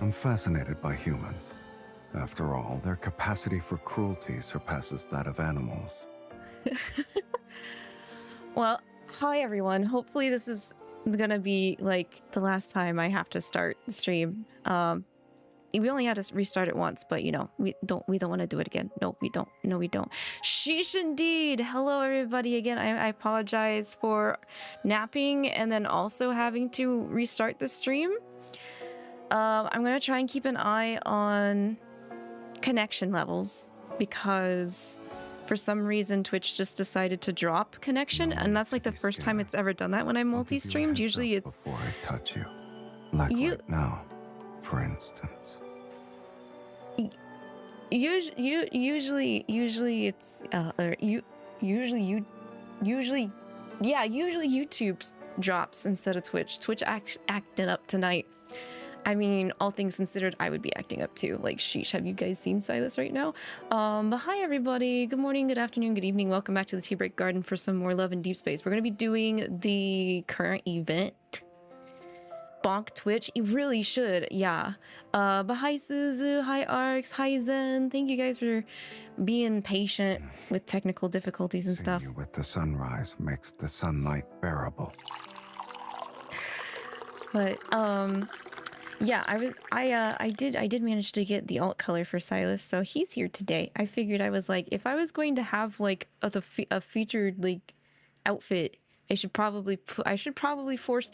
I'm fascinated by humans. After all, their capacity for cruelty surpasses that of animals. Well, hi everyone. Hopefully this is gonna be like the last time I have to start the stream. We only had to restart it once, but you know, we don't want to do it again. No, we don't. No, we don't. Sheesh indeed. Hello everybody again. I apologize for napping and then also having to restart the stream. I'm gonna try and keep an eye on connection levels because for some reason Twitch just decided to drop connection, and that's like the first time it's ever done that when I multi-streamed. Usually it's before I touch you, like right now, for instance. Usually it's usually YouTube drops instead of Twitch. Twitch acted up tonight. I mean, all things considered, I would be acting up too. Like, sheesh, have you guys seen Sylus right now? But hi everybody. Good morning, good afternoon, good evening. Welcome back to the Tea Break Garden for some more love in Deepspace. We're gonna be doing the current event. Bonk Twitch. You really should, yeah. But hi Suzu, hi 𝐼𝐸𝐒, hi Zen. Thank you guys for being patient with technical difficulties and stuff. Seeing you with the sunrise makes the sunlight bearable. But yeah, I did manage to get the alt color for Sylus, so he's here today. I figured, I was like, if I was going to have like a featured like outfit, I should probably force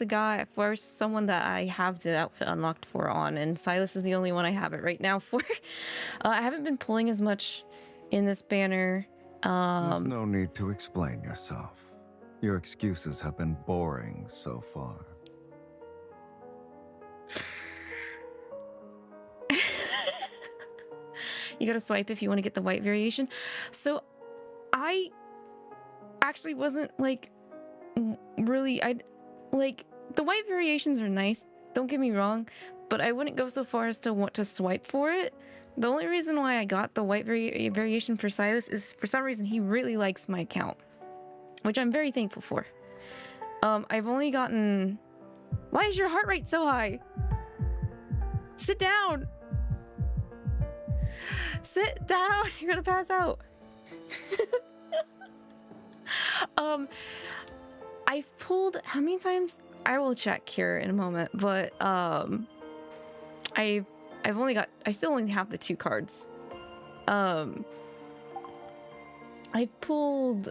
someone that I have the outfit unlocked for on, and Sylus is the only one I have it right now for. I haven't been pulling as much in this banner. There's no need to explain yourself. Your excuses have been boring so far. You gotta swipe if you want to get the white variation. So I actually wasn't like really, like the white variations are nice, don't get me wrong, but I wouldn't go so far as to want to swipe for it. The only reason why I got the white variation for Sylus is for some reason he really likes my account, which I'm very thankful for. I've only gotten... Why is your heart rate so high? Sit down! Sit down! You're gonna pass out. I've pulled... How many times? I will check here in a moment, but I've only got... I still only have the 2 cards. I've pulled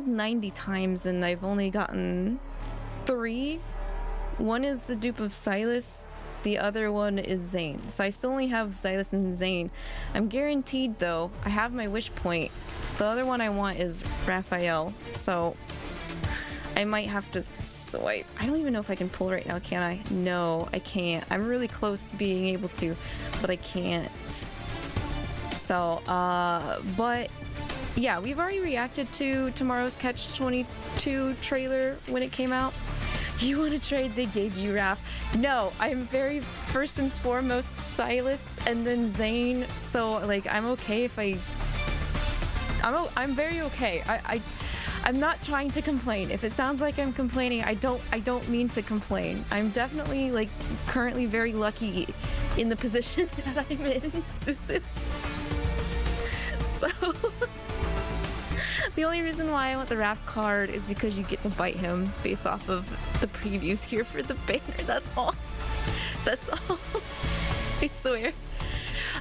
90 times and I've only gotten 3. One is the dupe of Sylus, the other one is Zayne. So I still only have Sylus and Zayne. I'm guaranteed though, I have my wish point. The other one I want is Rafayel, so I might have to swipe. I don't even know if I can pull right now, can I? No, I can't. I'm really close to being able to, but I can't. So, but yeah, we've already reacted to tomorrow's 𝐂𝐀𝐕𝐈 trailer when it came out. You want to trade? They gave you Raf. No, I'm very first and foremost Sylus and then Zayne. So like, I'm okay if I'm very okay. I'm not trying to complain. If it sounds like I'm complaining, I don't mean to complain. I'm definitely like currently very lucky in the position that I'm in, Susu. So the only reason why I want the Raf card is because you get to bite him based off of the previews here for the banner. That's all. That's all. I swear.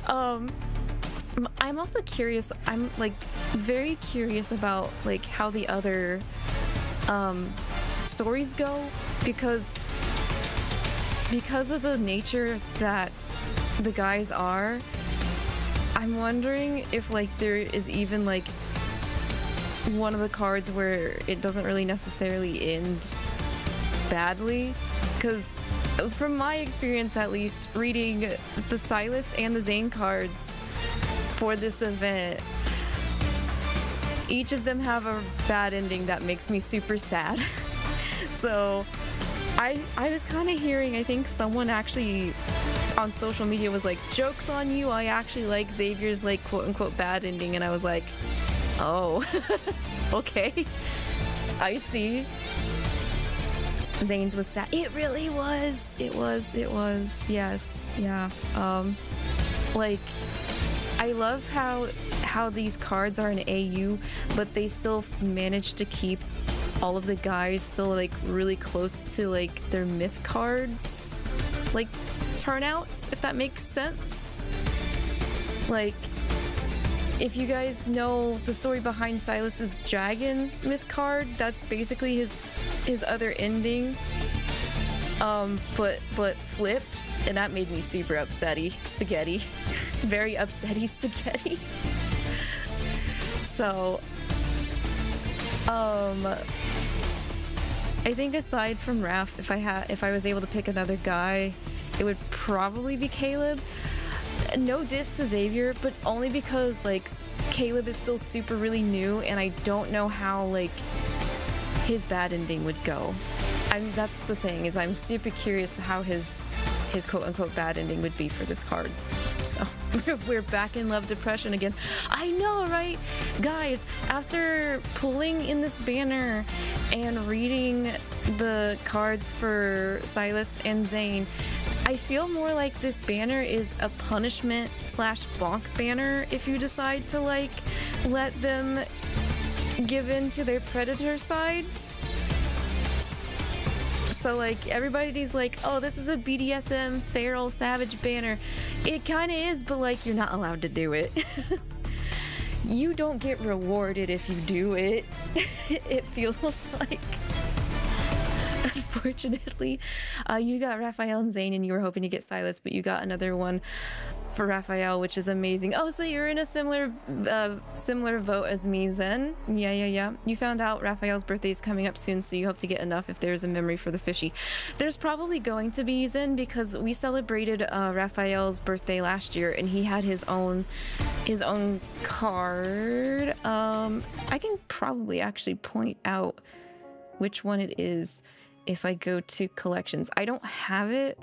I'm also curious. I'm like very curious about like how the other stories go because of the nature that the guys are. I'm wondering if like there is even like one of the cards where it doesn't really necessarily end badly, because from my experience at least reading the Sylus and the Zayne cards for this event, each of them have a bad ending that makes me super sad. So I was kind of hearing, I think someone actually on social media was like, joke's on you, I actually like Xavier's like quote-unquote bad ending, and I was like, oh, okay, I see. Zayne's was sad. It really was. It was. Yes. Yeah. Like, I love how these cards are an AU, but they still managed to keep all of the guys still like really close to like their myth cards, like turnouts, if that makes sense. Like, if you guys know the story behind Sylus's dragon myth card, that's basically his other ending, but flipped, and that made me super upsetty spaghetti. Very upsetty spaghetti. So I think aside from Raph, if I was able to pick another guy, it would probably be Caleb. No diss to Xavier, but only because like Caleb is still super really new, and I don't know how like his bad ending would go. That's the thing, is I'm super curious how his quote unquote bad ending would be for this card. So we're back in love depression again. I know, right? Guys, after pulling in this banner and reading the cards for Sylus and Zayne, I feel more like this banner is a punishment / bonk banner if you decide to like let them give in to their predator sides. So like everybody's like, oh, this is a BDSM feral savage banner. It kind of is, but like you're not allowed to do it. You don't get rewarded if you do it. It feels like. Unfortunately, you got Rafayel and Zayne, and you were hoping to get Sylus, but you got another one for Rafayel, which is amazing. Oh, so you're in a similar vote as me, Zen. Yeah. You found out Rafayel's birthday is coming up soon, so you hope to get enough if there's a memory for the fishy. There's probably going to be, Zen, because we celebrated Rafayel's birthday last year, and he had his own card. I can probably actually point out which one it is if I go to collections. I don't have it,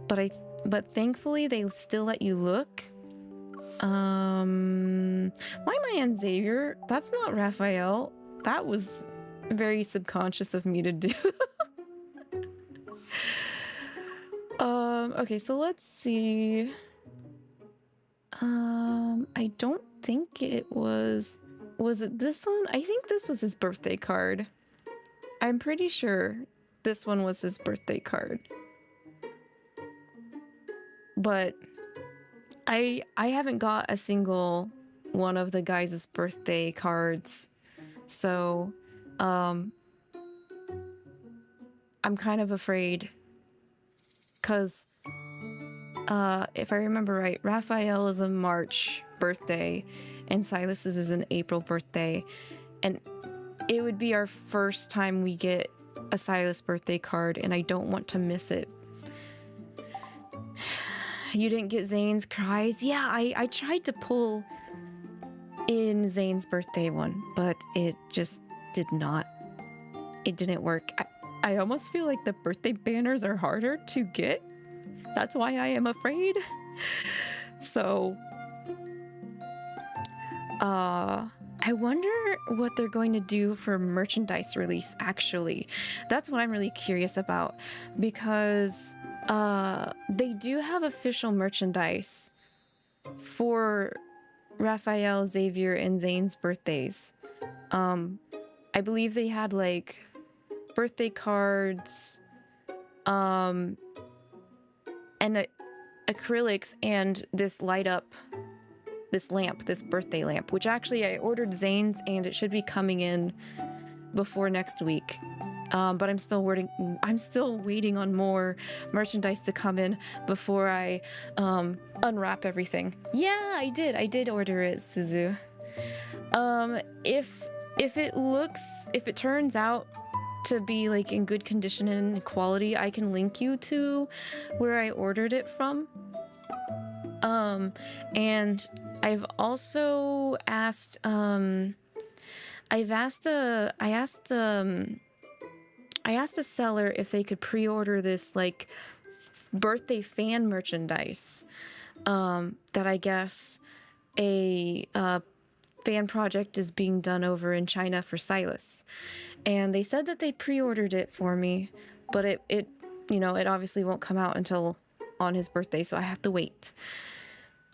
but thankfully they still let you look. Why am I on Xavier? That's not Rafayel. That was very subconscious of me to do. Okay, so let's see. I don't think it was it this one? I think this was his birthday card. I'm pretty sure this one was his birthday card. But I haven't got a single one of the guys' birthday cards. So I'm kind of afraid, because if I remember right, Rafayel is a March birthday and Sylus is an April birthday, and it would be our first time we get a Sylus birthday card, and I don't want to miss it. You didn't get Zayne's cries? Yeah, I tried to pull in Zayne's birthday one, but it just it didn't work. I almost feel like the birthday banners are harder to get. That's why I am afraid. So, I wonder what they're going to do for merchandise release, actually. That's what I'm really curious about, because they do have official merchandise for Rafayel, Xavier, and Zayne's birthdays. I believe they had like birthday cards, and acrylics, and this light up, this birthday lamp, which actually I ordered Zayne's, and it should be coming in before next week. But I'm still waiting on more merchandise to come in before I unwrap everything. Yeah, I did order it, Suzu. If it turns out to be like in good condition and quality, I can link you to where I ordered it from. And I've also asked I asked a seller if they could pre-order this like birthday fan merchandise that I guess a fan project is being done over in China for Sylus. And they said that they pre-ordered it for me, but it you know, it obviously won't come out until on his birthday, so I have to wait.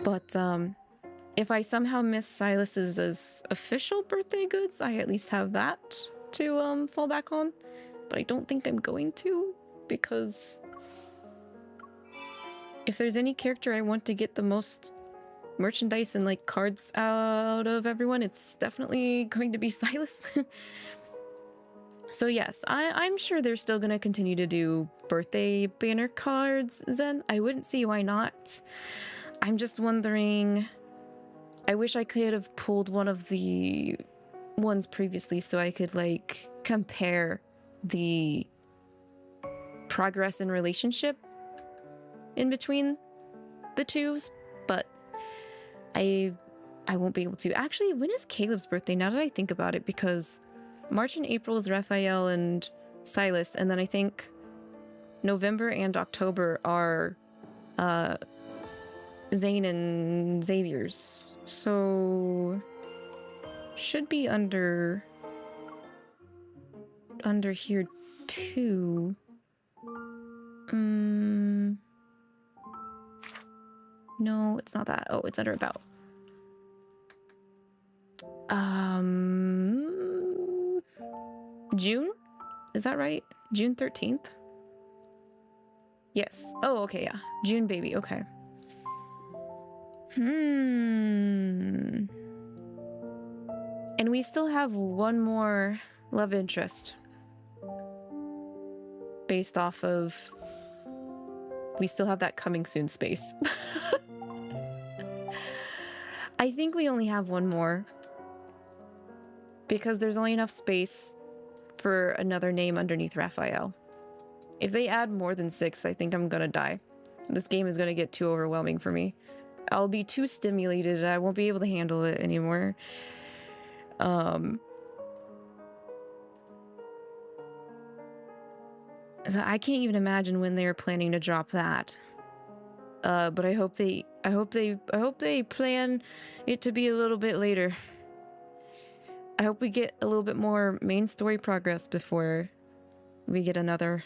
But if I somehow miss Sylus's official birthday goods, I at least have that to fall back on. But I don't think I'm going to, because if there's any character I want to get the most merchandise and like cards out of everyone, it's definitely going to be Sylus. So yes, I'm sure they're still gonna continue to do birthday banner cards, Zen. I wouldn't see why not. I'm just wondering, I wish I could have pulled one of the ones previously so I could like compare the progress in relationship in between the twos, but I won't be able to. Actually, when is Caleb's birthday? Now that I think about it, because March and April is Rafayel and Sylus, and then I think November and October are Zayne and Xavier's. So should be under here too. No, it's not that. Oh, it's under about. June? Is that right? June 13th? Yes. Oh, okay, yeah. June baby, okay. And we still have one more love interest. Based off of... We still have that coming soon space. I think we only have one more. Because there's only enough space for another name underneath Rafayel. If they add more than 6, I think I'm gonna die. This game is gonna get too overwhelming for me. I'll be too stimulated and I won't be able to handle it anymore. So I can't even imagine when they're planning to drop that. But I hope they plan it to be a little bit later. I hope we get a little bit more main story progress before we get another.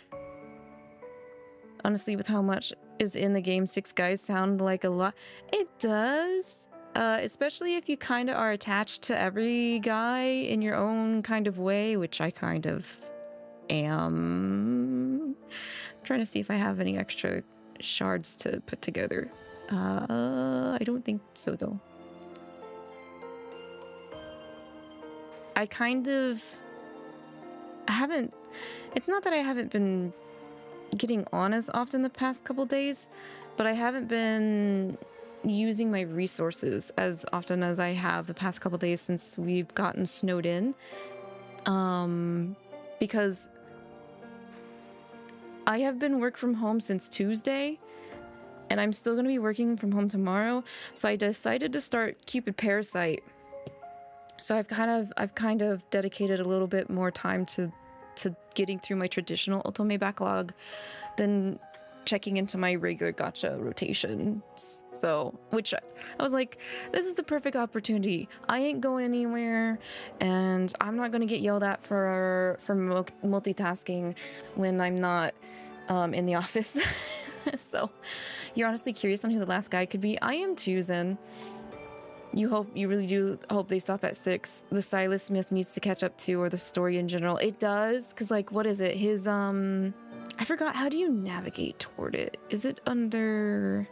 Honestly, with how much is in the game, 6 guys sound like a lot. It does. Especially if you kind of are attached to every guy in your own kind of way, which I kind of am. I'm trying to see if I have any extra shards to put together. I don't think so, though. I haven't, it's not that I haven't been getting on as often the past couple days, but I haven't been using my resources as often as I have the past couple days since we've gotten snowed in. Because I have been work from home since Tuesday, and I'm still going to be working from home tomorrow, so I decided to start Cupid Parasite. So I've kind of dedicated a little bit more time to getting through my traditional Otome backlog than checking into my regular gacha rotations. So, which I was like, this is the perfect opportunity. I ain't going anywhere, and I'm not gonna get yelled at for multitasking when I'm not in the office. So, you're honestly curious on who the last guy could be? I am too, Zen. You really do hope they stop at 6. The Sylus myth needs to catch up to, or the story in general. It does, because like, what is it? His, I forgot, how do you navigate toward it? Is it under,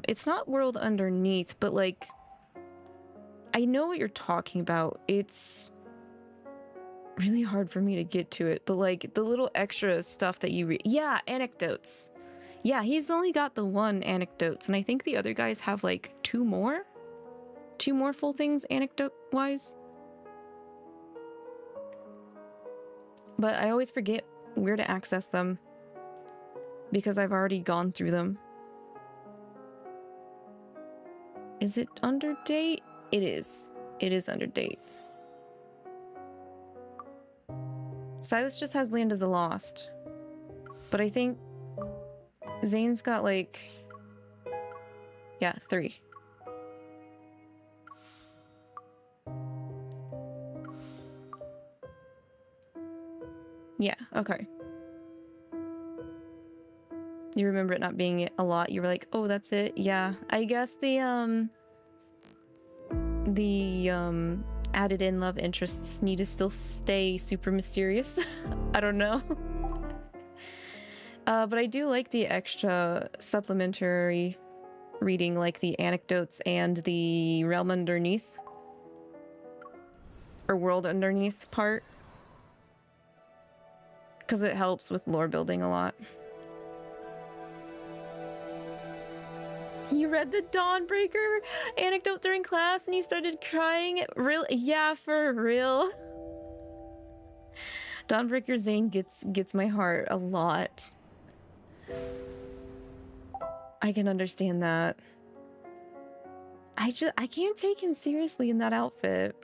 it's not world underneath, but like, I know what you're talking about. It's really hard for me to get to it, but like, the little extra stuff that you read. Yeah, anecdotes. Yeah, he's only got the 1 anecdotes, and I think the other guys have like 2 more? 2 more full things anecdote-wise? But I always forget where to access them because I've already gone through them. Is it under date? It is. It is under date. Sylus just has Land of the Lost. But I think Zayne's got like, yeah, 3. Yeah, okay. You remember it not being a lot. You were like, oh, that's it. Yeah, I guess the added in love interests need to still stay super mysterious. I don't know. But I do like the extra supplementary reading, like the anecdotes and the realm underneath or world underneath part, because it helps with lore building a lot. You read the Dawnbreaker anecdote during class and you started crying? Real? Yeah, for real. Dawnbreaker Zayne gets my heart a lot. I can understand that. I can't take him seriously in that outfit.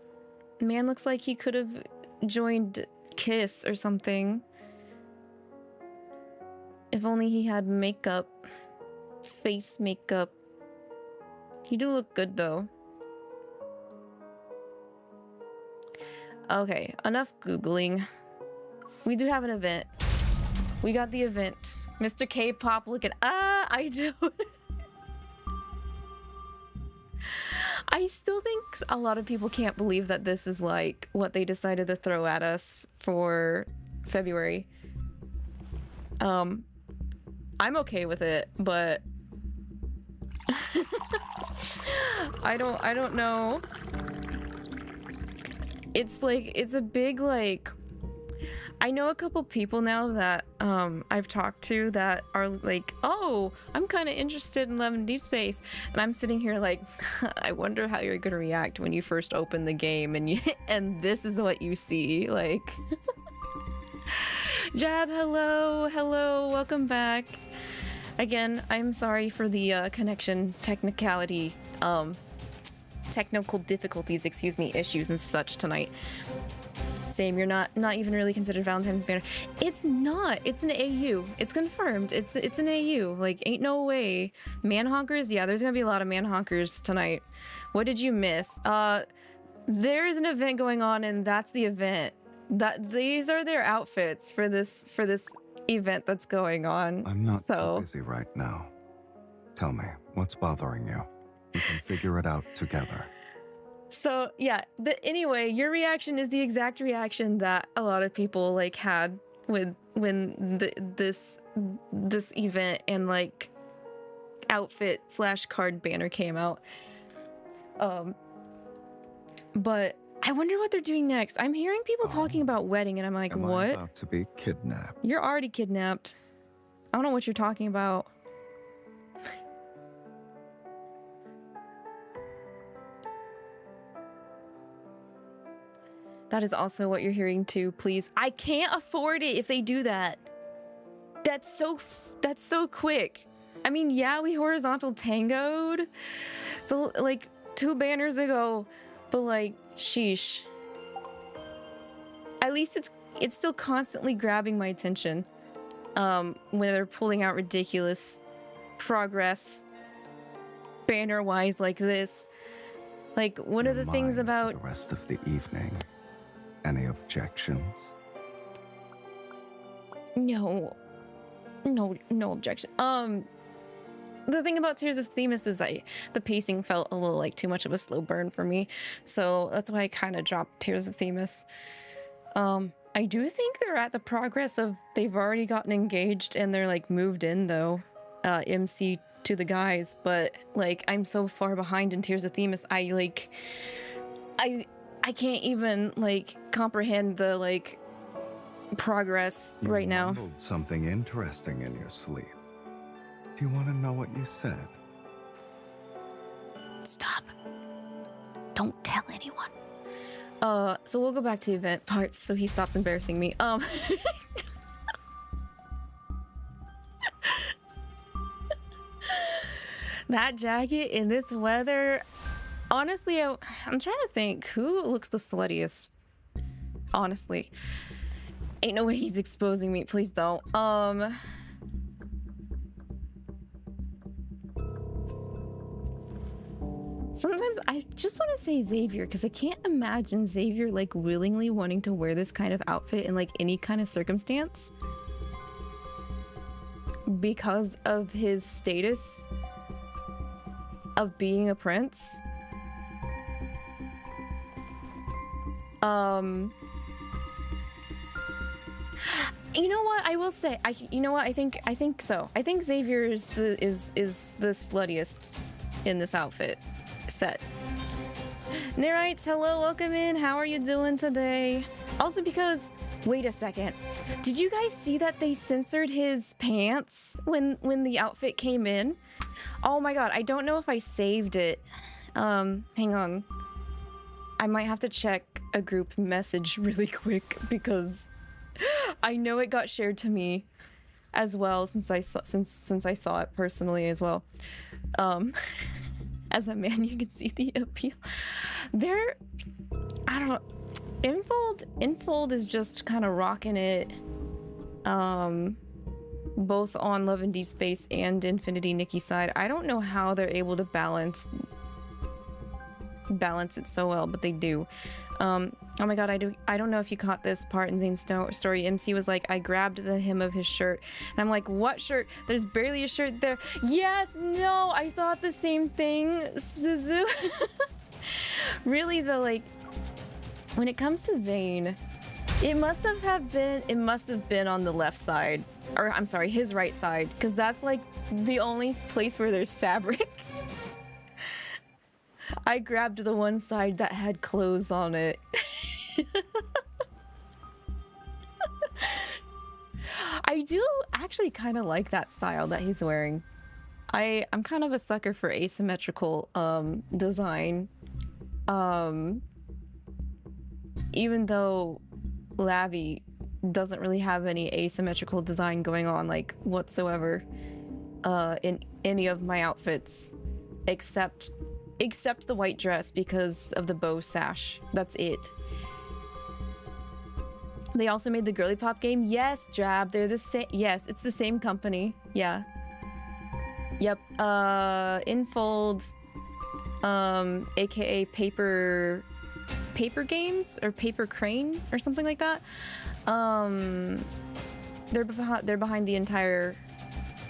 Man looks like he could have joined Kiss or something. If only he had makeup. Face makeup. He do look good though. Okay, enough Googling. We do have an event. We got the event. Mr. K-pop looking. I know. I still think a lot of people can't believe that this is like what they decided to throw at us for February. I'm okay with it, but I don't know. It's like, it's a big, like, I know a couple people now that I've talked to that are like, oh, I'm kind of interested in Love and Deepspace, and I'm sitting here like, I wonder how you're gonna react when you first open the game and this is what you see, like. Jab, hello, welcome back. Again, I'm sorry for the connection technical difficulties, excuse me, issues and such tonight. Same, you're not even really considered Valentine's banner. It's not. It's an AU. It's confirmed. It's an AU. Like, ain't no way. Manhonkers? Yeah, there's gonna be a lot of manhonkers tonight. What did you miss? There is an event going on, and that's the event. These are their outfits for this event that's going on. I'm not too busy right now. Tell me, what's bothering you? We can figure it out together. So yeah, anyway, your reaction is the exact reaction that a lot of people like had when this event and like outfit / card banner came out. But I wonder what they're doing next. I'm hearing people talking about wedding, and I'm like, what? Am I about to be kidnapped? You're already kidnapped. I don't know what you're talking about. That is also what you're hearing too, please. I can't afford it if they do that. That's so quick. I mean, yeah, we horizontal tangoed like 2 banners ago, but like, sheesh. At least it's still constantly grabbing my attention. When they're pulling out ridiculous progress banner-wise like this. Like, one of the things about the rest of the evening. Any objections? No objection. The thing about Tears of Themis is the pacing felt a little like too much of a slow burn for me, so that's why I kind of dropped Tears of Themis. I do think they're at the progress of they've already gotten engaged and they're like moved in though, MC to the guys, but like I'm so far behind in Tears of Themis, I can't even like comprehend the like progress right now. You mumbled something interesting in your sleep. Do you want to know what you said? Stop. Don't tell anyone. So we'll go back to event parts so he stops embarrassing me. That jacket in this weather, honestly, I'm trying to think who looks the sluttiest. Honestly, ain't no way he's exposing me. Please don't. Sometimes I just want to say Xavier because I can't imagine Xavier like willingly wanting to wear this kind of outfit in like any kind of circumstance because of his status of being a prince. You know what? I will say, you know what? I think so. I think Xavier is the sluttiest in this outfit set. Nerites, hello, welcome in. How are you doing today? Also because, wait a second. Did you guys see that they censored his pants when the outfit came in? Oh my god, I don't know if I saved it. Hang on. I might have to check a group message really quick because I know it got shared to me as well since I saw it personally as well. As a man, you can see the appeal. I don't know. Enfold is just kind of rocking it. Both on Love and Deepspace and Infinity Nikki's side. I don't know how they're able to balance it so well, but they do. Oh my god, I don't know if you caught this part in Zayne Story. MC was like, I grabbed the hem of his shirt. And I'm like, what shirt? There's barely a shirt there. Yes, no, I thought the same thing, Suzu. Really though, like, when it comes to Zayne, it must have been on the left side. Or I'm sorry, his right side, because that's like the only place where there's fabric. I grabbed the one side that had clothes on it. I do actually kind of like that style that he's wearing. I'm kind of a sucker for asymmetrical design. Even though Lavi doesn't really have any asymmetrical design going on like whatsoever in any of my outfits except the white dress because of the bow sash. That's it. They also made the girly pop game. Yes, Jab, they're the same. Yes, it's the same company. Yeah. Yep. Infold, aka paper games or paper crane or something like that. They're behind the entire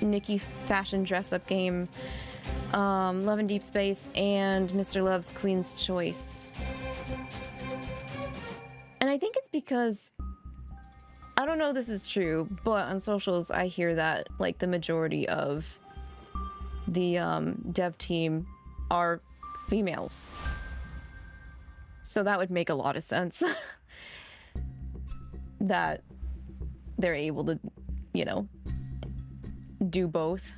Nikki fashion dress up game. Love and Deepspace and Mr. Love's Queen's Choice. And I think it's because, I don't know if this is true, but on socials I hear that like the majority of the dev team are females. So that would make a lot of sense. That they're able to, you know, do both.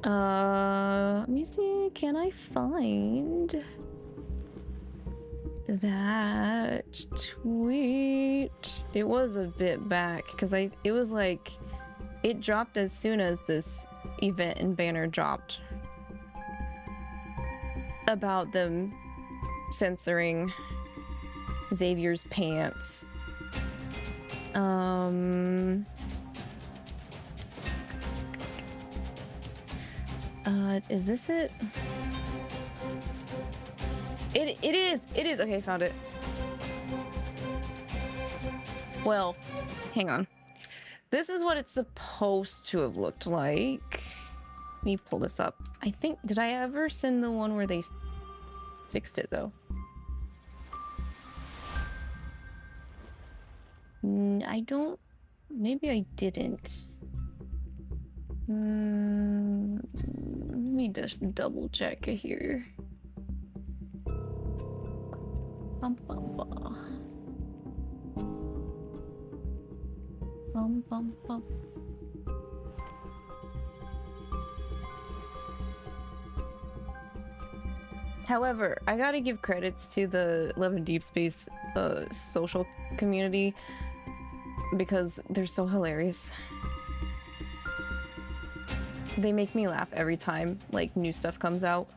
Let me see, can I find that tweet? It was a bit back because it was like it dropped as soon as this event and banner dropped about them censoring Xavier's pants. Is this it? It is. Okay, found it. Well, hang on. This is what it's supposed to have looked like. Let me pull this up. I think, did I ever send the one where they fixed it though? I don't, maybe I didn't. Let me just double check here. Bum, bum, bum. Bum, bum, bum. However, I gotta give credits to the Love and Deepspace social community because they're so hilarious. They make me laugh every time like new stuff comes out.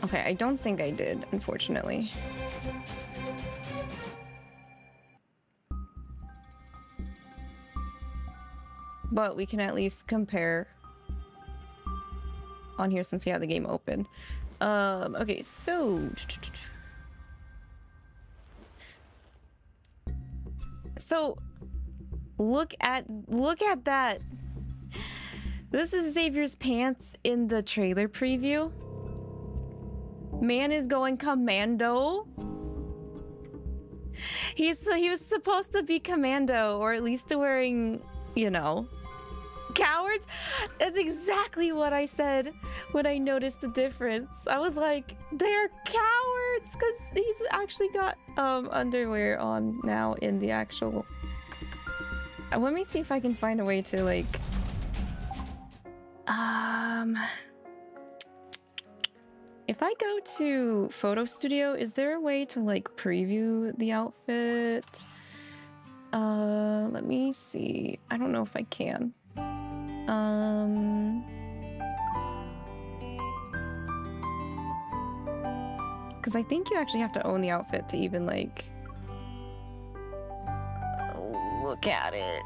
Okay, I don't think I did, unfortunately. but we can at least compare on here since we have the game open. Okay, so look at that. This is Xavier's pants in the trailer preview. Man is going commando. He was supposed to be commando, or at least wearing, you know, cowards. That's exactly what I said when I noticed the difference. I was like, they're cowards, because he's actually got underwear on now in the actual. Let me see if I can find a way to like if I go to Photo Studio, is there a way to like preview the outfit? Let me see. I don't know if I can. Because I think you actually have to own the outfit to even like look at it,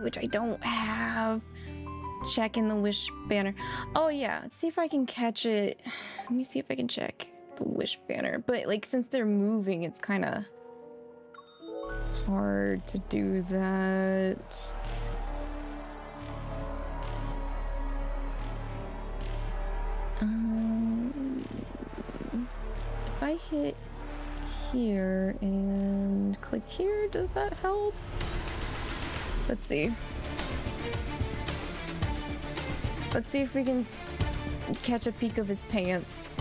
which I don't have. Check in the Wish banner. Oh yeah, let's see if I can catch it. Let me see if I can check the Wish banner. But like, since they're moving, it's kind of hard to do that. If I hit here and click here, does that help? Let's see. Let's see if we can catch a peek of his pants.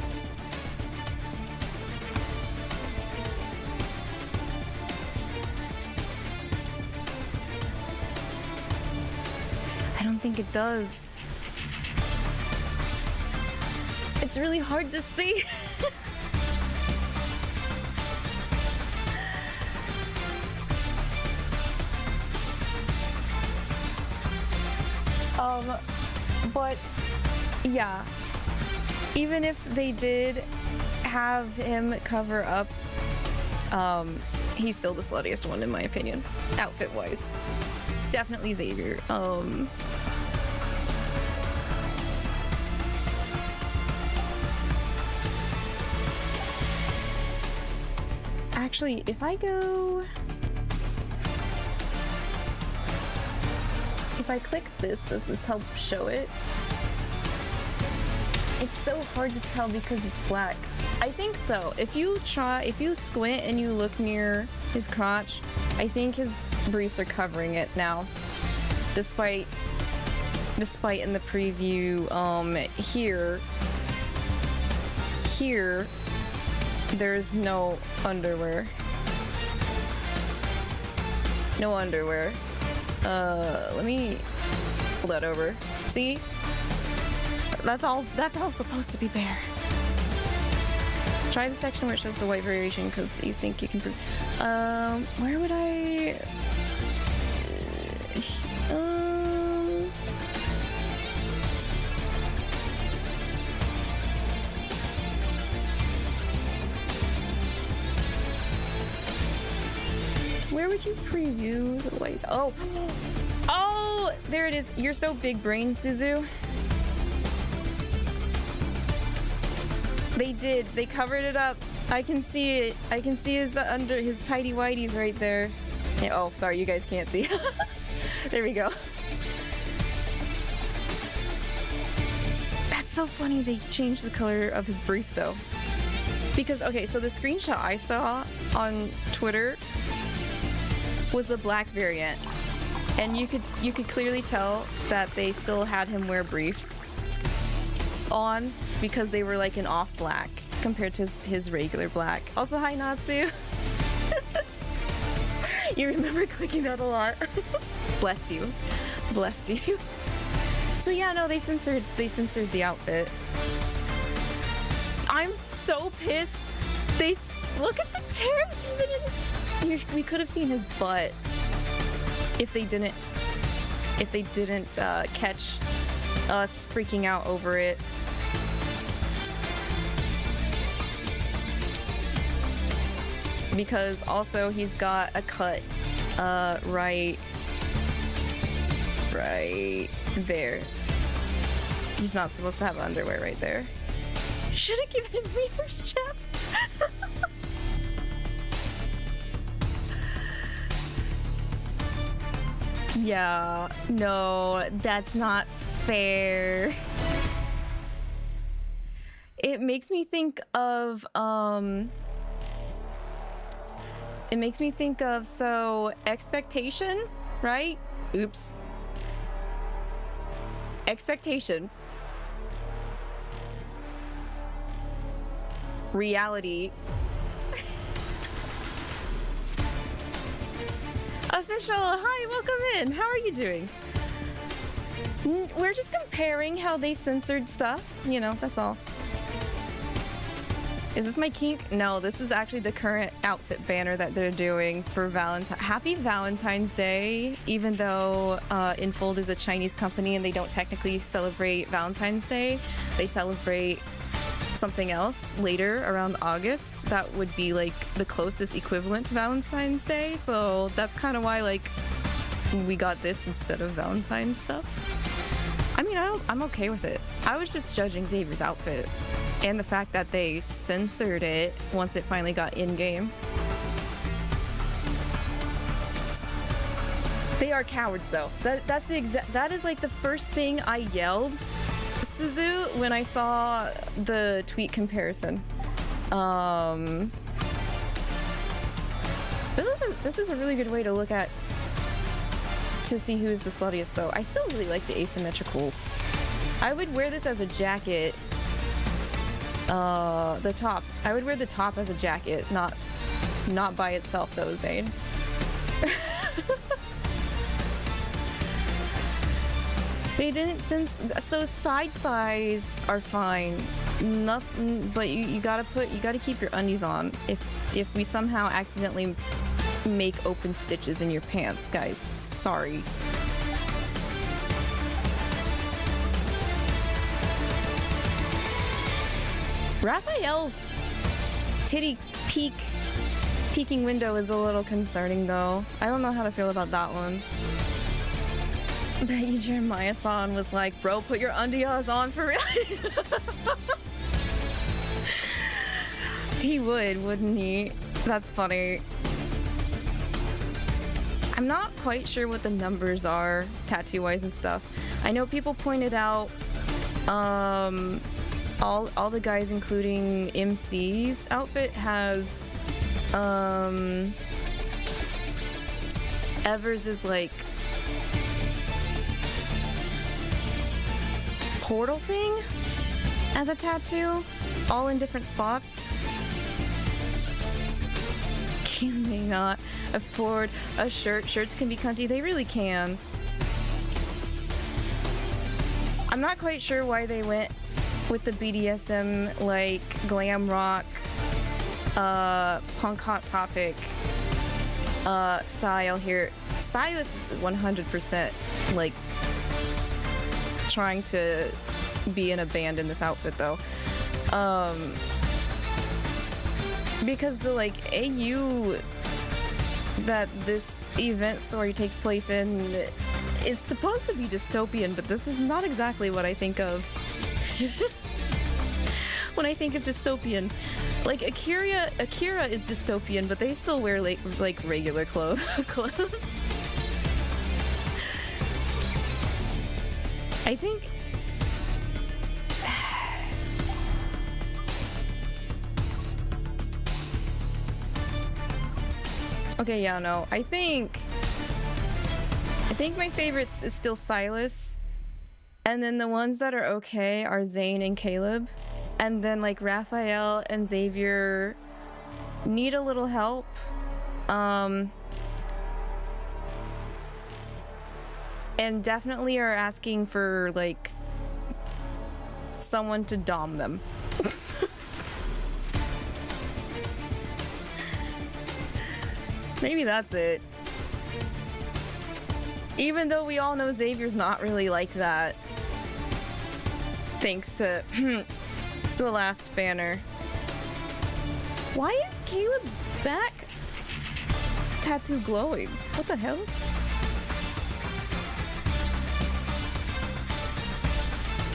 I don't think it does. It's really hard to see. But yeah, even if they did have him cover up, he's still the sluttiest one in my opinion, outfit wise. Definitely Xavier. Actually, if I go, if I click this, does this help show it? It's so hard to tell because it's black. I think so. If you squint and you look near his crotch, I think his briefs are covering it now. Despite in the preview, here, there's no underwear. No underwear. Let me pull that over. See? That's all supposed to be bare. Try the section where it shows the white variation because you think you can prove. Where would I? Where would you preview the whites? Oh, there it is. You're so big brain, Suzu. They did. They covered it up. I can see it. I can see his under his tidy whities right there. Yeah, oh, sorry, you guys can't see. There we go. That's so funny. They changed the color of his brief though. Because okay, so the screenshot I saw on Twitter was the black variant, and you could clearly tell that they still had him wear briefs on because they were like an off black compared to his regular black. Also, hi Natsu. You remember clicking that a lot. Bless you. Bless you. So yeah, no, they censored the outfit. I'm so pissed. Look at the tears even in his. We could have seen his butt if they didn't catch us freaking out over it. Because also he's got a cut right right there. He's not supposed to have underwear right there. Should have given him reverse chaps. Yeah, no, that's not fair. It makes me think of, so expectation, right? Oops. Expectation. Reality. Official, hi, welcome in. How are you doing? We're just comparing how they censored stuff, you know, that's all. Is this my kink? No, this is actually the current outfit banner that they're doing for Valentine. Happy Valentine's Day, even though Enfold is a Chinese company and they don't technically celebrate Valentine's Day. They celebrate something else later around August that would be like the closest equivalent to Valentine's Day. So that's kind of why like we got this instead of Valentine's stuff. I mean, I'm okay with it. I was just judging Xavier's outfit and the fact that they censored it once it finally got in-game. They are cowards though. That is like the first thing I yelled, Suzu, when I saw the tweet comparison. This is a really good way to look at to see who's the sluttiest though. I still really like the asymmetrical. I would wear this as a jacket. The top. I would wear the top as a jacket, not by itself though, Zayne. They didn't so side thighs are fine. Nothing, but you gotta keep your undies on. If we somehow accidentally make open stitches in your pants, guys, sorry. Rafayel's titty peeking window is a little concerning though. I don't know how to feel about that one. Bet you Jeremiah-san was like, bro, put your undies on for real. He would, wouldn't he? That's funny. I'm not quite sure what the numbers are, tattoo-wise and stuff. I know people pointed out, all the guys, including MC's outfit, has, Evers is like, portal thing as a tattoo, all in different spots. Can they not afford a shirt? Shirts can be cunty. They really can. I'm not quite sure why they went with the BDSM, like glam rock, punk hot topic style here. Sylus is 100% like trying to be in a band in this outfit though, because the like AU that this event story takes place in is supposed to be dystopian, but this is not exactly what I think of when I think of dystopian. Like Akira is dystopian, but they still wear like regular clothes. I think okay, yeah, no. I think my favorites is still Sylus, and then the ones that are okay are Zayne and 𝐂𝐿𝐈, and then like Rafayel and Xavier need a little help. And definitely are asking for like someone to dom them. Maybe that's it. Even though we all know Xavier's not really like that, thanks to the last banner. Why is 𝐂𝐿𝐈's back tattoo glowing? What the hell?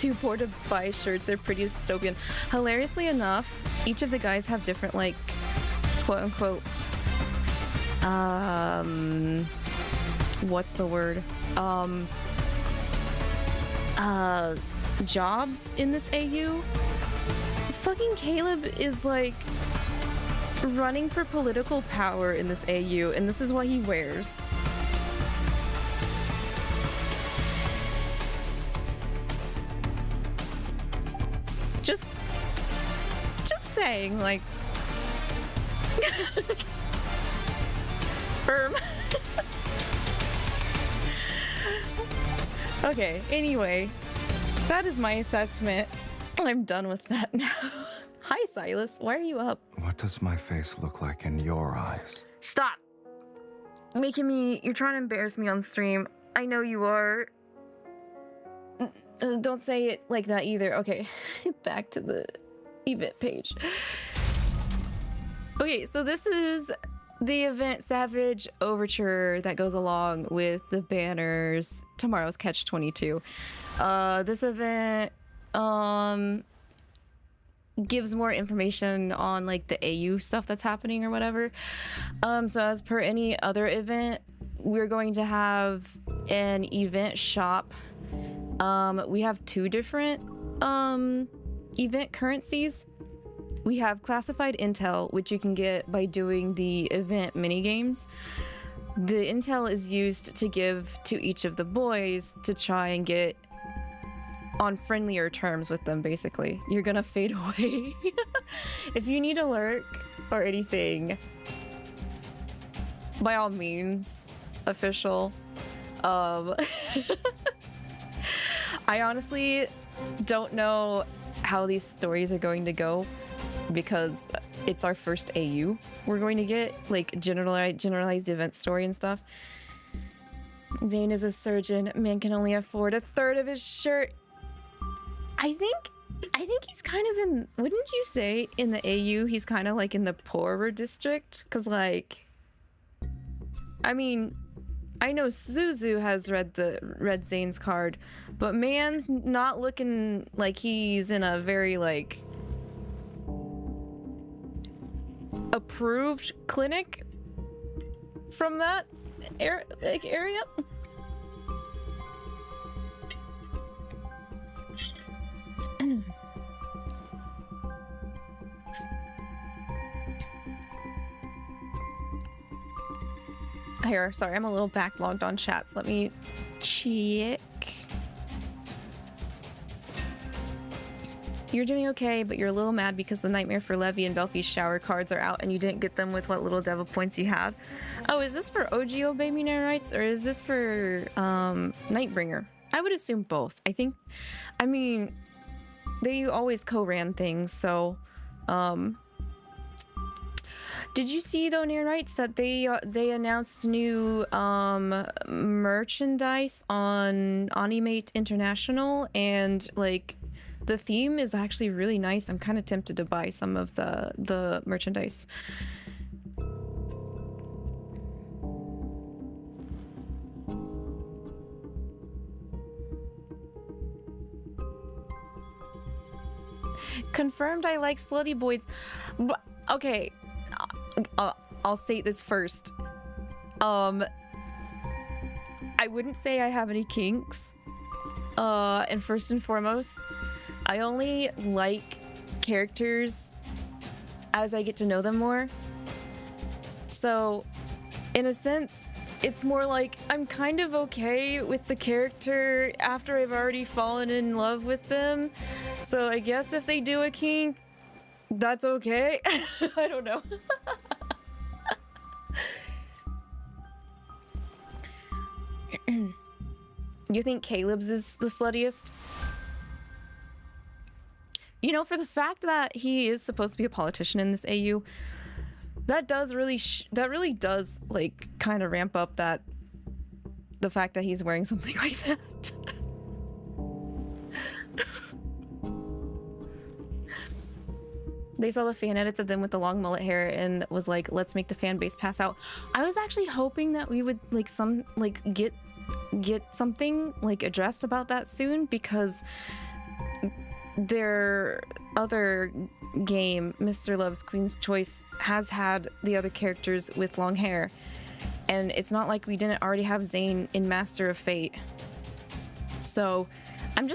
too poor to buy shirts. They're pretty dystopian. Hilariously enough, each of the guys have different, like, quote-unquote, what's the word? Jobs in this AU. Fucking Caleb is, like, running for political power in this AU, and this is what he wears. Just saying, like, firm. Okay, anyway, that is my assessment. I'm done with that now. Hi, Sylus. Why are you up? What does my face look like in your eyes? Stop! Making me... You're trying to embarrass me on stream. I know you are. Don't say it like that either. Okay, back to the event page. Okay, so this is the event Savage Overture that goes along with the banners tomorrow's 𝐂𝐀𝐕𝐈. This event gives more information on like the AU stuff that's happening or whatever. So as per any other event, we're going to have an event shop. We have two different event currencies. We have classified intel, which you can get by doing the event minigames. The intel is used to give to each of the boys to try and get on friendlier terms with them, basically. You're gonna fade away. If you need a lurk or anything, by all means, official. I honestly don't know how these stories are going to go because it's our first AU. We're going to get like generalized event story and stuff. Zayne is a surgeon. Man can only afford a third of his shirt. I think he's kind of in, wouldn't you say in the AU he's kind of like in the poorer district? Cause like, I mean, I know Suzu has read Zayne's card, but man's not looking like he's in a very like approved clinic from that area. Here, sorry, I'm a little backlogged on chats. Let me check. You're doing okay, but you're a little mad because the Nightmare for Levi and Belfi's shower cards are out and you didn't get them with what little devil points you had. Oh, is this for OGO Baby Rights or is this for Nightbringer? I would assume both. I mean, they always co-ran things, so did you see though, Near Rights, that they announced new merchandise on Animate International, and like the theme is actually really nice. I'm kind of tempted to buy some of the merchandise. Confirmed I like slutty boys. Okay, I'll state this first. I wouldn't say I have any kinks. And first and foremost, I only like characters as I get to know them more. So, in a sense, it's more like I'm kind of okay with the character after I've already fallen in love with them. So I guess if they do a kink, that's okay. I don't know. You think Caleb's is the sluttiest? You know, for the fact that he is supposed to be a politician in this AU, that really does like kind of ramp up the fact that he's wearing something like that. They saw the fan edits of them with the long mullet hair and was like, let's make the fan base pass out. I was actually hoping that we would get something like addressed about that soon, because their other game, Mr. Love's Queen's Choice, has had the other characters with long hair. And it's not like we didn't already have Zayne in Master of Fate. So I'm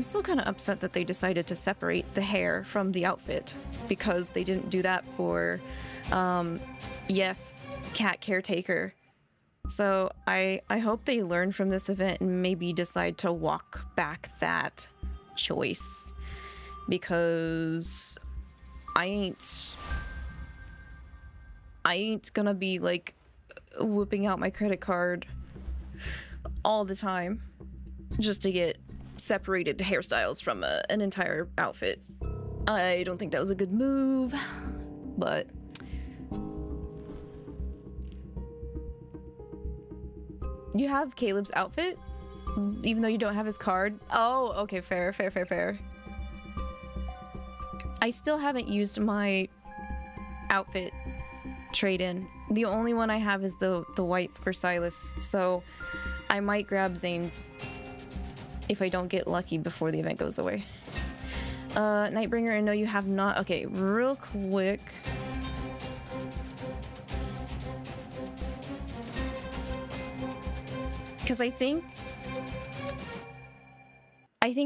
still kind of upset that they decided to separate the hair from the outfit, because they didn't do that for, yes, cat caretaker. So I hope they learn from this event and maybe decide to walk back that choice, because I ain't gonna be like whipping out my credit card all the time just to get separated hairstyles from an entire outfit. I don't think that was a good move, but you have Caleb's outfit even though you don't have his card. Oh, okay, fair. I still haven't used my outfit trade-in. The only one I have is the white for Sylus, so I might grab Zayne's if I don't get lucky before the event goes away. Nightbringer, I know you have not. Okay, real quick. Because I think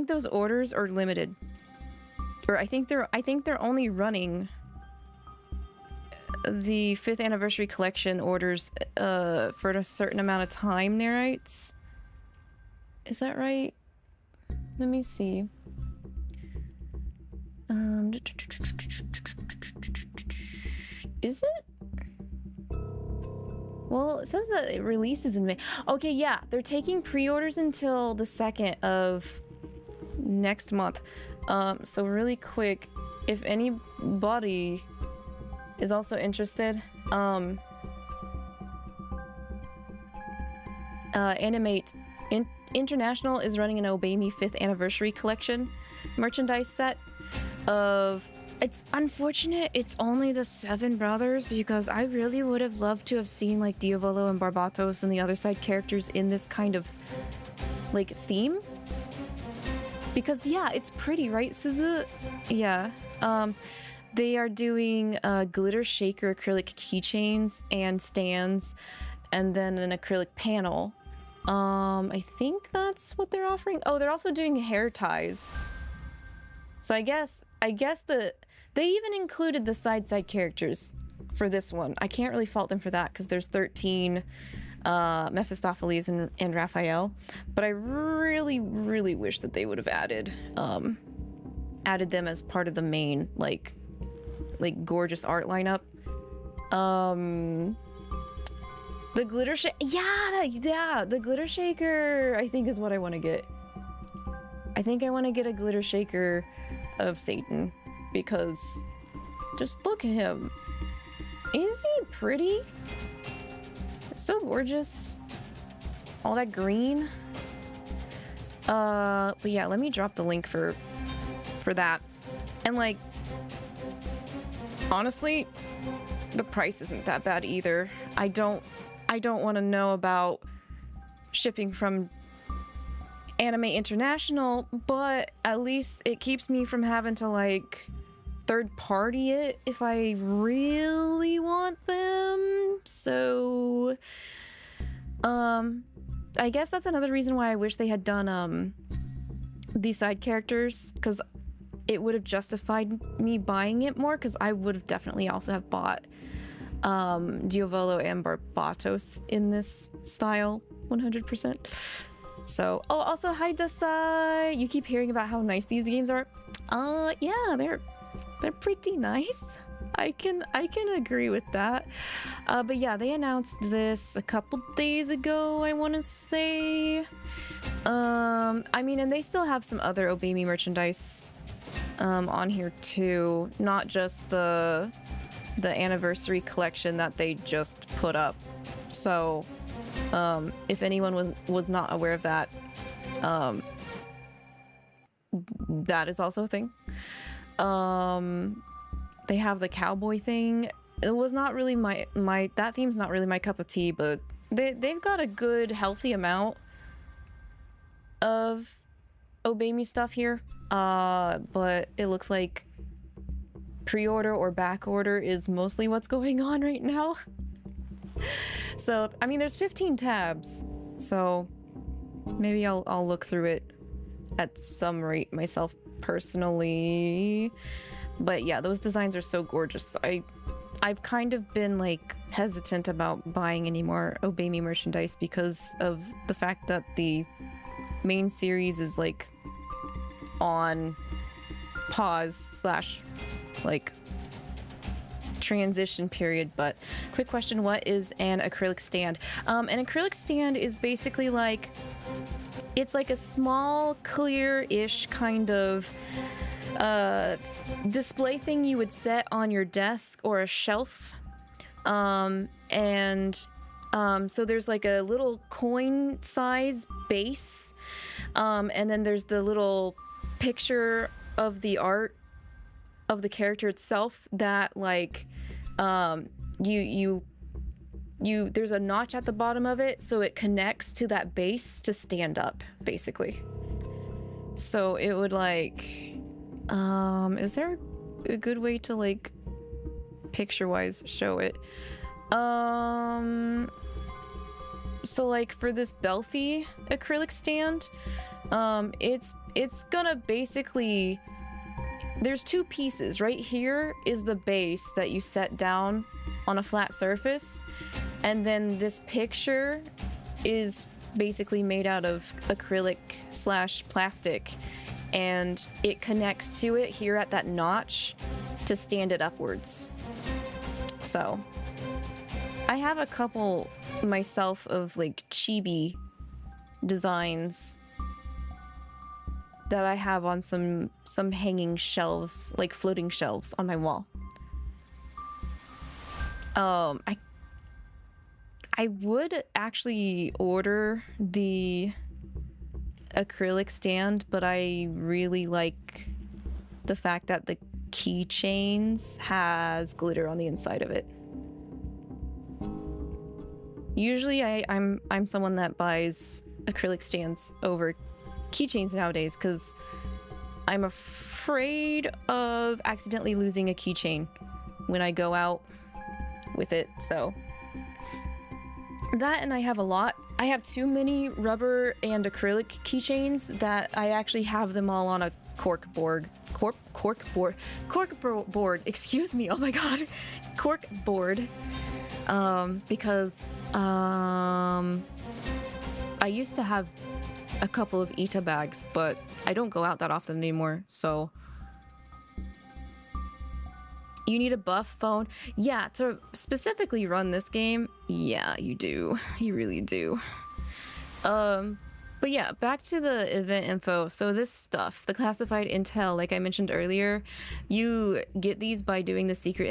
those orders are limited. Or I think they're only running the 5th anniversary collection orders for a certain amount of time, Nerites. Is that right? Let me see. Is it? Well, it says that it releases in May. Okay, yeah, they're taking pre-orders until the 2nd of next month. So really quick, if anybody is also interested, Animate International is running an Obey Me 5th anniversary collection merchandise set of... It's unfortunate it's only the 7 brothers, because I really would have loved to have seen like Diavolo and Barbatos and the other side characters in this kind of like theme. Because yeah, it's pretty, right, Suzu? Yeah. They are doing glitter shaker acrylic keychains and stands, and then an acrylic panel. I think that's what they're offering. Oh, they're also doing hair ties. So I guess they even included the side characters for this one. I can't really fault them for that, because there's 13 Mephistopheles and Raphael, but I really wish that they would have added them as part of the main like gorgeous art lineup. The glitter the glitter shaker I think is what I want to get. I think I want to get a glitter shaker of Satan, because just look at him. Is he pretty? So gorgeous. All that green. But yeah, let me drop the link for that. And like, honestly, the price isn't that bad either. I don't want to know about shipping from Anime International, but at least it keeps me from having to like third party it if I really want them. So I guess that's another reason why I wish they had done these side characters, because it would have justified me buying it more, because I would have definitely also have bought Diavolo and Barbatos in this style 100%. So, oh, also hi Dasai. You keep hearing about how nice these games are. Yeah, they're pretty nice. I can agree with that. But yeah, they announced this a couple days ago, I want to say. I mean, and they still have some other Obey Me merchandise on here too, not just the anniversary collection that they just put up. So if anyone was not aware of that, that is also a thing. They have the cowboy thing. It was not really my that theme's not really my cup of tea, but they've got a good healthy amount of Obey Me stuff here, but it looks like pre-order or back order is mostly what's going on right now. So, I mean, there's 15 tabs, so maybe I'll look through it at some rate myself personally. But yeah, those designs are so gorgeous. I've kind of been like hesitant about buying any more Obey Me merchandise because of the fact that the main series is like on pause slash like transition period. But quick question, what is an acrylic stand? An acrylic stand is basically like, it's like a small clear-ish kind of display thing you would set on your desk or a shelf. So there's like a little coin size base, and then there's the little picture of the art of the character itself that like there's a notch at the bottom of it, so it connects to that base to stand up, basically. So it would like is there a good way to like picture wise show it? So like for this Belfie acrylic stand, it's gonna basically, there's two pieces. Right here is the base that you set down on a flat surface, and then this picture is basically made out of acrylic slash plastic, and it connects to it here at that notch to stand it upwards. So I have a couple myself of like chibi designs that I have on some hanging shelves, like floating shelves on my wall. I would actually order the acrylic stand, but I really like the fact that the keychains has glitter on the inside of it. Usually I'm someone that buys acrylic stands over keychains nowadays because I'm afraid of accidentally losing a keychain when I go out with it. So that, and I have a lot. I have too many rubber and acrylic keychains that I actually have them all on a cork board, excuse me, oh my god, cork board, because I used to have a couple of 𝐒𝐿 bags, but I don't go out that often anymore, so you need a buff phone. Yeah, to specifically run this game, yeah, you do. You really do. But yeah, back to the event info. So this stuff, the classified intel, like I mentioned earlier, you get these by doing the secret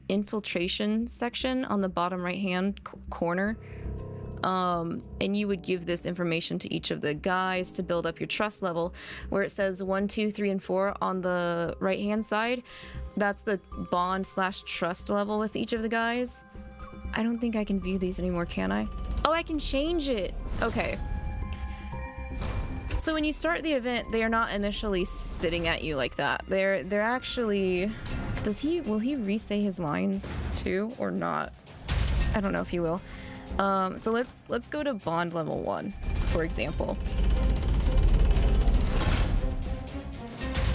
infiltration section on the bottom right-hand corner. And you would give this information to each of the guys to build up your trust level, where it says 1, 2, 3, and 4 on the right-hand side. That's the bond / trust level with each of the guys. I don't think I can view these anymore, can I? Oh, I can change it. Okay. So when you start the event, they are not initially sitting at you like that. They're actually... Will he re-say his lines too, or not? I don't know if he will. So let's go to bond level 1, for example.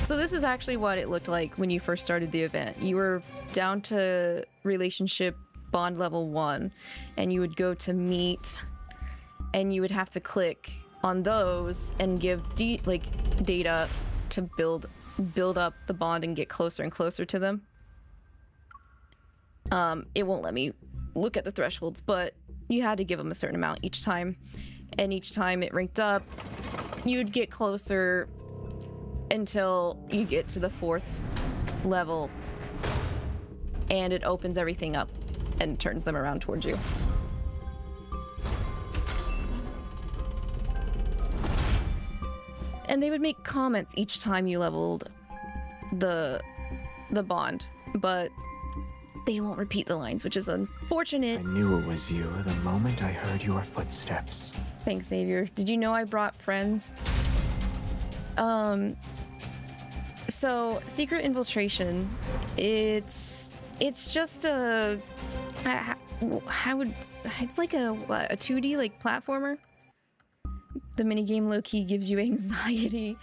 So this is actually what it looked like when you first started the event. You were down to relationship bond level 1, and you would go to meet, and you would have to click on those and give data to build up the bond and get closer and closer to them. It won't let me look at the thresholds, but you had to give them a certain amount each time, and each time it ranked up, you'd get closer until you get to the 4th level, and it opens everything up and turns them around towards you. And they would make comments each time you leveled the bond, but they won't repeat the lines, which is unfortunate. I knew it was you the moment I heard your footsteps. Thanks, Xavier. Did you know I brought friends? So Secret Infiltration, it's just a, it's like a 2D like platformer. The minigame low-key gives you anxiety.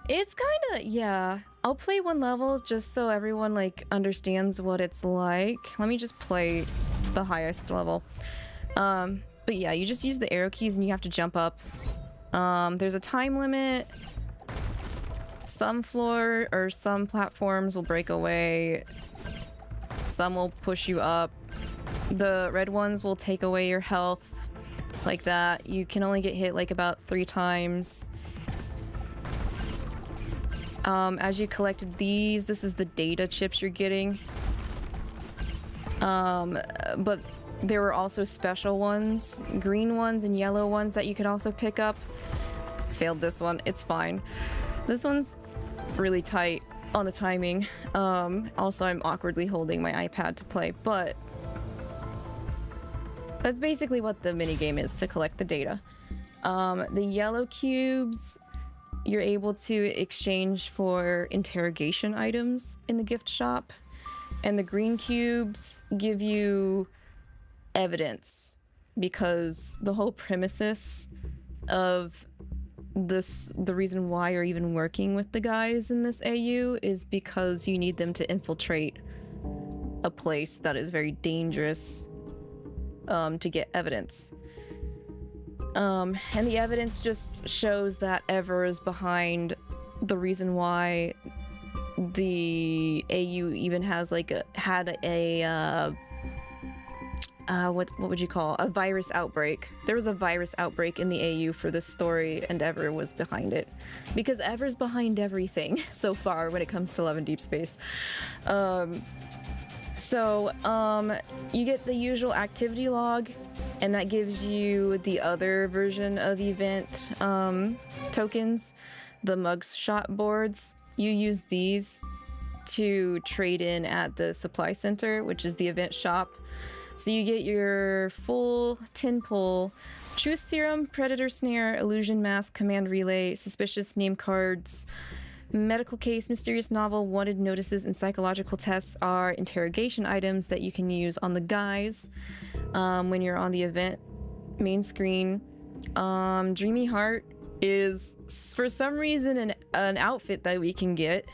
It's kind of, yeah. I'll play one level just so everyone like understands what it's like. Let me just play the highest level. But yeah, you just use the arrow keys and you have to jump up. There's a time limit. Some floor or some platforms will break away. Some will push you up. The red ones will take away your health like that. You can only get hit like about 3 times. As you collected these, this is the data chips you're getting. But there were also special ones, green ones and yellow ones that you could also pick up. Failed this one, it's fine. This one's really tight on the timing. Also, I'm awkwardly holding my iPad to play, but that's basically what the minigame is, to collect the data. The yellow cubes you're able to exchange for interrogation items in the gift shop, and the green cubes give you evidence, because the whole premises of the reason why you're even working with the guys in this AU is because you need them to infiltrate a place that is very dangerous to get evidence. And the evidence just shows that Ever is behind the reason why the AU even has like what would you call a virus outbreak. There was a virus outbreak in the AU for this story, and Ever was behind it, because Ever's behind everything so far when it comes to Love and Deepspace. You get the usual activity log, and that gives you the other version of event tokens, the mugshot boards. You use these to trade in at the supply center, which is the event shop. So you get your full tin pull, truth serum, predator snare, illusion mask, command relay, suspicious name cards, medical case, mysterious novel, wanted notices, and psychological tests are interrogation items that you can use on the guys when you're on the event main screen. Dreamy Heart is, for some reason, an outfit that we can get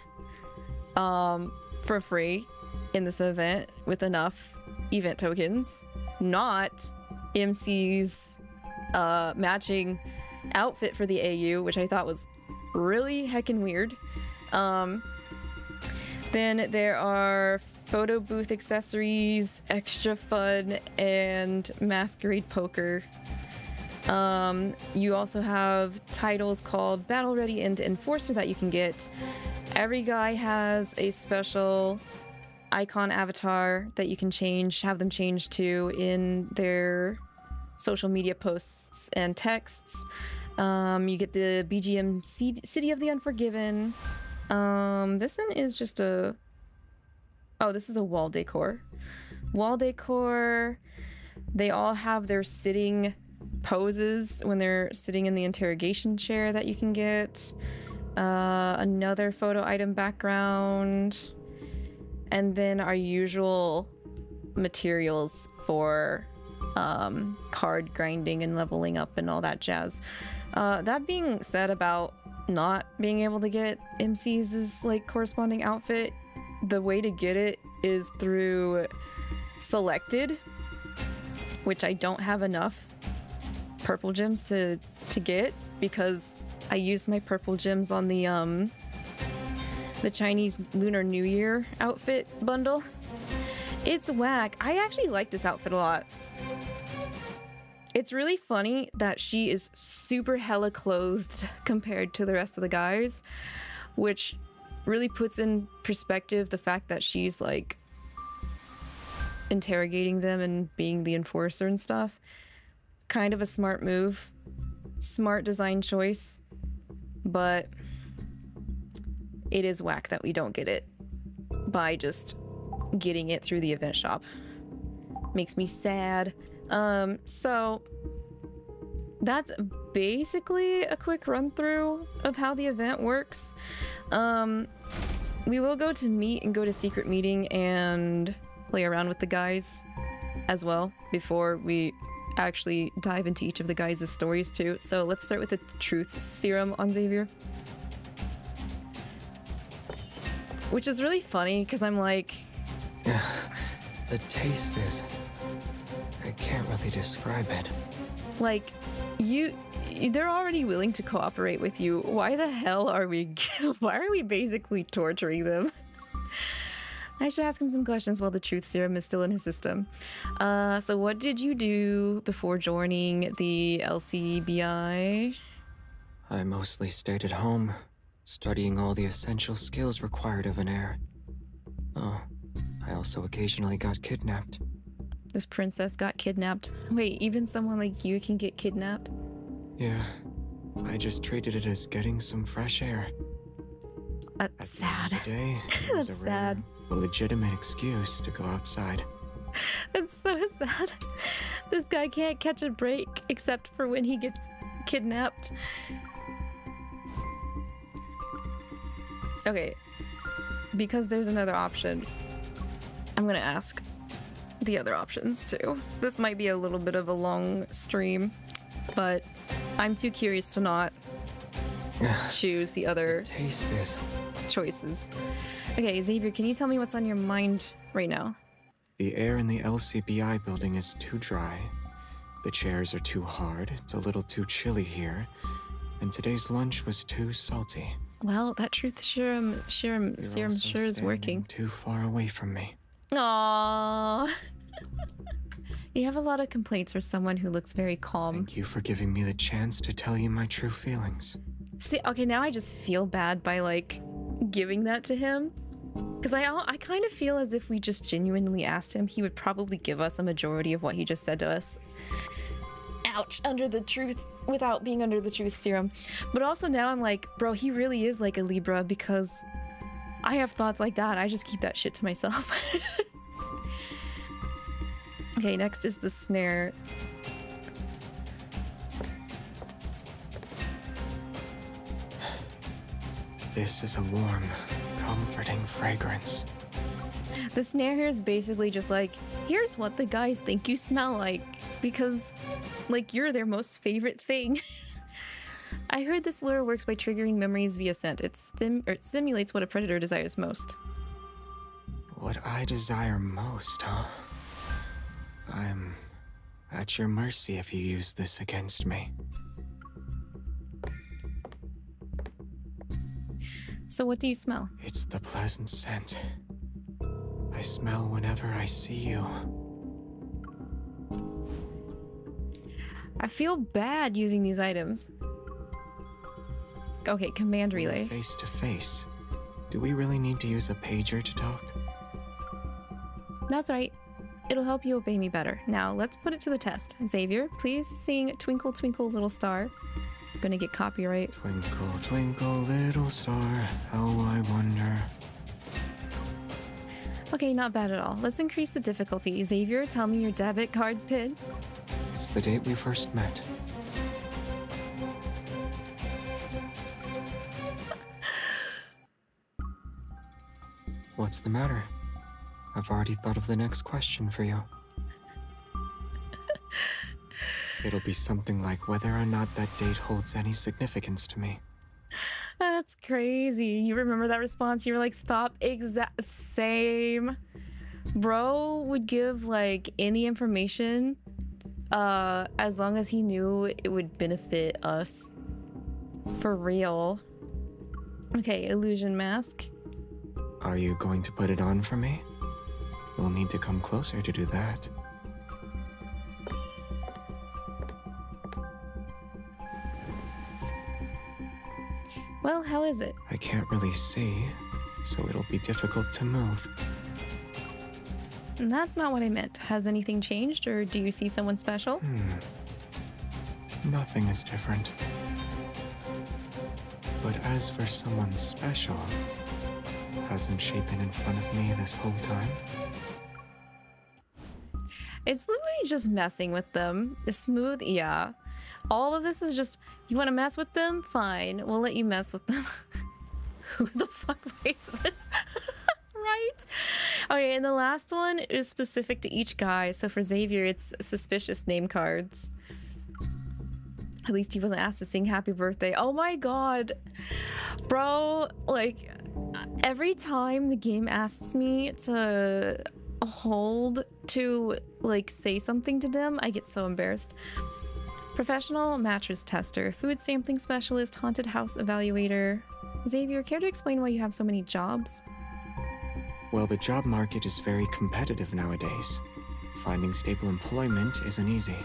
for free in this event with enough event tokens, not MC's matching outfit for the AU, which I thought was really heckin' weird. Then there are photo booth accessories, extra fun, and masquerade poker. You also have titles called Battle Ready and Enforcer that you can get. Every guy has a special icon avatar that you can have them change to in their social media posts and texts. You get the BGM City of the Unforgiven. This one is just this is a wall decor. Wall decor, they all have their sitting poses when they're sitting in the interrogation chair that you can get. Another photo item background. And then our usual materials for card grinding and leveling up and all that jazz. That being said about not being able to get MC's like corresponding outfit, the way to get it is through selected, which I don't have enough purple gems to get, because I used my purple gems on the Chinese Lunar New Year outfit bundle. It's whack. I actually like this outfit a lot. It's really funny that she is super hella clothed compared to the rest of the guys, which really puts in perspective the fact that she's like interrogating them and being the enforcer and stuff. Kind of a smart move. Smart design choice. But it is whack that we don't get it by just getting it through the event shop. Makes me sad. So that's basically a quick run through of how the event works. We will go to meet and go to secret meeting and play around with the guys as well before we actually dive into each of the guys' stories too. So let's start with the truth serum on Xavier. Which is really funny because I'm like... The taste is... I can't really describe it. Like, they're already willing to cooperate with you. Why the hell are we... why are we basically torturing them? I should ask him some questions while the truth serum is still in his system. So what did you do before joining the 𝐿𝐶𝐵I? I mostly stayed at home, studying all the essential skills required of an heir. Oh, I also occasionally got kidnapped. This princess got kidnapped. Wait, even someone like you can get kidnapped? Yeah, I just treated it as getting some fresh air. That's sad. Today, That's sad. A legitimate excuse to go outside. That's so sad. This guy can't catch a break except for when he gets kidnapped. Okay, because there's another option, I'm gonna ask the other options too. This might be a little bit of a long stream, but I'm too curious to not choose the other choices. Okay, Xavier, can you tell me what's on your mind right now? The air in the 𝐿𝐶𝐵I building is too dry. The chairs are too hard. It's a little too chilly here. And today's lunch was too salty. Well, that truth serum sure is working. Too far away from me. Aww. You have a lot of complaints for someone who looks very calm. Thank you for giving me the chance to tell you my true feelings. See, okay, now I just feel bad by, like, giving that to him. Because I kind of feel as if we just genuinely asked him, he would probably give us a majority of what he just said to us. Ouch, under the truth, without being under the truth serum. But also now I'm like, bro, he really is like a Libra because I have thoughts like that. I just keep that shit to myself. Okay, next is the snare. This is a warm, comforting fragrance. The snare here is basically just like, here's what the guys think you smell like, because, like, you're their most favorite thing. I heard this lure works by triggering memories via scent. It stimulates what a predator desires most. What I desire most, huh? I'm at your mercy if you use this against me. So what do you smell? It's the pleasant scent I smell whenever I see you. I feel bad using these items. Okay, command relay. Face to face. Do we really need to use a pager to talk? That's right. It'll help you obey me better. Now, let's put it to the test. Xavier, please sing Twinkle Twinkle Little Star. I'm gonna get copyright. Twinkle, twinkle, little star, how I wonder. Okay, not bad at all. Let's increase the difficulty. Xavier, tell me your debit card PIN. It's the date we first met. What's the matter? I've already thought of the next question for you. It'll be something like whether or not that date holds any significance to me. That's crazy. You remember that response? You were like, stop. Same. Bro would give, like, any information as long as he knew it would benefit us. For real. Okay, illusion mask. Are you going to put it on for me? You'll need to come closer to do that. Well, how is it? I can't really see, so it'll be difficult to move. That's not what I meant. Has anything changed, or do you see someone special? Nothing is different. But as for someone special, hasn't she been in front of me this whole time? It's literally just messing with them. Smooth, yeah. All of this is just, you want to mess with them? Fine, we'll let you mess with them. Who the fuck writes this? Right? Okay, and the last one is specific to each guy. So for Xavier, it's suspicious name cards. At least he wasn't asked to sing happy birthday. Oh my god. Bro, like, every time the game asks me to hold to, like, say something to them, I get so embarrassed. Professional mattress tester, food sampling specialist, haunted house evaluator. Xavier, care to explain why you have so many jobs? Well, the job market is very competitive nowadays. Finding stable employment isn't easy.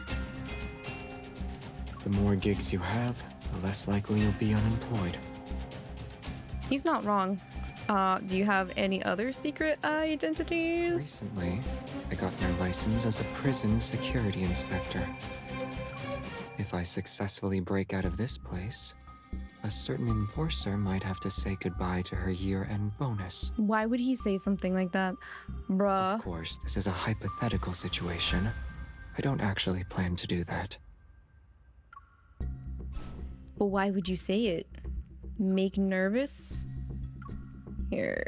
The more gigs you have, the less likely you'll be unemployed. He's not wrong. Do you have any other secret identities? Recently, I got my license as a prison security inspector. If I successfully break out of this place, a certain enforcer might have to say goodbye to her year-end bonus. Why would he say something like that? Bruh. Of course, this is a hypothetical situation. I don't actually plan to do that. But why would you say it? Make nervous? Here.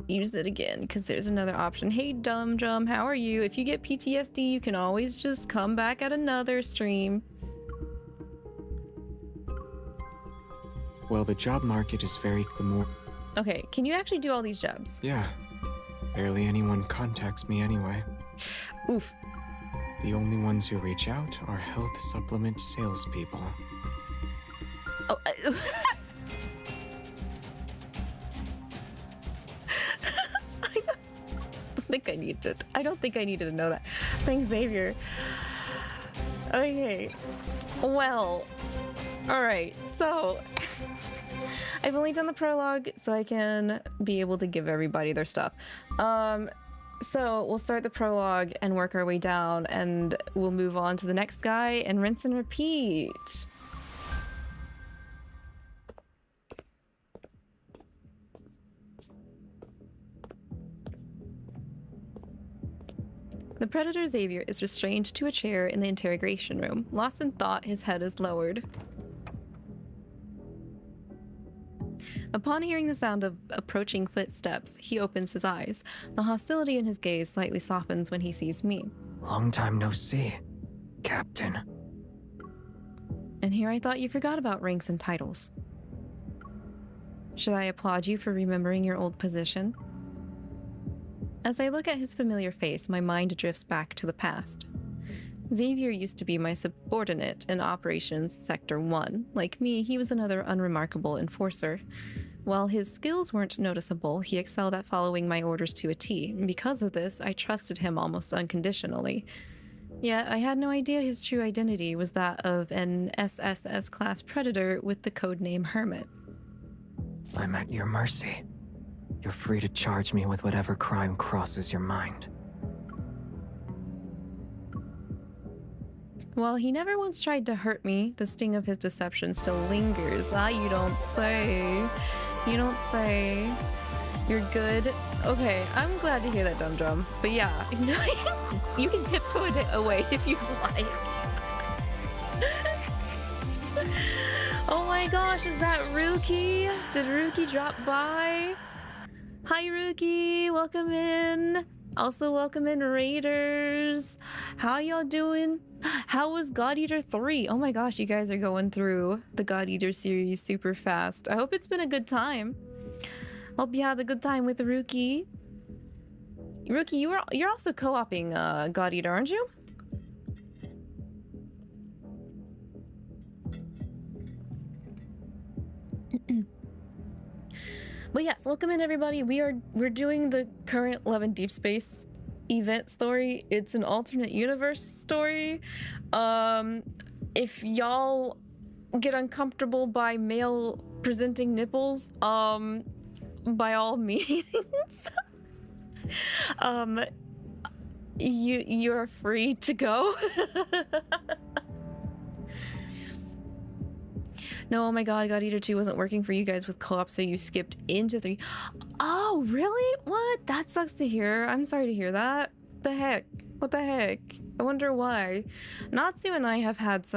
Use it again, because there's another option. Hey, Dum Dum, how are you? If you get PTSD, you can always just come back at another stream. Well, the job market is very... Okay, can you actually do all these jobs? Yeah. Barely anyone contacts me anyway. Oof. The only ones who reach out are health supplement salespeople. Oh, I don't think I needed to know that. Thanks, Xavier. Okay. Well, all right. So I've only done the prologue so I can be able to give everybody their stuff. So we'll start the prologue and work our way down, and we'll move on to the next guy and rinse and repeat. The Predator Xavier is restrained to a chair in the interrogation room. Lost in thought, his head is lowered. Upon hearing the sound of approaching footsteps, he opens his eyes. The hostility in his gaze slightly softens when he sees me. Long time no see, Captain. And here I thought you forgot about ranks and titles. Should I applaud you for remembering your old position? As I look at his familiar face, my mind drifts back to the past. Xavier used to be my subordinate in Operations Sector 1. Like me, he was another unremarkable enforcer. While his skills weren't noticeable, he excelled at following my orders to a T. Because of this, I trusted him almost unconditionally. Yet, I had no idea his true identity was that of an SSS-class predator with the codename Hermit. I'm at your mercy. You're free to charge me with whatever crime crosses your mind. While he never once tried to hurt me, the sting of his deception still lingers. Ah, you don't say. You don't say. You're good. Okay, I'm glad to hear that, Dum Dum. But yeah, you can tiptoe it away if you like. Oh my gosh, is that Rookie? Did Rookie drop by? Hi, Rookie. Welcome in. Also, welcome in, Raiders. How y'all doing? How was God Eater 3? Oh my gosh, you guys are going through the God Eater series super fast. I hope it's been a good time. Hope you had a good time with the Rookie. Rookie, you're also co-oping God Eater, aren't you? But yes, welcome in everybody. We're doing the current Love and Deepspace event story. It's an alternate universe story. If y'all get uncomfortable by male presenting nipples, by all means, you're free to go. No, oh my god, God Eater 2 wasn't working for you guys with co-op, so you skipped into 3. Oh, really? What? That sucks to hear. I'm sorry to hear that. The heck? What the heck? I wonder why. Natsu and I have had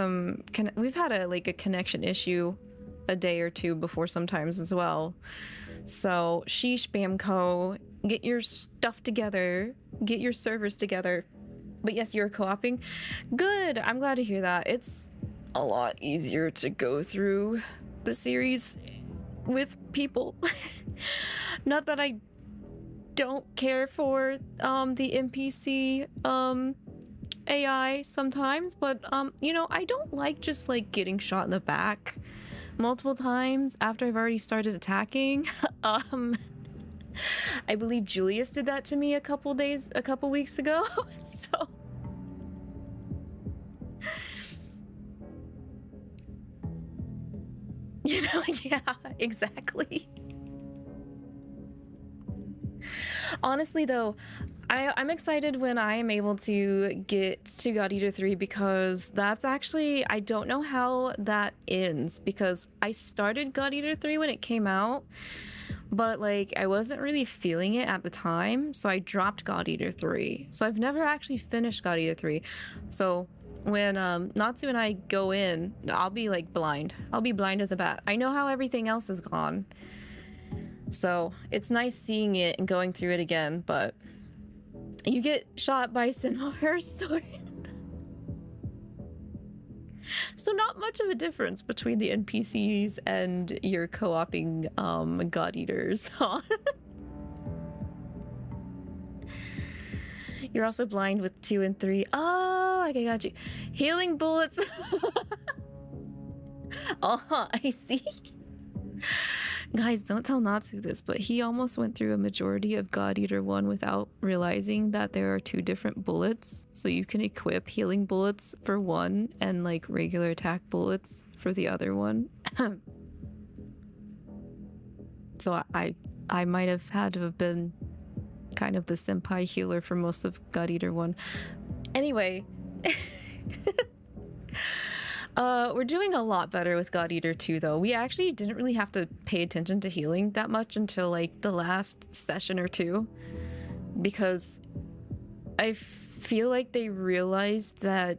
we've had a connection issue a day or two before sometimes as well. So sheesh, Bamco, get your stuff together, get your servers together. But yes, you're co-oping. Good, I'm glad to hear that. It's a lot easier to go through the series with people. Not that I don't care for the NPC AI sometimes, but you know, I don't like just like getting shot in the back multiple times after I've already started attacking. I believe Julius did that to me a couple weeks ago. So you know, yeah, exactly. Honestly though, I'm excited when I am able to get to God Eater 3 because that's actually, I don't know how that ends because I started God Eater 3 when it came out, but like I wasn't really feeling it at the time, so I dropped God Eater 3. So I've never actually finished God Eater 3. So when Natsu and I go in, I'll be like blind. I'll be blind as a bat. I know how everything else is gone. So it's nice seeing it and going through it again, but you get shot by Sinhar's sword. So not much of a difference between the NPCs and your co-oping God Eaters, huh? You're also blind with 2 and 3. Oh, okay, got you. Healing bullets. I see. Guys, don't tell Natsu this, but he almost went through a majority of God Eater 1 without realizing that there are 2 different bullets. So you can equip healing bullets for one and like regular attack bullets for the other one. So I might have had to have been kind of the senpai healer for most of God Eater 1. Anyway. We're doing a lot better with God Eater 2 though. We actually didn't really have to pay attention to healing that much until like the last session or two, because I feel like they realized that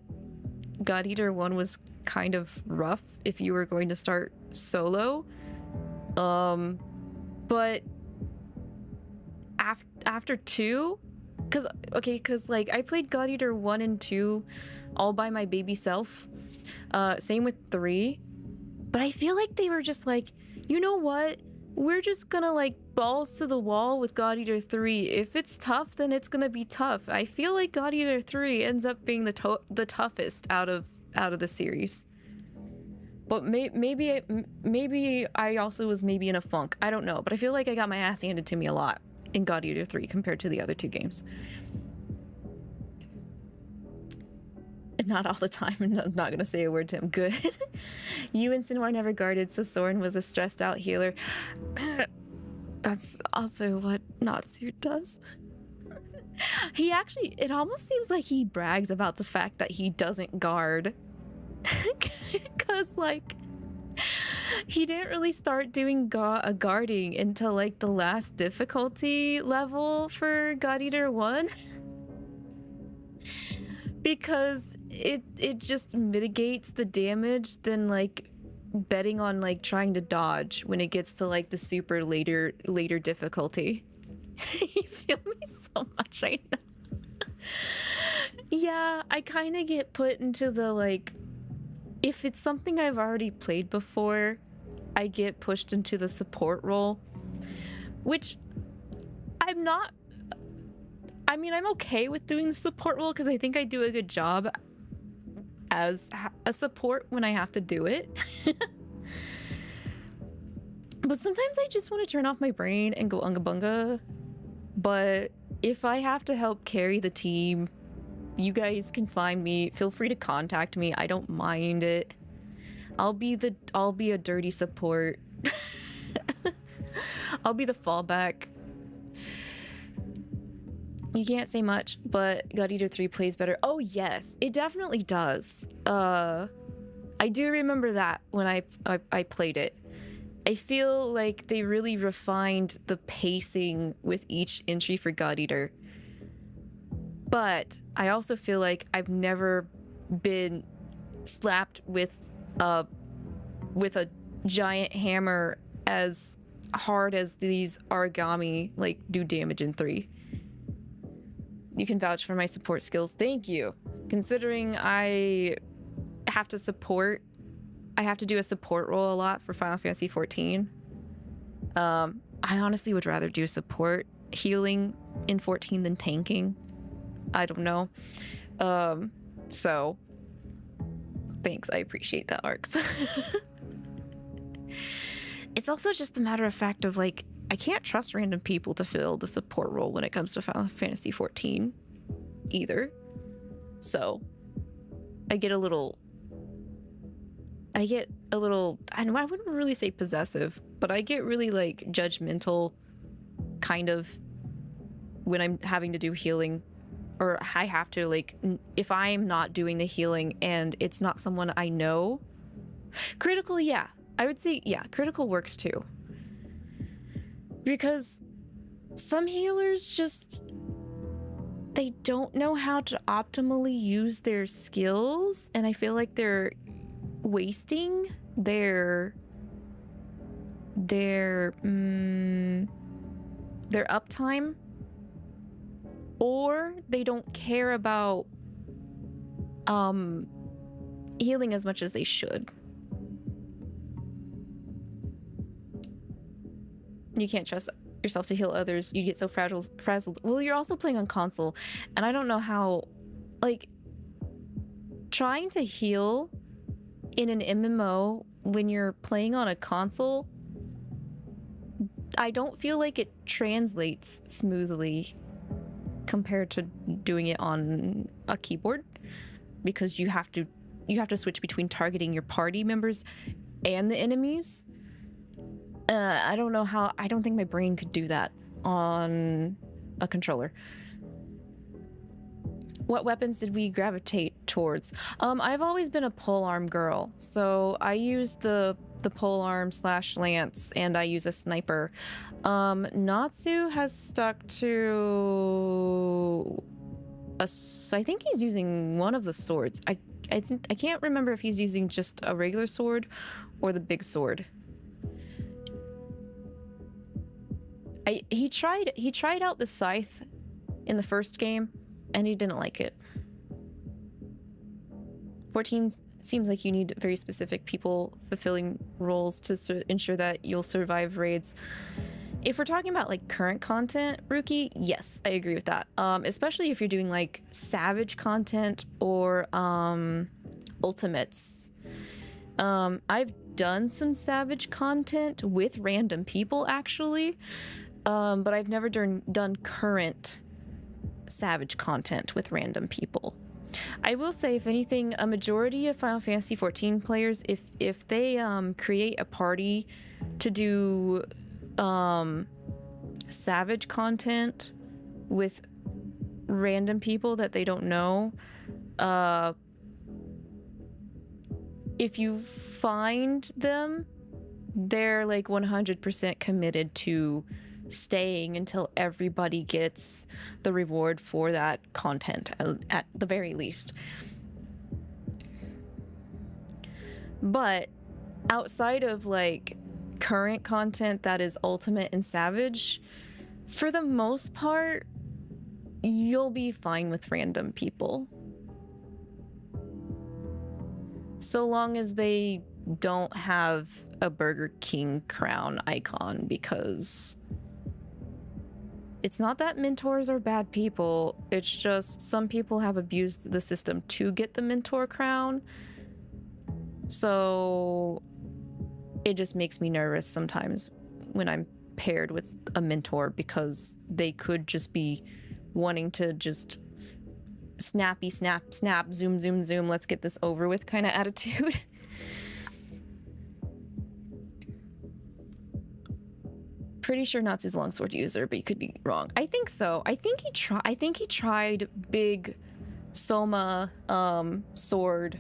God Eater 1 was kind of rough if you were going to start solo. But after 2, because like I played God Eater 1 and 2 all by my baby self. Same with 3, but I feel like they were just like, you know what? We're just gonna like balls to the wall with God Eater 3. If it's tough, then it's gonna be tough. I feel like God Eater 3 ends up being the toughest out of the series. But maybe I also was maybe in a funk. I don't know, but I feel like I got my ass handed to me a lot in God Eater 3 compared to the other 2 games. Not all the time. I'm not gonna say a word to him. Good. You and Sinwar never guarded, so Soren was a stressed out healer. That's also what Natsu does. He actually, it almost seems like he brags about the fact that he doesn't guard. Cause like, he didn't really start doing guarding until like the last difficulty level for God Eater 1. Because it just mitigates the damage than like betting on like trying to dodge when it gets to like the super later difficulty. You feel me so much right now. Yeah, I kind of get put into the like, if it's something I've already played before, I get pushed into the support role, which I'm not. I mean, I'm okay with doing the support role because I think I do a good job as a support when I have to do it. But sometimes I just want to turn off my brain and go unga bunga. But if I have to help carry the team, you guys can find me. Feel free to contact me. I don't mind it. I'll be a dirty support. I'll be the fallback. You can't say much, but God Eater 3 plays better. Oh yes, it definitely does. I do remember that when I played it. I feel like they really refined the pacing with each entry for God Eater. But I also feel like I've never been slapped with a giant hammer as hard as these origami like do damage in 3. You can vouch for my support skills. Thank you. Considering I have to do a support role a lot for Final Fantasy 14. I honestly would rather do support healing in 14 than tanking. I don't know. So thanks, I appreciate that, Arcs. It's also just a matter of fact of like, I can't trust random people to fill the support role when it comes to Final Fantasy 14 either. So I get a little, I wouldn't really say possessive, but I get really like judgmental kind of when I'm having to do healing, or I have to like, if I'm not doing the healing and it's not someone I know. Critical, yeah. I would say, yeah, critical works too. Because some healers just, they don't know how to optimally use their skills, and I feel like they're wasting their uptime, or they don't care about healing as much as they should. You can't trust yourself to heal others. You get so frazzled. Well, you're also playing on console, and I don't know how, like, trying to heal in an MMO when you're playing on a console, I don't feel like it translates smoothly compared to doing it on a keyboard, because you have to switch between targeting your party members and the enemies. I don't know how. I don't think my brain could do that on a controller. What weapons did we gravitate towards? I've always been a polearm girl, so I use the polearm / lance, and I use a sniper. Natsu has stuck to I think he's using one of the swords. I can't remember if he's using just a regular sword or the big sword. He tried out the scythe in the first game, and he didn't like it. 14 seems like you need very specific people fulfilling roles to ensure that you'll survive raids. If we're talking about like current content, Rookie, yes, I agree with that. Especially if you're doing like Savage content or Ultimates. I've done some Savage content with random people actually. But I've never done current Savage content with random people. I will say, if anything, a majority of Final Fantasy 14 players, if they create a party to do Savage content with random people that they don't know, if you find them, they're like 100% committed to staying until everybody gets the reward for that content at the very least. But outside of like current content that is Ultimate and Savage, for the most part, you'll be fine with random people. So long as they don't have a Burger King crown icon, because it's not that mentors are bad people, it's just some people have abused the system to get the mentor crown. So it just makes me nervous sometimes when I'm paired with a mentor, because they could just be wanting to just snappy snap, zoom, zoom, zoom, let's get this over with kind of attitude. Pretty sure Natsu's longsword user, but you could be wrong. I think so. I think he tried big Soma sword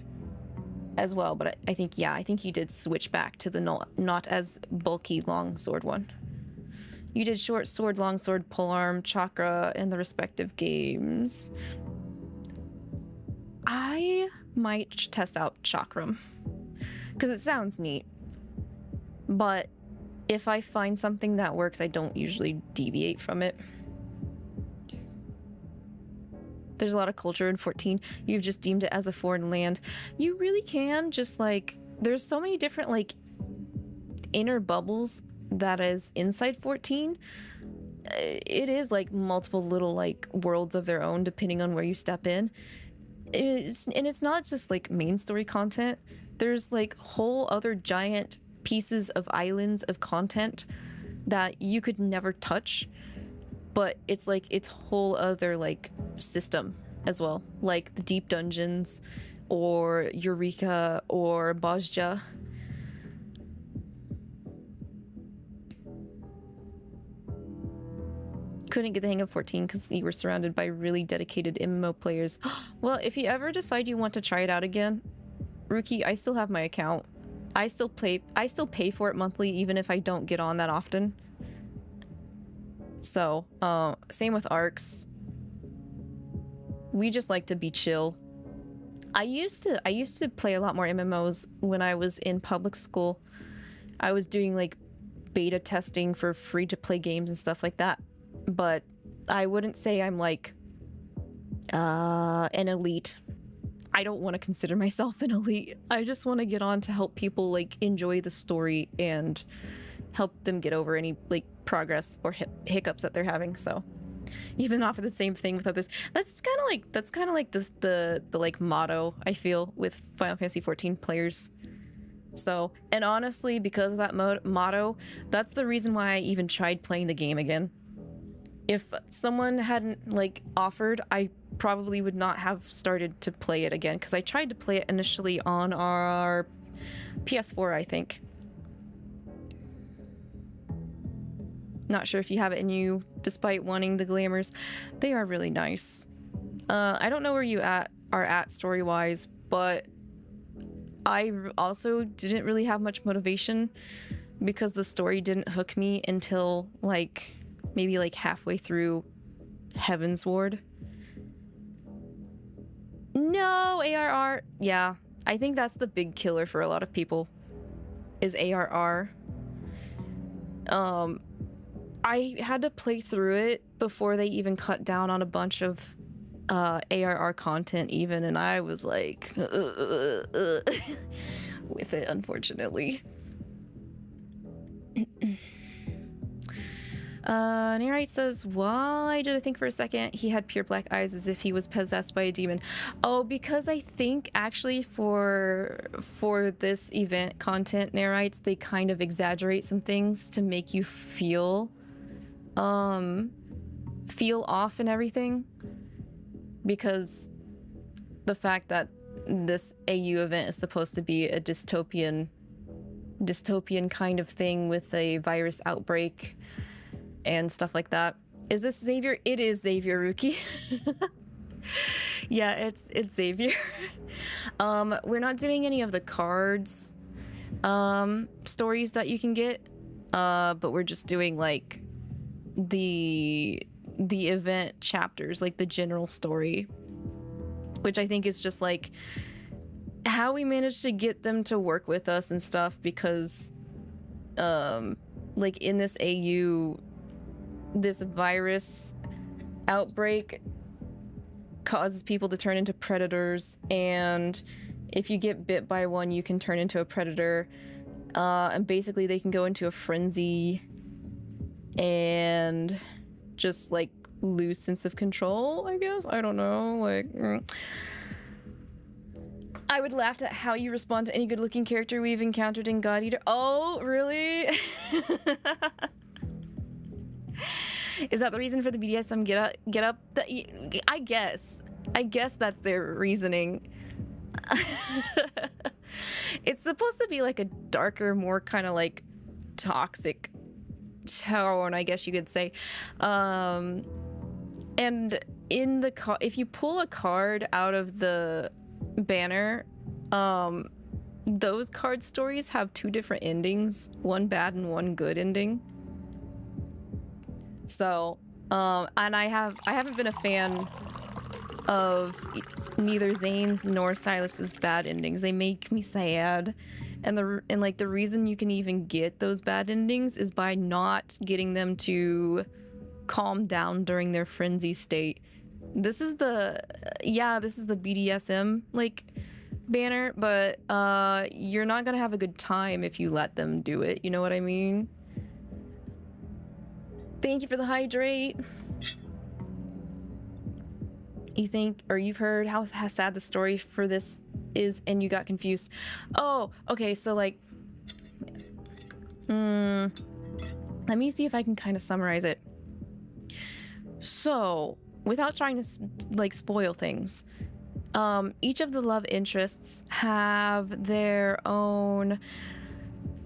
as well, but I think he did switch back to the not as bulky longsword one. You did short sword, longsword, polearm, chakra in the respective games. I might test out Chakram because it sounds neat, but if I find something that works, I don't usually deviate from it. There's a lot of culture in 14. You've just deemed it as a foreign land. You really can just like, there's so many different like inner bubbles that is inside 14. It is like multiple little like worlds of their own depending on where you step in. And it's not just like main story content. There's like whole other giant pieces of islands of content that you could never touch, but it's like its whole other like system as well, like the deep dungeons or Eureka or Bozja. Couldn't get the hang of 14 because you were surrounded by really dedicated MMO players. Well, if you ever decide you want to try it out again, Rookie, I still have my account. I still pay for it monthly even if I don't get on that often. So, same with ARCs. We just like to be chill. I used to play a lot more MMOs when I was in public school. I was doing like beta testing for free to play games and stuff like that. But I wouldn't say I'm like an elite. I don't want to consider myself an elite. I just want to get on to help people like enjoy the story and help them get over any like progress or hiccups that they're having. So even offer the same thing with others. That's kind of like the like motto I feel with Final Fantasy 14 players. So, and honestly, because of that motto, that's the reason why I even tried playing the game again. If someone hadn't like offered, I probably would not have started to play it again, because I tried to play it initially on our PS4, I think. Not sure if you have it in you, despite wanting the glamours. They are really nice. I don't know where you are at story-wise, but I also didn't really have much motivation because the story didn't hook me until like maybe like halfway through Heaven's Ward. No, ARR. Yeah, I think that's the big killer for a lot of people is ARR. I had to play through it before they even cut down on a bunch of ARR content even, and I was like with it, unfortunately. Nerite says, why did I think for a second he had pure black eyes as if he was possessed by a demon? Oh, because I think actually for this event content, Nerites, they kind of exaggerate some things to make you feel off and everything, because the fact that this AU event is supposed to be a dystopian kind of thing with a virus outbreak and stuff like that. Is this Xavier? It is Xavier, Rookie. Yeah, it's Xavier. We're not doing any of the cards stories that you can get, but we're just doing like the event chapters, like the general story, which I think is just like how we managed to get them to work with us and stuff, because like in this AU, this virus outbreak causes people to turn into predators, and if you get bit by one, you can turn into a predator, and basically they can go into a frenzy and just like lose sense of control, I guess. I don't know, like I would laugh at how you respond to any good-looking character we've encountered in God Eater. Oh, really? Is that the reason for the BDSM get up? I guess that's their reasoning. It's supposed to be like a darker, more kind of like toxic tone, I guess you could say. And in the if you pull a card out of the banner, those card stories have two different endings, one bad and one good ending. So, and I haven't been a fan of neither Zayne's nor Sylus's bad endings. They make me sad. And the reason you can even get those bad endings is by not getting them to calm down during their frenzy state. This is the BDSM like banner, but you're not gonna have a good time if you let them do it. You know what I mean? Thank you for the hydrate. You think, or you've heard how sad the story for this is, and you got confused. Oh, okay, so like, let me see if I can kind of summarize it. So, without trying to like spoil things, each of the love interests have their own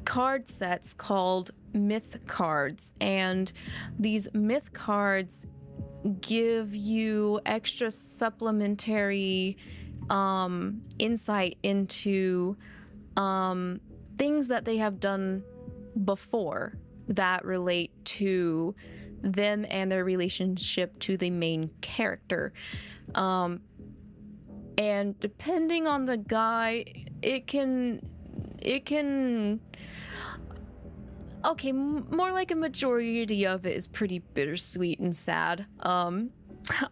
card sets called myth cards, and these myth cards give you extra supplementary insight into things that they have done before that relate to them and their relationship to the main character. And depending on the guy, it can okay, more like a majority of it is pretty bittersweet and sad.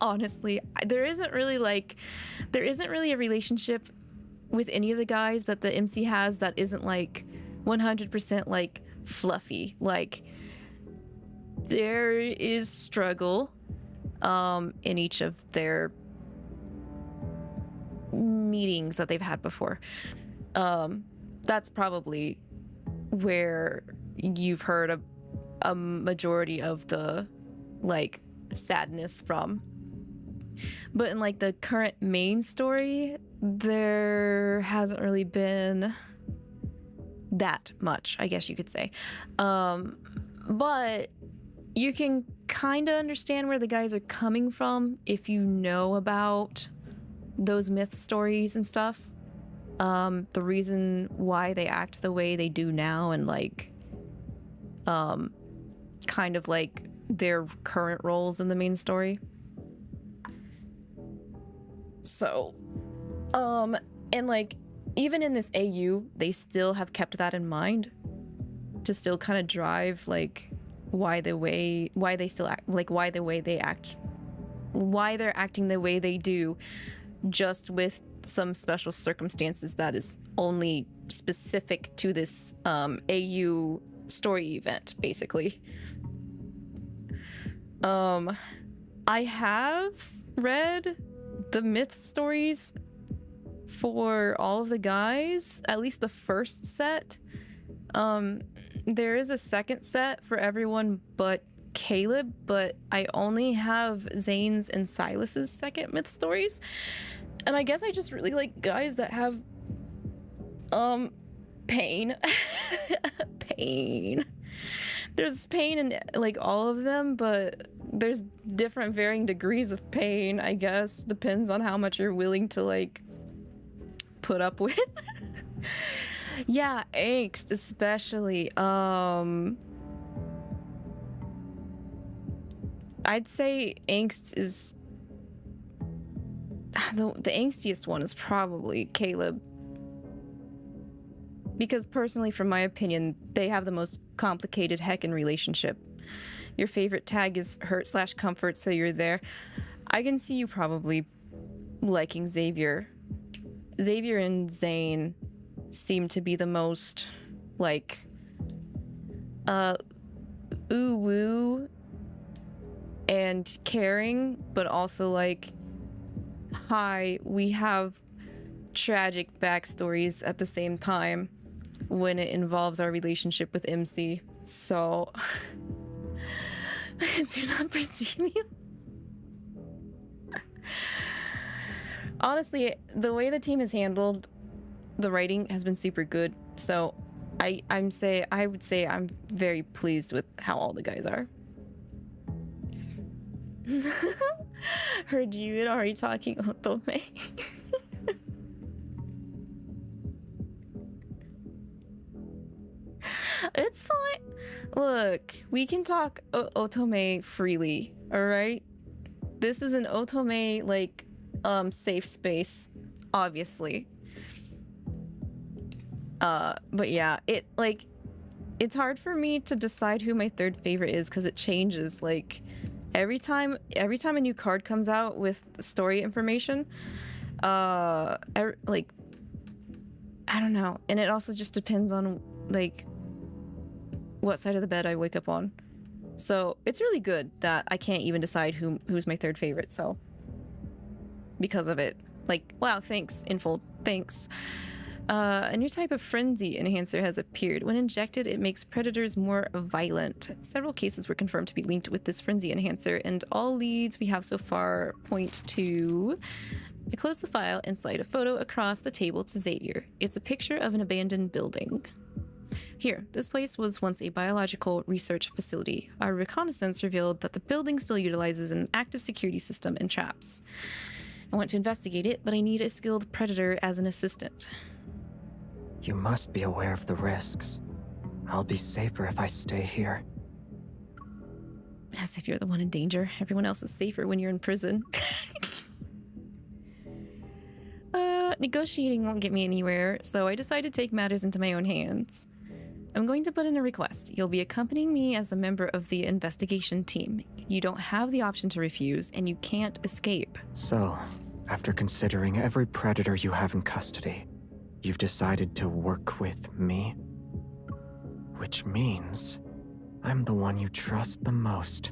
Honestly, there isn't really a relationship with any of the guys that the MC has that isn't like 100% like fluffy. Like, there is struggle in each of their meetings that they've had before. That's probably where you've heard a majority of the like sadness from. But in like the current main story, there hasn't really been that much, I guess you could say. But you can kind of understand where the guys are coming from if you know about those myth stories and stuff. The reason why they act the way they do now, and like kind of like their current roles in the main story. So and like even in this AU, they still have kept that in mind to still kind of drive like why they're acting the way they do, just with some special circumstances that is only specific to this AU story event, basically. I have read the myth stories for all of the guys, at least the first set. There is a second set for everyone but Caleb, but I only have Zayne's and Sylus's second myth stories. And I guess I just really like guys that have pain. Pain. There's pain in like all of them, but there's different varying degrees of pain, I guess. Depends on how much you're willing to like put up with. Yeah, angst especially. I'd say angst is the angstiest one is probably Caleb, because personally, from my opinion, they have the most complicated heckin' relationship. Your favorite tag is hurt/comfort, so you're there. I can see you probably liking Xavier. Xavier and Zayne seem to be the most like ooh woo and caring, but also like, hi, we have tragic backstories at the same time when it involves our relationship with MC. So do not perceive me. Honestly, the way the team has handled the writing has been super good. So I would say I'm very pleased with how all the guys are. Heard you had already talking Otome. It's fine. Look, we can talk Otome freely, all right? This is an Otome like safe space, obviously. But yeah, it's hard for me to decide who my third favorite is because it changes. Like every time a new card comes out with story information, like I don't know, and it also just depends on like what side of the bed I wake up on. So it's really good that I can't even decide who's my third favorite. So because of it, like, wow, thanks, Infold, thanks. A new type of frenzy enhancer has appeared. When injected, it makes predators more violent. Several cases were confirmed to be linked with this frenzy enhancer, and all leads we have so far point to... I close the file and slide a photo across the table to Xavier. It's a picture of an abandoned building. Here, this place was once a biological research facility. Our reconnaissance revealed that the building still utilizes an active security system and traps. I want to investigate it, but I need a skilled predator as an assistant. You must be aware of the risks. I'll be safer if I stay here. As if you're the one in danger. Everyone else is safer when you're in prison. Negotiating won't get me anywhere, so I decided to take matters into my own hands. I'm going to put in a request. You'll be accompanying me as a member of the investigation team. You don't have the option to refuse, and you can't escape. So, after considering every predator you have in custody, you've decided to work with me? Which means I'm the one you trust the most.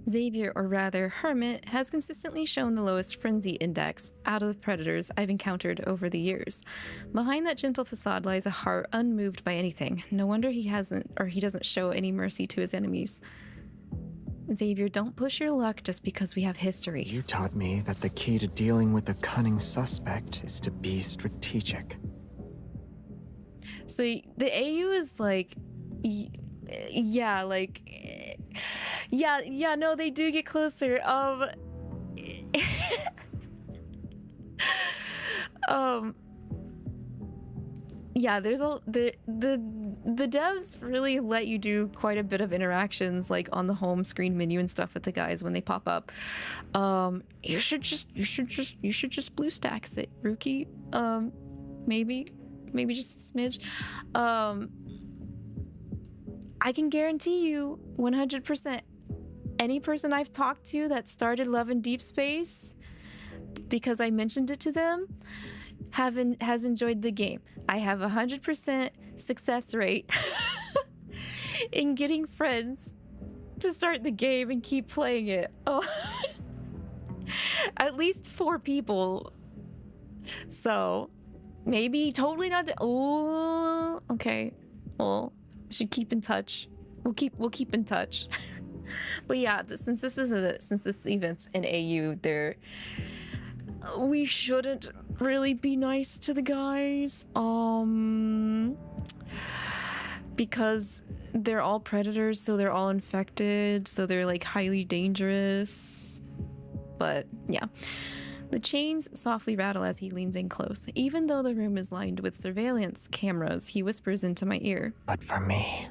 Xavier, or rather Hermit, has consistently shown the lowest frenzy index out of the predators I've encountered over the years. Behind that gentle facade lies a heart unmoved by anything. No wonder he doesn't show any mercy to his enemies. Xavier, don't push your luck just because we have history. You taught me that the key to dealing with a cunning suspect is to be strategic. So the AU is like, yeah, like, yeah, no, they do get closer. Yeah, there's the devs really let you do quite a bit of interactions, like on the home screen menu and stuff with the guys when they pop up. You should just BlueStacks it, Rookie. Maybe just a smidge. I can guarantee you 100%, any person I've talked to that started loving Deepspace because I mentioned it to them has enjoyed the game. I have 100% success rate in getting friends to start the game and keep playing it. Oh, at least 4 people. So maybe totally not. Oh, okay. Well, should keep in touch. We'll keep in touch. But yeah, since this event's in AU, we shouldn't really be nice to the guys. Because they're all predators, so they're all infected, so they're like highly dangerous. But yeah. The chains softly rattle as he leans in close. Even though the room is lined with surveillance cameras, he whispers into my ear. But for me,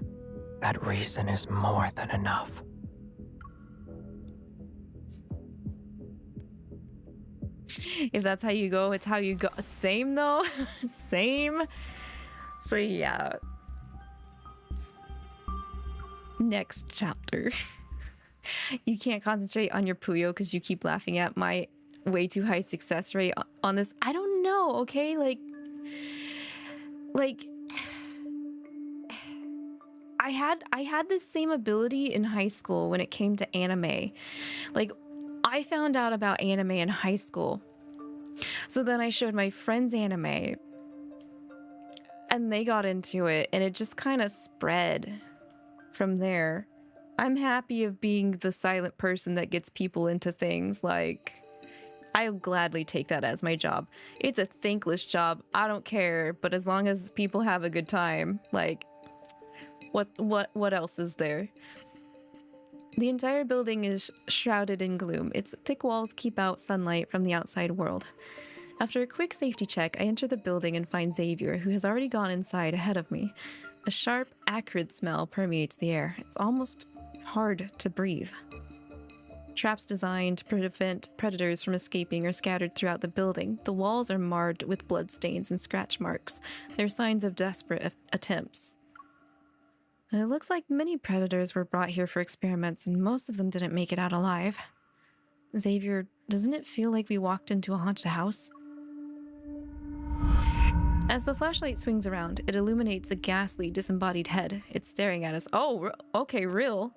that reason is more than enough. If that's how you go, it's how you go. Same though. Same. So yeah. Next chapter. You can't concentrate on your Puyo because you keep laughing at my way too high success rate on this. I don't know, okay? Like I had this same ability in high school when it came to anime. Like, I found out about anime in high school. So then I showed my friends anime and they got into it, and it just kind of spread from there. I'm happy of being the silent person that gets people into things. Like, I'll gladly take that as my job. It's a thankless job. I don't care, but as long as people have a good time, like, what else is there? The entire building is shrouded in gloom. Its thick walls keep out sunlight from the outside world. After a quick safety check, I enter the building and find Xavier, who has already gone inside ahead of me. A sharp, acrid smell permeates the air. It's almost hard to breathe. Traps designed to prevent predators from escaping are scattered throughout the building. The walls are marred with bloodstains and scratch marks. They're signs of desperate attempts. It looks like many predators were brought here for experiments, and most of them didn't make it out alive. Xavier, doesn't it feel like we walked into a haunted house? As the flashlight swings around, it illuminates a ghastly, disembodied head. It's staring at us. Oh, okay, real.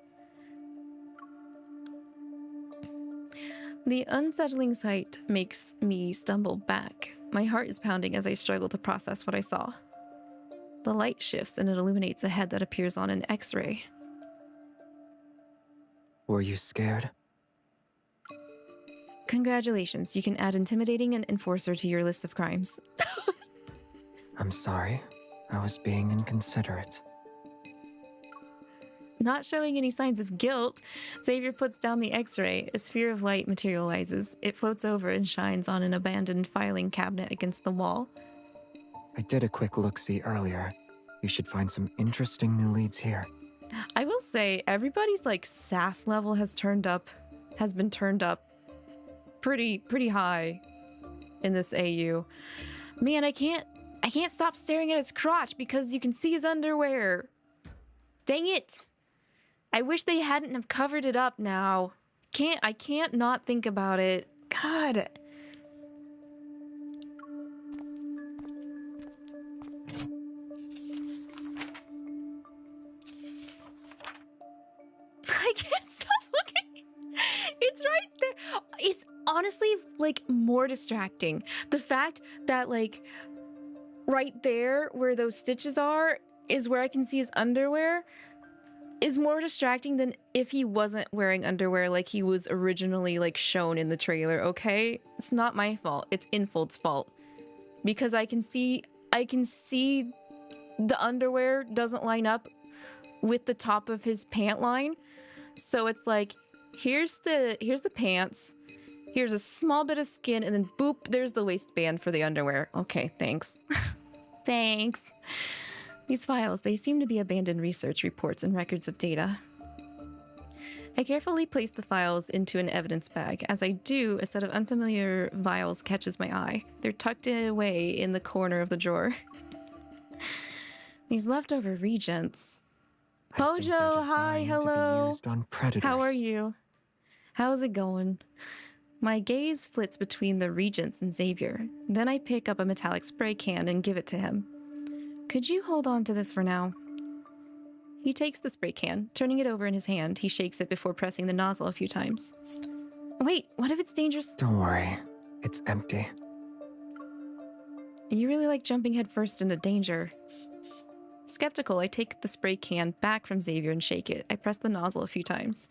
The unsettling sight makes me stumble back. My heart is pounding as I struggle to process what I saw. The light shifts and it illuminates a head that appears on an X-ray. Were you scared? Congratulations, you can add intimidating and enforcer to your list of crimes. I'm sorry. I was being inconsiderate. Not showing any signs of guilt, Xavier puts down the X-ray. A sphere of light materializes. It floats over and shines on an abandoned filing cabinet against the wall. I did a quick look-see earlier. You should find some interesting new leads here. I will say, everybody's like sass level has been turned up pretty high in this AU. Man, I can't stop staring at his crotch because you can see his underwear. Dang it! I wish they hadn't have covered it up now. I can't not think about it. God. I can't stop looking. It's right there. It's honestly like more distracting. The fact that like right there where those stitches are is where I can see his underwear is more distracting than if he wasn't wearing underwear like he was originally like shown in the trailer, okay? It's not my fault. It's Infold's fault. Because I can see the underwear doesn't line up with the top of his pant line. So it's like here's the pants, here's a small bit of skin, and then boop, there's the waistband for the underwear. Okay, thanks. Thanks. These files, they seem to be abandoned research reports and records of data. I carefully place the files into an evidence bag. As I do, a set of unfamiliar vials catches my eye. They're tucked away in the corner of the drawer. These leftover regents. Pojo, hi, hello. How are you? How's it going? My gaze flits between the regents and Xavier. Then I pick up a metallic spray can and give it to him. Could you hold on to this for now? He takes the spray can. Turning it over in his hand, he shakes it before pressing the nozzle a few times. Wait, what if it's dangerous? Don't worry, it's empty. You really like jumping headfirst into danger. Skeptical, I take the spray can back from Xavier and shake it. I press the nozzle a few times.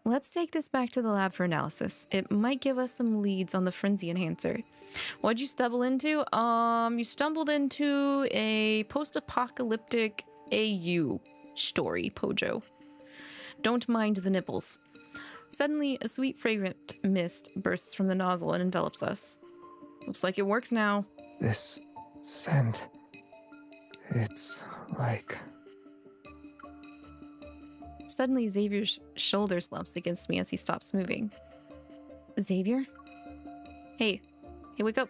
Let's take this back to the lab for analysis. It might give us some leads on the frenzy enhancer. What'd you stumble into? You stumbled into a post-apocalyptic AU story, Pojo. Don't mind the nipples. Suddenly, a sweet fragrant mist bursts from the nozzle and envelops us. Looks like it works now. This scent, it's like... Suddenly, Xavier's shoulder slumps against me as he stops moving. Xavier? Hey, wake up.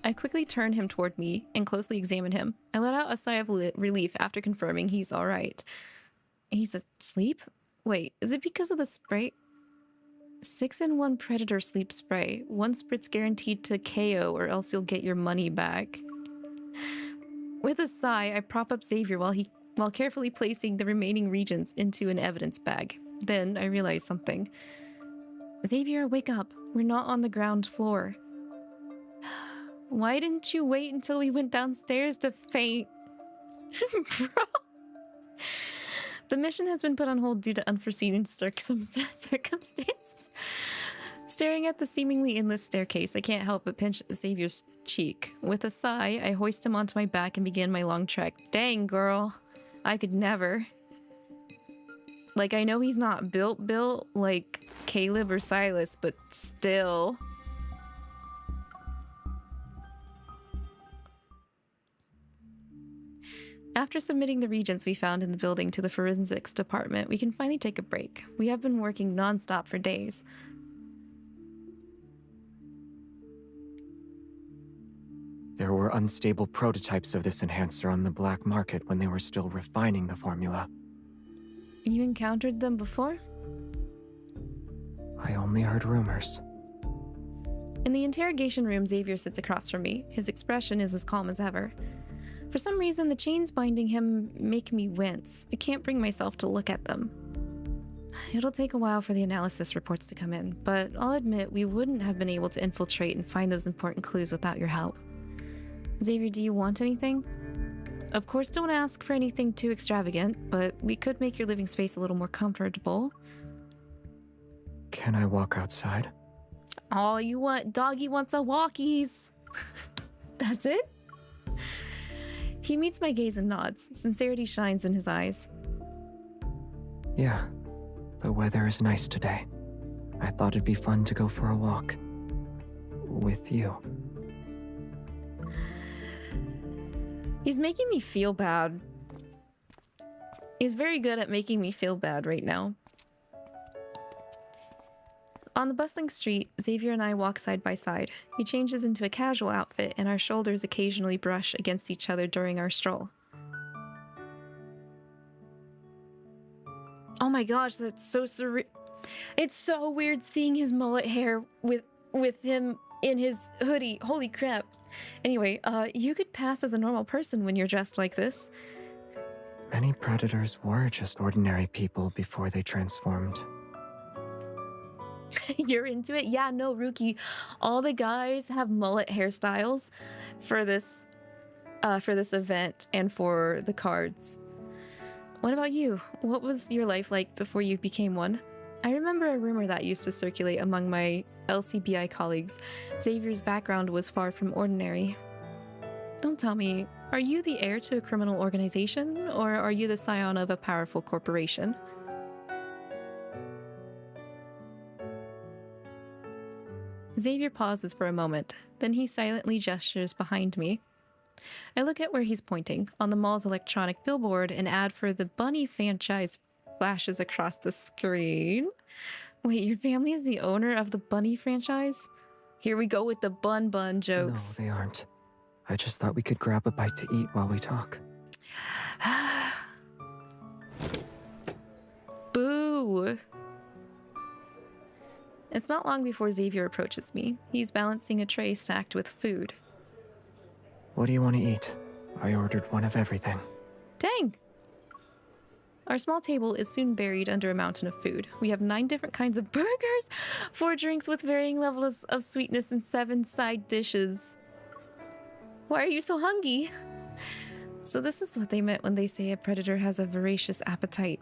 I quickly turn him toward me and closely examine him. I let out a sigh of relief after confirming he's all right. He's asleep? Wait, is it because of the spray? 6-in-1 Predator sleep spray. 1 spritz guaranteed to KO or else you'll get your money back. With a sigh, I prop up Xavier while carefully placing the remaining regents into an evidence bag. Then I realize something. Xavier, wake up. We're not on the ground floor. Why didn't you wait until we went downstairs to faint? Bro. The mission has been put on hold due to unforeseen circumstances. Staring at the seemingly endless staircase, I can't help but pinch Xavier's cheek. With a sigh, I hoist him onto my back and begin my long trek. Dang, girl. I could never. Like, I know he's not built like Caleb or Sylus, but still. After submitting the reagents we found in the building to the forensics department, we can finally take a break. We have been working non-stop for days. There were unstable prototypes of this enhancer on the black market when they were still refining the formula. You encountered them before? I only heard rumors. In the interrogation room, Xavier sits across from me. His expression is as calm as ever. For some reason, the chains binding him make me wince. I can't bring myself to look at them. It'll take a while for the analysis reports to come in, but I'll admit we wouldn't have been able to infiltrate and find those important clues without your help. Xavier, do you want anything? Of course, don't ask for anything too extravagant, but we could make your living space a little more comfortable. Can I walk outside? All you want, doggy wants a walkies. That's it? He meets my gaze and nods. Sincerity shines in his eyes. Yeah, the weather is nice today. I thought it'd be fun to go for a walk. With you. He's making me feel bad. He's very good at making me feel bad right now. On the bustling street, Xavier and I walk side by side. He changes into a casual outfit, and our shoulders occasionally brush against each other during our stroll. Oh my gosh, that's so surreal. It's so weird seeing his mullet hair with him in his hoodie. Holy crap. Anyway, you could pass as a normal person when you're dressed like this. Many predators were just ordinary people before they transformed. You're into it? Yeah, no, Rookie. All the guys have mullet hairstyles for this event and for the cards. What about you? What was your life like before you became one? I remember a rumor that used to circulate among my 𝐿CBI colleagues. Xavier's background was far from ordinary. Don't tell me, are you the heir to a criminal organization, or are you the scion of a powerful corporation? Xavier pauses for a moment, then he silently gestures behind me. I look at where he's pointing. On the mall's electronic billboard, an ad for the Bunny franchise flashes across the screen. Wait, your family is the owner of the Bunny franchise? Here we go with the bun jokes. No, they aren't. I just thought we could grab a bite to eat while we talk. Boo! It's not long before Xavier approaches me. He's balancing a tray stacked with food. What do you want to eat? I ordered one of everything. Dang! Our small table is soon buried under a mountain of food. We have 9 different kinds of burgers, 4 drinks with varying levels of sweetness, and 7 side dishes. Why are you so hungry? So this is what they meant when they say a predator has a voracious appetite.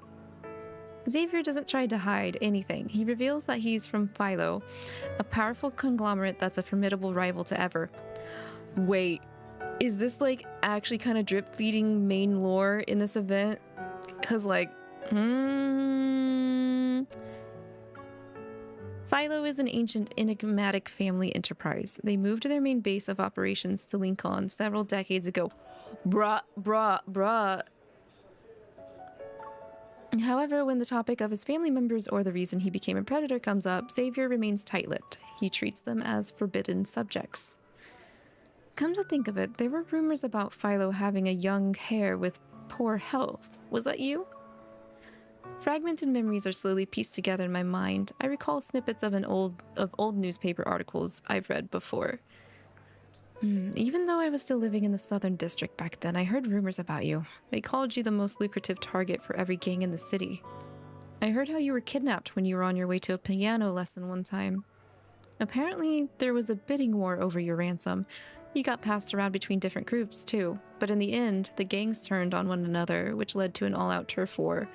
Xavier doesn't try to hide anything. He reveals that he's from 𝐒𝐈𝐿e, a powerful conglomerate that's a formidable rival to 𝐓𝑒. Wait, is this like actually kind of drip feeding main lore in this event? Because like, 𝐒𝐈𝐿e is an ancient enigmatic family enterprise. They moved their main base of operations to Lincoln several decades ago. Bruh. However, when the topic of his family members or the reason he became a predator comes up, Xavier remains tight-lipped. He treats them as forbidden subjects. Come to think of it, there were rumors about 𝐒𝐈𝐿e having a young heir with poor health. Was that you? Fragmented memories are slowly pieced together in my mind. I recall snippets of old newspaper articles I've read before. Even though I was still living in the Southern District back then, I heard rumors about you. They called you the most lucrative target for every gang in the city. I heard how you were kidnapped when you were on your way to a piano lesson one time. Apparently, there was a bidding war over your ransom. You got passed around between different groups, too. But in the end, the gangs turned on one another, which led to an all-out turf war.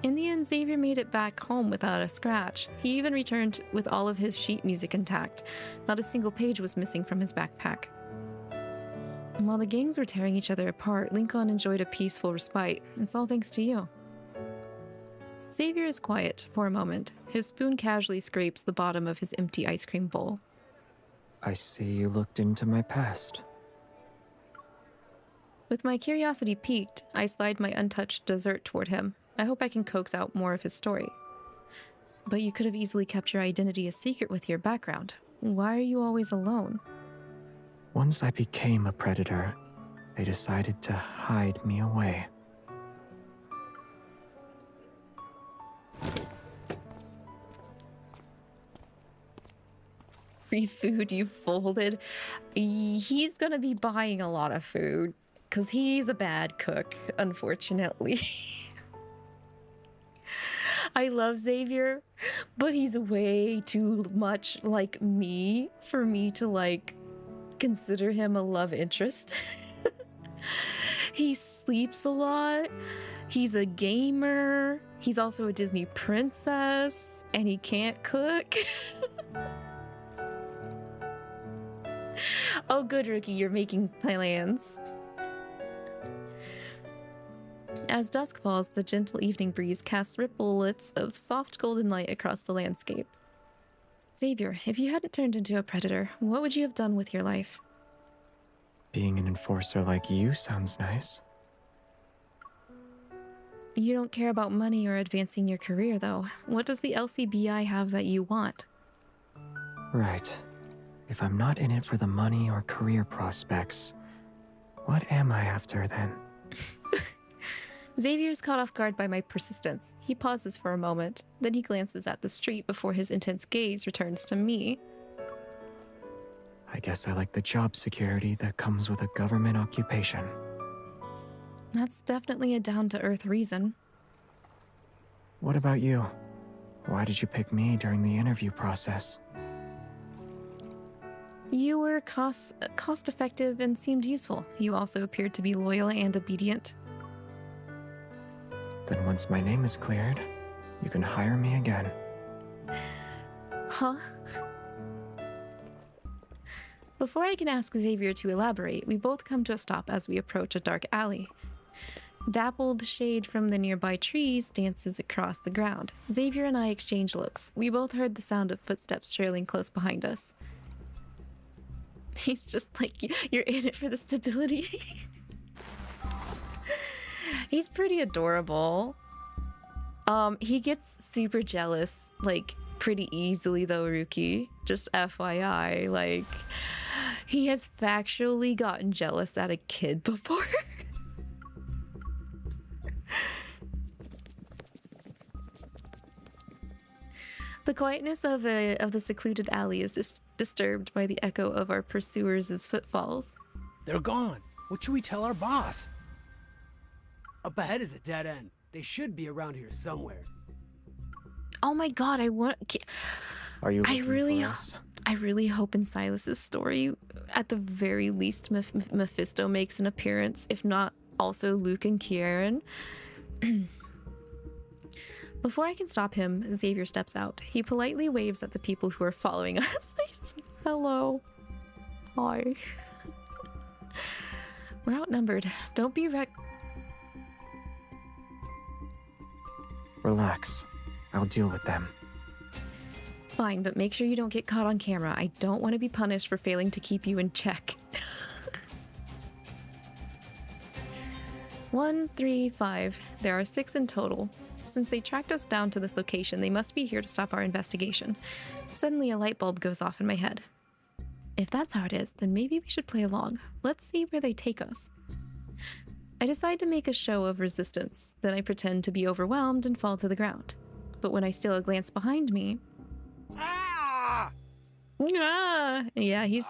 In the end, Xavier made it back home without a scratch. He even returned with all of his sheet music intact. Not a single page was missing from his backpack. And while the gangs were tearing each other apart, Lincoln enjoyed a peaceful respite. It's all thanks to you. Xavier is quiet for a moment. His spoon casually scrapes the bottom of his empty ice cream bowl. I see you looked into my past. With my curiosity piqued, I slide my untouched dessert toward him. I hope I can coax out more of his story. But you could have easily kept your identity a secret with your background. Why are you always alone? Once I became a predator, they decided to hide me away. Free food you folded. He's gonna be buying a lot of food because he's a bad cook, unfortunately. I love Xavier, but he's way too much like me for me to like consider him a love interest. He sleeps a lot. He's a gamer. He's also a Disney princess, and he can't cook. Oh, good, Rookie, you're making plans. As dusk falls, the gentle evening breeze casts ripplets of soft golden light across the landscape. Xavier, if you hadn't turned into a predator, what would you have done with your life? Being an enforcer like you sounds nice. You don't care about money or advancing your career, though. What does the 𝐒𝐔𝐏𝐈𝐒 have that you want? Right. If I'm not in it for the money or career prospects, what am I after then? Xavier's caught off guard by my persistence. He pauses for a moment, then he glances at the street before his intense gaze returns to me. I guess I like the job security that comes with a government occupation. That's definitely a down-to-earth reason. What about you? Why did you pick me during the interview process? You were cost-effective and seemed useful. You also appeared to be loyal and obedient. Then once my name is cleared, you can hire me again. Huh? Before I can ask Xavier to elaborate, we both come to a stop as we approach a dark alley. Dappled shade from the nearby trees dances across the ground. Xavier and I exchange looks. We both heard the sound of footsteps trailing close behind us. He's just like, you're in it for the stability. He's pretty adorable. He gets super jealous, like, pretty easily though, Rookie. Just FYI, like, he has factually gotten jealous at a kid before. The quietness of the secluded alley is disturbed by the echo of our pursuers' footfalls. They're gone. What should we tell our boss? Up ahead is a dead end. They should be around here somewhere. Oh my god, Are you looking for us? I really hope in Sylus' story, at the very least, Mephisto makes an appearance, if not also Luke and Kieran. Before I can stop him, Xavier steps out. He politely waves at the people who are following us. He's like, hello. Hi. We're outnumbered. Don't be Relax. I'll deal with them. Fine, but make sure you don't get caught on camera. I don't want to be punished for failing to keep you in check. 1, 3, 5. There are 6 in total. Since they tracked us down to this location, they must be here to stop our investigation. Suddenly, a light bulb goes off in my head. If that's how it is, then maybe we should play along. Let's see where they take us. I decide to make a show of resistance. Then I pretend to be overwhelmed and fall to the ground. But when I steal a glance behind me... Ah! Yeah, he's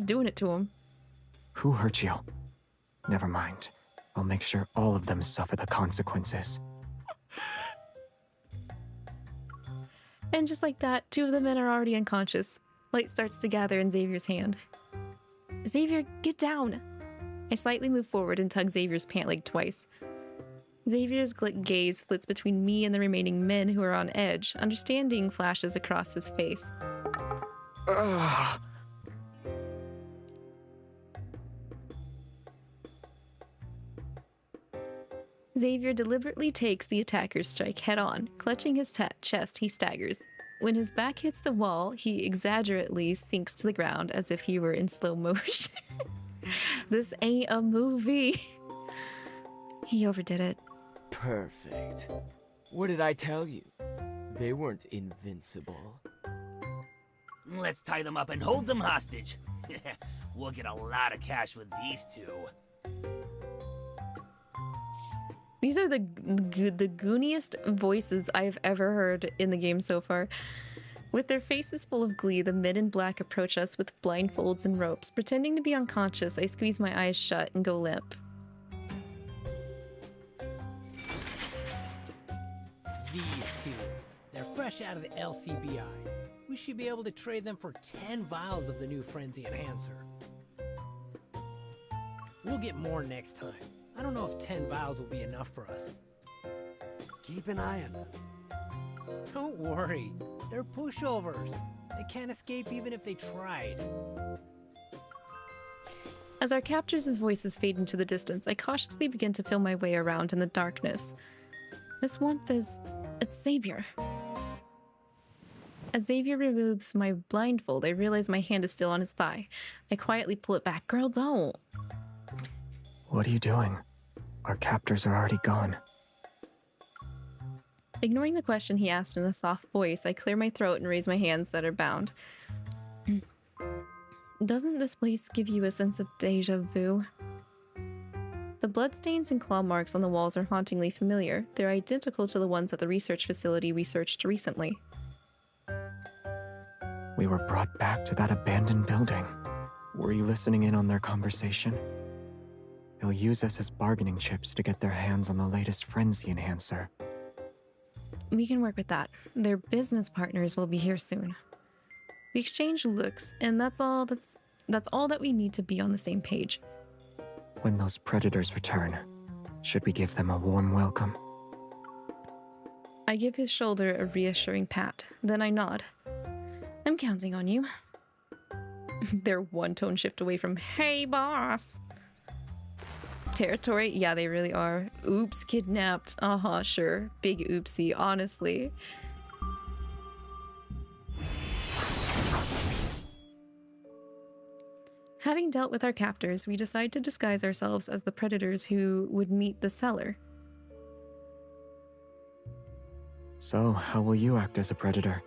doing it to him. Who hurt you? Never mind. I'll make sure all of them suffer the consequences. And just like that, 2 of the men are already unconscious. Light starts to gather in Xavier's hand. Xavier, get down! I slightly move forward and tug Xavier's pant leg twice. Xavier's gaze flits between me and the remaining men who are on edge. Understanding flashes across his face. Ugh. Xavier deliberately takes the attacker's strike head-on. Clutching his chest, he staggers. When his back hits the wall, he exaggerately sinks to the ground as if he were in slow motion. This ain't a movie. He overdid it. Perfect. What did I tell you? They weren't invincible. Let's tie them up and hold them hostage. We'll get a lot of cash with these two. These are the gooniest voices I've ever heard in the game so far. With their faces full of glee, the men in black approach us with blindfolds and ropes. Pretending to be unconscious, I squeeze my eyes shut and go limp. These two. They're fresh out of the LCBI. We should be able to trade them for 10 vials of the new Frenzy Enhancer. We'll get more next time. I don't know if 10 vials will be enough for us. Keep an eye on them. Don't worry. They're pushovers. They can't escape even if they tried. As our captors' voices fade into the distance, I cautiously begin to feel my way around in the darkness. This warmth is... it's Xavier. As Xavier removes my blindfold, I realize my hand is still on his thigh. I quietly pull it back. Girl, don't. What are you doing? Our captors are already gone. Ignoring the question he asked in a soft voice, I clear my throat and raise my hands that are bound. Doesn't this place give you a sense of deja vu? The bloodstains and claw marks on the walls are hauntingly familiar. They're identical to the ones at the research facility we searched recently. We were brought back to that abandoned building. Were you listening in on their conversation? They'll use us as bargaining chips to get their hands on the latest Frenzy Enhancer. We can work with that. Their business partners will be here soon. We exchange looks, and that's all that we need to be on the same page. When those predators return, should we give them a warm welcome? I give his shoulder a reassuring pat, then I nod. I'm counting on you. They're one tone shift away from, hey boss! Territory? Yeah, they really are. Oops, kidnapped. Sure. Big oopsie, honestly. Having dealt with our captors, we decide to disguise ourselves as the predators who would meet the seller. So, how will you act as a predator?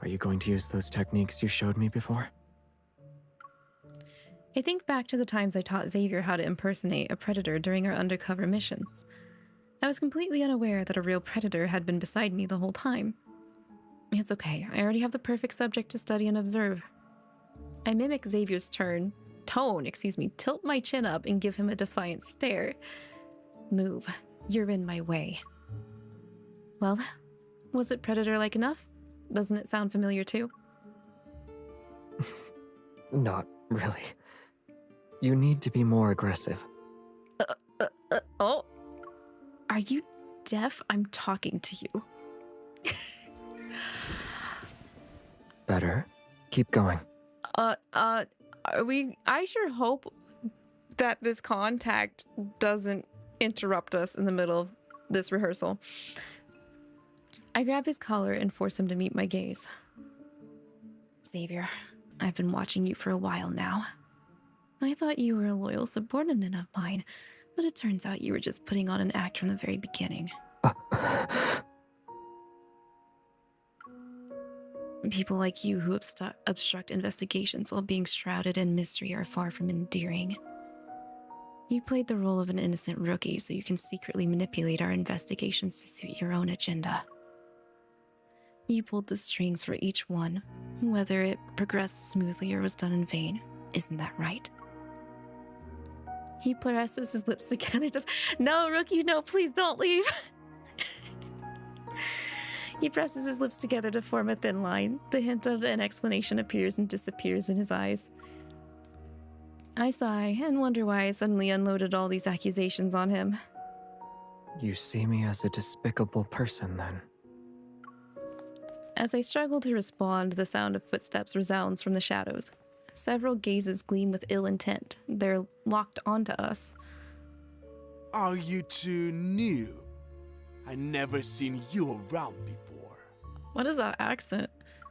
Are you going to use those techniques you showed me before? I think back to the times I taught Xavier how to impersonate a predator during our undercover missions. I was completely unaware that a real predator had been beside me the whole time. It's okay, I already have the perfect subject to study and observe. I mimic Xavier's tone, tilt my chin up and give him a defiant stare. Move, you're in my way. Well, was it predator-like enough? Doesn't it sound familiar too? Not really. You need to be more aggressive. Oh. Are you deaf? I'm talking to you. Better. Keep going. I sure hope that this contact doesn't interrupt us in the middle of this rehearsal. I grab his collar and force him to meet my gaze. Xavier, I've been watching you for a while now. I thought you were a loyal subordinate of mine, but it turns out you were just putting on an act from the very beginning. People like you who obstruct investigations while being shrouded in mystery are far from endearing. You played the role of an innocent rookie so you can secretly manipulate our investigations to suit your own agenda. You pulled the strings for each one, whether it progressed smoothly or was done in vain. Isn't that right? He presses his lips together to... No, rookie, no, please don't leave. He presses his lips together to form a thin line. The hint of an explanation appears and disappears in his eyes. I sigh and wonder why I suddenly unloaded all these accusations on him. You see me as a despicable person, then. As I struggle to respond, the sound of footsteps resounds from the shadows. Several gazes gleam with ill intent. They're locked onto us. Are you two new? I never seen you around before. What is that accent?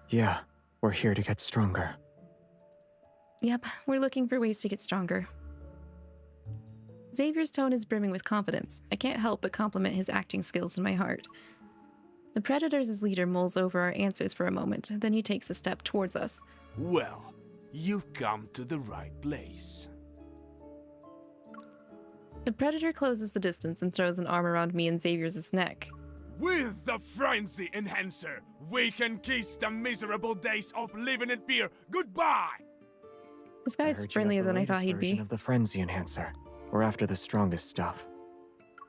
Yeah, we're here to get stronger. Yep, we're looking for ways to get stronger. Xavier's tone is brimming with confidence. I can't help but compliment his acting skills in my heart. The Predators' leader mulls over our answers for a moment, then he takes a step towards us. Well, you've come to the right place. The Predator closes the distance and throws an arm around me and Xavier's neck. With the Frenzy Enhancer, we can kiss the miserable days of living in fear goodbye! This guy's friendlier than I thought he'd be. Of the Frenzy Enhancer. We're after the strongest stuff.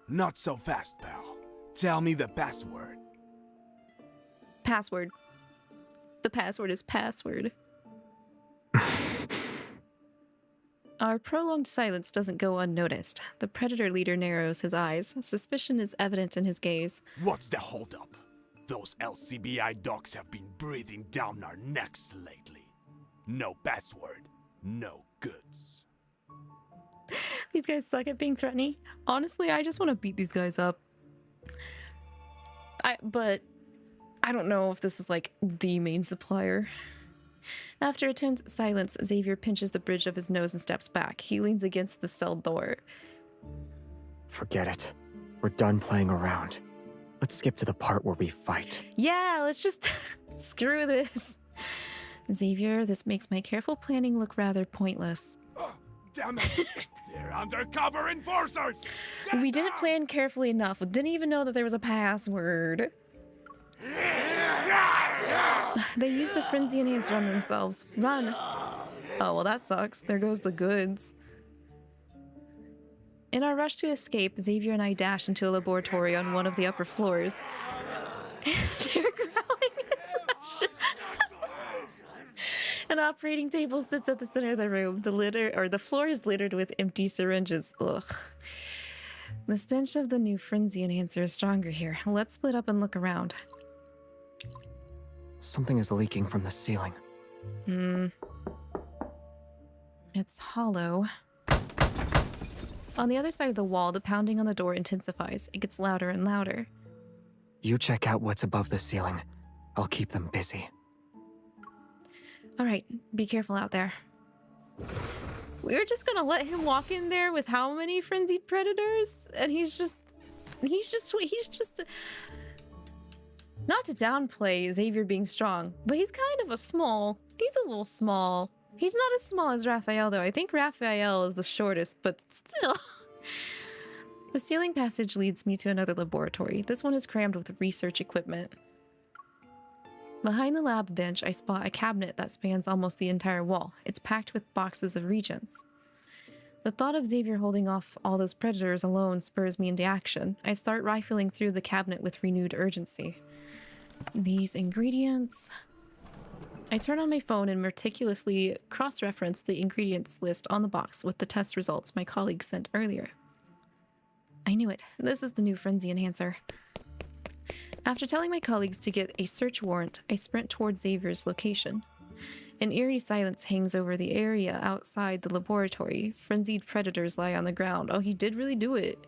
Not so fast, pal. Tell me the password. Password. The password is password. Our prolonged silence doesn't go unnoticed. The Predator leader narrows his eyes. Suspicion is evident in his gaze. What's the holdup? Those LCBI dogs have been breathing down our necks lately. No password, no goods. These guys suck at being threatening. Honestly, I just want to beat these guys up. But I don't know if this is like the main supplier. After a tense silence, Xavier pinches the bridge of his nose and steps back. He leans against the cell door. Forget it. We're done playing around. Let's skip to the part where we fight. Yeah, let's just screw this. Xavier, this makes my careful planning look rather pointless. Damn it! They're undercover enforcers! We didn't plan carefully enough. We didn't even know that there was a password. They used the Frenzy Enhancer on themselves. Run! Oh, well that sucks. There goes the goods. In our rush to escape, Xavier and I dash into a laboratory on one of the upper floors. They're growling. An operating table sits at the center of the room. The floor is littered with empty syringes. Ugh. The stench of the new Frenzy Enhancer is stronger here. Let's split up and look around. Something is leaking from the ceiling. It's hollow. On the other side of the wall, the pounding on the door intensifies. It gets louder and louder. You check out what's above the ceiling. I'll keep them busy. All right, be careful out there. We're just gonna let him walk in there with how many frenzied predators? And he's just not to downplay Xavier being strong, but he's kind of he's a little small. He's not as small as Rafayel though. I think Rafayel is the shortest, but still. The ceiling passage leads me to another laboratory. This one is crammed with research equipment. Behind the lab bench, I spot a cabinet that spans almost the entire wall. It's packed with boxes of reagents. The thought of Xavier holding off all those predators alone spurs me into action. I start rifling through the cabinet with renewed urgency. These ingredients... I turn on my phone and meticulously cross-reference the ingredients list on the box with the test results my colleague sent earlier. I knew it. This is the new Frenzy Enhancer. After telling my colleagues to get a search warrant, I sprint towards Xavier's location. An eerie silence hangs over the area outside the laboratory. Frenzied predators lie on the ground. Oh, he did really do it.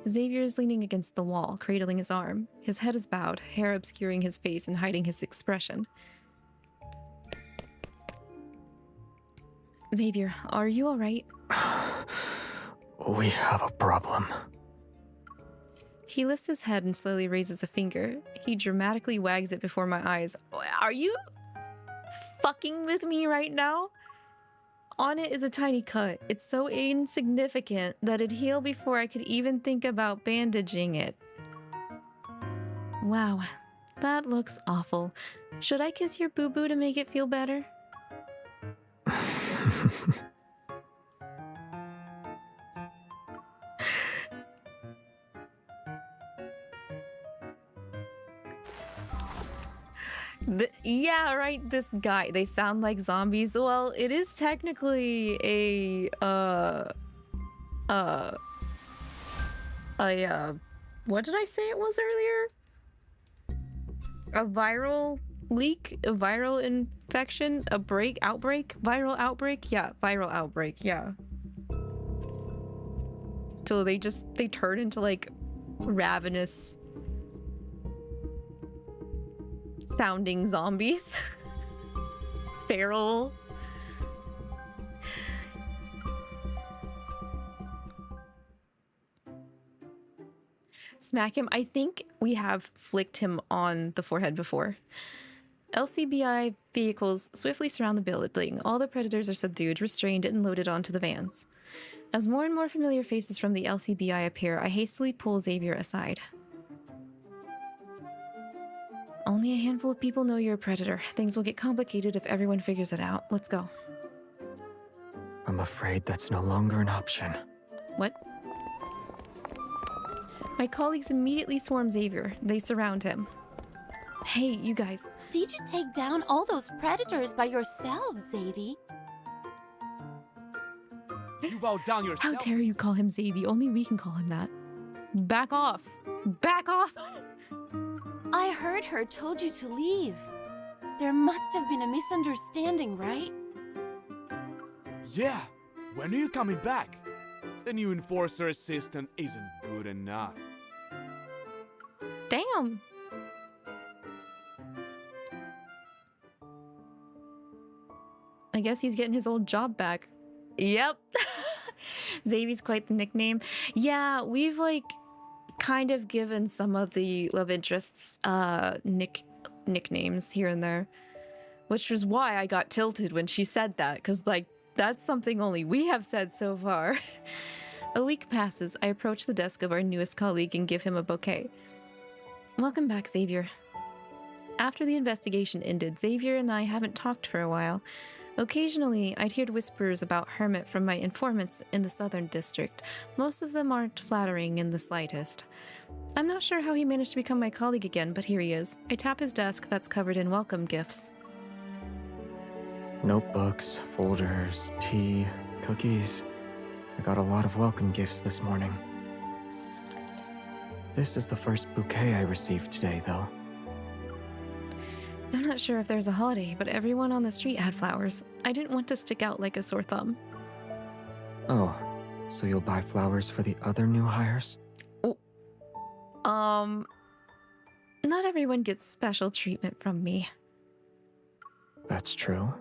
Xavier is leaning against the wall, cradling his arm. His head is bowed, hair obscuring his face and hiding his expression. Xavier, are you all right? We have a problem. He lifts his head and slowly raises a finger. He dramatically wags it before my eyes. Are you fucking with me right now? On it is a tiny cut. It's so insignificant that it'd heal before I could even think about bandaging it. Wow, that looks awful. Should I kiss your boo-boo to make it feel better? Yeah, right, this guy. They sound like zombies. Well, it is technically a, what did I say it was earlier? A viral leak? A viral infection? Outbreak? Viral outbreak? Yeah, viral outbreak, yeah. So they turn into like ravenous sounding zombies. Feral. Smack him. I think we have flicked him on the forehead before. 𝐿CBI vehicles swiftly surround the building. All the predators are subdued, restrained, and loaded onto the vans. As more and more familiar faces from the 𝐿CBI appear, I hastily pull Xavier aside. Only a handful of people know you're a predator. Things will get complicated if everyone figures it out. Let's go. I'm afraid that's no longer an option. What? My colleagues immediately swarm Xavier. They surround him. Hey, you guys. Did you take down all those predators by yourself, Xavier? You bow down yourself. How dare you call him Xavier? Only we can call him that. Back off. Back off. I heard her told you to leave. There must have been a misunderstanding, right? Yeah. When are you coming back? The new Enforcer assistant isn't good enough. Damn. I guess he's getting his old job back. Yep. Xavier's quite the nickname. Yeah, we've like kind of given some of the love interests nicknames here and there, which was why I got tilted when she said that, because like that's something only we have said so far. A week passes. I approach the desk of our newest colleague and give him a bouquet. Welcome back, Xavier. After the investigation ended, Xavier and I haven't talked for a while. Occasionally, I'd hear whispers about Hermit from my informants in the Southern District. Most of them aren't flattering in the slightest. I'm not sure how he managed to become my colleague again, but here he is. I tap his desk that's covered in welcome gifts. Notebooks, folders, tea, cookies. I got a lot of welcome gifts this morning. This is the first bouquet I received today, though. I'm not sure if there's a holiday, but everyone on the street had flowers. I didn't want to stick out like a sore thumb. Oh, so you'll buy flowers for the other new hires? Oh. Not everyone gets special treatment from me. That's true.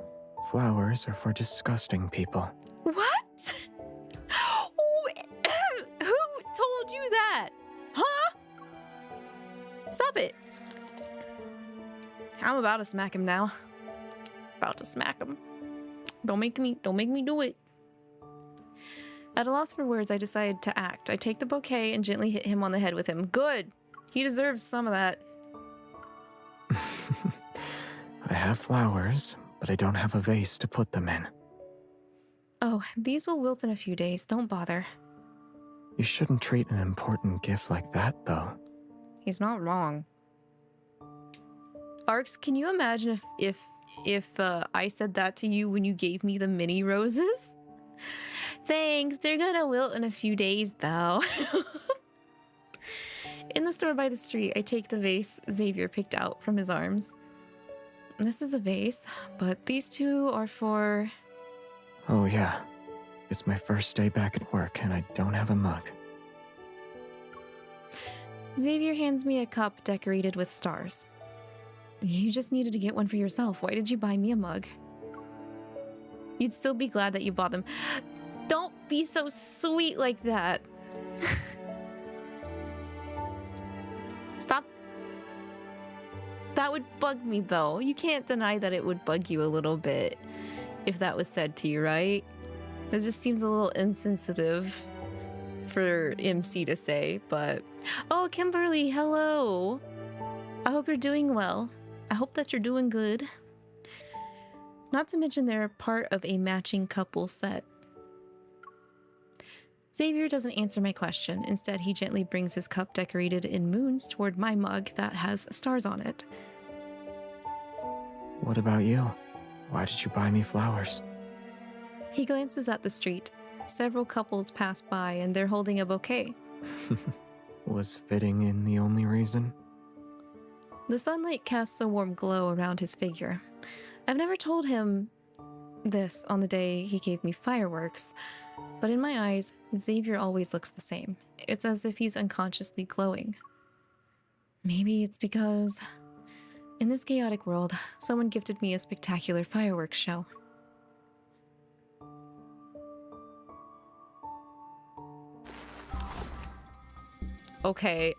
Flowers are for disgusting people. What? Who told you that? Huh? Stop it. I'm about to smack him now. About to smack him. Don't make me do it. At a loss for words, I decided to act. I take the bouquet and gently hit him on the head with him. Good. He deserves some of that. I have flowers, but I don't have a vase to put them in. Oh, these will wilt in a few days. Don't bother. You shouldn't treat an important gift like that, though. He's not wrong. Arx, can you imagine if I said that to you when you gave me the mini roses? Thanks, they're gonna wilt in a few days, though. In the store by the street, I take the vase Xavier picked out from his arms. This is a vase, but these two are for... Oh yeah, it's my first day back at work and I don't have a mug. Xavier hands me a cup decorated with stars. You just needed to get one for yourself. Why did you buy me a mug? You'd still be glad that you bought them. Don't be so sweet like that. Stop. That would bug me, though. You can't deny that it would bug you a little bit if that was said to you, right? It just seems a little insensitive for MC to say, but... Oh, Kimberly, hello. I hope you're doing well. I hope that you're doing good. Not to mention they're part of a matching couple set. Xavier doesn't answer my question. Instead, he gently brings his cup decorated in moons toward my mug that has stars on it. What about you? Why did you buy me flowers? He glances at the street. Several couples pass by and they're holding a bouquet. Was fitting in the only reason? The sunlight casts a warm glow around his figure. I've never told him this on the day he gave me fireworks, but in my eyes, Xavier always looks the same. It's as if he's unconsciously glowing. Maybe it's because In this chaotic world, someone gifted me a spectacular fireworks show. Okay.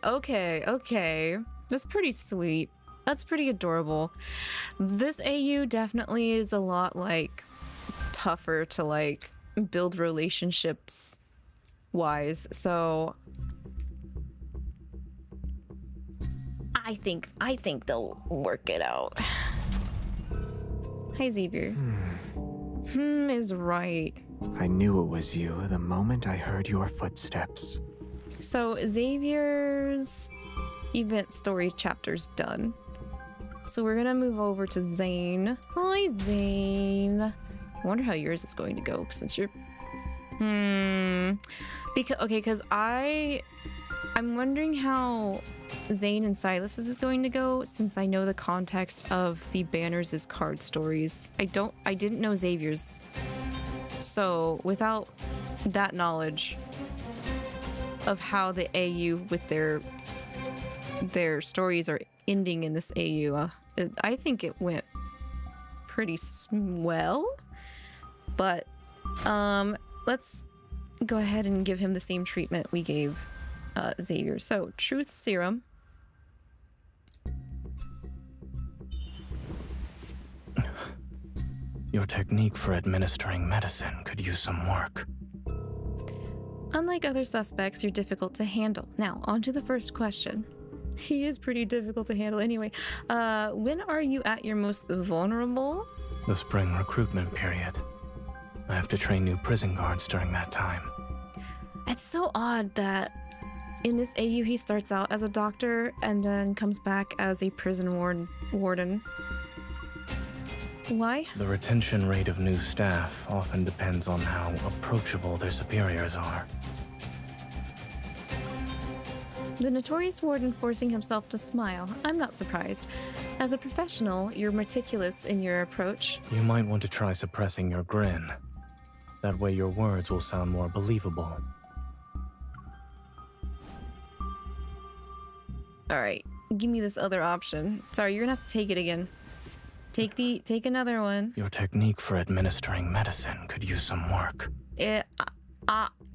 That's pretty sweet. That's pretty adorable. This AU definitely is a lot, like, tougher to, like, build relationships wise, so I think they'll work it out. Hi, Xavier. Is right. I knew it was you the moment I heard your footsteps. So Xavier's event story chapter's done. So we're gonna move over to Zayne. Hi, Zayne. I wonder how yours is going to go since you're because I'm wondering how Zayne and Sylus is going to go, since I know the context of the banners is card stories. I didn't know Xavier's. So without that knowledge of how the AU with their stories are ending in this AU, I think it went pretty well. But let's go ahead and give him the same treatment we gave Xavier. So, Truth Serum. Your technique for administering medicine could use some work. Unlike other suspects, you're difficult to handle. Now, on to the first question. He is pretty difficult to handle anyway. When are you at your most vulnerable? The spring recruitment period. I have to train new prison guards during that time. It's so odd that in this AU he starts out as a doctor and then comes back as a prison warden. Why? The retention rate of new staff often depends on how approachable their superiors are. The notorious warden forcing himself to smile. I'm not surprised. As a professional, you're meticulous in your approach. You might want to try suppressing your grin. That way your words will sound more believable. Alright, give me this other option. Sorry, you're gonna have to take it again. Take another one. Your technique for administering medicine could use some work.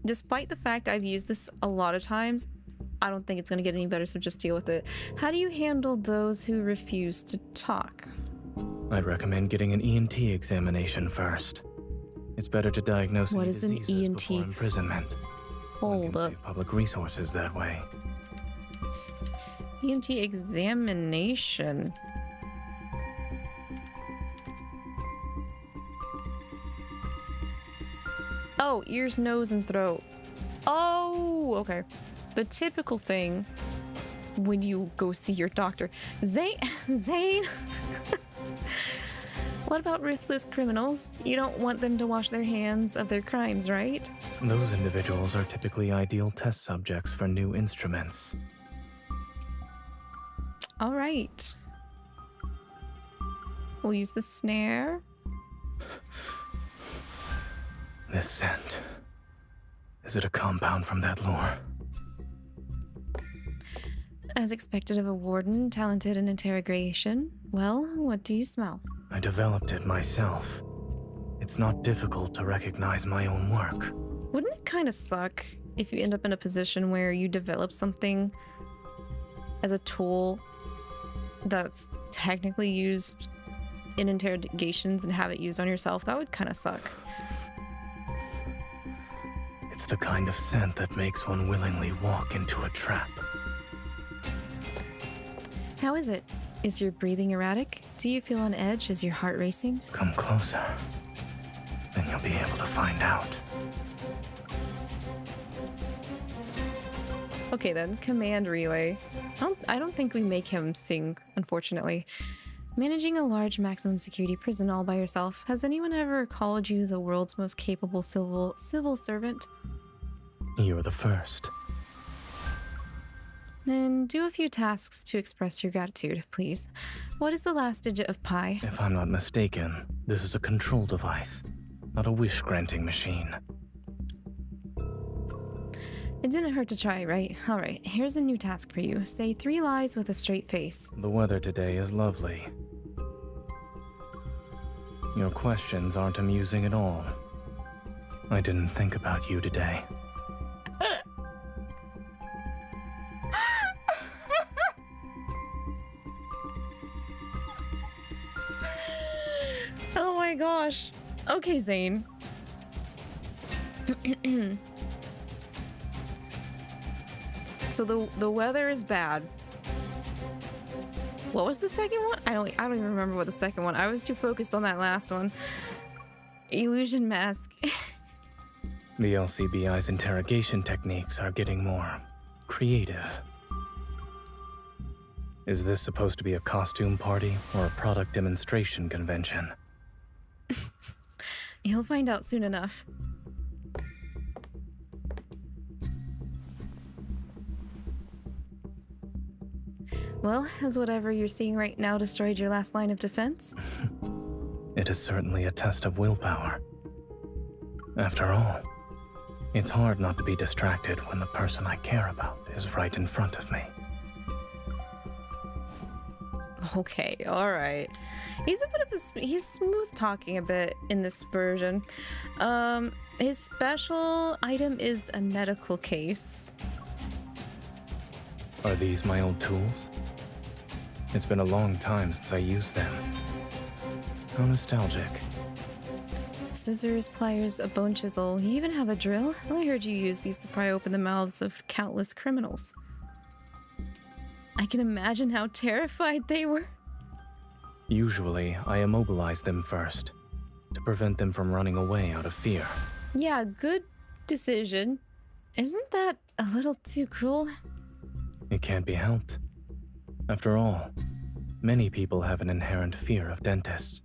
Despite the fact I've used this a lot of times, I don't think it's gonna get any better, so just deal with it. How do you handle those who refuse to talk? I'd recommend getting an ENT examination first. It's better to diagnose What any is an diseases ENT? before imprisonment. Hold up. Save public resources that way. ENT examination. Oh, ears, nose, and throat. Oh, okay. The typical thing when you go see your doctor. Zayne? What about ruthless criminals? You don't want them to wash their hands of their crimes, right? Those individuals are typically ideal test subjects for new instruments. All right. We'll use the snare. This scent. Is it a compound from that lure? As expected of a warden talented in interrogation. Well, what do you smell? I developed it myself. It's not difficult to recognize my own work. Wouldn't it kind of suck if you end up in a position where you develop something as a tool that's technically used in interrogations and have it used on yourself? That would kind of suck. It's the kind of scent that makes one willingly walk into a trap. How is it? Is your breathing erratic? Do you feel on edge? Is your heart racing? Come closer. Then you'll be able to find out. Okay then, command relay. I don't think we make him sing, unfortunately. Managing a large maximum security prison all by yourself. Has anyone ever called you the world's most capable civil servant? You're the first. Then do a few tasks to express your gratitude, please. What is the last digit of pi? If I'm not mistaken, this is a control device, not a wish-granting machine. It didn't hurt to try, right? Alright, here's a new task for you. Say 3 lies with a straight face. The weather today is lovely. Your questions aren't amusing at all. I didn't think about you today. Oh my gosh. Okay, Zayne. So the weather is bad. What was the second one? I don't even remember what the second one. I was too focused on that last one. Illusion mask. The 𝐿CBI's interrogation techniques are getting more creative. Is this supposed to be a costume party or a product demonstration convention? You'll find out soon enough. Well, has whatever you're seeing right now destroyed your last line of defense? It is certainly a test of willpower. After all, it's hard not to be distracted when the person I care about is right in front of me. Okay, alright. He's a bit of a... he's smooth talking a bit in this version. His special item is a medical case. Are these my old tools? It's been a long time since I used them. How nostalgic. Scissors, pliers, a bone chisel. You even have a drill? I heard you use these to pry open the mouths of countless criminals. I can imagine how terrified they were. Usually, I immobilize them first, to prevent them from running away out of fear. Yeah, good decision. Isn't that a little too cruel? It can't be helped. After all, many people have an inherent fear of dentists.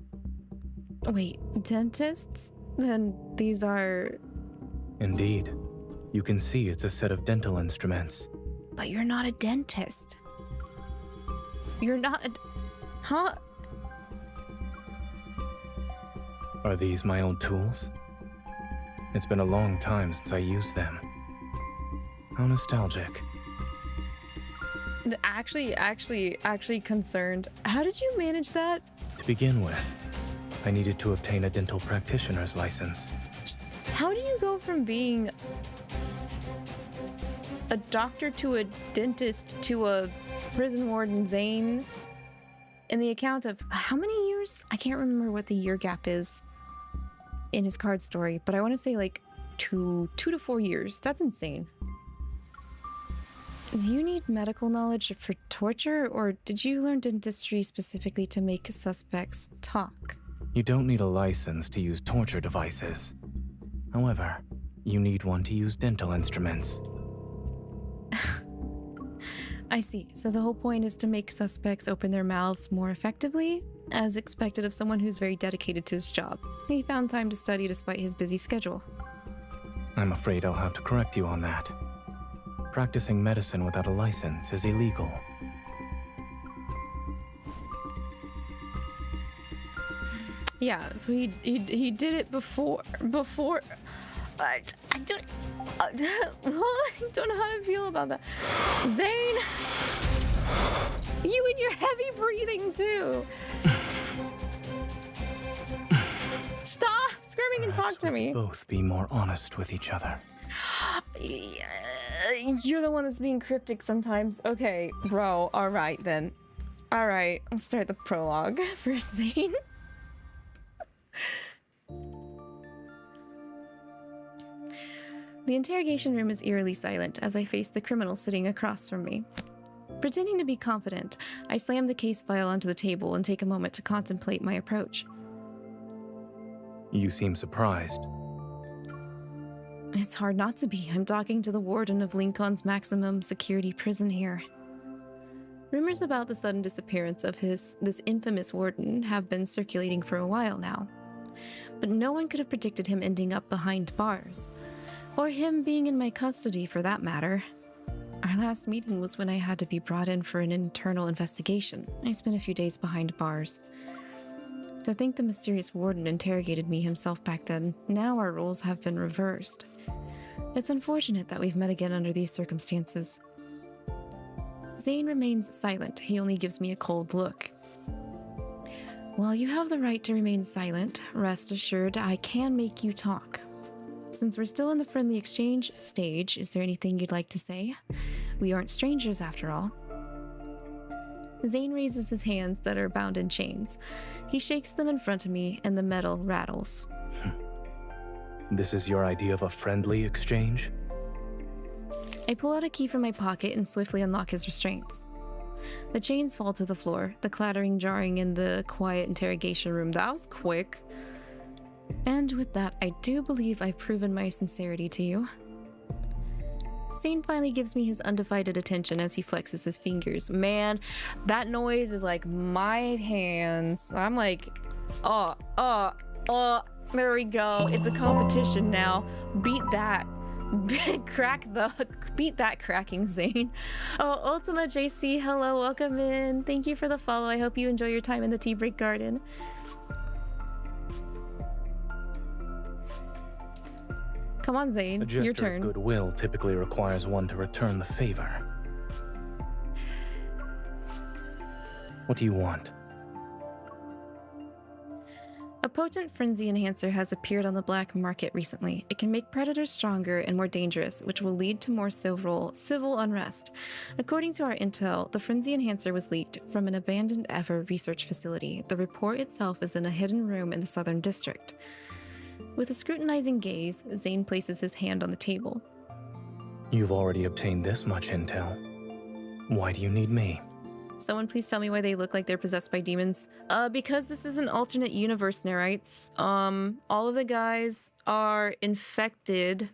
Wait, dentists? Then these are... Indeed. You can see it's a set of dental instruments. But you're not a dentist. You're not a... Huh? Are these my old tools? It's been a long time since I used them. How nostalgic. Actually concerned. How did you manage that? To begin with, I needed to obtain a dental practitioner's license. How do you go from being a doctor to a dentist to a prison warden, Zayne? In the account of how many years? I can't remember what the year gap is in his card story, but I want to say like 2 to 4 years. That's insane. Do you need medical knowledge for torture, or did you learn dentistry specifically to make suspects talk? You don't need a license to use torture devices. However, you need one to use dental instruments. I see. So the whole point is to make suspects open their mouths more effectively, as expected of someone who's very dedicated to his job. He found time to study despite his busy schedule. I'm afraid I'll have to correct you on that. Practicing medicine without a license is illegal. Yeah, so he did it before I don't I don't know how to feel about that. Zayne, you and your heavy breathing too. Stop screaming and talk to me. Both be more honest with each other. You're the one that's being cryptic sometimes. Okay, bro. All right then. All right, let's start the prologue for Zayne. The interrogation room is eerily silent as I face the criminal sitting across from me. Pretending to be confident, I slam the case file onto the table and take a moment to contemplate my approach. You seem surprised. It's hard not to be. I'm talking to the warden of Lincoln's maximum security prison here. Rumors about the sudden disappearance of this infamous warden have been circulating for a while now. But no one could have predicted him ending up behind bars. Or him being in my custody, for that matter. Our last meeting was when I had to be brought in for an internal investigation. I spent a few days behind bars. To think the mysterious warden interrogated me himself back then, now our roles have been reversed. It's unfortunate that we've met again under these circumstances. Zayne remains silent. He only gives me a cold look. While you have the right to remain silent, rest assured I can make you talk. Since we're still in the friendly exchange stage, is there anything you'd like to say? We aren't strangers after all. Zayne raises his hands that are bound in chains. He shakes them in front of me and the metal rattles. This is your idea of a friendly exchange? I pull out a key from my pocket and swiftly unlock his restraints. The chains fall to the floor, the clattering jarring in the quiet interrogation room. That was quick. And with that, I do believe I've proven my sincerity to you. Zayne finally gives me his undivided attention as he flexes his fingers. Man, that noise is like my hands. I'm like, there we go. It's a competition now. Beat that. Beat that cracking, Zayne. Oh, Ultima JC, hello, welcome in. Thank you for the follow. I hope you enjoy your time in the tea break garden. Come on, Zayne, your turn. A gesture of goodwill typically requires one to return the favor. What do you want? A potent frenzy enhancer has appeared on the black market recently. It can make predators stronger and more dangerous, which will lead to more civil unrest. According to our intel, the frenzy enhancer was leaked from an abandoned ever research facility. The report itself is in a hidden room in the southern district. With a scrutinizing gaze, Zayne places his hand on the table. You've already obtained this much intel. Why do you need me? Someone please tell me why they look like they're possessed by demons. Because this is an alternate universe, Nerites. All of the guys are infected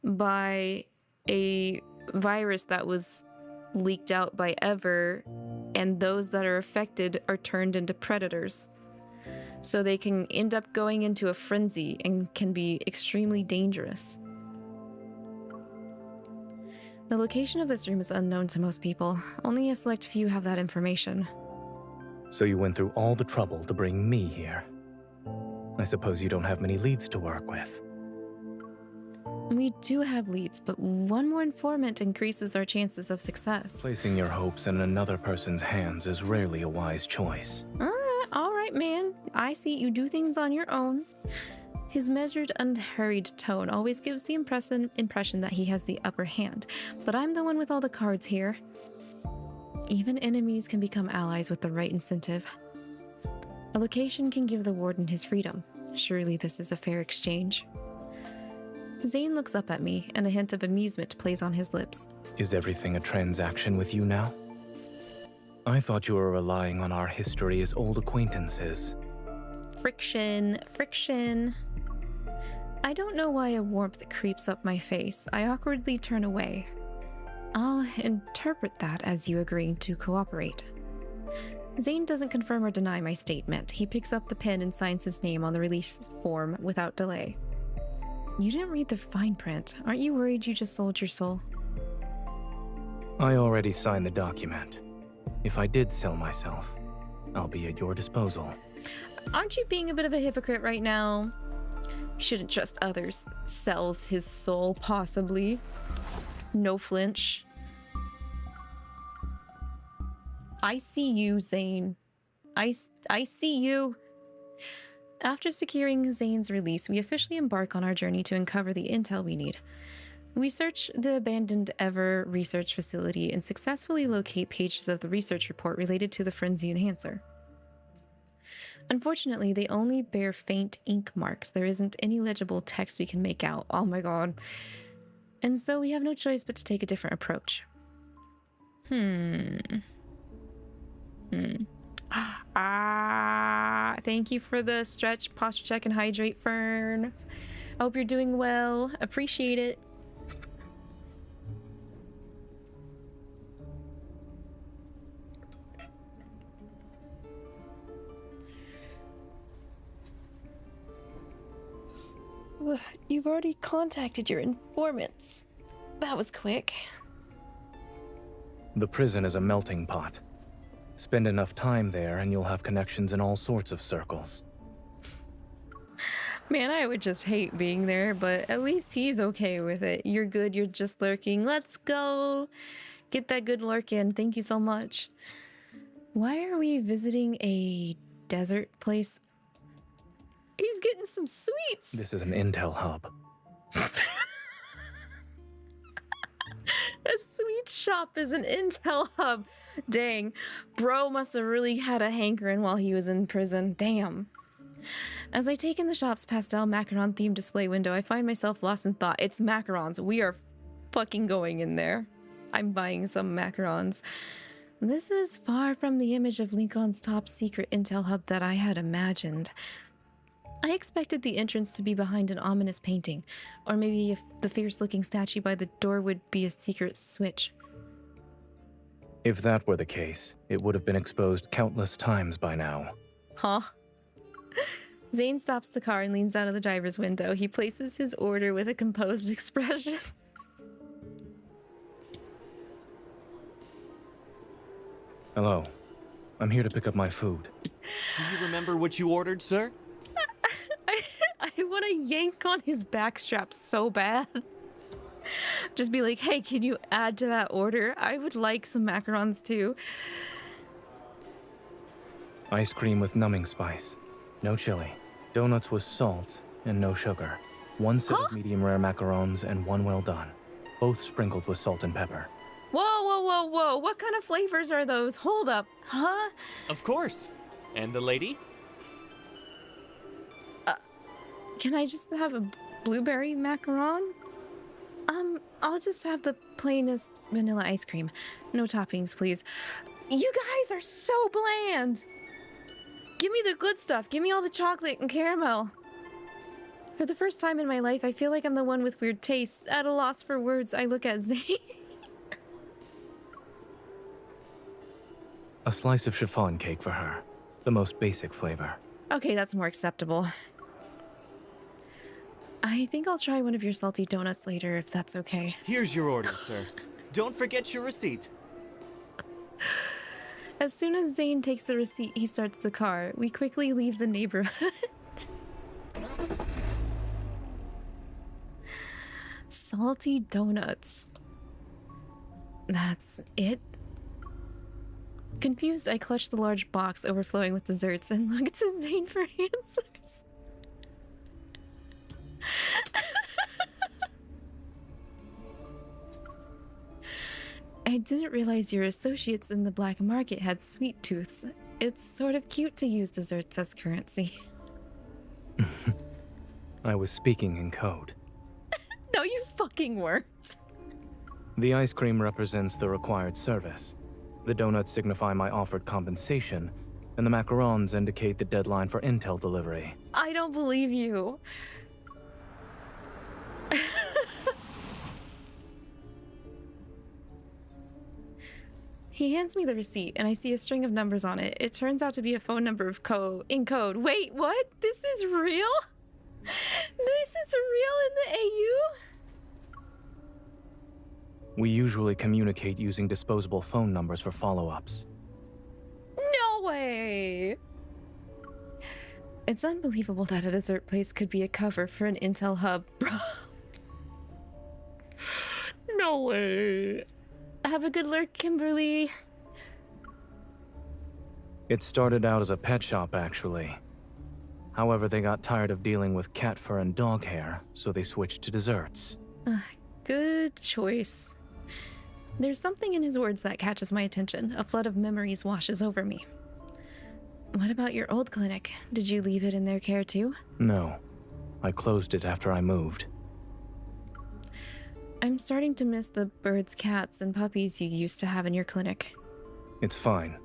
by a virus that was leaked out by Ever, and those that are affected are turned into predators. So they can end up going into a frenzy and can be extremely dangerous. The location of this room is unknown to most people. Only a select few have that information. So you went through all the trouble to bring me here. I suppose you don't have many leads to work with. We do have leads, but one more informant increases our chances of success. Placing your hopes in another person's hands is rarely a wise choice. All right, man. I see you do things on your own. His measured, unhurried tone always gives the impression that he has the upper hand, but I'm the one with all the cards here. Even enemies can become allies with the right incentive. A location can give the warden his freedom. Surely this is a fair exchange. Zayne looks up at me, and a hint of amusement plays on his lips. Is everything a transaction with you now? I thought you were relying on our history as old acquaintances. Friction. I don't know why a warmth creeps up my face. I awkwardly turn away. I'll interpret that as you agreeing to cooperate. Zayne doesn't confirm or deny my statement. He picks up the pen and signs his name on the release form without delay. You didn't read the fine print. Aren't you worried you just sold your soul? I already signed the document. If I did sell myself, I'll be at your disposal. Aren't you being a bit of a hypocrite right now? Shouldn't trust others. Sells his soul, possibly. No flinch. I see you, Zayne. I see you. After securing Zayne's release, we officially embark on our journey to uncover the intel we need. We search the abandoned Ever research facility and successfully locate pages of the research report related to the frenzy enhancer. Unfortunately, they only bear faint ink marks. There isn't any legible text we can make out. Oh my god. And so we have no choice but to take a different approach. Thank you for the stretch, posture check, and hydrate, Fern. I hope you're doing well. Appreciate it. You've already contacted your informants. That was quick. The prison is a melting pot. Spend enough time there and you'll have connections in all sorts of circles. Man, I would just hate being there, but at least he's okay with it. You're good, you're just lurking. Let's go! Get that good lurk in. Thank you so much. Why are we visiting a desert place? He's getting some sweets! This is an intel hub. A sweet shop is an intel hub. Dang. Bro must have really had a hankering while he was in prison. Damn. As I take in the shop's pastel macaron themed display window, I find myself lost in thought. It's macarons. We are fucking going in there. I'm buying some macarons. This is far from the image of Lincoln's top secret intel hub that I had imagined. I expected the entrance to be behind an ominous painting, or maybe if the fierce-looking statue by the door would be a secret switch. If that were the case, it would have been exposed countless times by now. Huh? Zayne stops the car and leans out of the driver's window. He places his order with a composed expression. Hello. I'm here to pick up my food. Do you remember what you ordered, sir? I want to yank on his backstrap so bad. Just be like, hey, can you add to that order? I would like some macarons too. Ice cream with numbing spice. No chili. Donuts with salt and no sugar. One set of medium rare macarons and one well done. Both sprinkled with salt and pepper. Whoa, whoa, whoa, whoa. What kind of flavors are those? Hold up. Huh? Of course. And the lady? Can I just have a blueberry macaron? I'll just have the plainest vanilla ice cream. No toppings, please. You guys are so bland. Give me the good stuff. Give me all the chocolate and caramel. For the first time in my life, I feel like I'm the one with weird tastes. At a loss for words, I look at Zayne. A slice of chiffon cake for her. The most basic flavor. Okay, that's more acceptable. I think I'll try one of your salty donuts later, if that's okay. Here's your order, sir. Don't forget your receipt. As soon as Zayne takes the receipt, he starts the car. We quickly leave the neighborhood. Salty donuts. That's it? Confused, I clutch the large box overflowing with desserts and look to Zayne for answers. I didn't realize your associates in the black market had sweet tooths. It's sort of cute to use desserts as currency. I was speaking in code. No, you fucking weren't. The ice cream represents the required service. The donuts signify my offered compensation, and the macarons indicate the deadline for intel delivery. I don't believe you. He hands me the receipt, and I see a string of numbers on it. It turns out to be a phone number in code. Wait, what? This is real? This is real in the AU? We usually communicate using disposable phone numbers for follow-ups. No way! It's unbelievable that a dessert place could be a cover for an intel hub, bro. No way. Have a good lurk, Kimberly. It started out as a pet shop, actually. However, they got tired of dealing with cat fur and dog hair, so they switched to desserts. Good choice. There's something in his words that catches my attention. A flood of memories washes over me. What about your old clinic? Did you leave it in their care too? No. I closed it after I moved. I'm starting to miss the birds, cats, and puppies you used to have in your clinic. It's fine.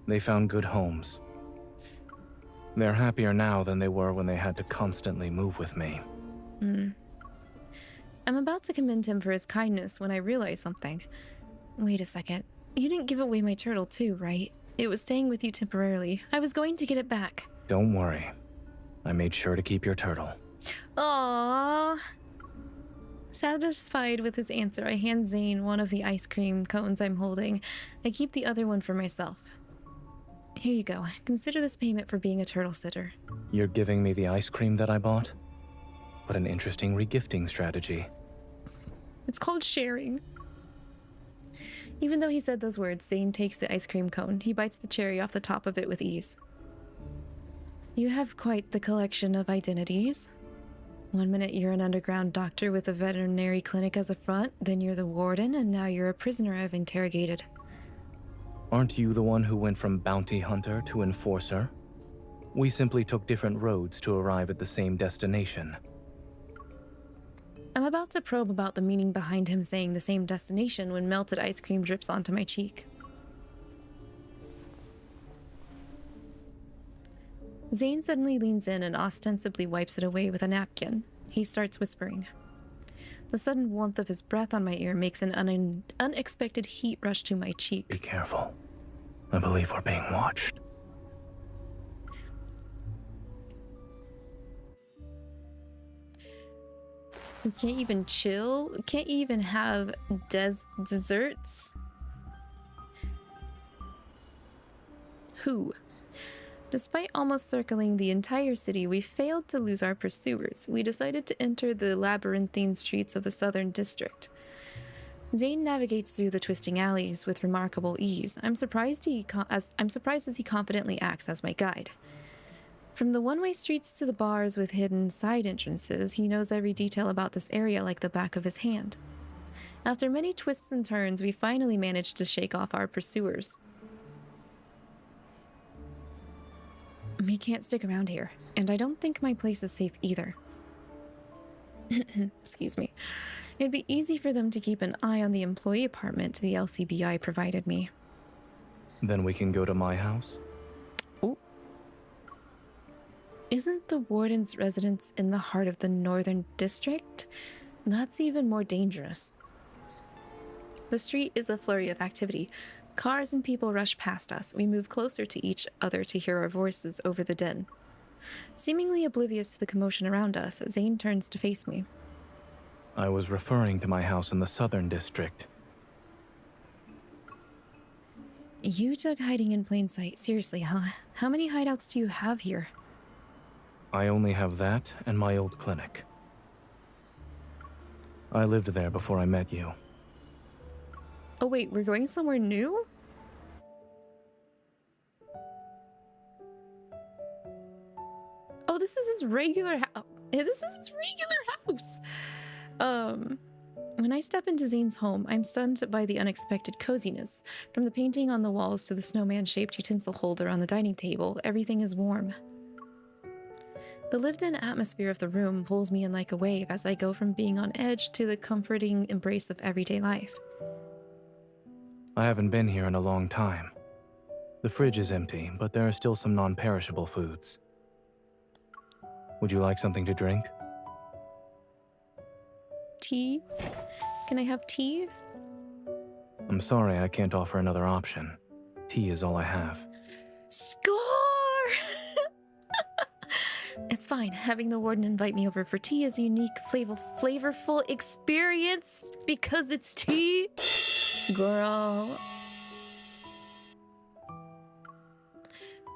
They found good homes. They're happier now than they were when they had to constantly move with me. I'm about to commend him for his kindness when I realize something. Wait a second. You didn't give away my turtle too, right? It was staying with you temporarily. I was going to get it back. Don't worry. I made sure to keep your turtle. Aww. Satisfied with his answer, I hand Zayne one of the ice cream cones I'm holding. I keep the other one for myself. Here you go. Consider this payment for being a turtle sitter. You're giving me the ice cream that I bought? but an interesting regifting strategy. It's called sharing. Even though he said those words, Zayne takes the ice cream cone. He bites the cherry off the top of it with ease. You have quite the collection of identities. One minute you're an underground doctor with a veterinary clinic as a front, then you're the warden, and now you're a prisoner I've interrogated. Aren't you the one who went from bounty hunter to enforcer? We simply took different roads to arrive at the same destination. I'm about to probe about the meaning behind him saying the same destination when melted ice cream drips onto my cheek. Zayne suddenly leans in and ostensibly wipes it away with a napkin. He starts whispering. The sudden warmth of his breath on my ear makes an unexpected heat rush to my cheeks. Be careful. I believe we're being watched. We can't even chill? We can't even have desserts? Who? Despite almost circling the entire city, we failed to lose our pursuers. We decided to enter the labyrinthine streets of the southern district. Zayne navigates through the twisting alleys with remarkable ease. I'm surprised as he confidently acts as my guide. From the one-way streets to the bars with hidden side entrances, he knows every detail about this area like the back of his hand. After many twists and turns, we finally managed to shake off our pursuers. We can't stick around here, and I don't think my place is safe either. Excuse me. It'd be easy for them to keep an eye on the employee apartment the LCBI provided me. Then we can go to my house? Ooh. Isn't the warden's residence in the heart of the northern district? That's even more dangerous. The street is a flurry of activity. Cars and people rush past us. We move closer to each other to hear our voices over the din. Seemingly oblivious to the commotion around us, Zayne turns to face me. I was referring to my house in the southern district. You took hiding in plain sight seriously, huh? How many hideouts do you have here? I only have that and my old clinic. I lived there before I met you. Oh wait, we're going somewhere new? Oh, this is his regular house. This is his regular house. When I step into Zayne's home, I'm stunned by the unexpected coziness. From the painting on the walls to the snowman-shaped utensil holder on the dining table, everything is warm. The lived-in atmosphere of the room pulls me in like a wave as I go from being on edge to the comforting embrace of everyday life. I haven't been here in a long time. The fridge is empty, but there are still some non-perishable foods. Would you like something to drink? Tea? Can I have tea? I'm sorry I can't offer another option. Tea is all I have. Score! It's fine. Having the warden invite me over for tea is a unique, flavorful experience because it's tea. Girl.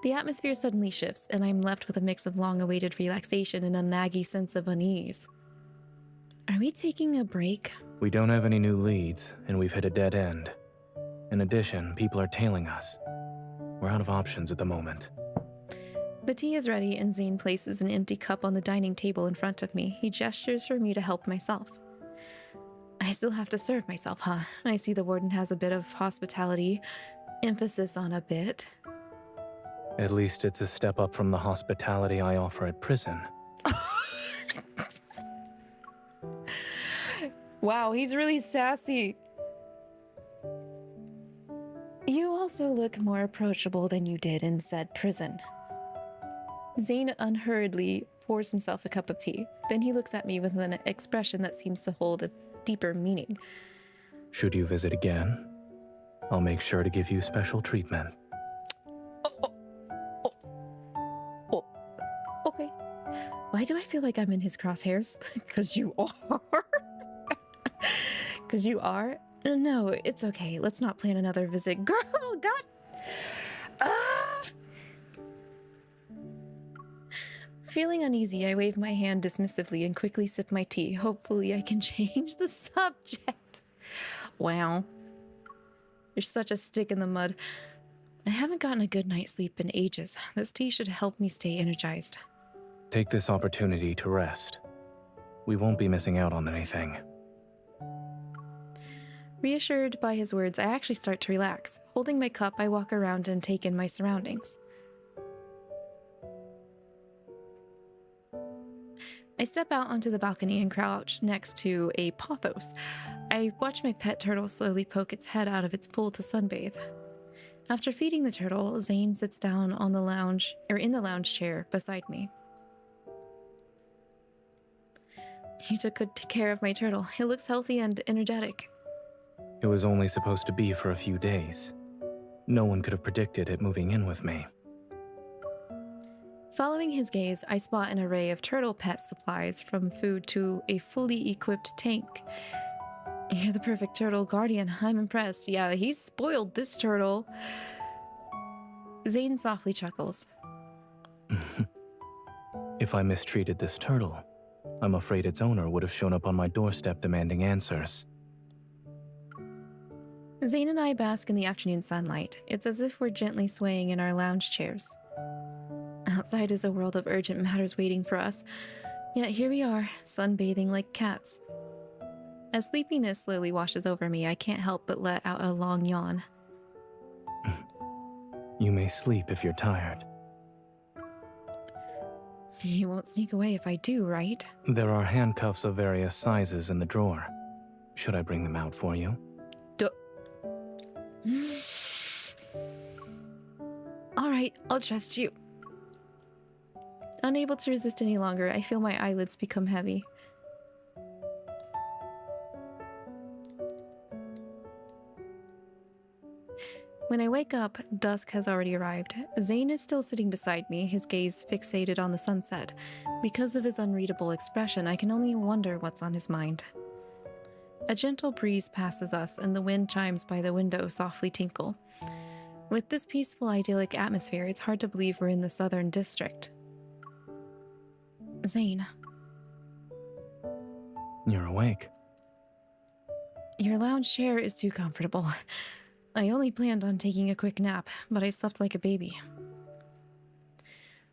The atmosphere suddenly shifts, and I'm left with a mix of long-awaited relaxation and a naggy sense of unease. Are we taking a break? We don't have any new leads, and we've hit a dead end. In addition, people are tailing us. We're out of options at the moment. The tea is ready, and Zayne places an empty cup on the dining table in front of me. He gestures for me to help myself. I still have to serve myself, huh? I see the warden has a bit of hospitality. Emphasis on a bit. At least it's a step up from the hospitality I offer at prison. Wow, he's really sassy. You also look more approachable than you did in said prison. Zayne unhurriedly pours himself a cup of tea. Then he looks at me with an expression that seems to hold a deeper meaning. Should you visit again, I'll make sure to give you special treatment. Okay. Why do I feel like I'm in his crosshairs? Because you are. Because you are? No, it's okay. Let's not plan another visit. Girl, God. Feeling uneasy, I wave my hand dismissively and quickly sip my tea. Hopefully I can change the subject. Wow. You're such a stick in the mud. I haven't gotten a good night's sleep in ages. This tea should help me stay energized. Take this opportunity to rest. We won't be missing out on anything. Reassured by his words, I actually start to relax. Holding my cup, I walk around and take in my surroundings. I step out onto the balcony and crouch next to a pothos. I watch my pet turtle slowly poke its head out of its pool to sunbathe. After feeding the turtle, Zayne sits down on the lounge, or in the lounge chair beside me. You took good care of my turtle. It looks healthy and energetic. It was only supposed to be for a few days. No one could have predicted it moving in with me. Following his gaze, I spot an array of turtle pet supplies, from food to a fully equipped tank. You're the perfect turtle guardian. I'm impressed. Yeah, he's spoiled this turtle. Zayne softly chuckles. If I mistreated this turtle, I'm afraid its owner would have shown up on my doorstep demanding answers. Zayne and I bask in the afternoon sunlight. It's as if we're gently swaying in our lounge chairs. Outside is a world of urgent matters waiting for us, yet here we are, sunbathing like cats. As sleepiness slowly washes over me, I can't help but let out a long yawn. You may sleep if you're tired. You won't sneak away if I do, right? There are handcuffs of various sizes in the drawer. Should I bring them out for you? All right, I'll trust you. Unable to resist any longer, I feel my eyelids become heavy. When I wake up, dusk has already arrived. Zayne is still sitting beside me, his gaze fixated on the sunset. Because of his unreadable expression, I can only wonder what's on his mind. A gentle breeze passes us, and the wind chimes by the window softly tinkle. With this peaceful, idyllic atmosphere, it's hard to believe we're in the Southern District. Zayne. You're awake. Your lounge chair is too comfortable. I only planned on taking a quick nap, but I slept like a baby.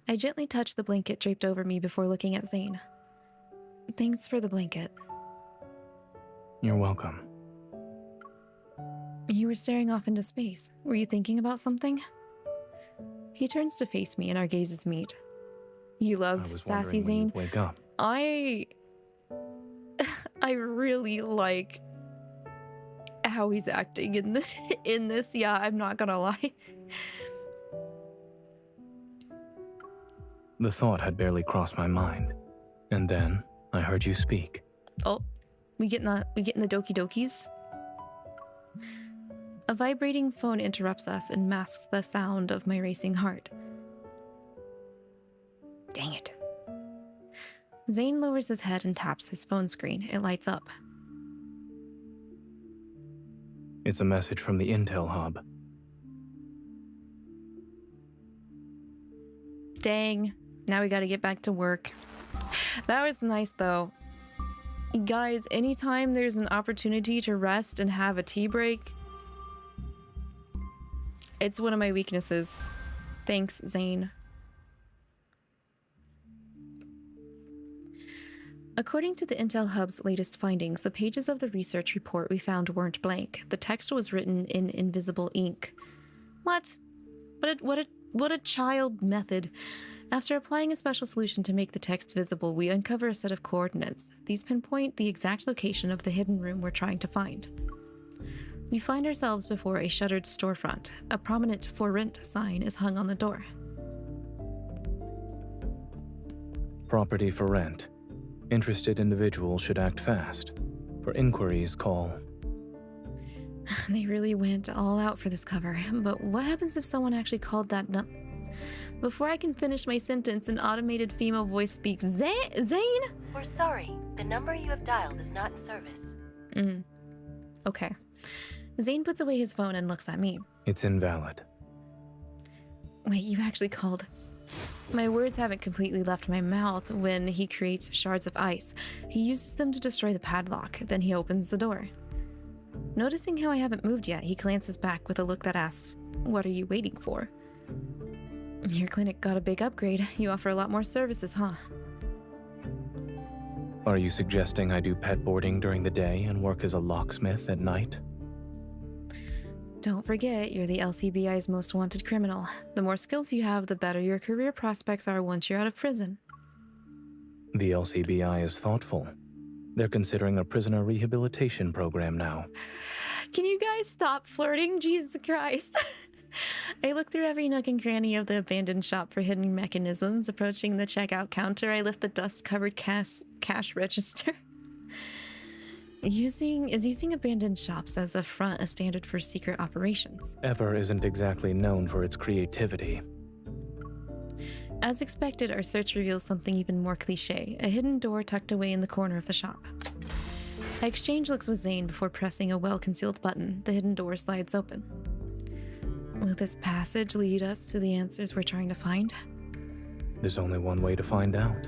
I gently touched the blanket draped over me before looking at Zayne. Thanks for the blanket. You're welcome. You were staring off into space. Were you thinking about something? He turns to face me and our gazes meet. You love sassy Zayne? Wake up. I really like how he's acting in this. Yeah, I'm not gonna lie. The thought had barely crossed my mind, and then I heard you speak. Oh, we getting the doki dokis? A vibrating phone interrupts us and masks the sound of my racing heart. Dang it. Zayne lowers his head and taps his phone screen. It lights up. It's a message from the Intel hub. Dang. Now we gotta get back to work. That was nice though. Guys, anytime there's an opportunity to rest and have a tea break, it's one of my weaknesses. Thanks, Zayne. According to the Intel Hub's latest findings, the pages of the research report we found weren't blank. The text was written in invisible ink. What? What a child method. After applying a special solution to make the text visible, we uncover a set of coordinates. These pinpoint the exact location of the hidden room we're trying to find. We find ourselves before a shuttered storefront. A prominent "For Rent" sign is hung on the door. Property for rent. Interested individuals should act fast. For inquiries, call. They really went all out for this cover, but what happens if someone actually called that Before I can finish my sentence, an automated female voice speaks. Zayne? We're sorry. The number you have dialed is not in service. Okay. Zayne puts away his phone and looks at me. It's invalid. Wait, you actually called. My words haven't completely left my mouth when he creates shards of ice. He uses them to destroy the padlock, then he opens the door. Noticing how I haven't moved yet, he glances back with a look that asks, "What are you waiting for?" "Your clinic got a big upgrade. You offer a lot more services, huh?" Are you suggesting I do pet boarding during the day and work as a locksmith at night? Don't forget, you're the LCBI's most wanted criminal. The more skills you have, the better your career prospects are once you're out of prison. The LCBI is thoughtful. They're considering a prisoner rehabilitation program now. Can you guys stop flirting? Jesus Christ. I look through every nook and cranny of the abandoned shop for hidden mechanisms. Approaching the checkout counter, I lift the dust-covered cash register. Using abandoned shops as a front a standard for secret operations? Ever isn't exactly known for its creativity. As expected, our search reveals something even more cliche, a hidden door tucked away in the corner of the shop. I exchange looks with Zayne before pressing a well-concealed button. The hidden door slides open. Will this passage lead us to the answers we're trying to find? There's only one way to find out.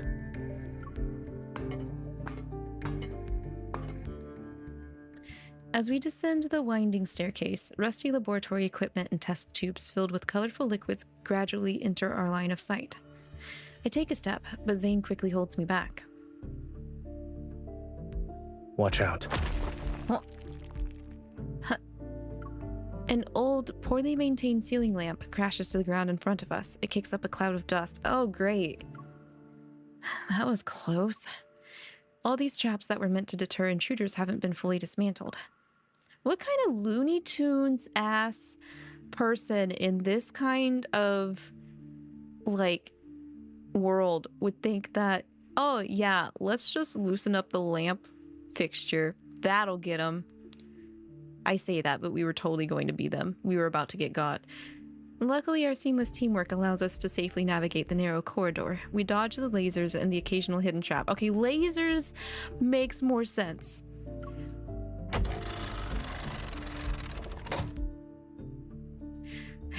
As we descend the winding staircase, rusty laboratory equipment and test tubes filled with colorful liquids gradually enter our line of sight. I take a step, but Zayne quickly holds me back. Watch out. Oh. An old, poorly maintained ceiling lamp crashes to the ground in front of us. It kicks up a cloud of dust. Oh, great. That was close. All these traps that were meant to deter intruders haven't been fully dismantled. What kind of Looney Tunes ass person in this kind of, like, world would think that, oh yeah, let's just loosen up the lamp fixture. That'll get them. I say that, but we were totally going to be them. We were about to get got. Luckily, our seamless teamwork allows us to safely navigate the narrow corridor. We dodge the lasers and the occasional hidden trap. Okay, lasers makes more sense.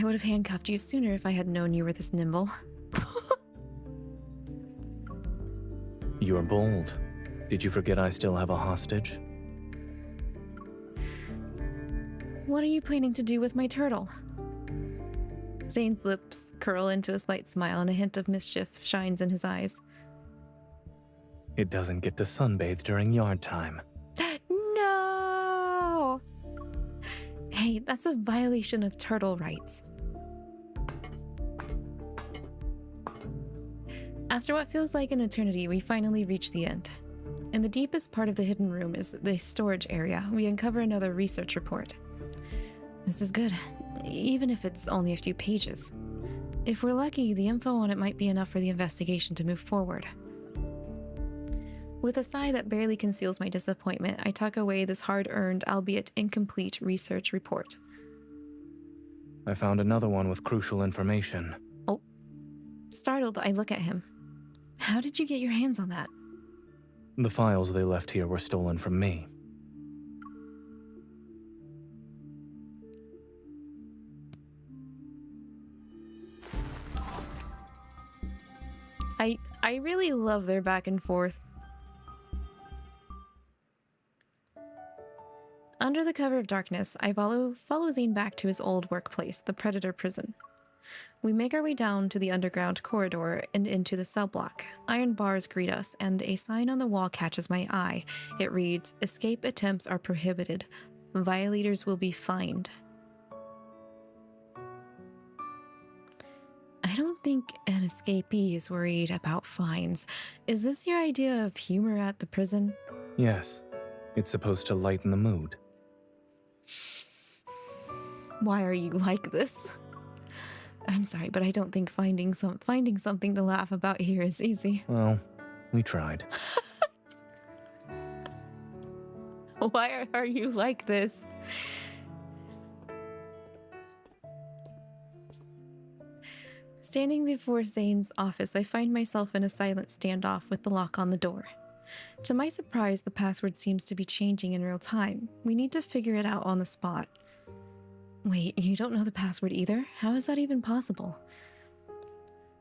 I would have handcuffed you sooner if I had known you were this nimble. You're bold. Did you forget I still have a hostage? What are you planning to do with my turtle? Zayne's lips curl into a slight smile and a hint of mischief shines in his eyes. It doesn't get to sunbathe during yard time. No! Hey, that's a violation of turtle rights. After what feels like an eternity, we finally reach the end. In the deepest part of the hidden room is the storage area. We uncover another research report. This is good, even if it's only a few pages. If we're lucky, the info on it might be enough for the investigation to move forward. With a sigh that barely conceals my disappointment, I tuck away this hard-earned, albeit incomplete, research report. I found another one with crucial information. Oh. Startled, I look at him. How did you get your hands on that? The files they left here were stolen from me. I really love their back and forth. Under the cover of darkness, I follow Zayne back to his old workplace, the Predator prison. We make our way down to the underground corridor and into the cell block. Iron bars greet us, and a sign on the wall catches my eye. It reads, "Escape attempts are prohibited. Violators will be fined." I don't think an escapee is worried about fines. Is this your idea of humor at the prison? Yes. It's supposed to lighten the mood. Why are you like this? I'm sorry, but I don't think finding something to laugh about here is easy. Well, we tried. Why are you like this? Standing before Zayne's office, I find myself in a silent standoff with the lock on the door. To my surprise, the password seems to be changing in real time. We need to figure it out on the spot. Wait, you don't know the password either? How is that even possible?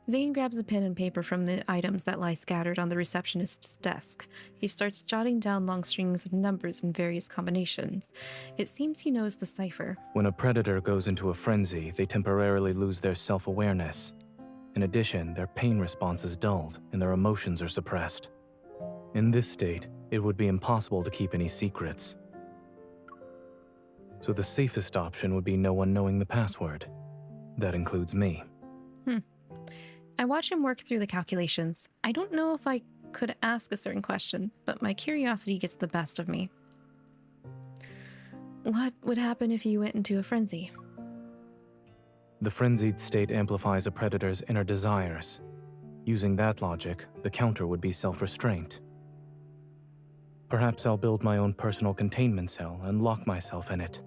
Zayne grabs a pen and paper from the items that lie scattered on the receptionist's desk. He starts jotting down long strings of numbers in various combinations. It seems he knows the cipher. When a predator goes into a frenzy, they temporarily lose their self-awareness. In addition, their pain response is dulled and their emotions are suppressed. In this state, it would be impossible to keep any secrets. So the safest option would be no one knowing the password. That includes me. I watch him work through the calculations. I don't know if I could ask a certain question, but my curiosity gets the best of me. What would happen if you went into a frenzy? The frenzied state amplifies a predator's inner desires. Using that logic, the counter would be self-restraint. Perhaps I'll build my own personal containment cell and lock myself in it.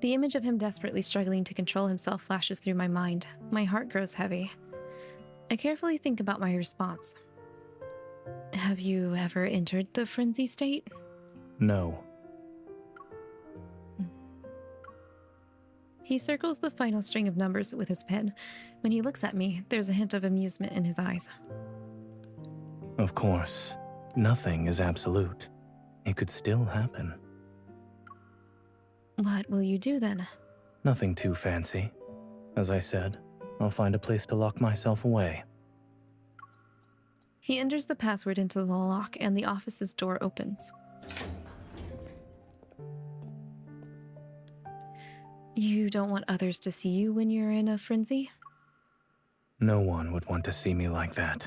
The image of him desperately struggling to control himself flashes through my mind. My heart grows heavy. I carefully think about my response. Have you ever entered the frenzy state? No. He circles the final string of numbers with his pen. When he looks at me, there's a hint of amusement in his eyes. Of course, nothing is absolute. It could still happen. What will you do then? Nothing too fancy. As I said, I'll find a place to lock myself away. He enters the password into the lock and the office's door opens. You don't want others to see you when you're in a frenzy? No one would want to see me like that.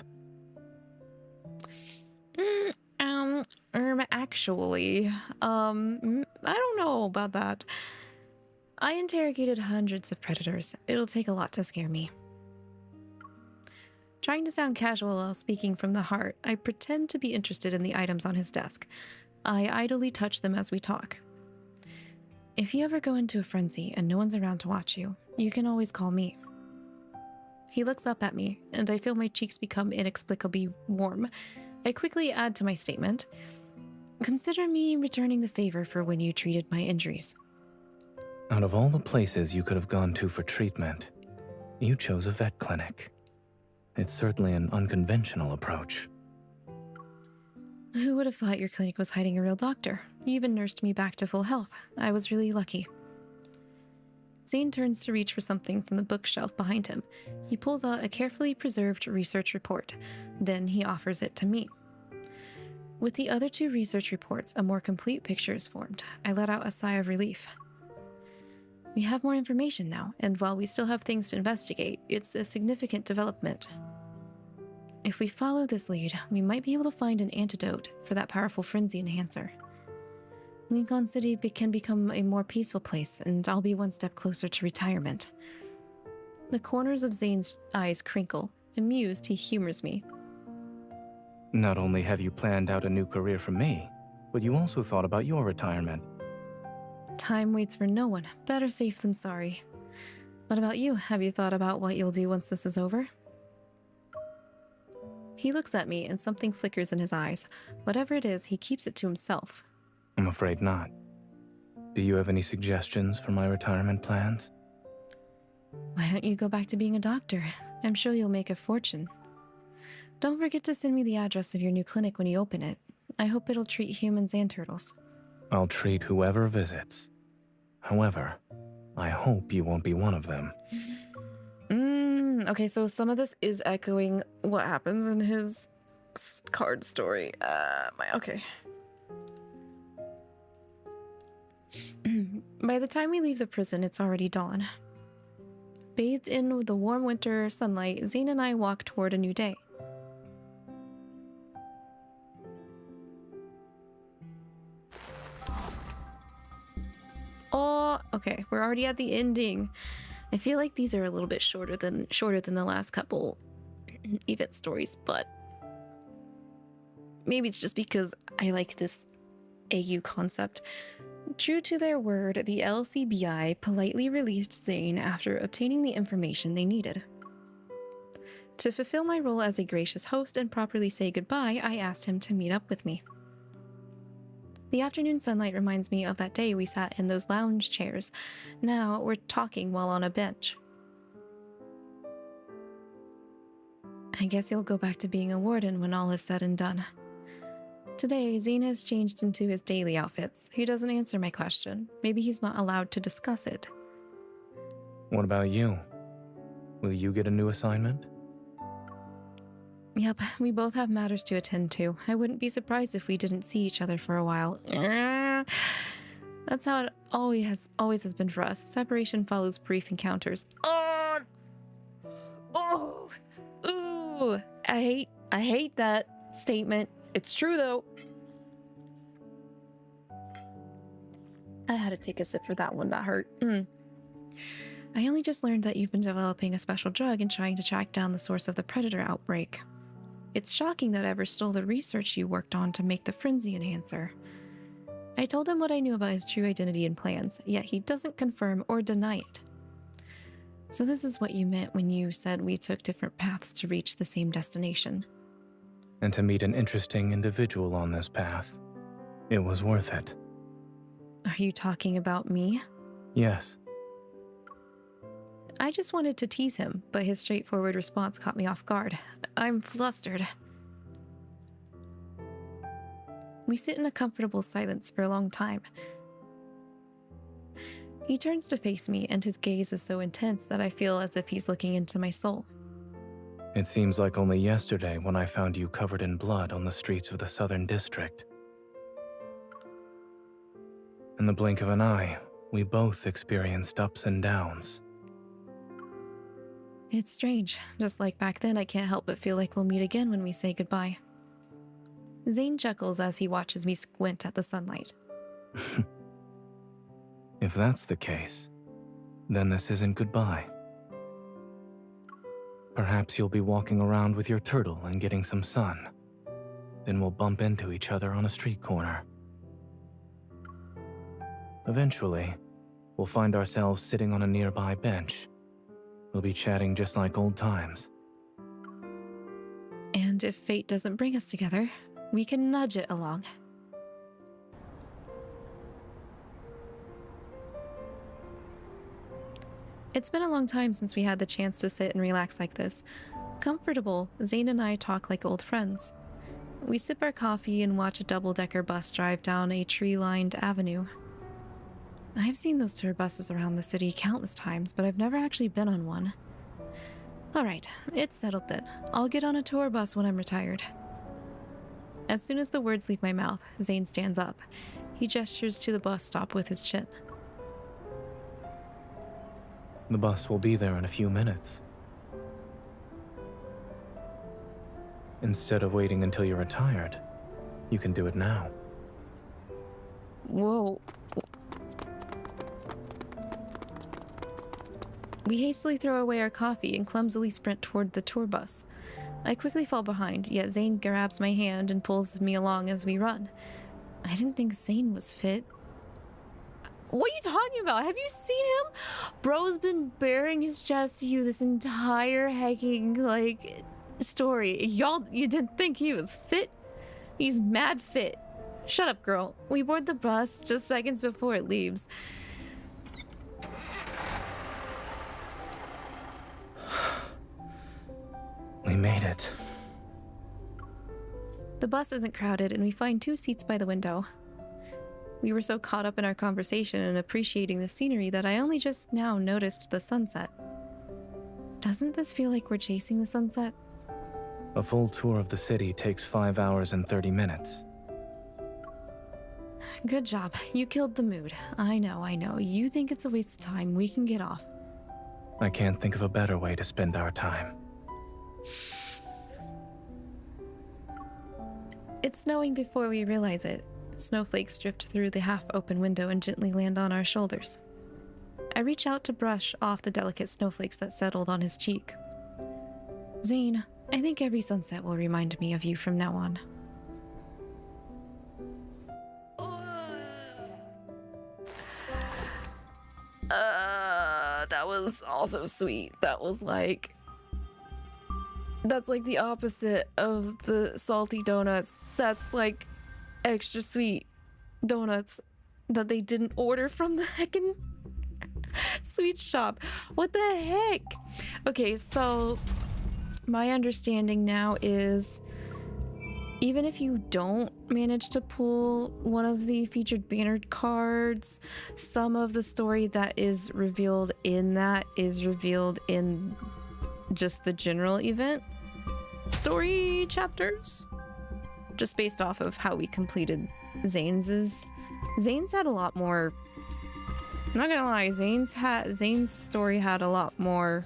Actually, I don't know about that. I interrogated hundreds of predators. It'll take a lot to scare me. Trying to sound casual while speaking from the heart, I pretend to be interested in the items on his desk. I idly touch them as we talk. If you ever go into a frenzy and no one's around to watch you, you can always call me. He looks up at me, and I feel my cheeks become inexplicably warm. I quickly add to my statement, consider me returning the favor for when you treated my injuries. Out of all the places you could have gone to for treatment, you chose a vet clinic. It's certainly an unconventional approach. Who would have thought your clinic was hiding a real doctor? You even nursed me back to full health. I was really lucky. Zayne turns to reach for something from the bookshelf behind him. He pulls out a carefully preserved research report. Then he offers it to me. With the other two research reports, a more complete picture is formed. I let out a sigh of relief. We have more information now, and while we still have things to investigate, it's a significant development. If we follow this lead, we might be able to find an antidote for that powerful frenzy enhancer. Lincoln City can become a more peaceful place, and I'll be one step closer to retirement. The corners of Zayne's eyes crinkle. Amused, he humors me. Not only have you planned out a new career for me, but you also thought about your retirement. Time waits for no one. Better safe than sorry. What about you? Have you thought about what you'll do once this is over? He looks at me and something flickers in his eyes. Whatever it is, he keeps it to himself. I'm afraid not. Do you have any suggestions for my retirement plans? Why don't you go back to being a doctor? I'm sure you'll make a fortune. Don't forget to send me the address of your new clinic when you open it. I hope it'll treat humans and turtles. I'll treat whoever visits. However, I hope you won't be one of them. Okay, so some of this is echoing what happens in his card story. Okay. By the time we leave the prison, it's already dawn. Bathed in the warm winter sunlight, Zayne and I walk toward a new day. Oh, okay, we're already at the ending. I feel like these are a little bit shorter than the last couple event stories, but maybe it's just because I like this AU concept. True to their word, the 𝐿CBI politely released Zayne after obtaining the information they needed. To fulfill my role as a gracious host and properly say goodbye, I asked him to meet up with me. The afternoon sunlight reminds me of that day we sat in those lounge chairs. Now we're talking while on a bench. I guess you'll go back to being a warden when all is said and done. Today, Zayne has changed into his daily outfits. He doesn't answer my question. Maybe he's not allowed to discuss it. What about you? Will you get a new assignment? Yep, we both have matters to attend to. I wouldn't be surprised if we didn't see each other for a while. That's how it always has been for us. Separation follows brief encounters. Oh! Ooh! I hate that statement. It's true though. I had to take a sip for that one. That hurt. I only just learned that you've been developing a special drug and trying to track down the source of the predator outbreak. It's shocking that I ever stole the research you worked on to make the frenzy enhancer. I told him what I knew about his true identity and plans, yet he doesn't confirm or deny it. So this is what you meant when you said we took different paths to reach the same destination. And to meet an interesting individual on this path. It was worth it. Are you talking about me? Yes. I just wanted to tease him, but his straightforward response caught me off guard. I'm flustered. We sit in a comfortable silence for a long time. He turns to face me, and his gaze is so intense that I feel as if he's looking into my soul. It seems like only yesterday when I found you covered in blood on the streets of the Southern District. In the blink of an eye, we both experienced ups and downs. It's strange. Just like back then, I can't help but feel like we'll meet again when we say goodbye. Zayne chuckles as he watches me squint at the sunlight. If that's the case, then this isn't goodbye. Perhaps you'll be walking around with your turtle and getting some sun. Then we'll bump into each other on a street corner. Eventually, we'll find ourselves sitting on a nearby bench. We'll be chatting just like old times. And if fate doesn't bring us together, we can nudge it along. It's been a long time since we had the chance to sit and relax like this. Comfortable, Zayne and I talk like old friends. We sip our coffee and watch a double-decker bus drive down a tree-lined avenue. I've seen those tour buses around the city countless times, but I've never actually been on one. Alright, it's settled then. I'll get on a tour bus when I'm retired. As soon as the words leave my mouth, Zayne stands up. He gestures to the bus stop with his chin. The bus will be there in a few minutes. Instead of waiting until you're retired, you can do it now. Whoa. We hastily throw away our coffee and clumsily sprint toward the tour bus. I quickly fall behind, yet Zayne grabs my hand and pulls me along as we run. I didn't think Zayne was fit. What are you talking about? Have you seen him? Bro's been baring his chest to you this entire hecking, story. You didn't think he was fit? He's mad fit. Shut up, girl. We board the bus just seconds before it leaves. We made it. The bus isn't crowded, and we find 2 seats by the window. We were so caught up in our conversation and appreciating the scenery that I only just now noticed the sunset. Doesn't this feel like we're chasing the sunset? A full tour of the city takes 5 hours and 30 minutes. Good job. You killed the mood. I know. You think it's a waste of time. We can get off. I can't think of a better way to spend our time. It's snowing before we realize it. Snowflakes drift through the half-open window and gently land on our shoulders. I reach out to brush off the delicate snowflakes that settled on his cheek. Zayne, I think every sunset will remind me of you from now on. That was also sweet. That's like the opposite of the salty donuts. That's like extra sweet donuts that they didn't order from the heckin' sweet shop. What the heck? Okay, so My understanding now is even if you don't manage to pull one of the featured banner cards, some of the story that is revealed in that is revealed in just the general event story chapters, just based off of how we completed Zayne's. Zayne's had a lot more. I'm not gonna lie, Zayne's story had a lot more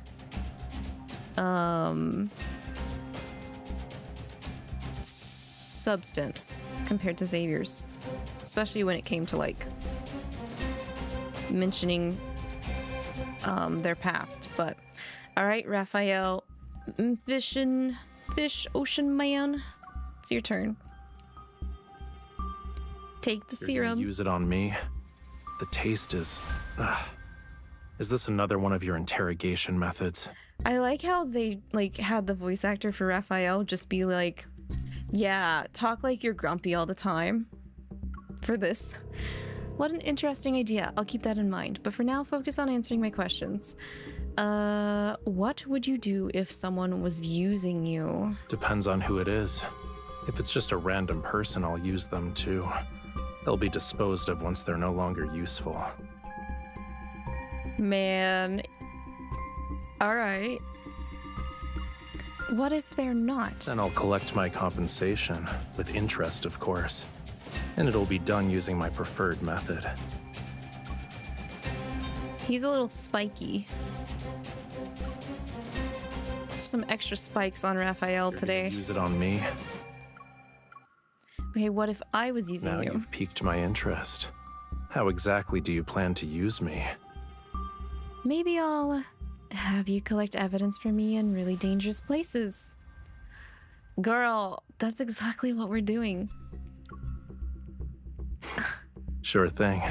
substance compared to Xavier's, especially when it came to like mentioning their past. But all right, Rafayel, fish ocean man, it's your turn. Take the You're gonna serum. use it on me? The taste is... Is this another one of your interrogation methods? I like how they like had the voice actor for Rafayel just be like, yeah, talk like you're grumpy all the time for this. What an interesting idea. I'll keep that in mind. But for now, focus on answering my questions. What would you do if someone was using you? Depends on who it is. If it's just a random person, I'll use them too. They'll be disposed of once they're no longer useful. Man. Alright. What if they're not? Then I'll collect my compensation, with interest of course. And it'll be done using my preferred method. He's a little spiky. Some extra spikes on Rafayel today. Use it on me. Okay, what if I was using Now you? you've piqued my interest. How exactly do you plan to use me? Maybe I'll have you collect evidence for me in really dangerous places. Girl, that's exactly what we're doing. Sure thing.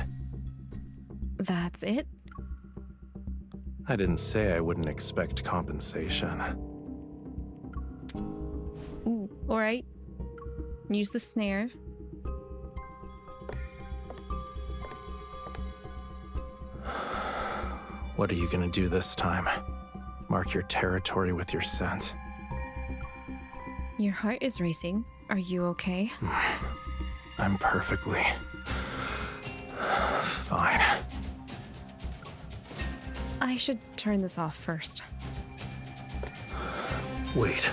That's it? I didn't say I wouldn't expect compensation. Ooh, alright. Use the snare. What are you gonna do this time? Mark your territory with your scent. Your heart is racing. Are you okay? I'm perfectly... fine. I should turn this off first. Wait.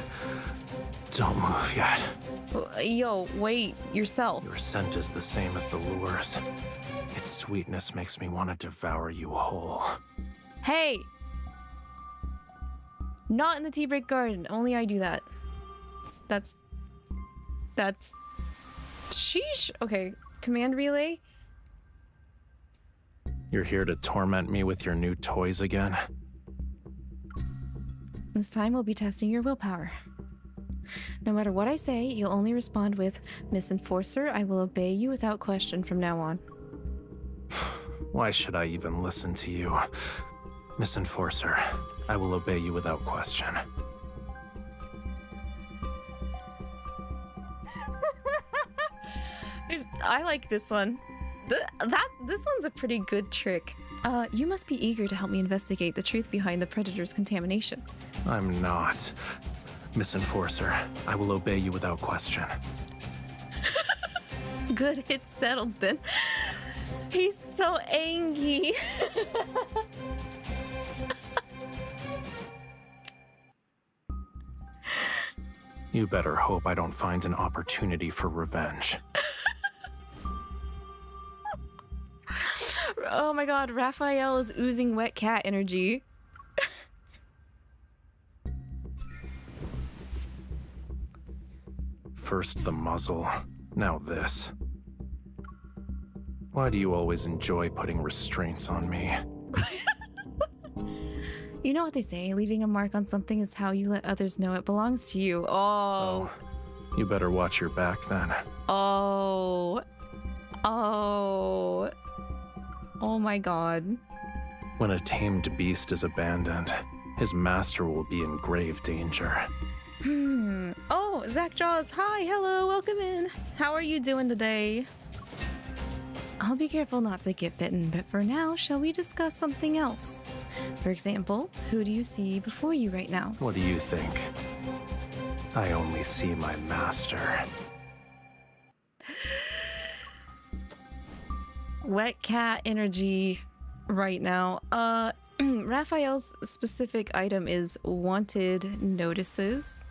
Don't move yet. Yo, wait, yourself. Your scent is the same as the lures. Its sweetness makes me want to devour you whole. Hey! Not in the tea break garden. Only I do that. That's... Sheesh! Okay, command relay. You're here to torment me with your new toys again? This time we'll be testing your willpower. No matter what I say, you'll only respond with, Miss Enforcer, I will obey you without question from now on. Why should I even listen to you? Miss Enforcer, I will obey you without question. I like this one. This one's a pretty good trick. You must be eager to help me investigate the truth behind the Predator's contamination. I'm not. Miss Enforcer, I will obey you without question. Good, it's settled then. He's so angry. You better hope I don't find an opportunity for revenge. Oh my god, Rafayel is oozing wet cat energy. First the muzzle, now this. Why do you always enjoy putting restraints on me? You know what they say, leaving a mark on something is how you let others know it belongs to you. Oh. You better watch your back then. Oh. Oh. Oh my god. When a tamed beast is abandoned, his master will be in grave danger. Oh, Zach Jaws. Hi, hello, welcome in. How are you doing today? I'll be careful not to get bitten, but for now, shall we discuss something else? For example, who do you see before you right now? What do you think? I only see my master. Wet cat energy right now. Raphael's specific item is wanted notices.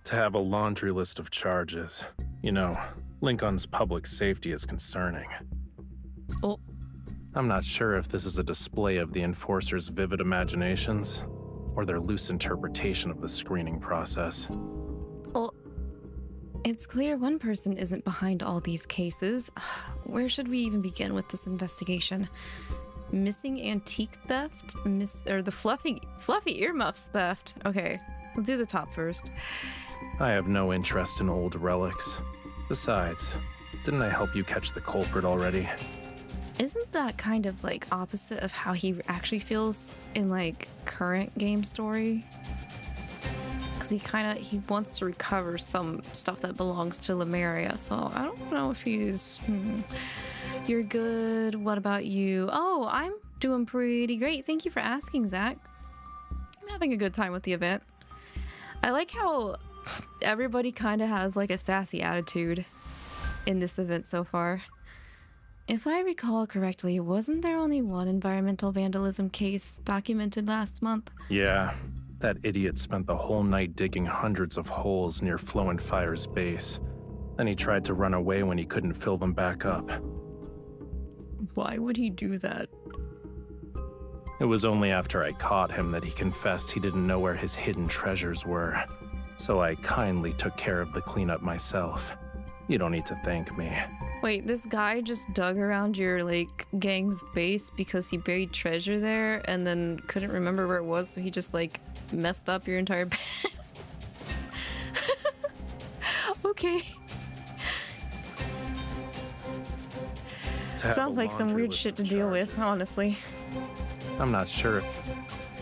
To have a laundry list of charges. You know, Lincoln's public safety is concerning. Oh. I'm not sure if this is a display of the Enforcer's vivid imaginations, or their loose interpretation of the screening process. Well, it's clear one person isn't behind all these cases. Where should we even begin with this investigation? Missing antique theft? Or the fluffy earmuffs theft? Okay, we'll do the top first. I have no interest in old relics. Besides, didn't I help you catch the culprit already? Isn't that kind of like opposite of how he actually feels in like current game story? Because he wants to recover some stuff that belongs to Lemuria, so I don't know if he's... You're good. What about you? Oh, I'm doing pretty great. Thank you for asking, Zach. I'm having a good time with the event. I like how everybody kind of has like a sassy attitude in this event so far. If I recall correctly, wasn't there only one environmental vandalism case documented last month? Yeah, that idiot spent the whole night digging hundreds of holes near Flow and Fire's base. Then he tried to run away when he couldn't fill them back up. Why would he do that? It was only after I caught him that he confessed he didn't know where his hidden treasures were. So I kindly took care of the cleanup myself. You don't need to thank me. Wait, this guy just dug around your, like, gang's base because he buried treasure there and then couldn't remember where it was, so he just, like, messed up your entire base? Okay. Sounds like some weird shit to deal with, honestly. I'm not sure.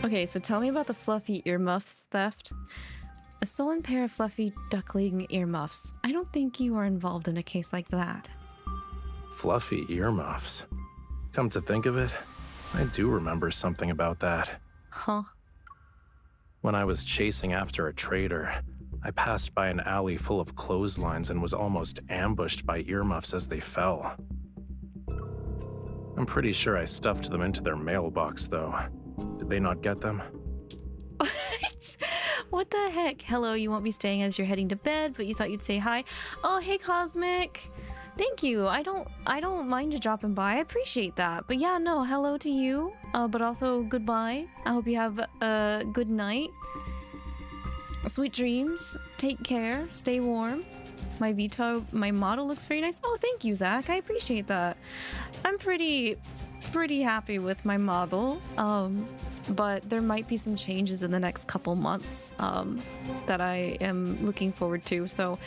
Okay, so tell me about the fluffy earmuffs theft. A stolen pair of fluffy duckling earmuffs. I don't think you are involved in a case like that. Fluffy earmuffs? Come to think of it, I do remember something about that. Huh? When I was chasing after a trader, I passed by an alley full of clotheslines and was almost ambushed by earmuffs as they fell. I'm pretty sure I stuffed them into their mailbox, though. Did they not get them? What the heck? Hello, you won't be staying as you're heading to bed, but you thought you'd say hi. Oh, hey, Cosmic. Thank you. I don't mind you dropping by. I appreciate that. But yeah, no, hello to you. But also goodbye. I hope you have a good night. Sweet dreams. Take care. Stay warm. My model looks very nice. Oh, thank you, Zach. I appreciate that. I'm pretty happy with my model. But there might be some changes in the next couple months that I am looking forward to. So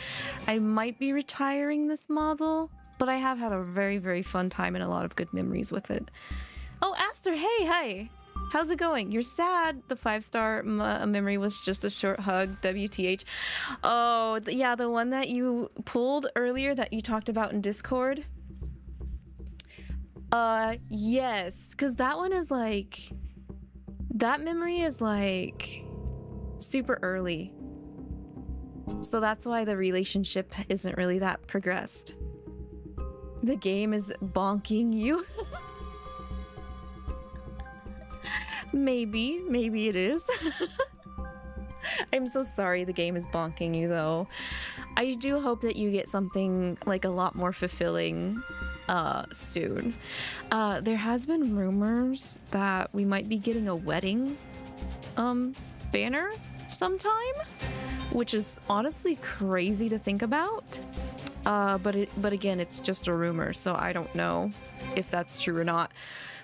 I might be retiring this model, but I have had a very, very fun time and a lot of good memories with it. Oh, Aster, hey. How's it going? You're sad. The 5-star memory was just a short hug. WTH. Oh, yeah, the one that you pulled earlier that you talked about in Discord. Yes, because that one is like... That memory is like super early. So that's why the relationship isn't really that progressed. The game is bonking you. Maybe it is. I'm so sorry the game is bonking you though. I do hope that you get something like a lot more fulfilling soon. There has been rumors that we might be getting a wedding banner sometime, which is honestly crazy to think about. But again, it's just a rumor, so I don't know if that's true or not.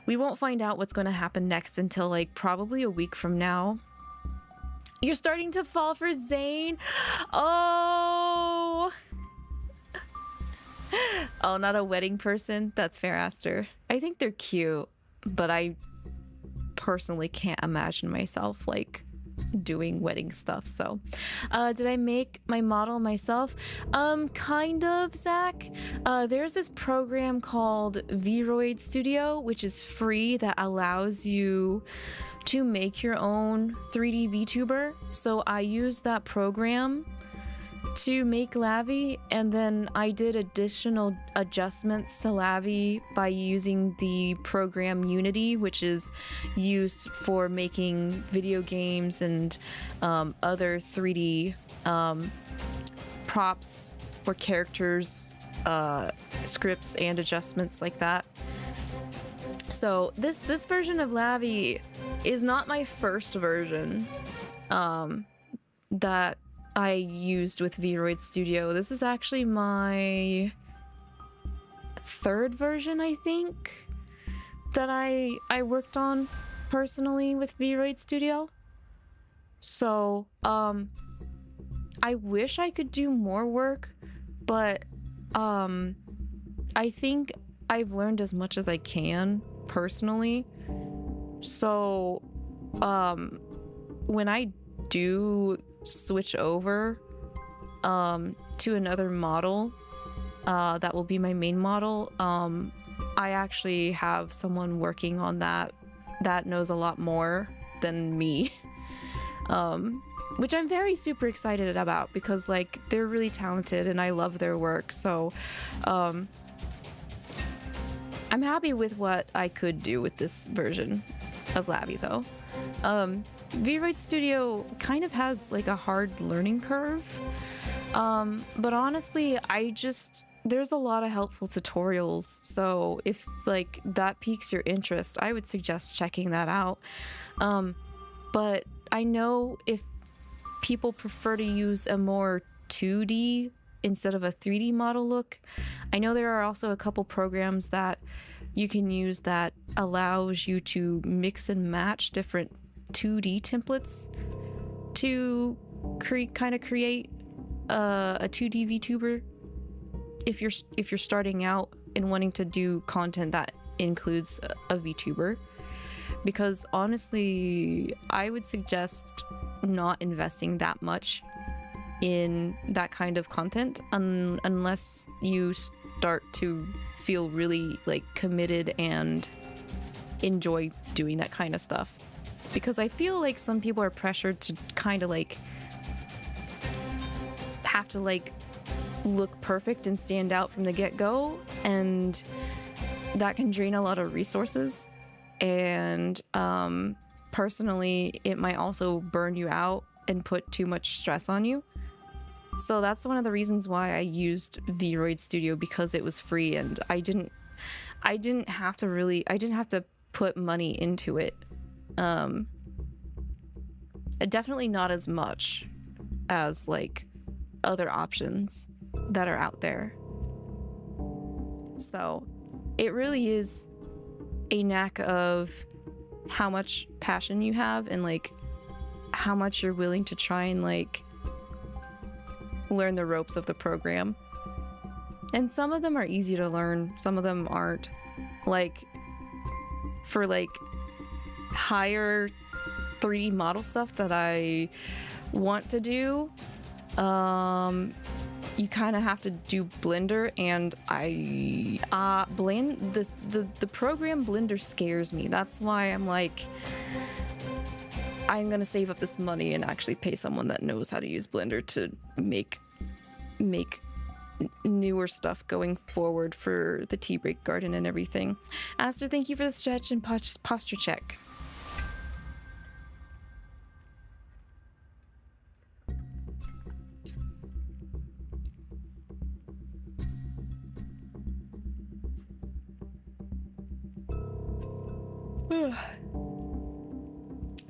We won't find out what's going to happen next until like probably a week from now. You're starting to fall for Zayne? Oh, not a wedding person? That's fair, Aster. I think they're cute, but I personally can't imagine myself like doing wedding stuff. So did I make my model myself? Kind of, Zach. There's this program called Vroid Studio, which is free, that allows you to make your own 3D VTuber. So I used that program to make Lavi, and then I did additional adjustments to Lavi by using the program Unity, which is used for making video games and other 3D props or characters, scripts and adjustments like that. So this version of Lavi is not my first version that I used with Vroid Studio. This is actually my third version, I think, that I worked on personally with Vroid Studio. So I wish I could do more work, but I think I've learned as much as I can personally. So when I do switch over to another model that will be my main model, I actually have someone working on that knows a lot more than me, which I'm very super excited about, because like they're really talented and I love their work. So I'm happy with what I could do with this version of Lavi though. Vroid Studio kind of has like a hard learning curve, but honestly there's a lot of helpful tutorials, so if like that piques your interest, I would suggest checking that out. But I know if people prefer to use a more 2D instead of a 3D model look, I know there are also a couple programs that you can use that allows you to mix and match different 2D templates to create a 2D VTuber if you're starting out and wanting to do content that includes a VTuber. Because honestly, I would suggest not investing that much in that kind of content unless you start to feel really like committed and enjoy doing that kind of stuff. Because I feel like some people are pressured to kind of like have to like look perfect and stand out from the get-go, and that can drain a lot of resources. And personally, it might also burn you out and put too much stress on you. So that's one of the reasons why I used Vroid Studio, because it was free and I didn't have to put money into it. Definitely not as much as like other options that are out there. So it really is a knack of how much passion you have and like how much you're willing to try and like learn the ropes of the program. And some of them are easy to learn, some of them aren't. Like for like higher 3D model stuff that I want to do, you kind of have to do Blender, and the program Blender scares me. That's why I'm like, I'm gonna save up this money and actually pay someone that knows how to use Blender to make newer stuff going forward for the tea break garden and everything. Aster, thank you for the stretch and posture check.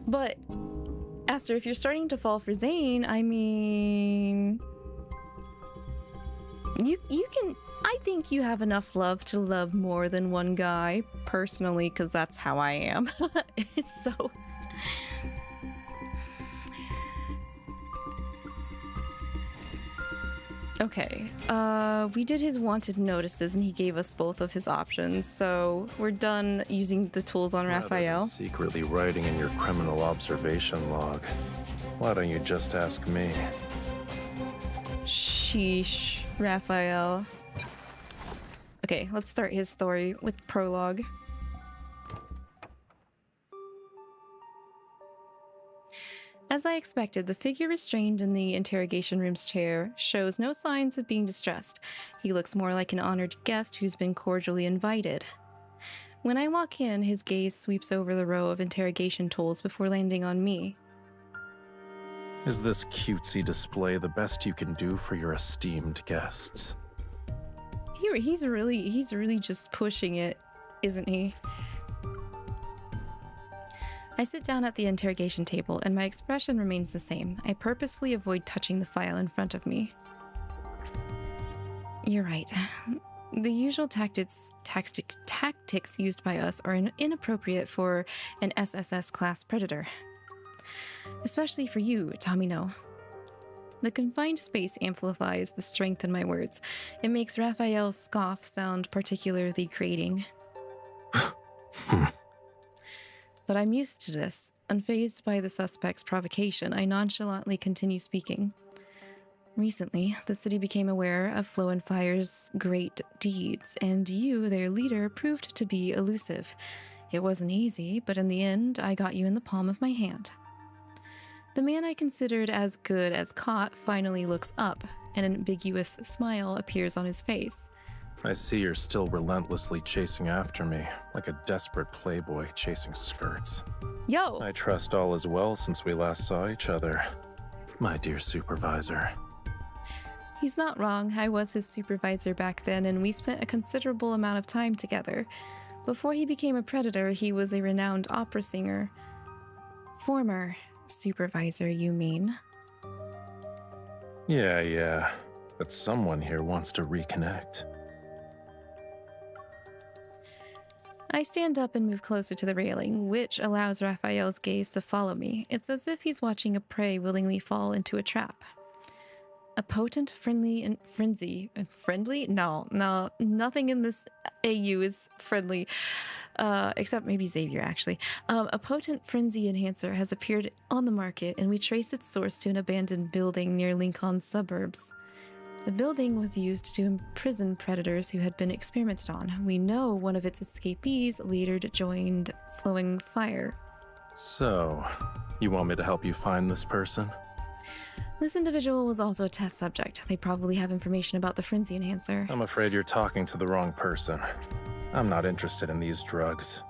But Aster, if you're starting to fall for Zayne, I mean, you can. I think you have enough love to love more than one guy, personally, because that's how I am. So Okay, we did his wanted notices and he gave us both of his options, so we're done using the tools on Rather than Rafayel. secretly writing in your criminal observation log, why don't you just ask me? Sheesh, Rafayel. Okay, let's start his story with prologue. As I expected, the figure restrained in the interrogation room's chair shows no signs of being distressed. He looks more like an honored guest who's been cordially invited. When I walk in, his gaze sweeps over the row of interrogation tools before landing on me. Is this cutesy display the best you can do for your esteemed guests? He's really just pushing it, isn't he? I sit down at the interrogation table and my expression remains the same. I purposefully avoid touching the file in front of me. You're right. The usual tactics used by us are inappropriate for an SSS class predator. Especially for you, Tomino. The confined space amplifies the strength in my words. It makes Rafayel's scoff sound particularly grating. But I'm used to this. Unfazed by the suspect's provocation, I nonchalantly continue speaking. Recently, the city became aware of Flow and Fire's great deeds, and you, their leader, proved to be elusive. It wasn't easy, but in the end, I got you in the palm of my hand. The man I considered as good as caught finally looks up. An ambiguous smile appears on his face. I see you're still relentlessly chasing after me, like a desperate playboy chasing skirts. Yo! I trust all is well since we last saw each other, my dear supervisor. He's not wrong. I was his supervisor back then, and we spent a considerable amount of time together. Before he became a predator, he was a renowned opera singer. Former supervisor, you mean? Yeah, but someone here wants to reconnect. I stand up and move closer to the railing, which allows Rafayel's gaze to follow me. It's as if he's watching a prey willingly fall into a trap. A potent, friendly? No, nothing in this AU is friendly, except maybe Xavier, actually. A potent frenzy enhancer has appeared on the market, and we trace its source to an abandoned building near Lincoln's suburbs. The building was used to imprison predators who had been experimented on. We know one of its escapees later joined Flowing Fire. So, you want me to help you find this person? This individual was also a test subject. They probably have information about the frenzy enhancer. I'm afraid you're talking to the wrong person. I'm not interested in these drugs.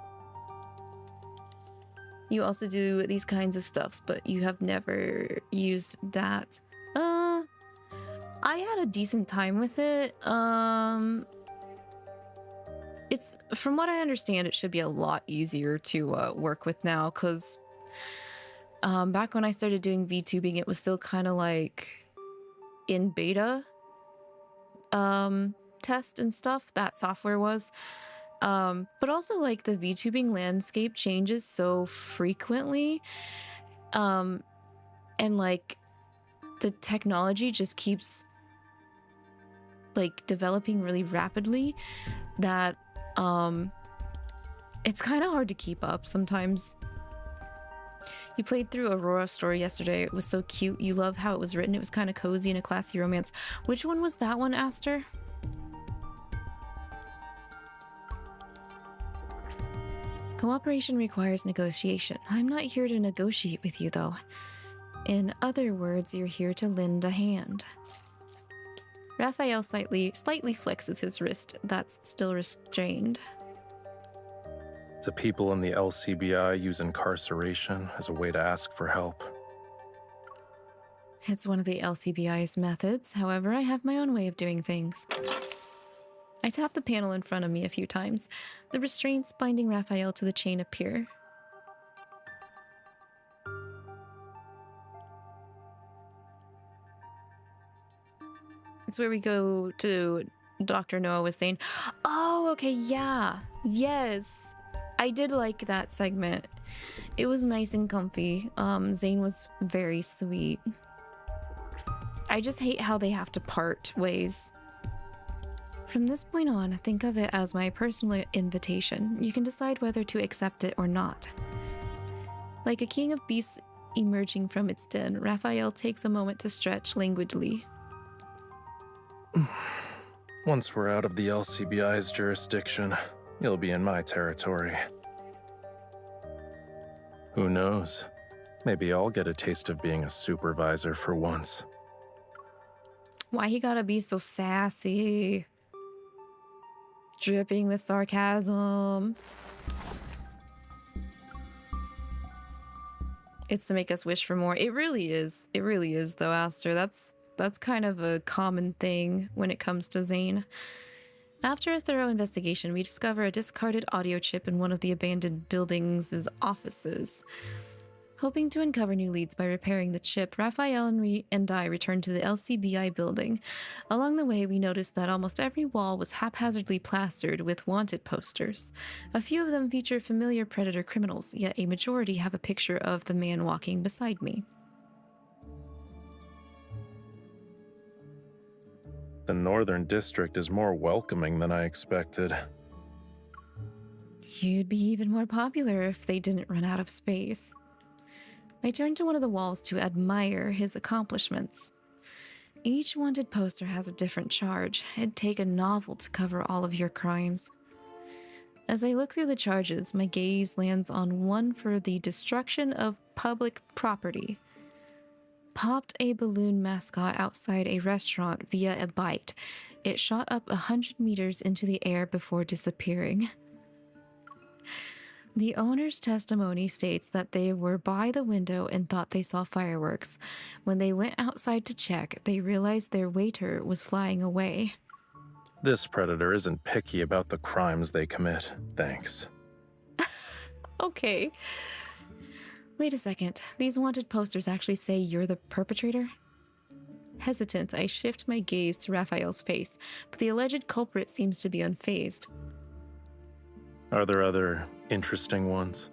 You also do these kinds of stuffs, but you have never used that. I had a decent time with it. It's, from what I understand, it should be a lot easier to work with now, because back when I started doing VTubing, it was still kind of like in beta test and stuff, that software was. But also, like, the VTubing landscape changes so frequently, and like the technology just keeps like developing really rapidly that it's kind of hard to keep up sometimes. You played through Aurora's story yesterday. It was so cute. You love how it was written. It was kind of cozy and a classy romance. Which one was that one, Aster? Cooperation requires negotiation. I'm not here to negotiate with you, though. In other words, you're here to lend a hand. Rafayel slightly flexes his wrist that's still restrained. Do people in the LCBI use incarceration as a way to ask for help? It's one of the LCBI's methods. However, I have my own way of doing things. I tap the panel in front of me a few times. The restraints binding Rafayel to the chain appear. It's where we go to Dr. Noah was saying, oh, okay, yeah, yes. I did like that segment. It was nice and comfy. Zayne was very sweet. I just hate how they have to part ways. From this point on, think of it as my personal invitation. You can decide whether to accept it or not. Like a king of beasts emerging from its den, Rafayel takes a moment to stretch languidly. Once we're out of the 𝐿CBI's jurisdiction, you'll be in my territory. Who knows? Maybe I'll get a taste of being a supervisor for once. Why he gotta be so sassy? Dripping with sarcasm. It's to make us wish for more. It really is. It really is, though, Aster. That's kind of a common thing when it comes to Zayne. After a thorough investigation, we discover a discarded audio chip in one of the abandoned building's offices. Hoping to uncover new leads by repairing the chip, Rafayel and I returned to the 𝐿CBI building. Along the way, we noticed that almost every wall was haphazardly plastered with wanted posters. A few of them feature familiar predator criminals, yet a majority have a picture of the man walking beside me. The Northern District is more welcoming than I expected. You'd be even more popular if they didn't run out of space. I turned to one of the walls to admire his accomplishments. Each wanted poster has a different charge. It'd take a novel to cover all of your crimes. As I look through the charges, my gaze lands on one for the destruction of public property. Popped a balloon mascot outside a restaurant via a bite. It shot up 100 meters into the air before disappearing. The owner's testimony states that they were by the window and thought they saw fireworks. When they went outside to check, they realized their waiter was flying away. This predator isn't picky about the crimes they commit, thanks. Okay. Wait a second. These wanted posters actually say you're the perpetrator? Hesitant, I shift my gaze to Rafayel's face, but the alleged culprit seems to be unfazed. Are there other interesting ones?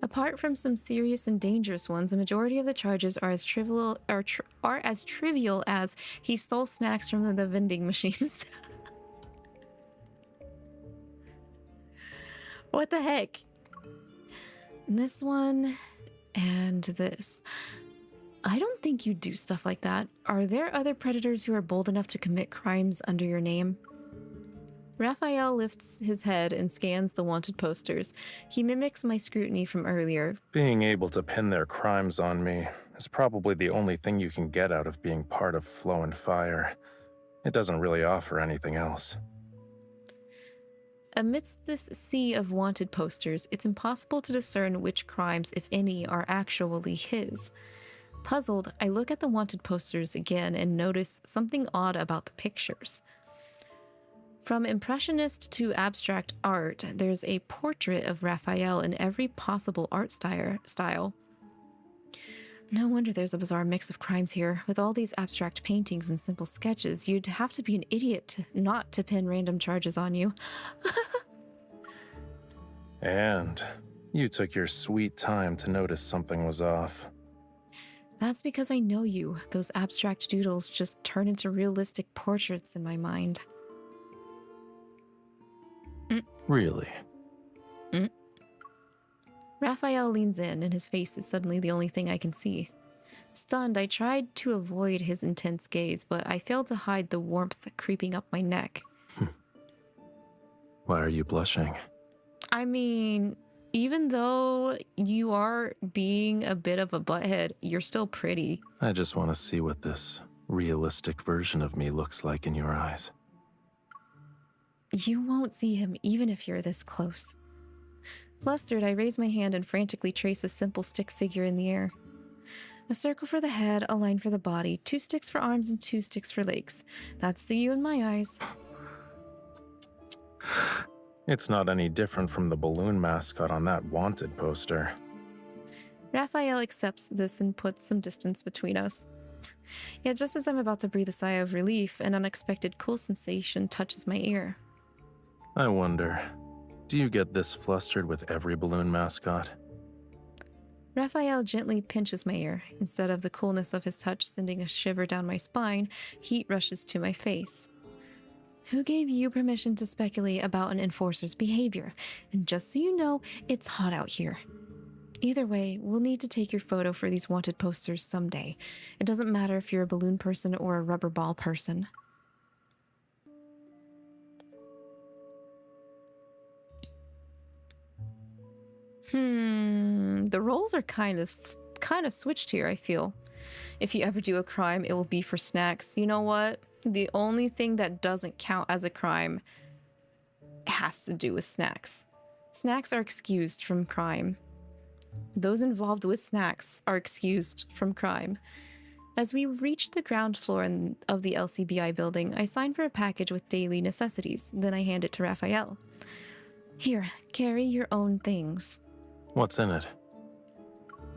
Apart from some serious and dangerous ones, the majority of the charges are as trivial as he stole snacks from the vending machines. What the heck? This one and this. I don't think you do stuff like that. Are there other predators who are bold enough to commit crimes under your name? Rafayel lifts his head and scans the wanted posters. He mimics my scrutiny from earlier. Being able to pin their crimes on me is probably the only thing you can get out of being part of Flow and Fire. It doesn't really offer anything else. Amidst this sea of wanted posters, it's impossible to discern which crimes, if any, are actually his. Puzzled, I look at the wanted posters again and notice something odd about the pictures. From impressionist to abstract art, there's a portrait of Rafayel in every possible art style. No wonder there's a bizarre mix of crimes here. With all these abstract paintings and simple sketches, you'd have to be an idiot not to pin random charges on you. And you took your sweet time to notice something was off. That's because I know you. Those abstract doodles just turn into realistic portraits in my mind. Really? Rafayel leans in, and his face is suddenly the only thing I can see. Stunned, I tried to avoid his intense gaze, but I failed to hide the warmth creeping up my neck. Why are you blushing? I mean, even though you are being a bit of a butthead, you're still pretty. I just want to see what this realistic version of me looks like in your eyes. You won't see him even if you're this close. Flustered, I raise my hand and frantically trace a simple stick figure in the air. A circle for the head, a line for the body, 2 sticks for arms and 2 sticks for legs. That's the you in my eyes. It's not any different from the balloon mascot on that wanted poster. Rafayel accepts this and puts some distance between us. Yet just as I'm about to breathe a sigh of relief, an unexpected cool sensation touches my ear. I wonder, do you get this flustered with every balloon mascot? Rafayel gently pinches my ear. Instead of the coolness of his touch sending a shiver down my spine, heat rushes to my face. Who gave you permission to speculate about an enforcer's behavior? And just so you know, it's hot out here. Either way, we'll need to take your photo for these wanted posters someday. It doesn't matter if you're a balloon person or a rubber ball person. The roles are kind of switched here, I feel. If you ever do a crime, it will be for snacks. You know what? The only thing that doesn't count as a crime has to do with snacks. Snacks are excused from crime. Those involved with snacks are excused from crime. As we reach the ground floor of the LCBI building, I sign for a package with daily necessities. Then I hand it to Rafayel. Here, carry your own things. What's in it?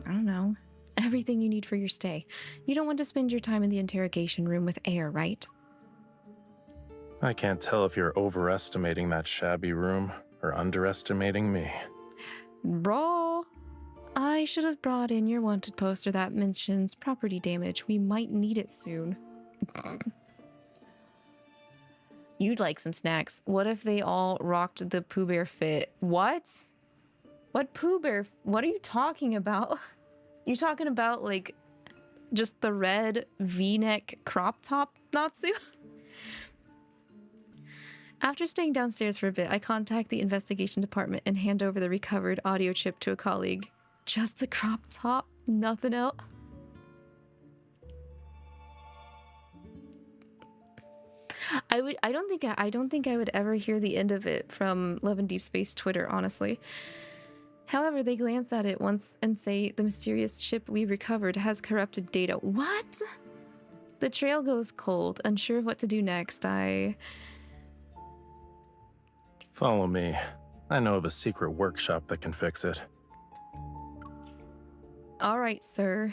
I don't know. Everything you need for your stay. You don't want to spend your time in the interrogation room with air, right? I can't tell if you're overestimating that shabby room or underestimating me. Bro, I should have brought in your wanted poster that mentions property damage. We might need it soon. You'd like some snacks. What if they all rocked the Pooh Bear fit? What? What Pooh Bear? What are you talking about? You talking about, like, just the red V-neck crop top Natsu? After staying downstairs for a bit, I contact the investigation department and hand over the recovered audio chip to a colleague. Just a crop top? Nothing else? I don't think I would ever hear the end of it from Love and Deepspace Twitter, honestly. However, they glance at it once and say the mysterious chip we recovered has corrupted data. What? The trail goes cold. Unsure of what to do next, Follow me. I know of a secret workshop that can fix it. All right, sir.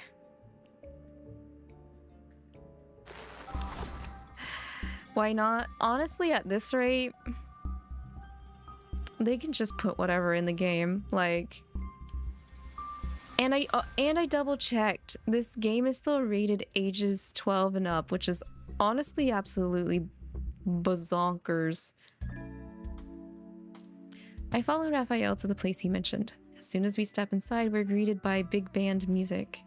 Why not? Honestly, at this rate, they can just put whatever in the game. Like, and I double checked. This game is still rated ages 12 and up, which is honestly absolutely bazonkers. I follow Rafayel to the place he mentioned. As soon as we step inside, we're greeted by big band music.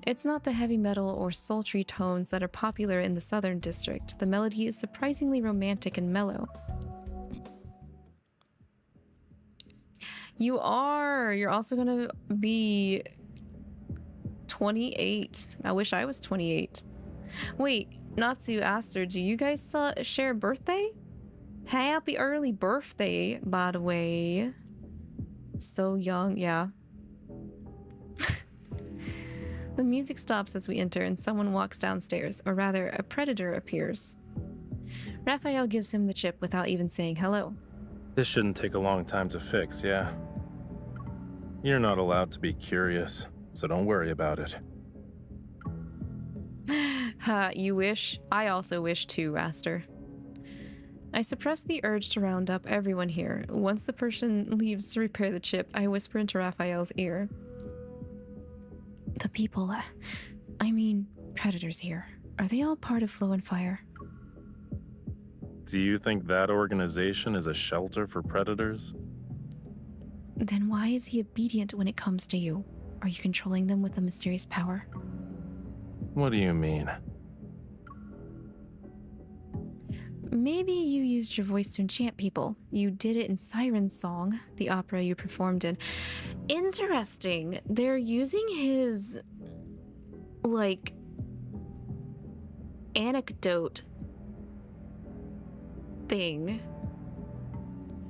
It's not the heavy metal or sultry tones that are popular in the Southern District. The melody is surprisingly romantic and mellow. You're also gonna be 28. I wish I was 28. Wait, Natsu asked her, do you guys share a birthday? Happy early birthday, by the way. So young, yeah. The music stops as we enter and someone walks downstairs, or rather, a predator appears. Rafayel gives him the chip without even saying hello. This shouldn't take a long time to fix, yeah? You're not allowed to be curious, so don't worry about it. Ha, you wish? I also wish too, Raster. I suppress the urge to round up everyone here. Once the person leaves to repair the chip, I whisper into Rafayel's ear. The people, I mean, predators here, are they all part of Flow and Fire? Do you think that organization is a shelter for predators? Then why is he obedient when it comes to you? Are you controlling them with a mysterious power? What do you mean? Maybe you used your voice to enchant people. You did it in Siren's Song, the opera you performed in. Interesting. They're using his, like, anecdote thing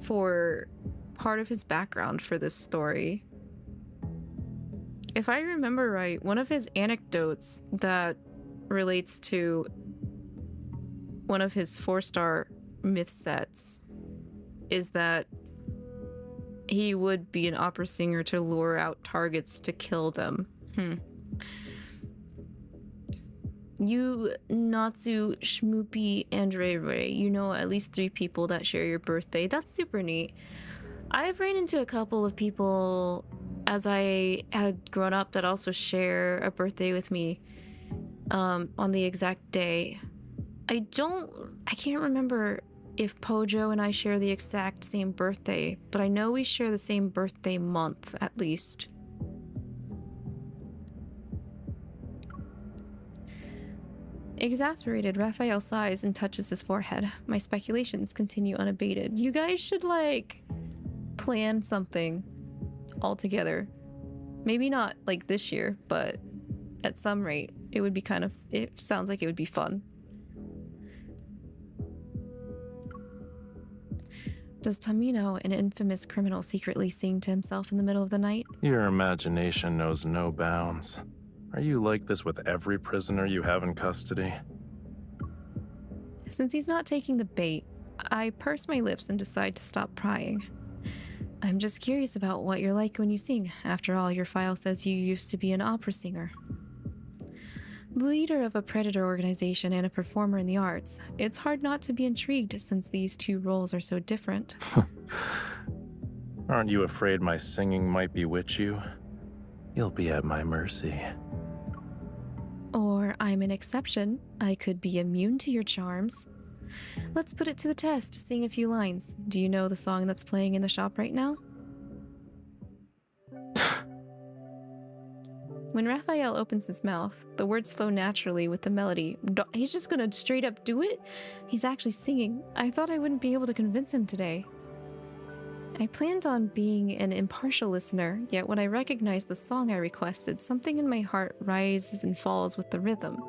for part of his background for this story. If I remember right, one of his anecdotes that relates to one of his 4-star myth sets is that he would be an opera singer to lure out targets to kill them. You, Natsu, Shmoopy, and Ray Ray, you know at least 3 people that share your birthday. That's super neat. I've ran into a couple of people as I had grown up that also share a birthday with me on the exact day. I can't remember if Pojo and I share the exact same birthday, but I know we share the same birthday month at least. Exasperated, Rafayel sighs and touches his forehead. My speculations continue unabated. You guys should, like, plan something all together. Maybe not, like, this year, but at some rate, it would be kind of... It sounds like it would be fun. Does Tamino, an infamous criminal, secretly sing to himself in the middle of the night? Your imagination knows no bounds. Are you like this with every prisoner you have in custody? Since he's not taking the bait, I purse my lips and decide to stop prying. I'm just curious about what you're like when you sing. After all, your file says you used to be an opera singer. The leader of a predator organization and a performer in the arts. It's hard not to be intrigued since these two roles are so different. Aren't you afraid my singing might bewitch you? You'll be at my mercy. Or I'm an exception. I could be immune to your charms. Let's put it to the test. Sing a few lines. Do you know the song that's playing in the shop right now? When Rafayel opens his mouth, the words flow naturally with the melody. He's just gonna straight up do it? He's actually singing. I thought I wouldn't be able to convince him today. I planned on being an impartial listener, yet when I recognized the song I requested, something in my heart rises and falls with the rhythm.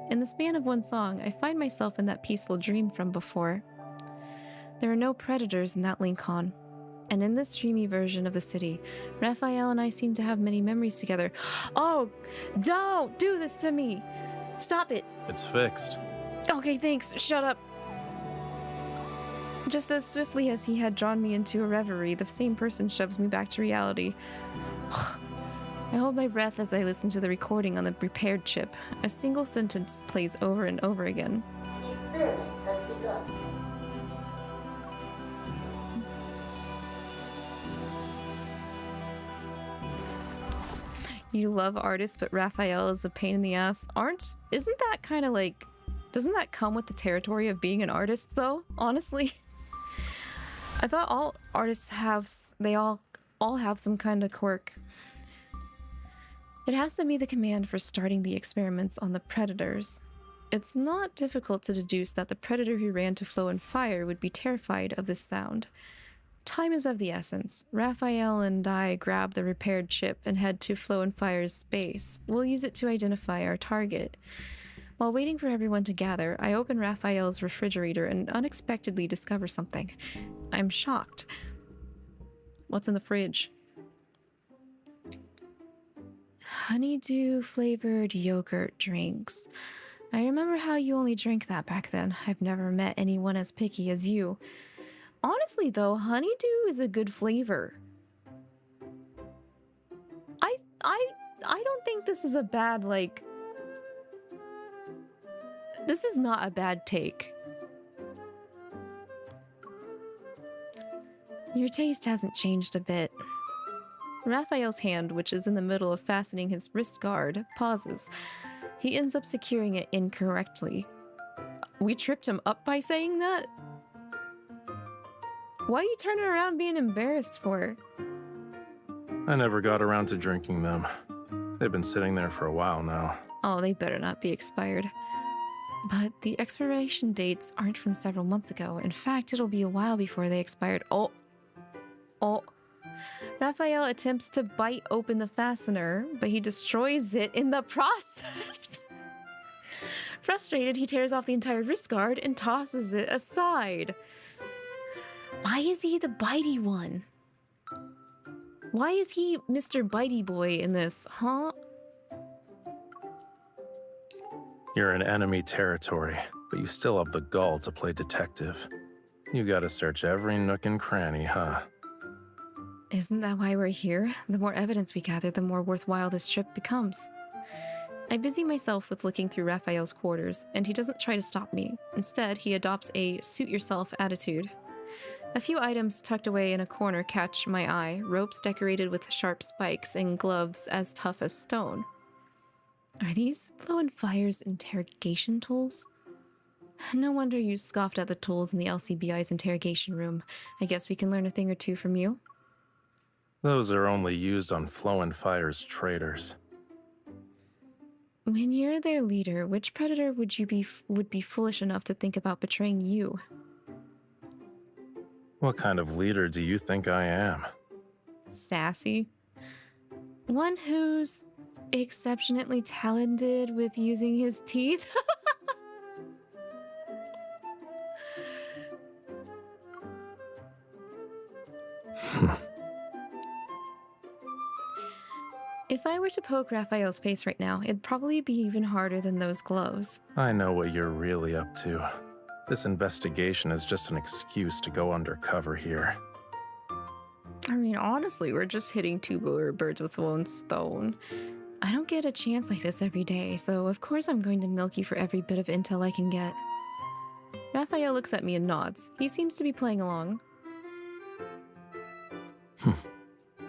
In the span of one song, I find myself in that peaceful dream from before. There are no predators in that Lincoln. And in this dreamy version of the city, Rafayel and I seem to have many memories together. Oh, don't do this to me! Stop it! It's fixed. Okay, thanks. Shut up. Just as swiftly as he had drawn me into a reverie, the same person shoves me back to reality. I hold my breath as I listen to the recording on the repaired chip. A single sentence plays over and over again. The experiment has begun. You love artists, but Rafayel is a pain in the ass. Isn't that kind of like... Doesn't that come with the territory of being an artist, though? Honestly? I thought all artists have... They all have some kind of quirk. It has to be the command for starting the experiments on the predators. It's not difficult to deduce that the predator who ran to Flow and Fire would be terrified of this sound. Time is of the essence. Rafayel and I grab the repaired chip and head to Flow and Fire's base. We'll use it to identify our target. While waiting for everyone to gather, I open Rafayel's refrigerator and unexpectedly discover something. I'm shocked. What's in the fridge? Honeydew-flavored yogurt drinks. I remember how you only drank that back then. I've never met anyone as picky as you. Honestly, though, honeydew is a good flavor. I don't think this is a bad, like... This is not a bad take. Your taste hasn't changed a bit. Rafayel's hand, which is in the middle of fastening his wrist guard, pauses. He ends up securing it incorrectly. We tripped him up by saying that? Why are you turning around being embarrassed for? I never got around to drinking them. They've been sitting there for a while now. Oh, they better not be expired. But the expiration dates aren't from several months ago. In fact, it'll be a while before they expired. Oh. Rafayel attempts to bite open the fastener, but he destroys it in the process. Frustrated, he tears off the entire wrist guard and tosses it aside. Why is he the bitey one? Why is he Mr. Bitey Boy in this, huh? You're in enemy territory, but you still have the gall to play detective. You gotta search every nook and cranny, huh? Isn't that why we're here? The more evidence we gather, the more worthwhile this trip becomes. I busy myself with looking through Rafayel's quarters, and he doesn't try to stop me. Instead, he adopts a suit-yourself attitude. A few items tucked away in a corner catch my eye, ropes decorated with sharp spikes and gloves as tough as stone. Are these Flow&Fire's interrogation tools? No wonder you scoffed at the tools in the 𝐿CBI's interrogation room. I guess we can learn a thing or two from you. Those are only used on Flow&Fire's traders. When you're their leader, which predator would be foolish enough to think about betraying you? What kind of leader do you think I am? Sassy. One who's exceptionally talented with using his teeth? If I were to poke Rafayel's face right now, it'd probably be even harder than those gloves. I know what you're really up to. This investigation is just an excuse to go undercover here. I mean, honestly, we're just hitting two birds with one stone. I don't get a chance like this every day, so of course I'm going to milk you for every bit of intel I can get. Rafayel looks at me and nods. He seems to be playing along.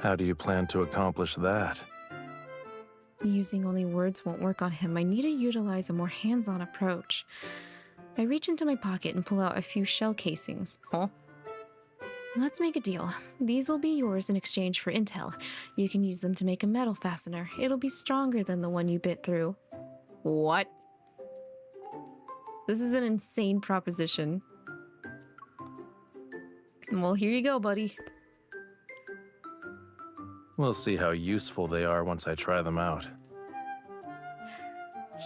How do you plan to accomplish that? Using only words won't work on him. I need to utilize a more hands-on approach. I reach into my pocket and pull out a few shell casings. Huh? Let's make a deal. These will be yours in exchange for intel. You can use them to make a metal fastener. It'll be stronger than the one you bit through. What? This is an insane proposition. Well, here you go, buddy. We'll see how useful they are once I try them out.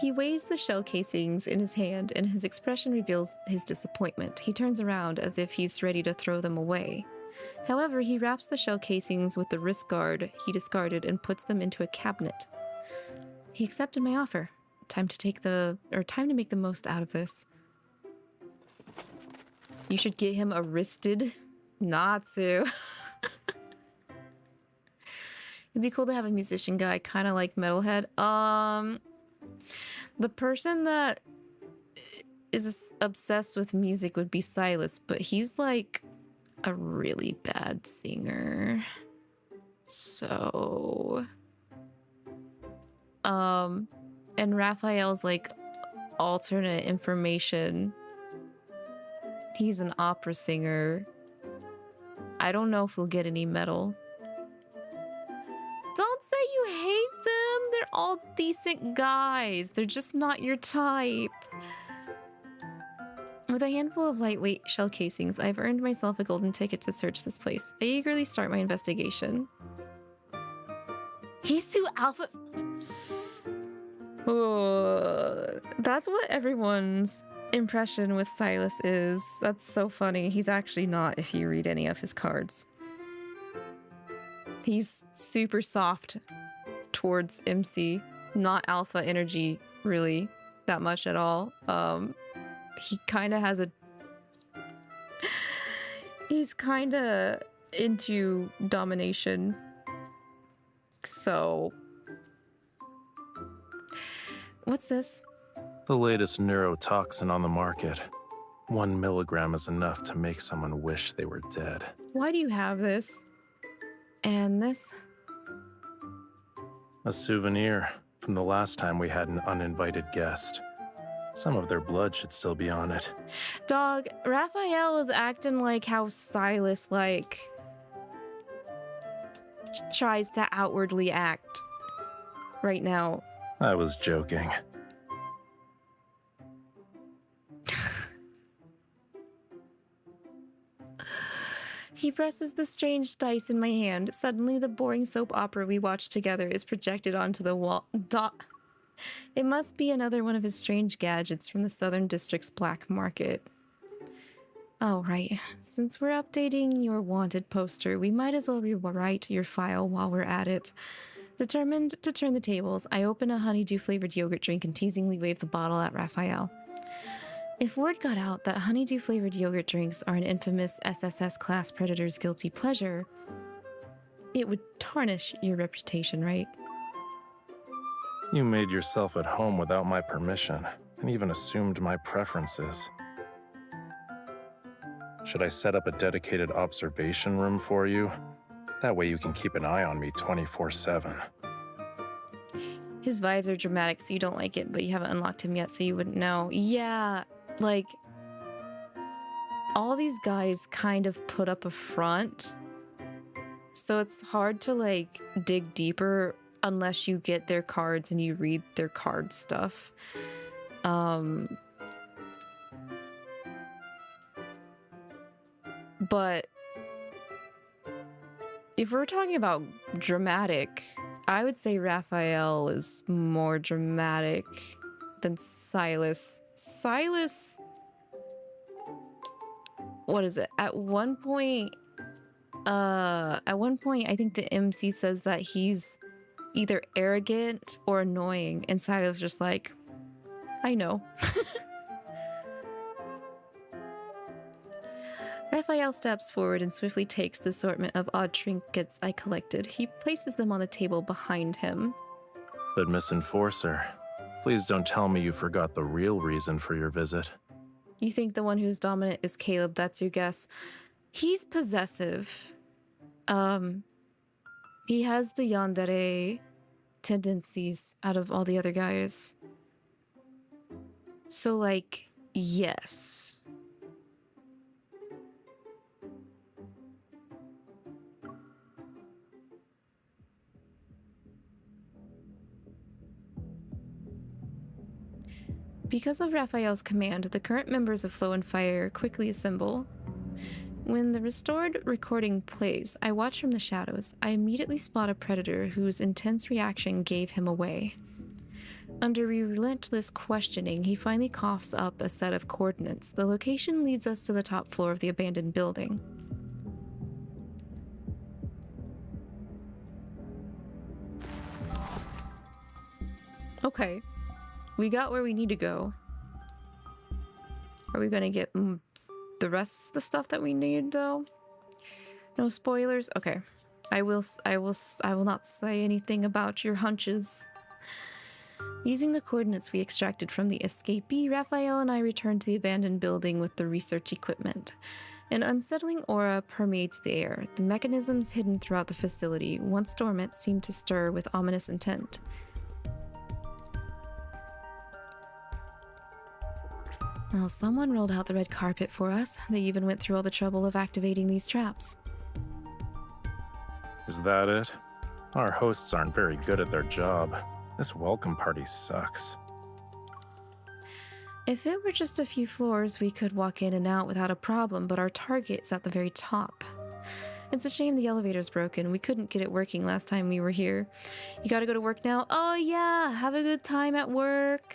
He weighs the shell casings in his hand, and his expression reveals his disappointment. He turns around as if he's ready to throw them away. However, he wraps the shell casings with the wrist guard he discarded and puts them into a cabinet. He accepted my offer. Time to make the most out of this. You should get him arrested. Natsu. It'd be cool to have a musician guy, kind of like Metalhead. The person that is obsessed with music would be Sylus, but he's like a really bad singer. So, and Rafayel's like alternate information. He's an opera singer. I don't know if we'll get any metal. Don't say you hate them. They're all decent guys. They're just not your type. With a handful of lightweight shell casings, I've earned myself a golden ticket to search this place. I eagerly start my investigation. He's too alpha. Oh, that's what everyone's impression with Sylus is. That's so funny. He's actually not if you read any of his cards. He's super soft towards MC, not alpha energy really that much at all. He kind of has a... He's kind of into domination. So... What's this? The latest neurotoxin on the market. 1 milligram is enough to make someone wish they were dead. Why do you have this? And this? A souvenir from the last time we had an uninvited guest. Some of their blood should still be on it. Dog, Rafayel is acting like how Sylus, tries to outwardly act right now. I was joking. He presses the strange dice in my hand. Suddenly, the boring soap opera we watched together is projected onto the wall. It must be another one of his strange gadgets from the Southern District's black market. Oh, right. Since we're updating your wanted poster, we might as well rewrite your file while we're at it. Determined to turn the tables, I open a honeydew-flavored yogurt drink and teasingly wave the bottle at Rafayel. If word got out that honeydew-flavored yogurt drinks are an infamous SSS class predator's guilty pleasure, it would tarnish your reputation, right? You made yourself at home without my permission, and even assumed my preferences. Should I set up a dedicated observation room for you? That way you can keep an eye on me 24/7. His vibes are dramatic, so you don't like it, but you haven't unlocked him yet, so you wouldn't know. Yeah, like, all these guys kind of put up a front, so it's hard to, like, dig deeper unless you get their cards and you read their card stuff. But if we're talking about dramatic, I would say Rafayel is more dramatic than Sylus. Sylus, what is it? At one point, I think the MC says that he's either arrogant or annoying, and Sylus just like, I know. Rafayel steps forward and swiftly takes the assortment of odd trinkets I collected. He places them on the table behind him. But Miss Enforcer, please don't tell me you forgot the real reason for your visit. You think the one who's dominant is Caleb, that's your guess. He's possessive. He has the yandere tendencies out of all the other guys. So, like, yes. Because of Rafayel's command, the current members of Flow and Fire quickly assemble. When the restored recording plays, I watch from the shadows. I immediately spot a predator whose intense reaction gave him away. Under relentless questioning, he finally coughs up a set of coordinates. The location leads us to the top floor of the abandoned building. Okay. We got where we need to go. Are we gonna get the rest of the stuff that we need, though? No spoilers? Okay. I will not say anything about your hunches. Using the coordinates we extracted from the escapee, Rafayel and I return to the abandoned building with the research equipment. An unsettling aura permeates the air. The mechanisms hidden throughout the facility, once dormant, seem to stir with ominous intent. Well, someone rolled out the red carpet for us. They even went through all the trouble of activating these traps. Is that it? Our hosts aren't very good at their job. This welcome party sucks. If it were just a few floors, we could walk in and out without a problem, but our target is at the very top. It's a shame the elevator's broken. We couldn't get it working last time we were here. You gotta go to work now? Oh yeah, have a good time at work.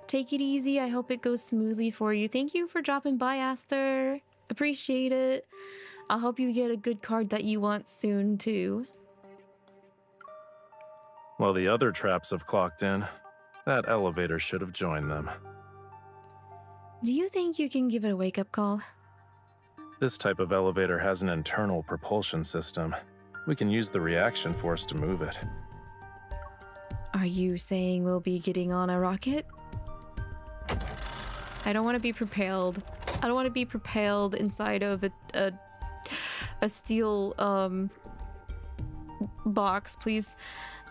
Take it easy. I hope it goes smoothly for you. Thank you for dropping by, Aster. Appreciate it. I'll hope you get a good card that you want soon, too. Well, the other traps have clocked in. That elevator should have joined them. Do you think you can give it a wake-up call? This type of elevator has an internal propulsion system. We can use the reaction force to move it. Are you saying we'll be getting on a rocket? I don't want to be propelled. I don't want to be propelled inside of a steel box, please.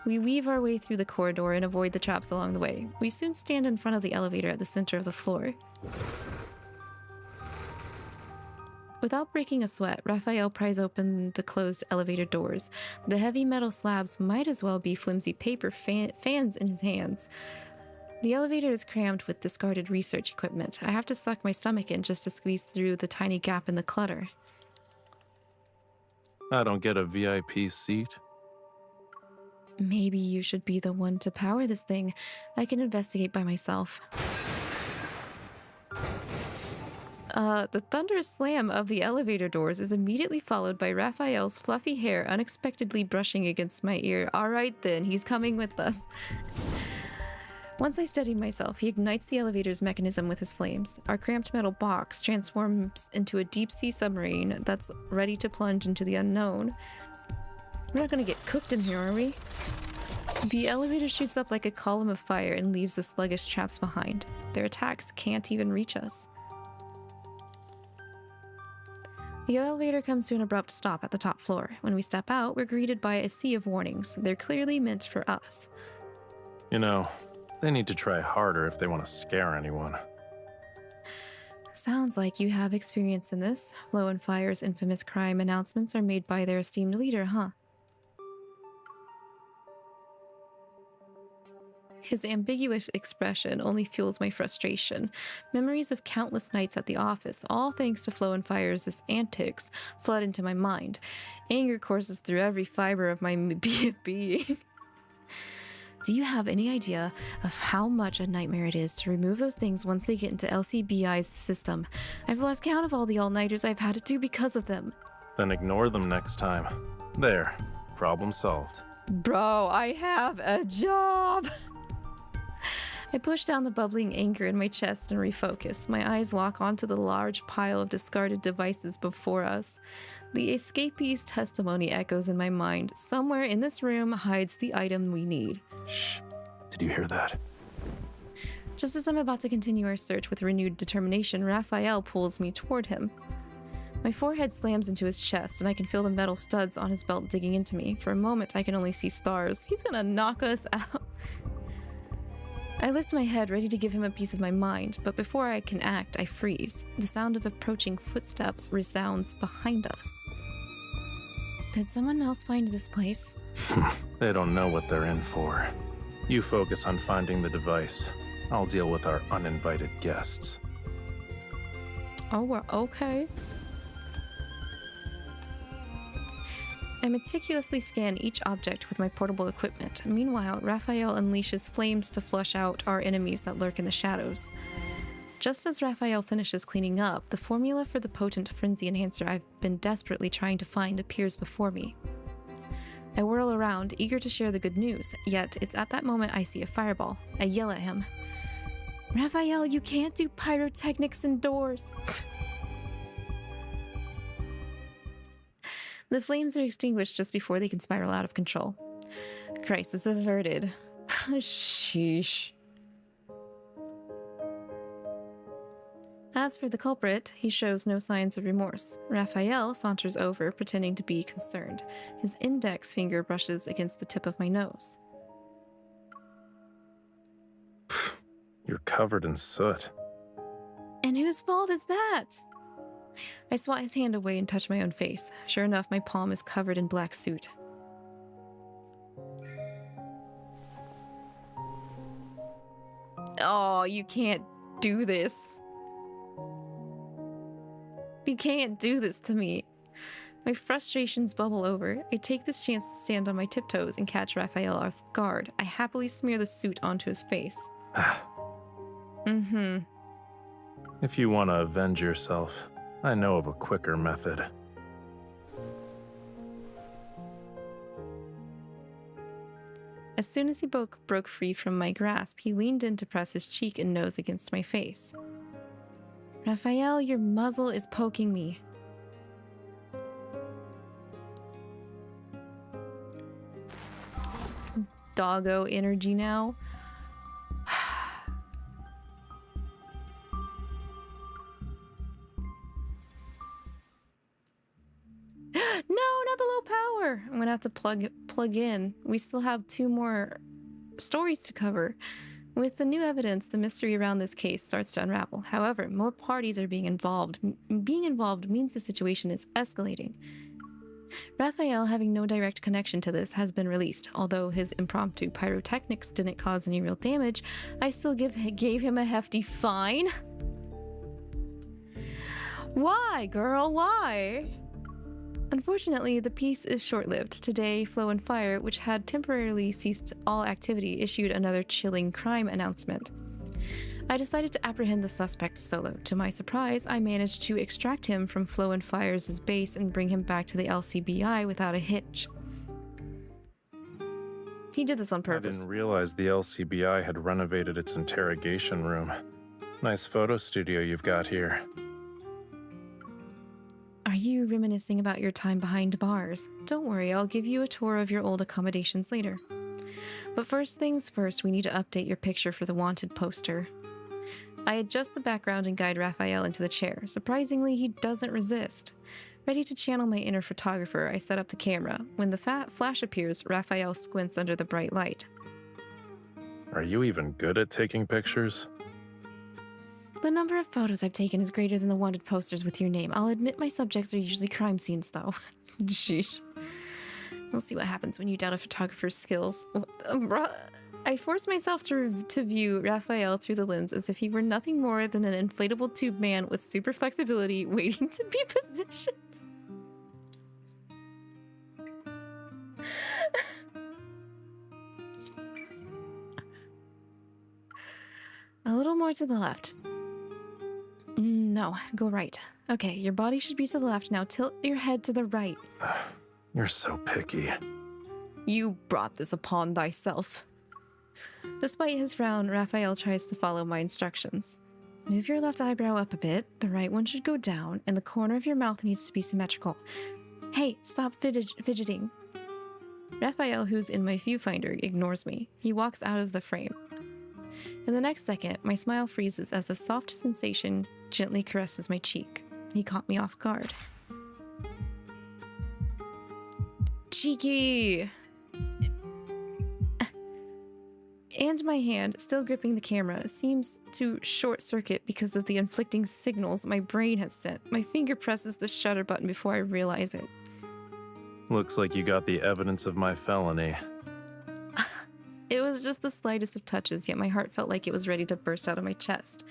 We weave our way through the corridor and avoid the traps along the way. We soon stand in front of the elevator at the center of the floor. Without breaking a sweat, Rafayel pries open the closed elevator doors. The heavy metal slabs might as well be flimsy paper fans in his hands. The elevator is crammed with discarded research equipment. I have to suck my stomach in just to squeeze through the tiny gap in the clutter. I don't get a VIP seat. Maybe you should be the one to power this thing. I can investigate by myself. The thunderous slam of the elevator doors is immediately followed by Rafayel's fluffy hair unexpectedly brushing against my ear. Alright then, he's coming with us. Once I steady myself, he ignites the elevator's mechanism with his flames. Our cramped metal box transforms into a deep-sea submarine that's ready to plunge into the unknown. We're not gonna get cooked in here, are we? The elevator shoots up like a column of fire and leaves the sluggish traps behind. Their attacks can't even reach us. The elevator comes to an abrupt stop at the top floor. When we step out, we're greeted by a sea of warnings. They're clearly meant for us. You know, they need to try harder if they want to scare anyone. Sounds like you have experience in this. Flow and Fire's infamous crime announcements are made by their esteemed leader, huh? His ambiguous expression only fuels my frustration. Memories of countless nights at the office, all thanks to Flow and Fire's antics, flood into my mind. Anger courses through every fiber of my being. Do you have any idea of how much a nightmare it is to remove those things once they get into 𝐿𝐶𝐏𝐈𝐒's system? I've lost count of all the all-nighters I've had to do because of them. Then ignore them next time. There. Problem solved. Bro, I have a job! I push down the bubbling anger in my chest and refocus. My eyes lock onto the large pile of discarded devices before us. The escapee's testimony echoes in my mind. Somewhere in this room hides the item we need. Shh. Did you hear that? Just as I'm about to continue our search with renewed determination, Rafayel pulls me toward him. My forehead slams into his chest, and I can feel the metal studs on his belt digging into me. For a moment, I can only see stars. He's gonna knock us out. I lift my head, ready to give him a piece of my mind, but before I can act, I freeze. The sound of approaching footsteps resounds behind us. Did someone else find this place? They don't know what they're in for. You focus on finding the device. I'll deal with our uninvited guests. Oh, well, okay. I meticulously scan each object with my portable equipment. Meanwhile, Rafayel unleashes flames to flush out our enemies that lurk in the shadows. Just as Rafayel finishes cleaning up, the formula for the potent frenzy enhancer I've been desperately trying to find appears before me. I whirl around, eager to share the good news, yet it's at that moment I see a fireball. I yell at him. Rafayel, you can't do pyrotechnics indoors! The flames are extinguished just before they can spiral out of control. Crisis averted. Sheesh. As for the culprit, he shows no signs of remorse. Rafayel saunters over, pretending to be concerned. His index finger brushes against the tip of my nose. You're covered in soot. And whose fault is that? I swat his hand away and touch my own face. Sure enough, my palm is covered in black soot. Oh, you can't do this. You can't do this to me. My frustrations bubble over. I take this chance to stand on my tiptoes and catch Rafayel off guard. I happily smear the soot onto his face. If you want to avenge yourself, I know of a quicker method. As soon as he broke free from my grasp, he leaned in to press his cheek and nose against my face. Rafayel, your muzzle is poking me. Doggo energy now. No, not the low power. I'm gonna have to plug in. We still have 2 more stories to cover. With the new evidence, the mystery around this case starts to unravel. However, more parties are being involved. Being involved means the situation is escalating. Rafayel, having no direct connection to this, has been released. Although his impromptu pyrotechnics didn't cause any real damage, I still gave him a hefty fine. Why, girl? Why? Unfortunately, the peace is short-lived. Today, Flow and Fire, which had temporarily ceased all activity, issued another chilling crime announcement. I decided to apprehend the suspect solo. To my surprise, I managed to extract him from Flow and Fire's base and bring him back to the 𝐿𝐶𝐏𝐈 without a hitch. He did this on purpose. I didn't realize the 𝐿𝐶𝐏𝐈 had renovated its interrogation room. Nice photo studio you've got here. Are you reminiscing about your time behind bars? Don't worry, I'll give you a tour of your old accommodations later. But first things first, we need to update your picture for the wanted poster. I adjust the background and guide Rafayel into the chair. Surprisingly, he doesn't resist. Ready to channel my inner photographer, I set up the camera. When the flash appears, Rafayel squints under the bright light. Are you even good at taking pictures? The number of photos I've taken is greater than the wanted posters with your name. I'll admit my subjects are usually crime scenes, though. Sheesh. We'll see what happens when you doubt a photographer's skills. I force myself to view Rafayel through the lens as if he were nothing more than an inflatable tube man with super flexibility waiting to be positioned. A little more to the left. No, go right. Okay, your body should be to the left. Now tilt your head to the right. You're so picky. You brought this upon thyself. Despite his frown, Rafayel tries to follow my instructions. Move your left eyebrow up a bit, the right one should go down, and the corner of your mouth needs to be symmetrical. Hey, stop fidgeting. Rafayel, who's in my viewfinder, ignores me. He walks out of the frame. In the next second, my smile freezes as a soft sensation gently caresses my cheek. He caught me off guard. Cheeky! And my hand, still gripping the camera, seems to short-circuit because of the inflicting signals my brain has sent. My finger presses the shutter button before I realize it. Looks like you got the evidence of my felony. It was just the slightest of touches, yet my heart felt like it was ready to burst out of my chest.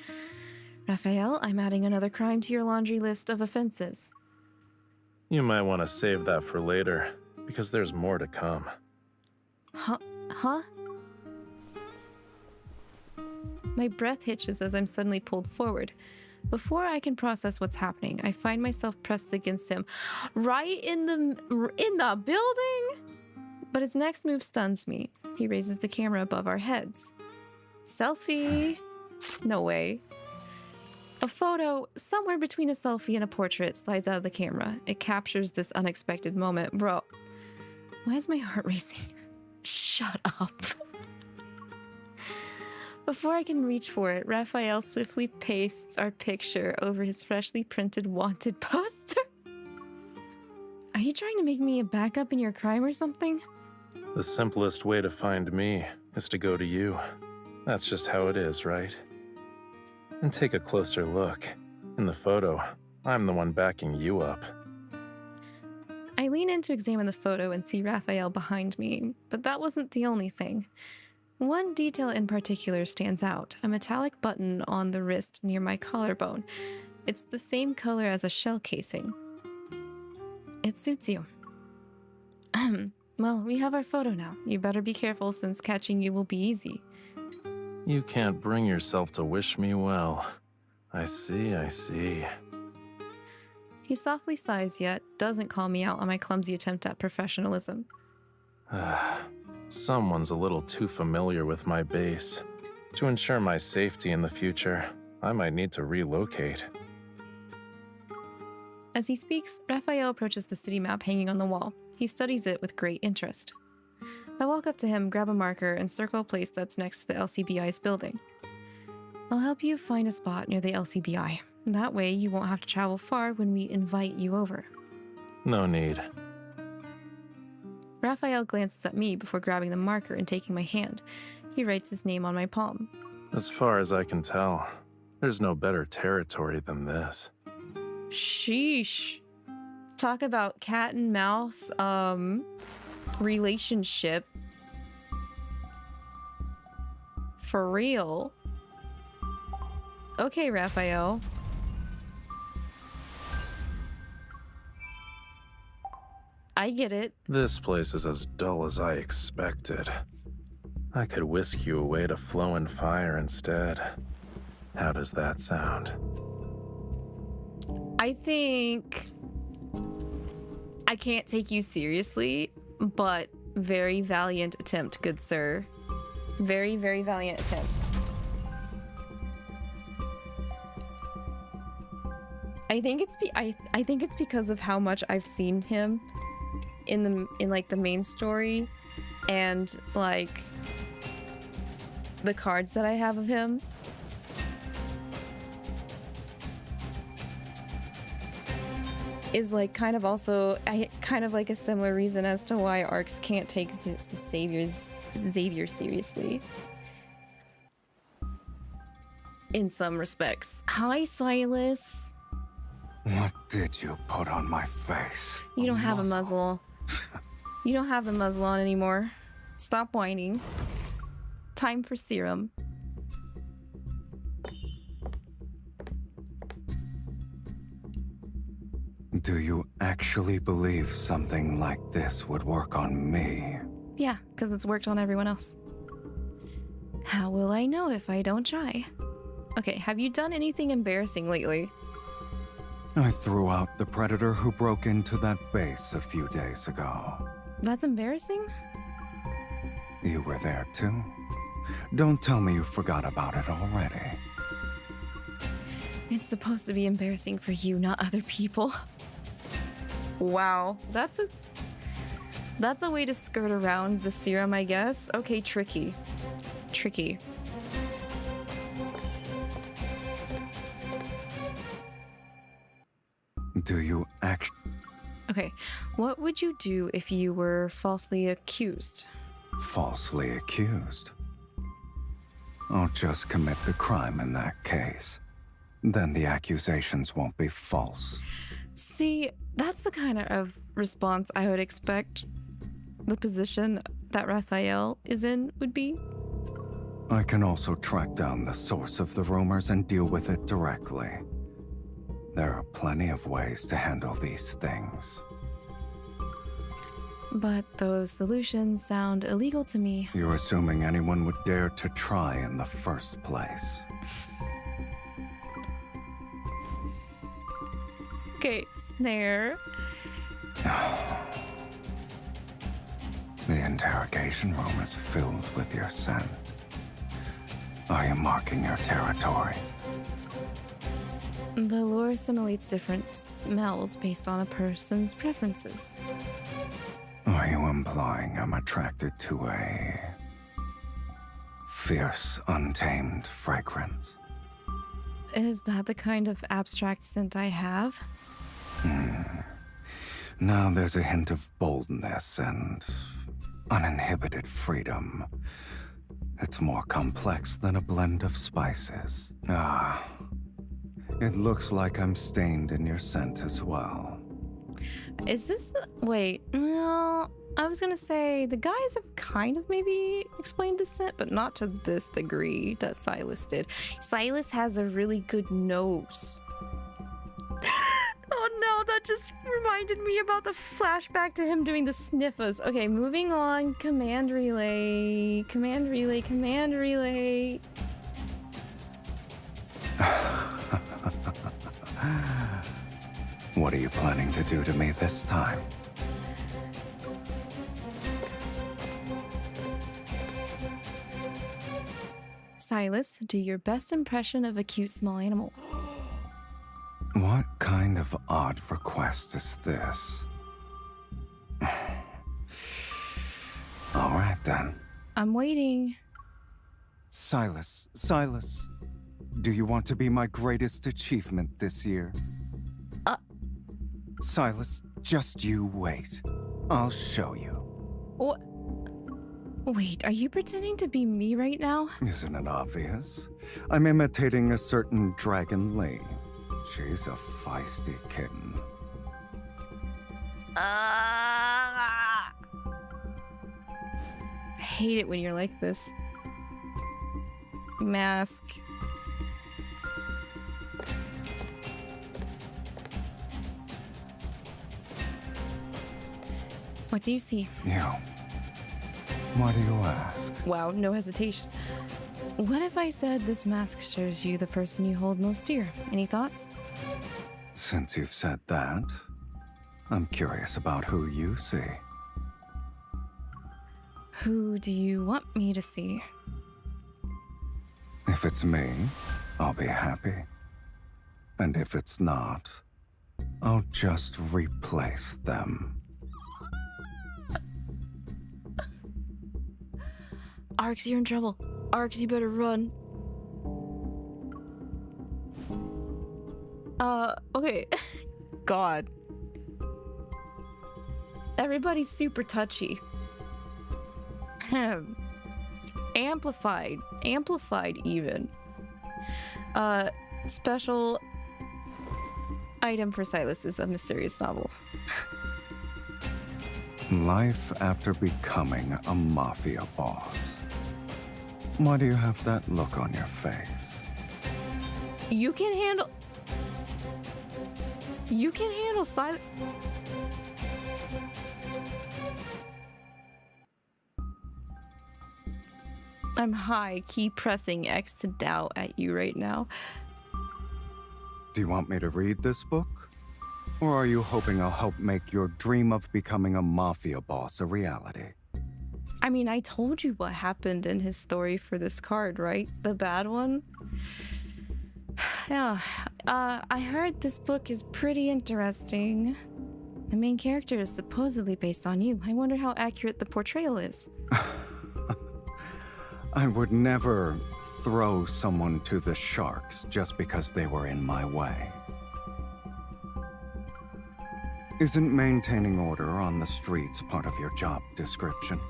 Rafayel, I'm adding another crime to your laundry list of offenses. You might want to save that for later, because there's more to come. Huh? My breath hitches as I'm suddenly pulled forward. Before I can process what's happening, I find myself pressed against him, right in the building? But his next move stuns me. He raises the camera above our heads. Selfie? No way. A photo, somewhere between a selfie and a portrait, slides out of the camera. It captures this unexpected moment. Bro, why is my heart racing? Shut up. Before I can reach for it, Rafayel swiftly pastes our picture over his freshly printed wanted poster. Are you trying to make me a backup in your crime or something? The simplest way to find me is to go to you. That's just how it is, right? And take a closer look. In the photo, I'm the one backing you up. I lean in to examine the photo and see Rafayel behind me, but that wasn't the only thing. One detail in particular stands out, a metallic button on the wrist near my collarbone. It's the same color as a shell casing. It suits you. Well, we have our photo now. You better be careful since catching you will be easy. You can't bring yourself to wish me well. I see. He softly sighs yet doesn't call me out on my clumsy attempt at professionalism. Someone's a little too familiar with my base. To ensure my safety in the future, I might need to relocate. As he speaks, Rafayel approaches the city map hanging on the wall. He studies it with great interest. I walk up to him, grab a marker, and circle a place that's next to the 𝐿CBI's building. I'll help you find a spot near the 𝐿CBI. That way you won't have to travel far when we invite you over. No need. Rafayel glances at me before grabbing the marker and taking my hand. He writes his name on my palm. As far as I can tell, there's no better territory than this. Sheesh. Talk about cat and mouse, relationship. For real. Okay, Rafayel. I get it. This place is as dull as I expected. I could whisk you away to flowing fire instead. How does that sound? I think I can't take you seriously, but very valiant attempt, good sir. Very, very valiant attempt. I think it's because of how much I've seen him in like the main story and like the cards that I have of him. is like kind of also kind of like a similar reason as to why ARCs can't take Xavier seriously. In some respects. Hi, Sylus. What did you put on my face? You don't have a muzzle. You don't have the muzzle on anymore. Stop whining. Time for serum. Do you actually believe something like this would work on me? Yeah, because it's worked on everyone else. How will I know if I don't try? Okay, have you done anything embarrassing lately? I threw out the predator who broke into that base a few days ago. That's embarrassing? You were there too? Don't tell me you forgot about it already. It's supposed to be embarrassing for you, not other people. Wow, that's a way to skirt around the serum, I guess. Okay, tricky. Tricky. Do you actually... Okay, what would you do if you were falsely accused? Falsely accused? I'll just commit the crime in that case. Then the accusations won't be false. See, that's the kind of response I would expect the position that Rafayel is in would be. I can also track down the source of the rumors and deal with it directly. There are plenty of ways to handle these things. But those solutions sound illegal to me. You're assuming anyone would dare to try in the first place. Okay, snare. The interrogation room is filled with your scent. Are you marking your territory? The lore assimilates different smells based on a person's preferences. Are you implying I'm attracted to a fierce, untamed fragrance? Is that the kind of abstract scent I have? Now there's a hint of boldness and uninhibited freedom. It's more complex than a blend of spices. Ah, it looks like I'm stained in your scent as well. Is this... Wait, no, I was gonna say the guys have kind of maybe explained the scent, but not to this degree that Sylus did. Sylus has a really good nose. Oh no, that just reminded me about the flashback to him doing the sniffers. Okay, moving on. Command relay. Command relay. Command relay. What are you planning to do to me this time? Sylus, do your best impression of a cute small animal. What kind of odd request is this? All right then. I'm waiting. Sylus, do you want to be my greatest achievement this year? Sylus, just you wait. I'll show you. What? Wait, are you pretending to be me right now? Isn't it obvious? I'm imitating a certain Dragon Lee. She's a feisty kitten. I hate it when you're like this. Mask. What do you see? You. Why do you ask? Wow, no hesitation. What if I said this mask shows you the person you hold most dear? Any thoughts? Since you've said that, I'm curious about who you see. Who do you want me to see? If it's me, I'll be happy. And if it's not, I'll just replace them. Arx, you're in trouble. Arx, you better run. Okay. God. Everybody's super touchy. Amplified even. Special item for Sylus is a mysterious novel. Life after becoming a mafia boss. Why do you have that look on your face? You can handle Sylus. I'm high key pressing X to doubt at you right now. Do you want me to read this book? Or are you hoping I'll help make your dream of becoming a mafia boss a reality? I mean, I told you what happened in his story for this card, right? The bad one? Yeah, I heard this book is pretty interesting. The main character is supposedly based on you. I wonder how accurate the portrayal is. I would never throw someone to the sharks just because they were in my way. Isn't maintaining order on the streets part of your job description?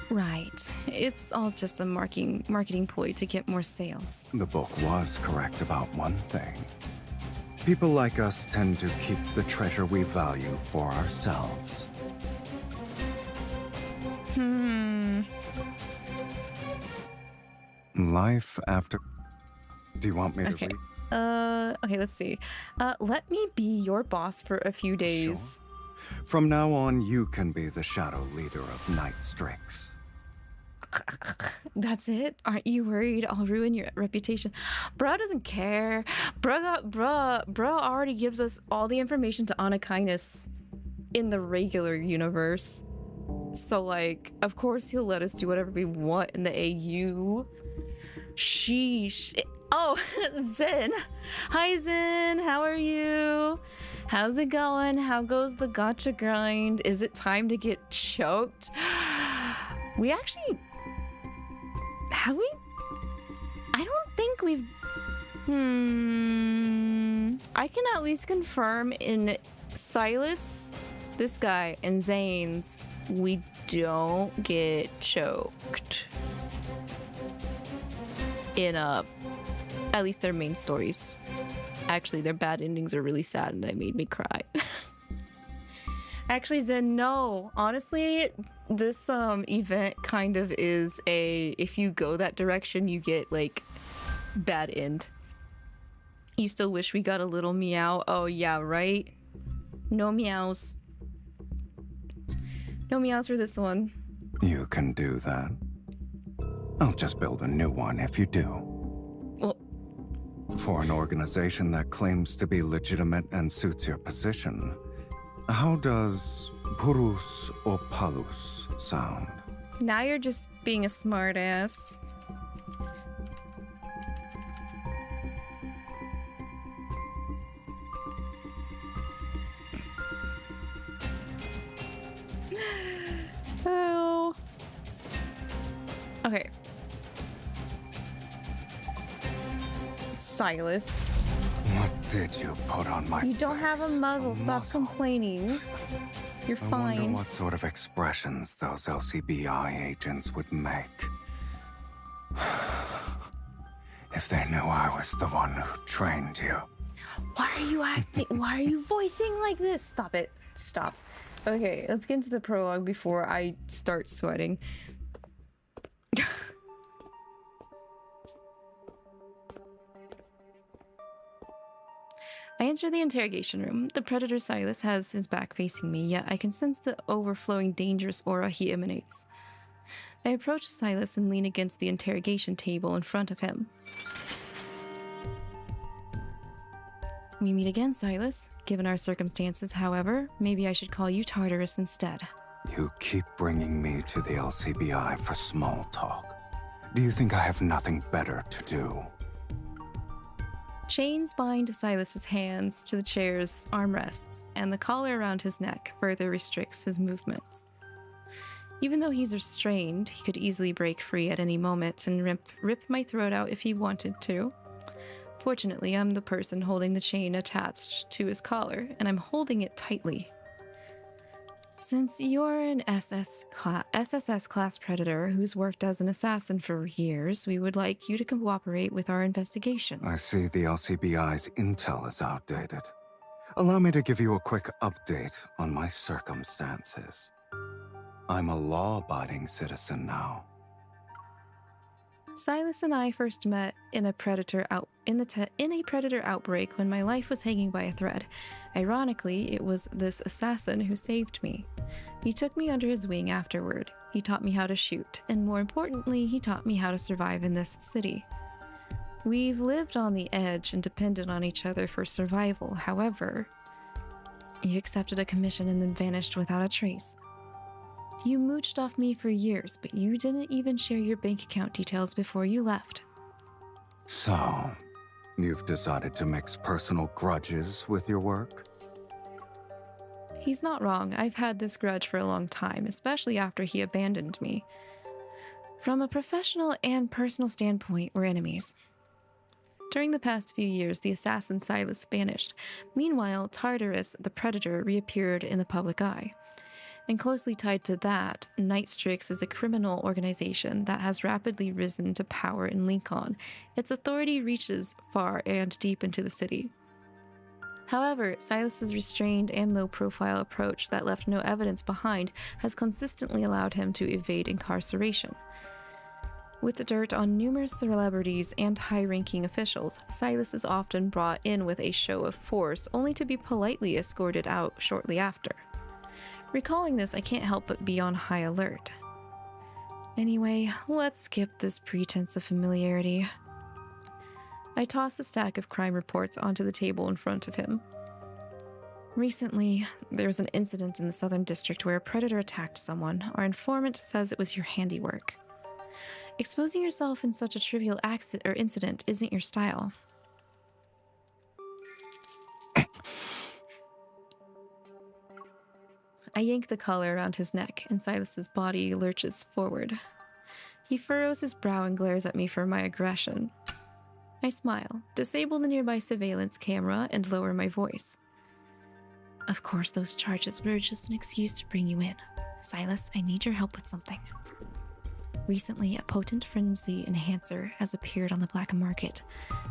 Right. It's all just a marketing ploy to get more sales. The book was correct about one thing. People like us tend to keep the treasure we value for ourselves. Life after... Do you want me to read? Okay, let's see. Let me be your boss for a few days. Sure. From now on, you can be the shadow leader of Night Strix. That's it? Aren't you worried I'll ruin your reputation? Bro doesn't care. Bro already gives us all the information to honor kindness in the regular universe. So, like, of course he'll let us do whatever we want in the AU. Sheesh. Oh, Zen. Hi, Zen. How are you? How's it going? How goes the gacha grind? Is it time to get choked? We actually... Have we? I don't think we've... I can at least confirm in Sylus, this guy, and Zayne's, we don't get choked. In at least their main stories. Actually, their bad endings are really sad and they made me cry. Actually, Zen, no. Honestly, this event kind of is a, if you go that direction, you get like bad end. You still wish we got a little meow. Oh yeah, right? No meows. No meows for this one. You can do that. I'll just build a new one if you do. Well, for an organization that claims to be legitimate and suits your position, how does Purus or Palus sound? now you're just being a smartass. Oh. Okay. Sylus. What did you put on my face? You don't have a muzzle. Stop complaining. You're fine. I wonder what sort of expressions those LCBI agents would make. If they knew I was the one who trained you. Why are you acting? Why are you voicing like this? Stop it. Stop. Okay, let's get into the prologue before I start sweating. I enter the interrogation room. The predator Sylus has his back facing me, yet I can sense the overflowing dangerous aura he emanates. I approach Sylus and lean against the interrogation table in front of him. We meet again, Sylus. Given our circumstances, however, maybe I should call you Tartarus instead. You keep bringing me to the LCBI for small talk. Do you think I have nothing better to do? Chains bind Sylus's hands to the chair's armrests, and the collar around his neck further restricts his movements. Even though he's restrained, he could easily break free at any moment and rip my throat out if he wanted to. Fortunately, I'm the person holding the chain attached to his collar, and I'm holding it tightly. Since you're an SSS class predator who's worked as an assassin for years, we would like you to cooperate with our investigation. I see the LCBI's intel is outdated. Allow me to give you a quick update on my circumstances. I'm a law-abiding citizen now. Sylus and I first met in a predator outbreak when my life was hanging by a thread. Ironically, it was this assassin who saved me. He took me under his wing afterward. He taught me how to shoot, and more importantly, he taught me how to survive in this city. We've lived on the edge and depended on each other for survival. However, you accepted a commission and then vanished without a trace. You mooched off me for years, but you didn't even share your bank account details before you left. So, you've decided to mix personal grudges with your work? He's not wrong. I've had this grudge for a long time, especially after he abandoned me. From a professional and personal standpoint, we're enemies. During the past few years, the assassin Sylus vanished. Meanwhile, Tartarus, the predator, reappeared in the public eye. And closely tied to that, Nightstrix is a criminal organization that has rapidly risen to power in Lincoln. Its authority reaches far and deep into the city. However, Sylus's restrained and low-profile approach that left no evidence behind has consistently allowed him to evade incarceration. With the dirt on numerous celebrities and high-ranking officials, Sylus is often brought in with a show of force, only to be politely escorted out shortly after. Recalling this, I can't help but be on high alert. Anyway, let's skip this pretense of familiarity. I toss a stack of crime reports onto the table in front of him. Recently, there was an incident in the Southern District where a predator attacked someone. Our informant says it was your handiwork. Exposing yourself in such a trivial accident or incident isn't your style. I yank the collar around his neck, and Sylus's body lurches forward. He furrows his brow and glares at me for my aggression. I smile, disable the nearby surveillance camera, and lower my voice. Of course, those charges were just an excuse to bring you in. Sylus, I need your help with something. Recently, a potent frenzy enhancer has appeared on the black market.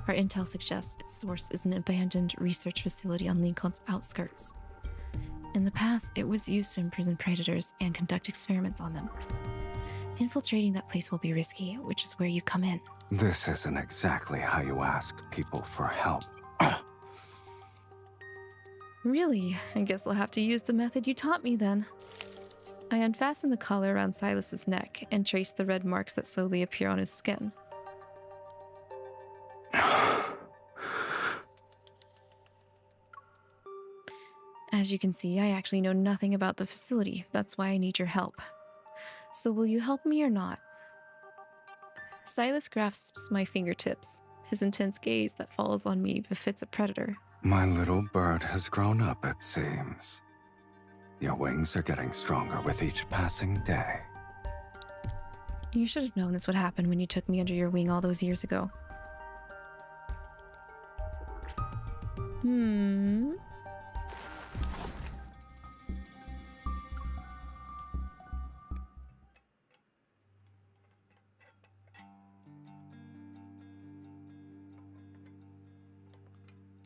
Our intel suggests its source is an abandoned research facility on Lincoln's outskirts. In the past, it was used to imprison predators and conduct experiments on them. Infiltrating that place will be risky, which is where you come in. This isn't exactly how you ask people for help. Really? I guess I'll have to use the method you taught me then. I unfasten the collar around Sylus's neck and trace the red marks that slowly appear on his skin. As you can see, I actually know nothing about the facility. That's why I need your help. So will you help me or not? Sylus grasps my fingertips. His intense gaze that falls on me befits a predator. My little bird has grown up, it seems. Your wings are getting stronger with each passing day. You should have known this would happen when you took me under your wing all those years ago.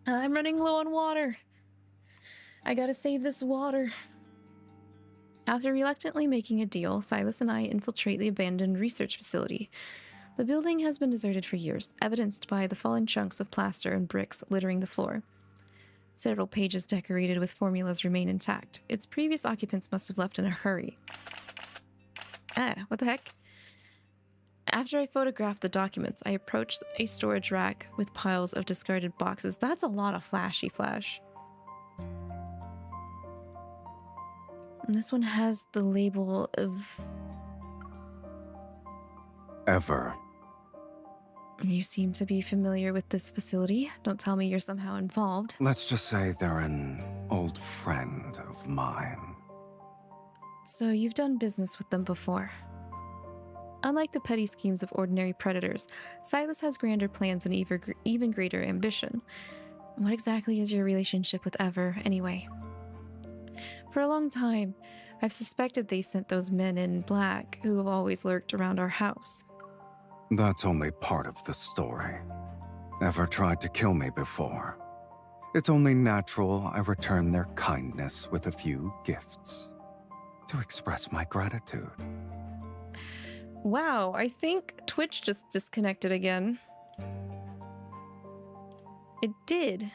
I'm running low on water. I gotta save this water. After reluctantly making a deal, Sylus and I infiltrate the abandoned research facility. The building has been deserted for years, evidenced by the fallen chunks of plaster and bricks littering the floor. Several pages decorated with formulas remain intact. Its previous occupants must have left in a hurry. What the heck? After I photographed the documents, I approached a storage rack with piles of discarded boxes. That's a lot of flashy flash. And this one has the label of... Ever. You seem to be familiar with this facility. Don't tell me you're somehow involved. Let's just say they're an old friend of mine. So you've done business with them before. Unlike the petty schemes of ordinary predators, Sylus has grander plans and even greater ambition. What exactly is your relationship with Ever, anyway? For a long time, I've suspected they sent those men in black who have always lurked around our house. That's only part of the story. Ever tried to kill me before? It's only natural I return their kindness with a few gifts to express my gratitude. Wow, I think Twitch just disconnected again. It did.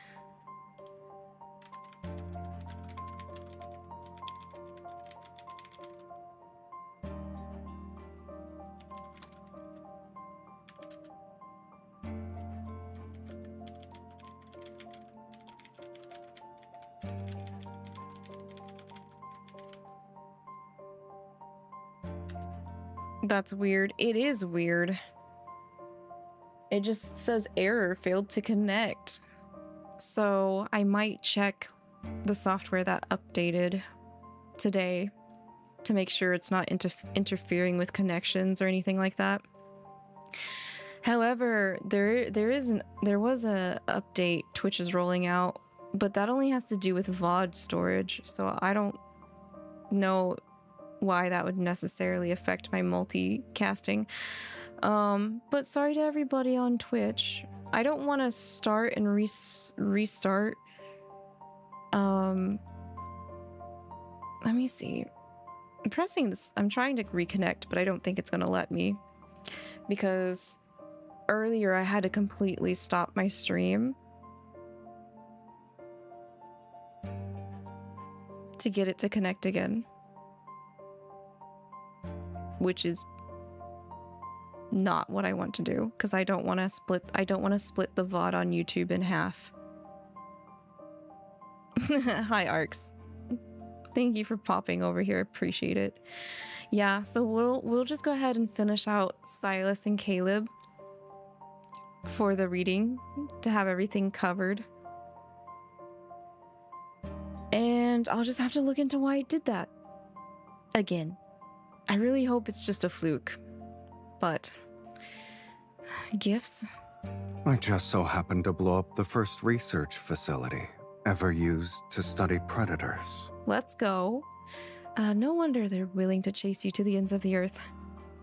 That's weird. It is weird. It just says error, failed to connect. So I might check the software that updated today to make sure it's not interfering with connections or anything like that. However, there was a update Twitch is rolling out, but that only has to do with VOD storage. So I don't know why that would necessarily affect my multicasting. But sorry to everybody on Twitch. I don't want to start and restart. Let me see. I'm pressing this. I'm trying to reconnect, but I don't think it's going to let me. Because earlier I had to completely stop my stream to get it to connect again. Which is not what I want to do, because I don't want to split the VOD on YouTube in half. Hi Arcs. Thank you for popping over here. Appreciate it. Yeah, so we'll just go ahead and finish out Sylus and 𝐂𝐿𝐈 for the reading to have everything covered. And I'll just have to look into why it did that again. I really hope it's just a fluke, but gifts? I just so happened to blow up the first research facility ever used to study predators. Let's go. No wonder they're willing to chase you to the ends of the earth.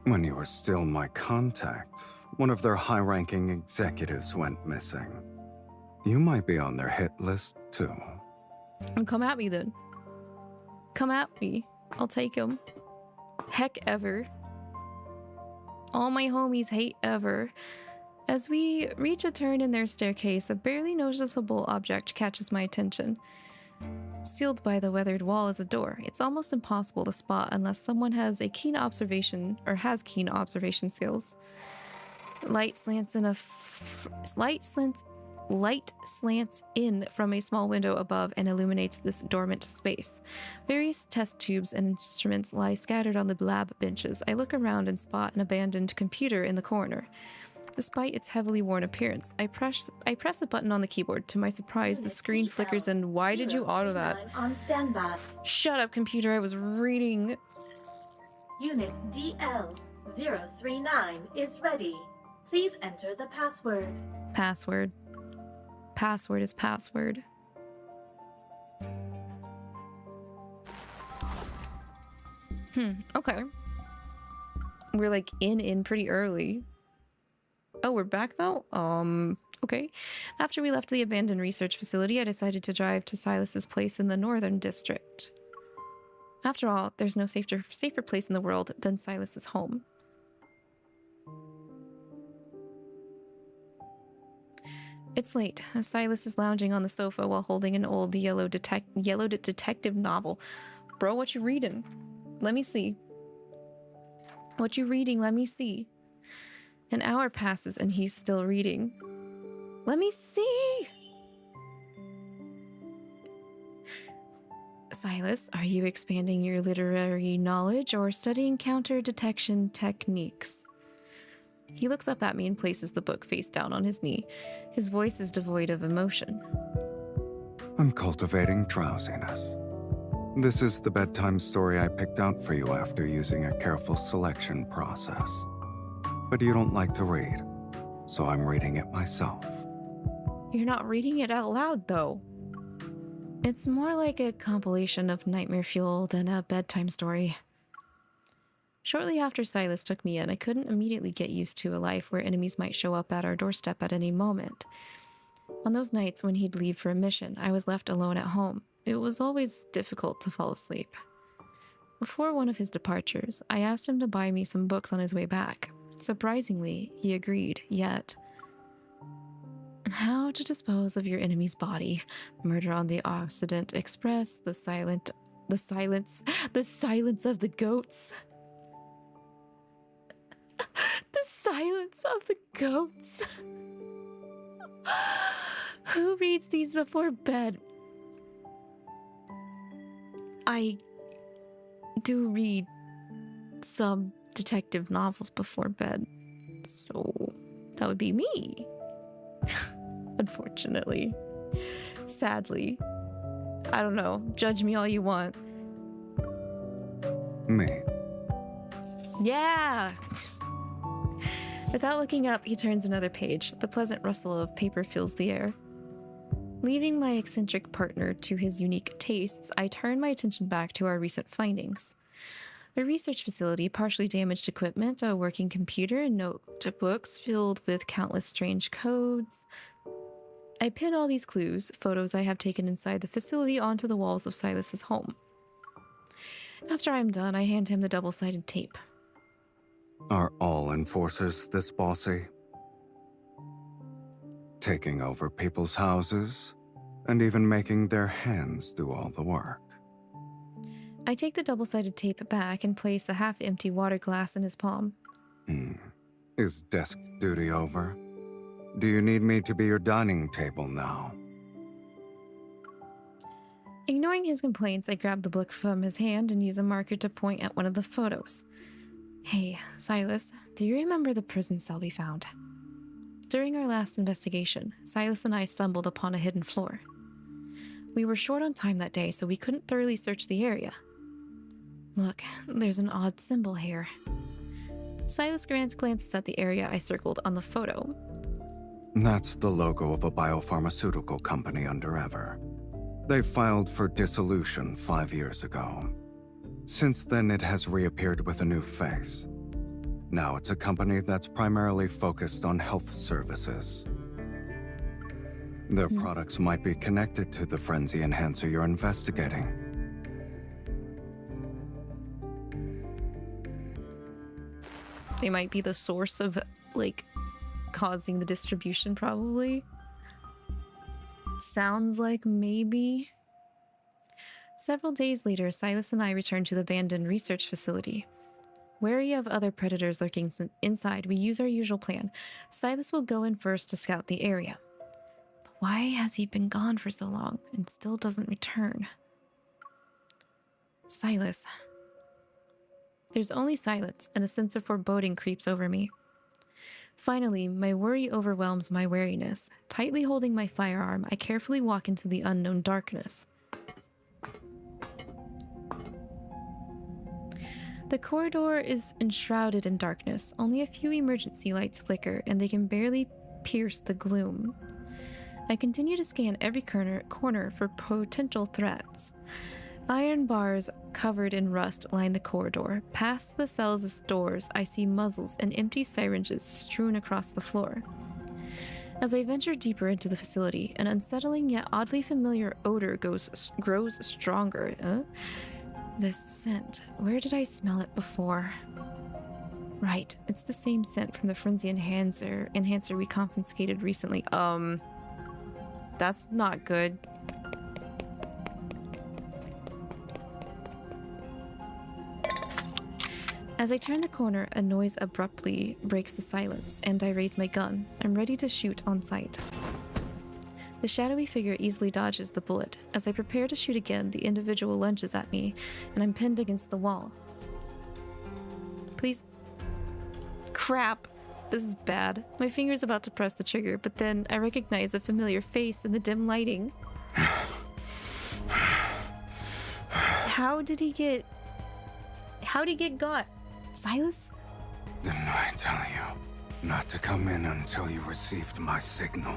When you were still my contact, one of their high-ranking executives went missing. You might be on their hit list, too. Come at me, then. Come at me. I'll take him. Heck ever. All my homies hate ever. As we reach a turn in their staircase, a barely noticeable object catches my attention. Sealed by the weathered wall is a door. It's almost impossible to spot unless someone has a keen observation or has keen observation skills. Light slants in from a small window above and illuminates this dormant space. Various test tubes and instruments lie scattered on the lab benches. I look around and spot an abandoned computer in the corner. Despite its heavily worn appearance, I press a button on the keyboard. To my surprise, the screen flickers and why did you auto that? On standby. Shut up, computer. I was reading. Unit DL-039 is ready. Please enter the password. Password. Password is password. Okay. We're like in pretty early. Oh, we're back though? Okay. After we left the abandoned research facility, I decided to drive to Sylus's place in the northern district. After all, there's no safer place in the world than Sylus's home. It's late. Sylus is lounging on the sofa while holding an old yellow detective novel. Bro, what you reading? Let me see. What you reading? Let me see. An hour passes and he's still reading. Let me see! Sylus, are you expanding your literary knowledge or studying counter-detection techniques? He looks up at me and places the book face down on his knee. His voice is devoid of emotion. I'm cultivating drowsiness. This is the bedtime story I picked out for you after using a careful selection process. But you don't like to read, so I'm reading it myself. You're not reading it out loud, though. It's more like a compilation of nightmare fuel than a bedtime story. Shortly after Sylus took me in, I couldn't immediately get used to a life where enemies might show up at our doorstep at any moment. On those nights when he'd leave for a mission, I was left alone at home. It was always difficult to fall asleep. Before one of his departures, I asked him to buy me some books on his way back. Surprisingly, he agreed, yet... How to Dispose of Your Enemy's Body, Murder on the Occident Express, The Silence of the Goats. The Silence of the Goats. Who reads these before bed? I do read some detective novels before bed, so that would be me. Unfortunately. Sadly. I don't know. Judge me all you want. Me. Yeah! Without looking up, he turns another page. The pleasant rustle of paper fills the air. Leaving my eccentric partner to his unique tastes, I turn my attention back to our recent findings. A research facility, partially damaged equipment, a working computer, and notebooks filled with countless strange codes. I pin all these clues, photos I have taken inside the facility, onto the walls of Sylus's home. After I'm done, I hand him the double-sided tape. Are all enforcers this bossy? Taking over people's houses, and even making their hands do all the work. I take the double-sided tape back and place a half-empty water glass in his palm. Is desk duty over? Do you need me to be your dining table now? Ignoring his complaints, I grab the book from his hand and use a marker to point at one of the photos. Hey, Sylus, do you remember the prison cell we found? During our last investigation, Sylus and I stumbled upon a hidden floor. We were short on time that day, so we couldn't thoroughly search the area. Look, there's an odd symbol here. Sylus glances at the area I circled on the photo. That's the logo of a biopharmaceutical company under Ever. They filed for dissolution 5 years ago. Since then, it has reappeared with a new face. Now it's a company that's primarily focused on health services. Their products might be connected to the frenzy enhancer you're investigating. They might be the source of, like, causing the distribution, probably. Sounds like maybe. Several days later, Sylus and I return to the abandoned research facility. Wary of other predators lurking inside, we use our usual plan. Sylus will go in first to scout the area. But why has he been gone for so long and still doesn't return? Sylus. There's only silence, and a sense of foreboding creeps over me. Finally, my worry overwhelms my wariness. Tightly holding my firearm, I carefully walk into the unknown darkness. The corridor is enshrouded in darkness. Only a few emergency lights flicker, and they can barely pierce the gloom. I continue to scan every corner for potential threats. Iron bars covered in rust line the corridor. Past the cell's doors, I see muzzles and empty syringes strewn across the floor. As I venture deeper into the facility, an unsettling yet oddly familiar odor grows stronger. This scent. Where did I smell it before? Right, it's the same scent from the frenzy enhancer we confiscated recently. That's not good. As I turn the corner, a noise abruptly breaks the silence, and I raise my gun. I'm ready to shoot on sight. The shadowy figure easily dodges the bullet. As I prepare to shoot again, the individual lunges at me, and I'm pinned against the wall. Please. Crap. This is bad. My finger's about to press the trigger, but then I recognize a familiar face in the dim lighting. How'd he get got? Sylus? Didn't I tell you not to come in until you received my signal?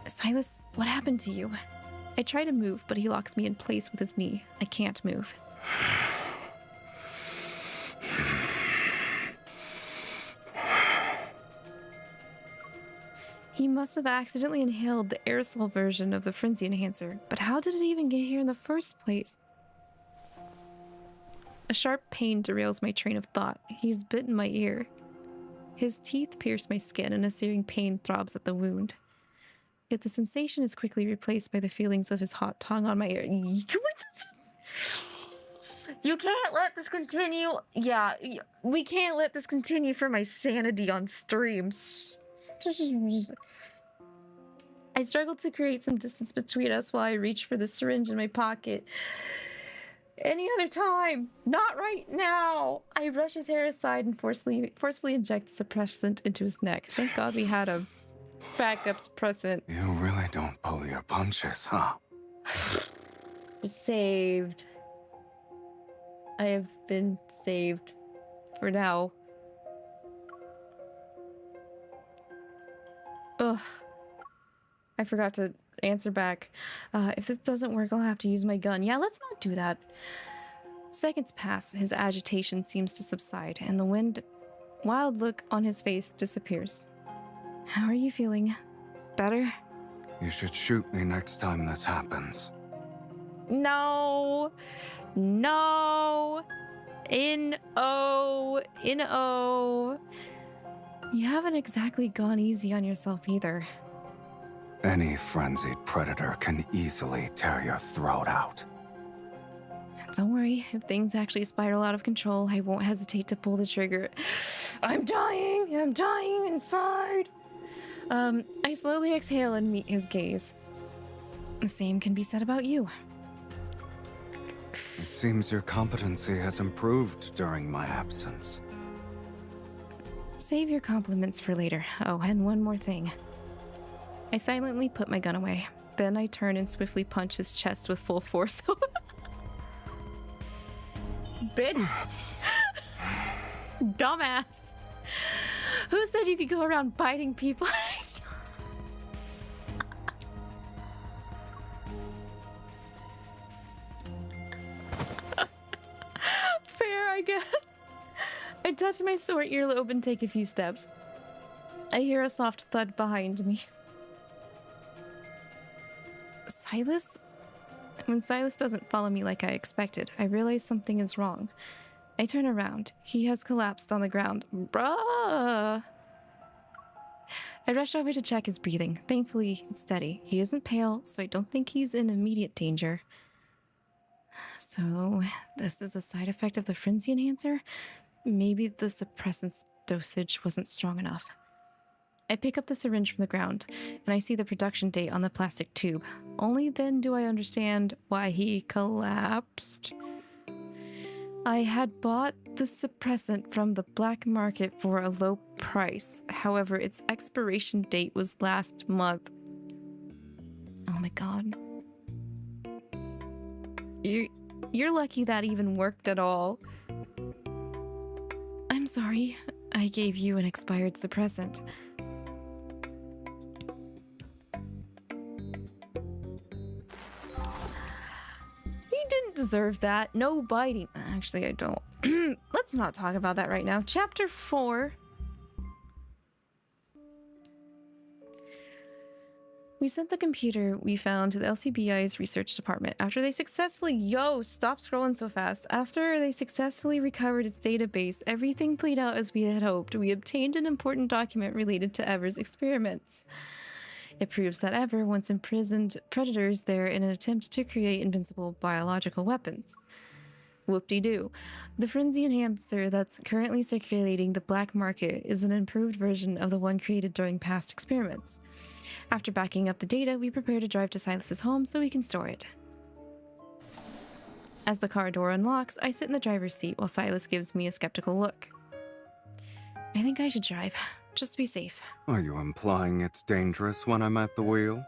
Sylus, what happened to you? I try to move, but he locks me in place with his knee. I can't move. He must have accidentally inhaled the aerosol version of the frenzy enhancer, but how did it even get here in the first place? A sharp pain derails my train of thought. He's bitten my ear. His teeth pierce my skin and a searing pain throbs at the wound. Yet the sensation is quickly replaced by the feelings of his hot tongue on my ear. You can't let this continue. Yeah, we can't let this continue for my sanity on streams. I struggle to create some distance between us while I reach for the syringe in my pocket. Any other time, not right now. I brush his hair aside and forcefully inject the suppressant into his neck. Thank God we had a backup suppressant. You really don't pull your punches, huh? Saved. I have been saved for now. Ugh. I forgot to answer back. If this doesn't work, I'll have to use my gun. Yeah, let's not do that. Seconds pass. His agitation seems to subside, and the wild look on his face disappears. How are you feeling? Better? You should shoot me next time this happens. No. No. N-O. You haven't exactly gone easy on yourself either. Any frenzied predator can easily tear your throat out. Don't worry, if things actually spiral out of control, I won't hesitate to pull the trigger. I'm dying inside. I slowly exhale and meet his gaze. The same can be said about you. It seems your competency has improved during my absence. Save your compliments for later. Oh, and one more thing. I silently put my gun away. Then I turn and swiftly punch his chest with full force. Bitch. Dumbass. Who said you could go around biting people? Fair, I guess. I touch my sore earlobe and take a few steps. I hear a soft thud behind me. Sylus? When Sylus doesn't follow me like I expected, I realize something is wrong. I turn around. He has collapsed on the ground. Bruh! I rush over to check his breathing. Thankfully, it's steady. He isn't pale, so I don't think he's in immediate danger. So, this is a side effect of the frenzy enhancer? Maybe the suppressant's dosage wasn't strong enough. I pick up the syringe from the ground, and I see the production date on the plastic tube. Only then do I understand why he collapsed. I had bought the suppressant from the black market for a low price. However, its expiration date was last month. Oh my god. You're lucky that even worked at all. I'm sorry. I gave you an expired suppressant. Deserve that. No biting. Actually, I don't. Let's not talk about that right now. Chapter 4. We sent the computer we found to the LCBI's research department after they successfully... stop scrolling so fast. After they successfully recovered its database, everything played out as we had hoped. We obtained an important document related to 𝐻𝐵R's experiments. It proves that 𝐻𝐵R once imprisoned predators there in an attempt to create invincible biological weapons. Whoop-de-doo. The frenzy enhancer that's currently circulating the black market is an improved version of the one created during past experiments. After backing up the data, we prepare to drive to Sylus's home so we can store it. As the car door unlocks, I sit in the driver's seat while Sylus gives me a skeptical look. I think I should drive. Just to be safe. Are you implying it's dangerous when I'm at the wheel?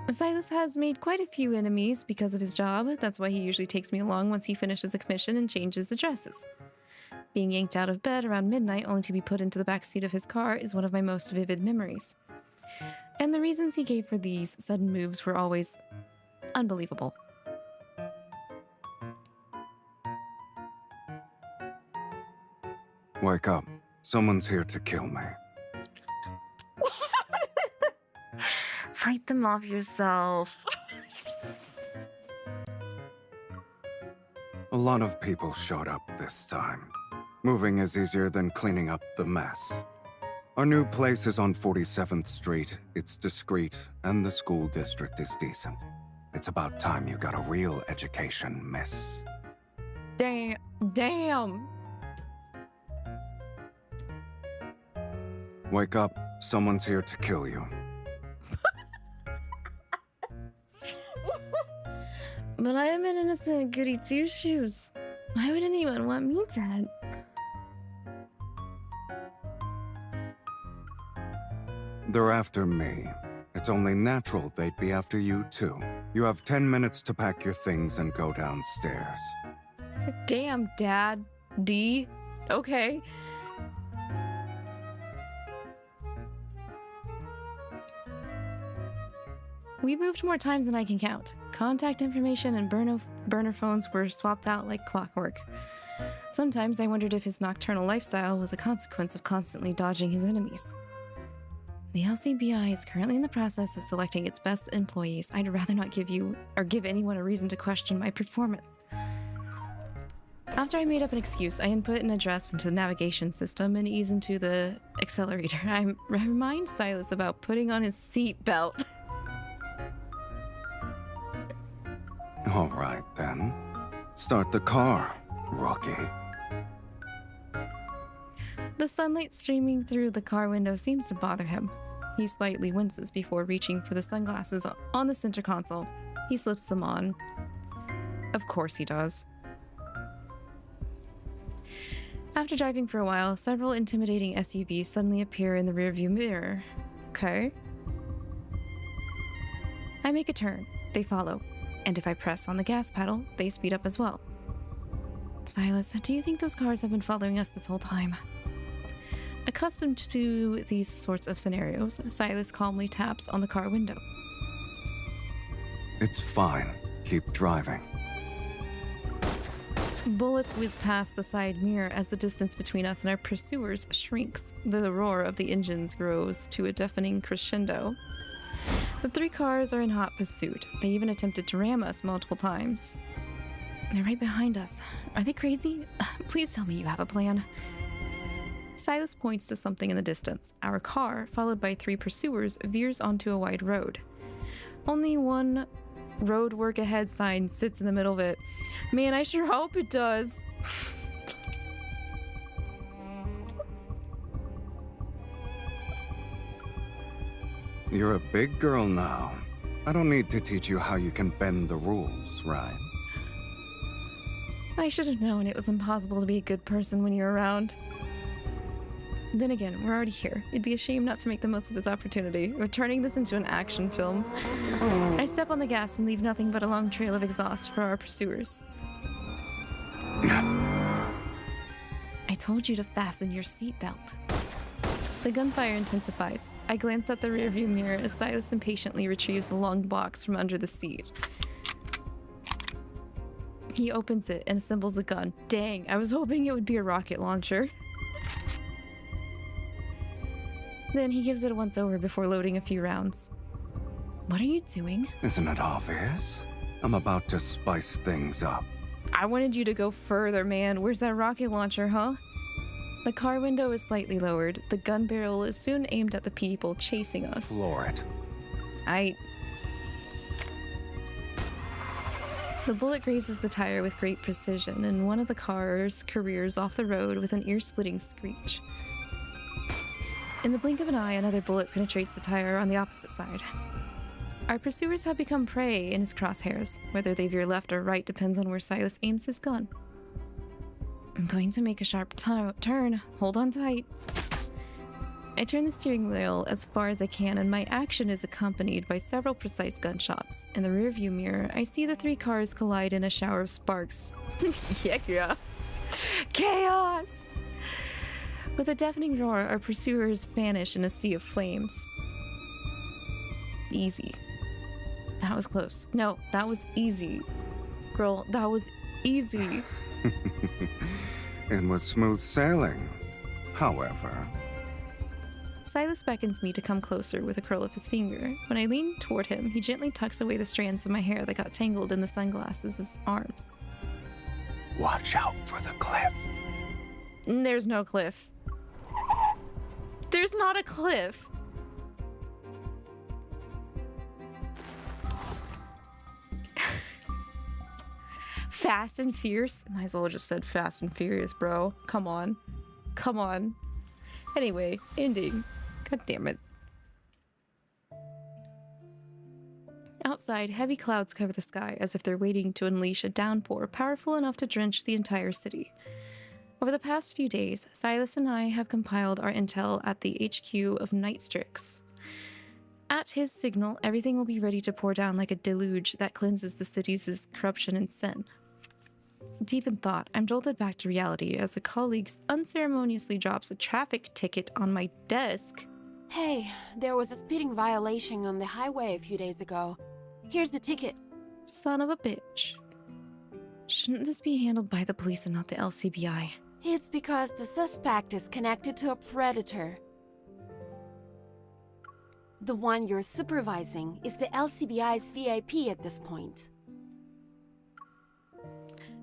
Sylus has made quite a few enemies because of his job. That's why he usually takes me along once he finishes a commission and changes addresses. Being yanked out of bed around midnight only to be put into the back seat of his car is one of my most vivid memories. And the reasons he gave for these sudden moves were always unbelievable. Wake up. Someone's here to kill me. Fight them off yourself. A lot of people showed up this time. Moving is easier than cleaning up the mess. Our new place is on 47th Street. It's discreet, and the school district is decent. It's about time you got a real education, miss. Damn. Wake up. Someone's here to kill you. But I am an innocent goody two-shoes. Why would anyone want me dead? They're after me. It's only natural they'd be after you, too. You have 10 minutes to pack your things and go downstairs. Damn, Dad. D. Okay. We moved more times than I can count. Contact information and burner phones were swapped out like clockwork. Sometimes I wondered if his nocturnal lifestyle was a consequence of constantly dodging his enemies. The LCBI is currently in the process of selecting its best employees. I'd rather not give anyone a reason to question my performance. After I made up an excuse, I input an address into the navigation system and ease into the accelerator. I remind Sylus about putting on his seatbelt. All right, then. Start the car, rookie. The sunlight streaming through the car window seems to bother him. He slightly winces before reaching for the sunglasses on the center console. He slips them on. Of course he does. After driving for a while, several intimidating SUVs suddenly appear in the rearview mirror. Okay. I make a turn. They follow. And if I press on the gas pedal, they speed up as well. Sylus, do you think those cars have been following us this whole time? Accustomed to these sorts of scenarios, Sylus calmly taps on the car window. It's fine. Keep driving. Bullets whiz past the side mirror as the distance between us and our pursuers shrinks. The roar of the engines grows to a deafening crescendo. The three cars are in hot pursuit. They even attempted to ram us multiple times. They're right behind us. Are they crazy? Please tell me you have a plan. Sylus points to something in the distance. Our car, followed by three pursuers, veers onto a wide road. Only one road work ahead sign sits in the middle of it. Man, I sure hope it does. You're a big girl now. I don't need to teach you how you can bend the rules, right? I should have known it was impossible to be a good person when you're around. Then again, we're already here. It'd be a shame not to make the most of this opportunity. We're turning this into an action film. I step on the gas and leave nothing but a long trail of exhaust for our pursuers. I told you to fasten your seatbelt. The gunfire intensifies. I glance at the rearview mirror as Sylus impatiently retrieves a long box from under the seat. He opens it and assembles a gun. Dang, I was hoping it would be a rocket launcher. Then he gives it a once-over before loading a few rounds. What are you doing? Isn't it obvious? I'm about to spice things up. I wanted you to go further, man. Where's that rocket launcher, huh? The car window is slightly lowered. The gun barrel is soon aimed at the people chasing us. Floor it. The bullet grazes the tire with great precision, and one of the cars careers off the road with an ear-splitting screech. In the blink of an eye, another bullet penetrates the tire on the opposite side. Our pursuers have become prey in his crosshairs. Whether they veer left or right depends on where Sylus aims his gun. I'm going to make a sharp turn. Hold on tight. I turn the steering wheel as far as I can, and my action is accompanied by several precise gunshots. In the rearview mirror, I see the three cars collide in a shower of sparks. Yeah. Chaos! With a deafening roar, our pursuers vanish in a sea of flames. Easy. That was close. No, that was easy. Girl, that was easy. It was smooth sailing. However... Sylus beckons me to come closer with a curl of his finger. When I lean toward him, he gently tucks away the strands of my hair that got tangled in the sunglasses' arms. Watch out for the cliff. There's no cliff. There's not a cliff. Fast and fierce? Might as well have just said fast and furious, bro. Come on. Come on. Anyway, ending. God damn it. Outside, heavy clouds cover the sky as if they're waiting to unleash a downpour powerful enough to drench the entire city. Over the past few days, Sylus and I have compiled our intel at the HQ of Nightstrix. At his signal, everything will be ready to pour down like a deluge that cleanses the city's corruption and sin. Deep in thought, I'm jolted back to reality as a colleague unceremoniously drops a traffic ticket on my desk. Hey, there was a speeding violation on the highway a few days ago. Here's the ticket. Son of a bitch. Shouldn't this be handled by the police and not the LCBI? It's because the suspect is connected to a predator. The one you're supervising is the LCBI's VIP at this point.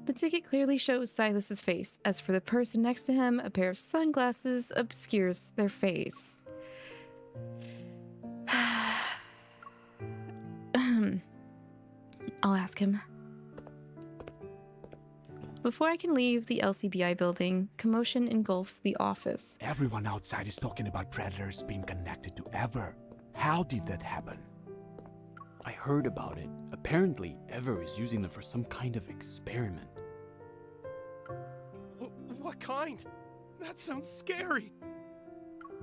The ticket clearly shows Sylus's face. As for the person next to him, a pair of sunglasses obscures their face. I'll ask him. Before I can leave the LCBI building, commotion engulfs the office. Everyone outside is talking about predators being connected to Ever. How did that happen? I heard about it. Apparently, Ever is using them for some kind of experiment. What kind? That sounds scary.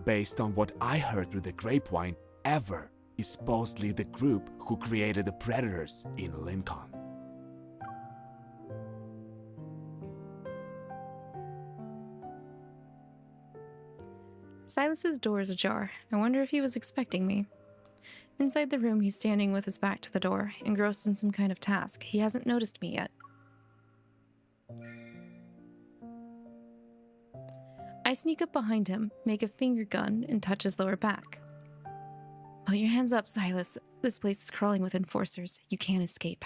Based on what I heard through the grapevine, Ever is supposedly the group who created the predators in Lincoln. Sylus's door is ajar. I wonder if he was expecting me. Inside the room, he's standing with his back to the door, engrossed in some kind of task. He hasn't noticed me yet. I sneak up behind him, make a finger gun, and touch his lower back. Put your hands up, Sylus. This place is crawling with enforcers. You can't escape.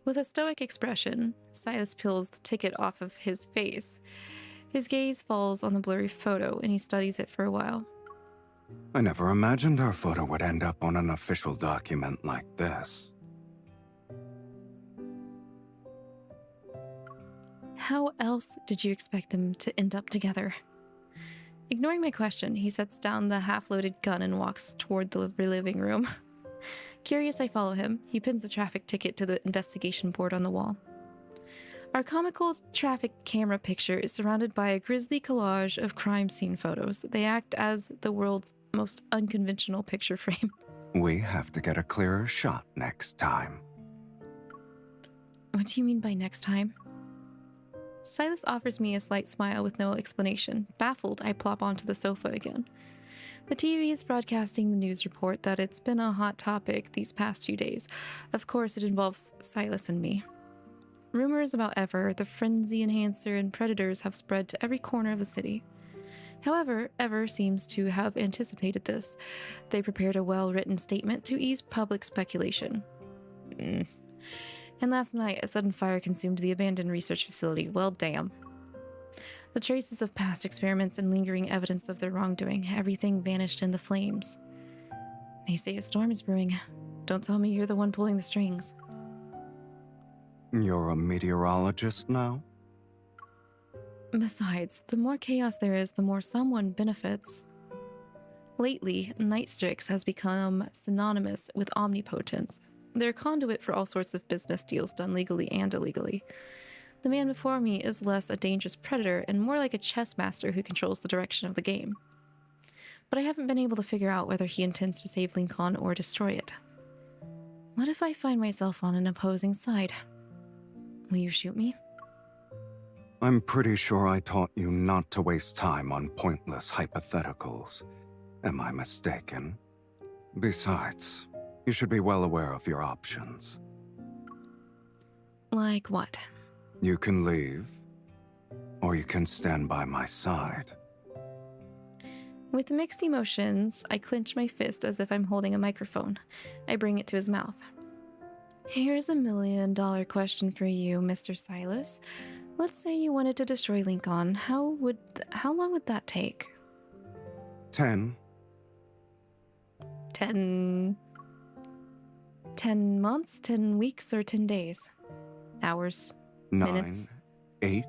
With a stoic expression, Sylus peels the ticket off of his face. His gaze falls on the blurry photo, and he studies it for a while. I never imagined our photo would end up on an official document like this. How else did you expect them to end up together? Ignoring my question, he sets down the half-loaded gun and walks toward the living room. Curious, I follow him. He pins the traffic ticket to the investigation board on the wall. Our comical traffic camera picture is surrounded by a grisly collage of crime scene photos. They act as the world's most unconventional picture frame. We have to get a clearer shot next time. What do you mean by next time? Sylus offers me a slight smile with no explanation. Baffled, I plop onto the sofa again. The TV is broadcasting the news report that it's been a hot topic these past few days. Of course, it involves Sylus and me. Rumors about Ever, the frenzy enhancer, and predators have spread to every corner of the city. However, Ever seems to have anticipated this. They prepared a well-written statement to ease public speculation. And last night, a sudden fire consumed the abandoned research facility. Well, damn. The traces of past experiments and lingering evidence of their wrongdoing, everything vanished in the flames. They say a storm is brewing. Don't tell me you're the one pulling the strings. You're a meteorologist now? Besides, the more chaos there is, the more someone benefits. Lately, Nightstrix has become synonymous with omnipotence. They're a conduit for all sorts of business deals done legally and illegally. The man before me is less a dangerous predator and more like a chess master who controls the direction of the game. but I haven't been able to figure out whether he intends to save Lincoln or destroy it. What if I find myself on an opposing side? Will you shoot me? I'm pretty sure I taught you not to waste time on pointless hypotheticals. Am I mistaken? Besides, you should be well aware of your options. Like what? You can leave, or you can stand by my side. With mixed emotions, I clench my fist as if I'm holding a microphone. I bring it to his mouth. Here's $1 million question for you, Mr. Sylus. Let's say you wanted to destroy Lincoln. How long would that take? 10. 10 months, 10 weeks, or 10 days? Hours? 9, minutes? 8,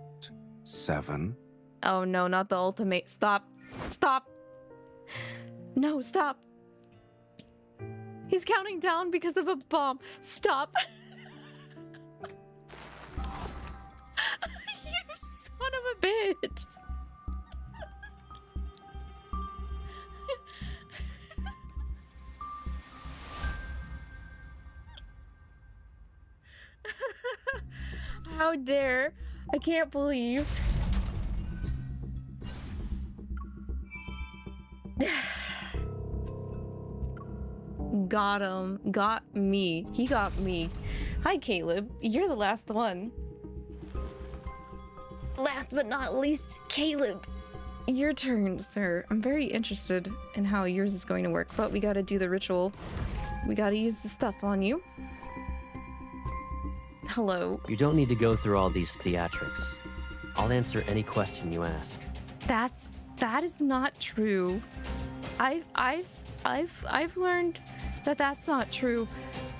7. Oh no, not the ultimate. Stop. Stop. No, stop. He's counting down because of a bomb. Stop. You son of a bitch. How dare. I can't believe. Got him. Got me. He got me. Hi, Caleb. You're the last one. Last but not least, Caleb. Your turn, sir. I'm very interested in how yours is going to work, but we gotta do the ritual. We gotta use the stuff on you. Hello. You don't need to go through all these theatrics. I'll answer any question you ask. That is not true. I've learned that that's not true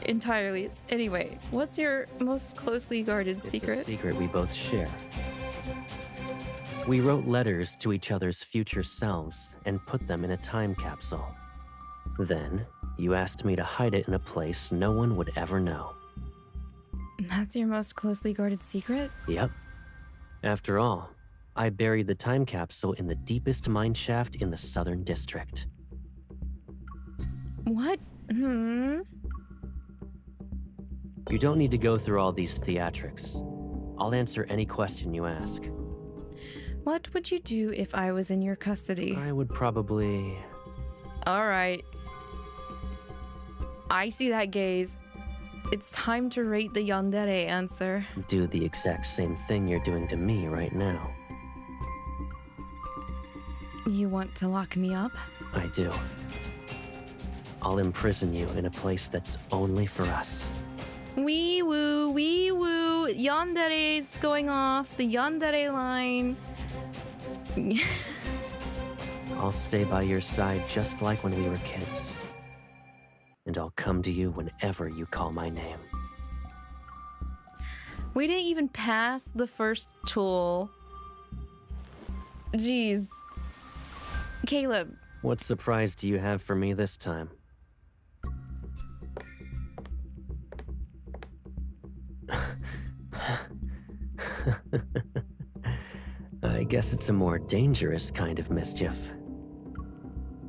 entirely. Anyway, what's your most closely guarded secret? It's a secret we both share. We wrote letters to each other's future selves and put them in a time capsule. Then, you asked me to hide it in a place no one would ever know. That's your most closely guarded secret? Yep. After all, I buried the time capsule in the deepest mine shaft in the Southern District. What? You don't need to go through all these theatrics. I'll answer any question you ask. What would you do if I was in your custody? I would probably... Alright. I see that gaze. It's time to rate the yandere answer. Do the exact same thing you're doing to me right now. You want to lock me up? I do. I'll imprison you in a place that's only for us. Wee woo, wee woo. Yandere's going off. The yandere line. I'll stay by your side just like when we were kids. And I'll come to you whenever you call my name. We didn't even pass the first tool. Jeez. Caleb. What surprise do you have for me this time? I guess it's a more dangerous kind of mischief.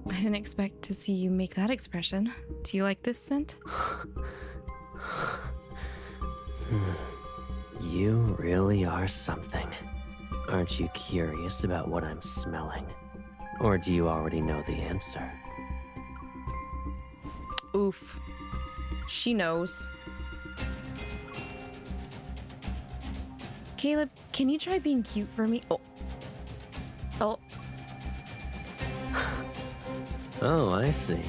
I didn't expect to see you make that expression. Do you like this scent? You really are something. Aren't you curious about what I'm smelling? Or do you already know the answer? Oof. She knows. Caleb, can you try being cute for me? Oh. Oh. Oh, I see.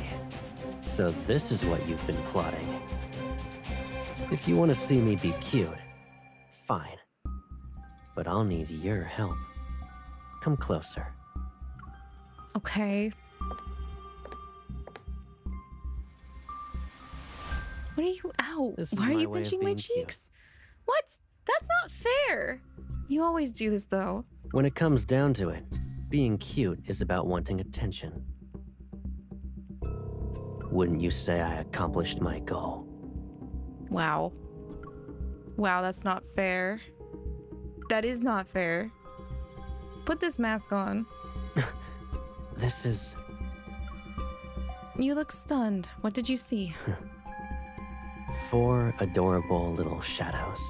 So this is what you've been plotting. If you want to see me be cute, fine. But I'll need your help. Come closer. Okay. What are you... Ow. Why are you pinching my cheeks? What? That's not fair. You always do this, though. When it comes down to it, being cute is about wanting attention. Wouldn't you say I accomplished my goal? Wow. Wow, that's not fair. That is not fair. Put this mask on. This is You look stunned. What did you see? 4 adorable little shadows.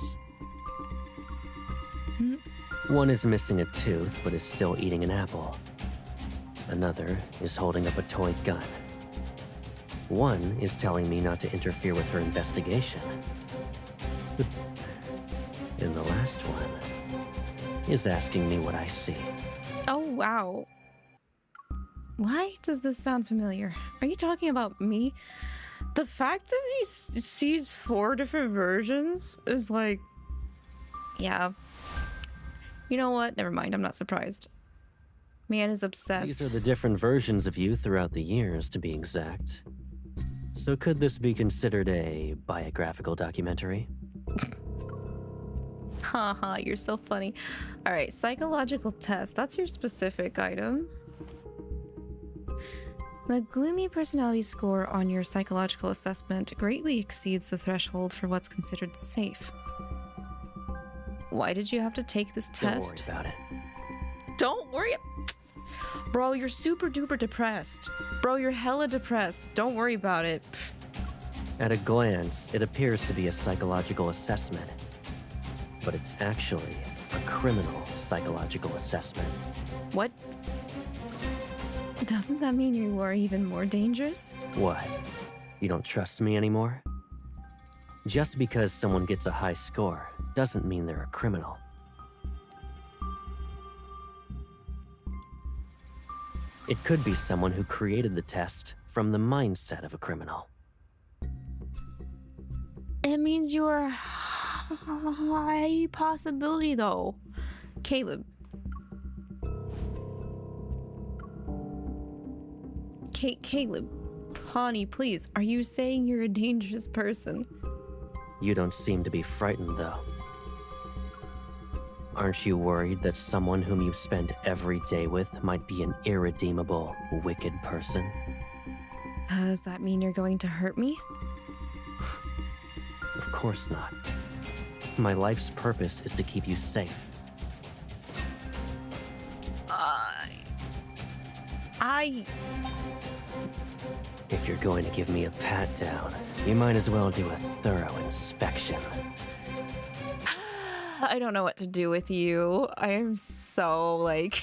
Hmm? One is missing a tooth but is still eating an apple. Another is holding up a toy gun. One is telling me not to interfere with her investigation. And the last one is asking me what I see. Oh, wow. Why does this sound familiar? Are you talking about me? The fact that he sees 4 different versions is like... Yeah. You know what? Never mind, I'm not surprised. Man is obsessed. These are the different versions of you throughout the years, to be exact. So could this be considered a biographical documentary? Haha, you're so funny. Alright, psychological test. That's your specific item. The gloomy personality score on your psychological assessment greatly exceeds the threshold for what's considered safe. Why did you have to take this test? Don't worry about it. Don't worry. Bro, you're super duper depressed. Bro, you're hella depressed. Don't worry about it. At a glance, it appears to be a psychological assessment. But it's actually a criminal psychological assessment. What? Doesn't that mean you are even more dangerous? What? You don't trust me anymore? Just because someone gets a high score doesn't mean they're a criminal. It could be someone who created the test from the mindset of a criminal. It means you're a high possibility, though. Caleb. Caleb. Pawnee, please. Are you saying you're a dangerous person? You don't seem to be frightened, though. Aren't you worried that someone whom you spend every day with might be an irredeemable, wicked person? Does that mean you're going to hurt me? Of course not. My life's purpose is to keep you safe. If you're going to give me a pat down, you might as well do a thorough inspection. I don't know what to do with you. I am so like...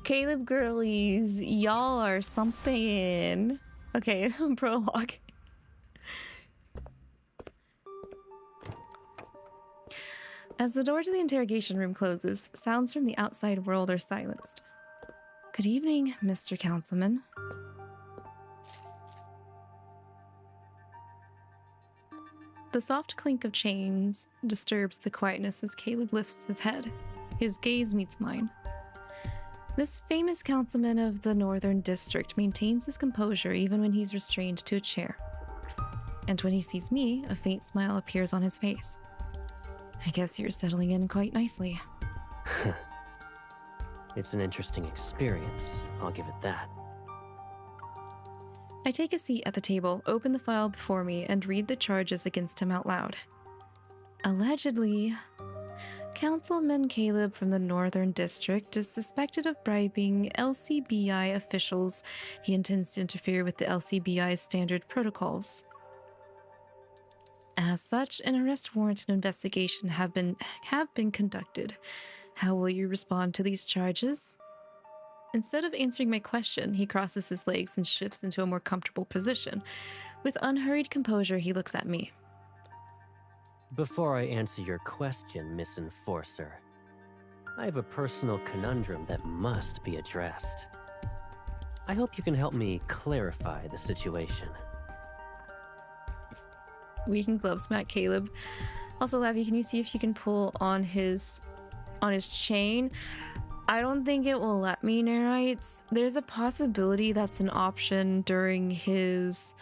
Caleb girlies, y'all are something. Okay, prologue. As the door to the interrogation room closes, sounds from the outside world are silenced. Good evening, Mr. Councilman. The soft clink of chains disturbs the quietness as Caleb lifts his head. His gaze meets mine. This famous councilman of the Northern District maintains his composure even when he's restrained to a chair. And when he sees me, a faint smile appears on his face. I guess you're settling in quite nicely. It's an interesting experience, I'll give it that. I take a seat at the table, open the file before me, and read the charges against him out loud. Allegedly, Councilman Caleb from the Northern District is suspected of bribing 𝐿CBI officials. He intends to interfere with the 𝐿CBI's standard protocols. As such, an arrest warrant and investigation have been conducted. How will you respond to these charges? Instead of answering my question, he crosses his legs and shifts into a more comfortable position. With unhurried composure, he looks at me. Before I answer your question, Miss Enforcer, I have a personal conundrum that must be addressed. I hope you can help me clarify the situation. We can glove smack Caleb. Also, Lavi, can you see if you can pull on his chain? I don't think it will let me, narrates. There's a possibility that's an option during his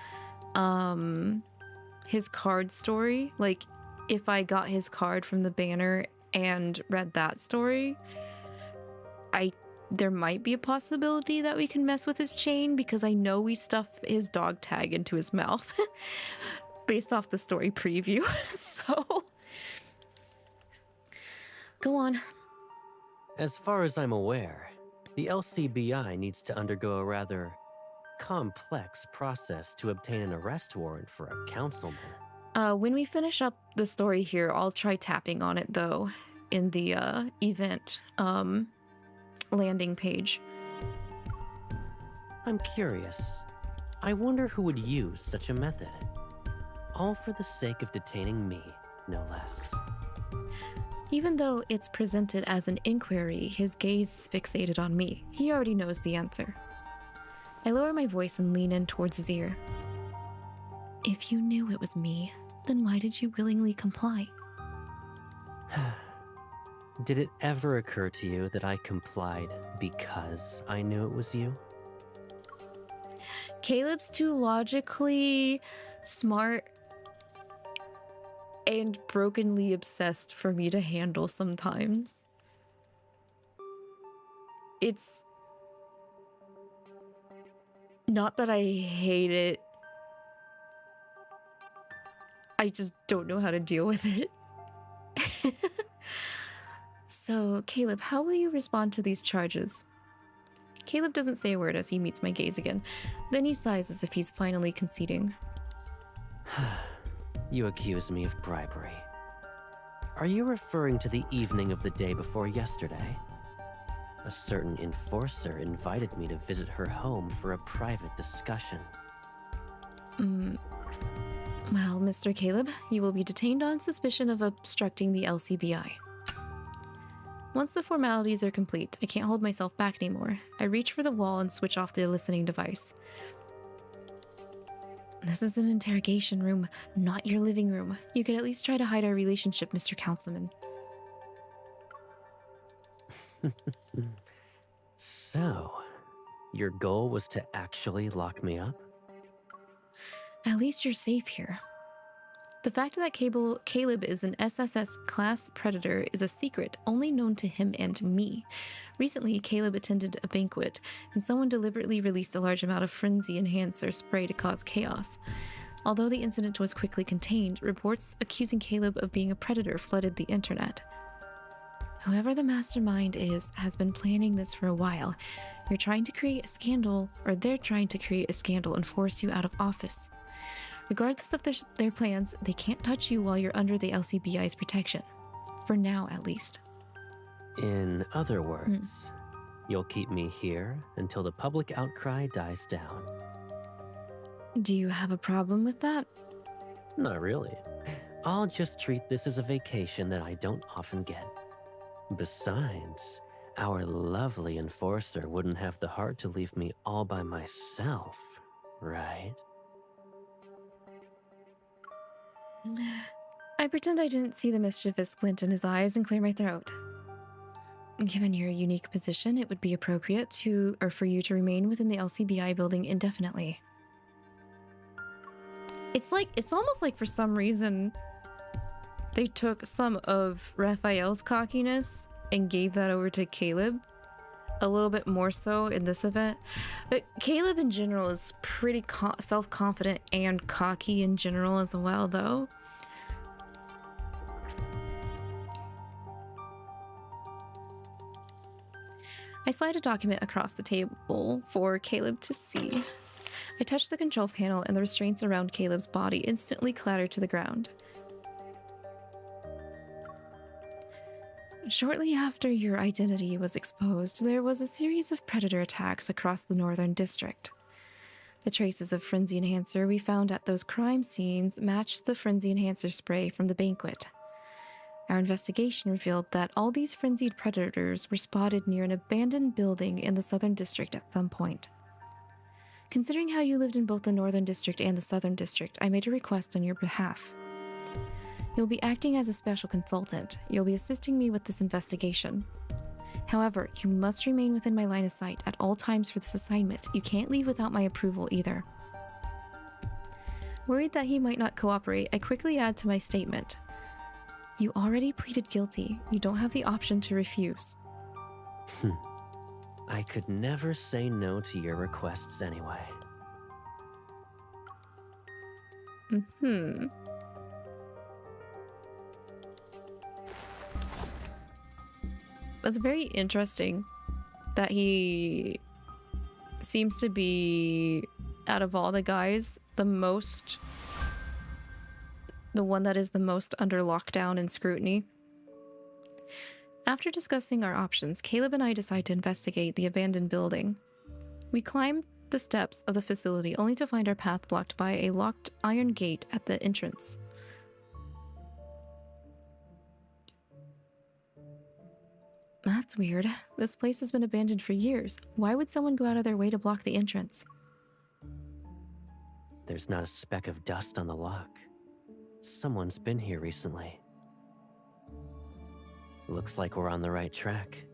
card story. Like, if I got his card from the banner and read that story, there might be a possibility that we can mess with his chain, because I know we stuff his dog tag into his mouth based off the story preview. So go on. As far as I'm aware, The 𝐂𝐔𝐐𝐕𝐈 needs to undergo a rather complex process to obtain an arrest warrant for a councilman. When we finish up the story here, I'll try tapping on it, though, in the event landing page. I'm curious. I wonder who would use such a method. All for the sake of detaining me, no less. Even though it's presented as an inquiry, his gaze is fixated on me. He already knows the answer. I lower my voice and lean in towards his ear. If you knew it was me, then why did you willingly comply? Did it ever occur to you that I complied because I knew it was you? Caleb's too logically smart and brokenly obsessed for me to handle sometimes. It's not that I hate it. I just don't know how to deal with it. So, Caleb, how will you respond to these charges? Caleb doesn't say a word as he meets my gaze again. Then he sighs as if he's finally conceding. You accuse me of bribery. Are you referring to the evening of the day before yesterday? A certain enforcer invited me to visit her home for a private discussion. Well, Mr. Caleb, you will be detained on suspicion of obstructing the 𝐿CBI. Once the formalities are complete, I can't hold myself back anymore. I reach for the wall and switch off the listening device. This is an interrogation room, not your living room. You could at least try to hide our relationship, Mr. Councilman. So, your goal was to actually lock me up? At least you're safe here. The fact that Caleb is an SSS class predator is a secret only known to him and me. Recently, Caleb attended a banquet, and someone deliberately released a large amount of frenzy enhancer spray to cause chaos. Although the incident was quickly contained, reports accusing Caleb of being a predator flooded the internet. Whoever the mastermind is has been planning this for a while. You're trying to create a scandal, or they're trying to create a scandal and force you out of office. Regardless of their plans, they can't touch you while you're under the 𝐿CBI's protection. For now, at least. In other words, you'll keep me here until the public outcry dies down. Do you have a problem with that? Not really. I'll just treat this as a vacation that I don't often get. Besides, our lovely enforcer wouldn't have the heart to leave me all by myself, right? I pretend I didn't see the mischievous glint in his eyes and clear my throat. Given your unique position, it would be appropriate for you to remain within the 𝐿CBI building indefinitely. It's almost like for some reason they took some of Rafayel's cockiness and gave that over to Caleb. A little bit more so in this event. But Caleb in general is pretty self-confident and cocky in general as well, though. I slide a document across the table for Caleb to see. I touch the control panel and the restraints around Caleb's body instantly clatter to the ground. Shortly after your identity was exposed, there was a series of predator attacks across the Northern District. The traces of frenzy enhancer we found at those crime scenes matched the frenzy enhancer spray from the banquet. Our investigation revealed that all these frenzied predators were spotted near an abandoned building in the Southern District at some point. Considering how you lived in both the Northern District and the Southern District, I made a request on your behalf. You'll be acting as a special consultant. You'll be assisting me with this investigation. However, you must remain within my line of sight at all times for this assignment. You can't leave without my approval either. Worried that he might not cooperate, I quickly add to my statement. You already pleaded guilty. You don't have the option to refuse. I could never say no to your requests anyway. That's very interesting that he seems to be, out of all the guys, the one that is the most under lockdown and scrutiny. After discussing our options, Caleb and I decide to investigate the abandoned building. We climb the steps of the facility only to find our path blocked by a locked iron gate at the entrance. That's weird. This place has been abandoned for years. Why would someone go out of their way to block the entrance? There's not a speck of dust on the lock. Someone's been here recently. Looks like we're on the right track.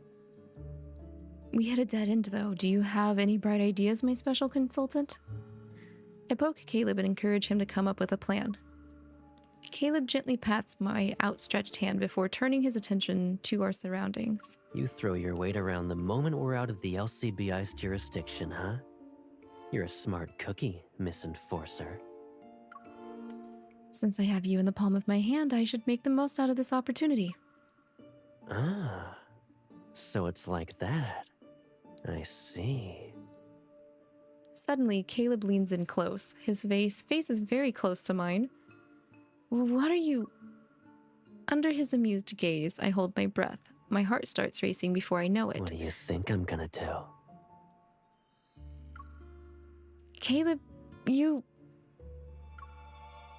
We hit a dead end, though. Do you have any bright ideas, my special consultant? I poke Caleb and encourage him to come up with a plan. Caleb gently pats my outstretched hand before turning his attention to our surroundings. You throw your weight around the moment we're out of the LCBI's jurisdiction, huh? You're a smart cookie, Miss Enforcer. Since I have you in the palm of my hand, I should make the most out of this opportunity. Ah, so it's like that. I see. Suddenly, Caleb leans in close. His face is very close to mine. What are you... Under his amused gaze, I hold my breath. My heart starts racing before I know it. What do you think I'm gonna do? Caleb, you...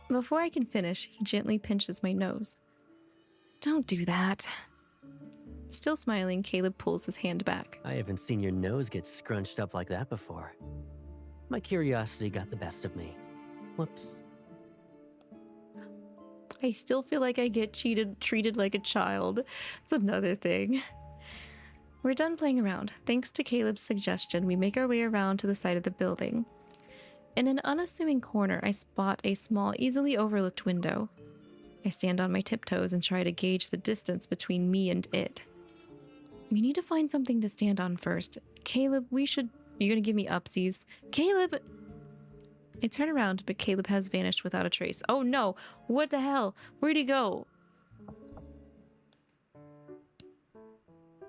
Before I can finish, he gently pinches my nose. Don't do that. Still smiling, Caleb pulls his hand back. I haven't seen your nose get scrunched up like that before. My curiosity got the best of me. Whoops. I still feel like I get treated like a child. It's another thing. We're done playing around. Thanks to Caleb's suggestion, we make our way around to the side of the building. In an unassuming corner, I spot a small, easily overlooked window. I stand on my tiptoes and try to gauge the distance between me and it. We need to find something to stand on first. Caleb, you're gonna give me upsies. Caleb! I turn around, but Caleb has vanished without a trace. Oh no! What the hell? Where'd he go?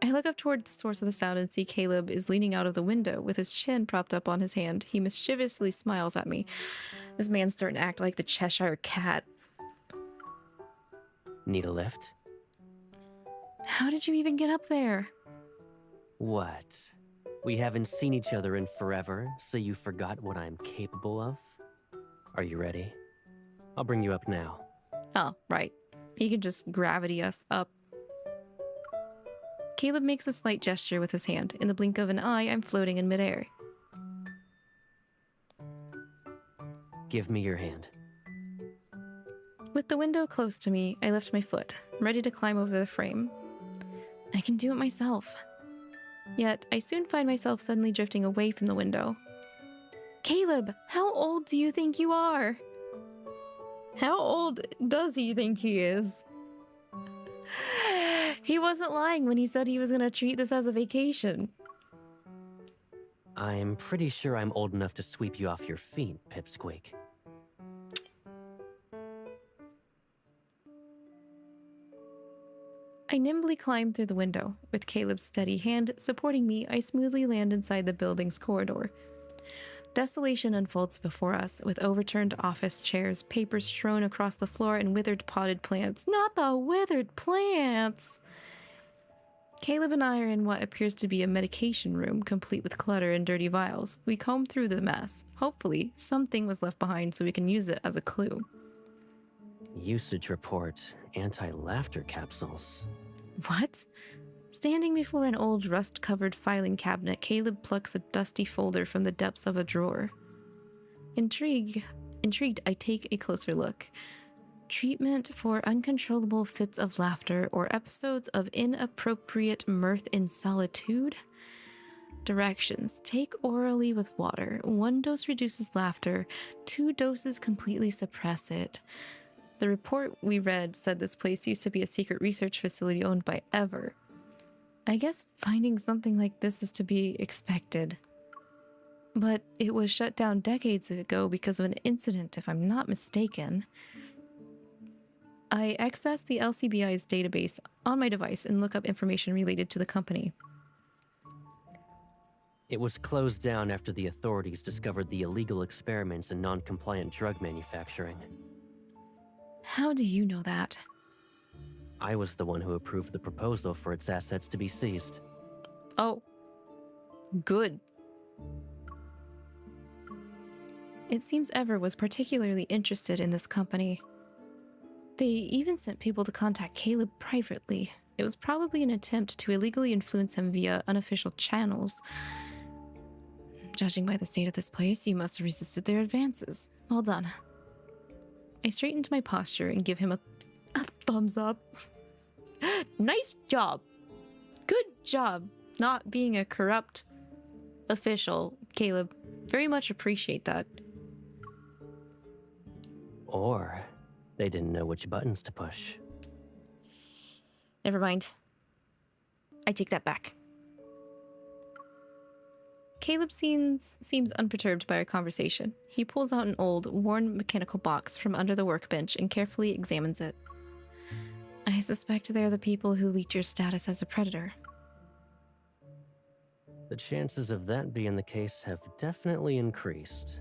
I look up toward the source of the sound and see Caleb is leaning out of the window with his chin propped up on his hand. He mischievously smiles at me. This man's starting to act like the Cheshire Cat. Need a lift? How did you even get up there? What? We haven't seen each other in forever, so you forgot what I'm capable of? Are you ready? I'll bring you up now. Oh, right. He can just gravity us up. Caleb makes a slight gesture with his hand. In the blink of an eye, I'm floating in midair. Give me your hand. With the window close to me, I lift my foot, ready to climb over the frame. I can do it myself. Yet, I soon find myself suddenly drifting away from the window. Caleb, how old do you think you are? How old does he think he is? He wasn't lying when he said he was going to treat this as a vacation. I'm pretty sure I'm old enough to sweep you off your feet, Pipsqueak. I nimbly climb through the window. With Caleb's steady hand supporting me, I smoothly land inside the building's corridor. Desolation unfolds before us, with overturned office chairs, papers strewn across the floor, and withered potted plants. Not the withered plants! Caleb and I are in what appears to be a medication room, complete with clutter and dirty vials. We comb through the mess. Hopefully, something was left behind so we can use it as a clue. Usage report, anti-laughter capsules. What? Standing before an old rust-covered filing cabinet, Caleb plucks a dusty folder from the depths of a drawer. Intrigued, I take a closer look. Treatment for uncontrollable fits of laughter or episodes of inappropriate mirth in solitude? Directions. Take orally with water. 1 dose reduces laughter. 2 doses completely suppress it. The report we read said this place used to be a secret research facility owned by Ever. I guess finding something like this is to be expected. But it was shut down decades ago because of an incident, if I'm not mistaken. I access the LCBI's database on my device and look up information related to the company. It was closed down after the authorities discovered the illegal experiments in non-compliant drug manufacturing. How do you know that? I was the one who approved the proposal for its assets to be seized. Oh. Good. It seems Ever was particularly interested in this company. They even sent people to contact Caleb privately. It was probably an attempt to illegally influence him via unofficial channels. Judging by the state of this place, you must have resisted their advances. Well done. I straighten to my posture and give him a thumbs up. Nice job. Good job not being a corrupt official, Caleb. Very much appreciate that. Or they didn't know which buttons to push. Never mind. I take that back. Caleb seems unperturbed by our conversation. He pulls out an old, worn mechanical box from under the workbench and carefully examines it. I suspect they're the people who leaked your status as a predator. The chances of that being the case have definitely increased.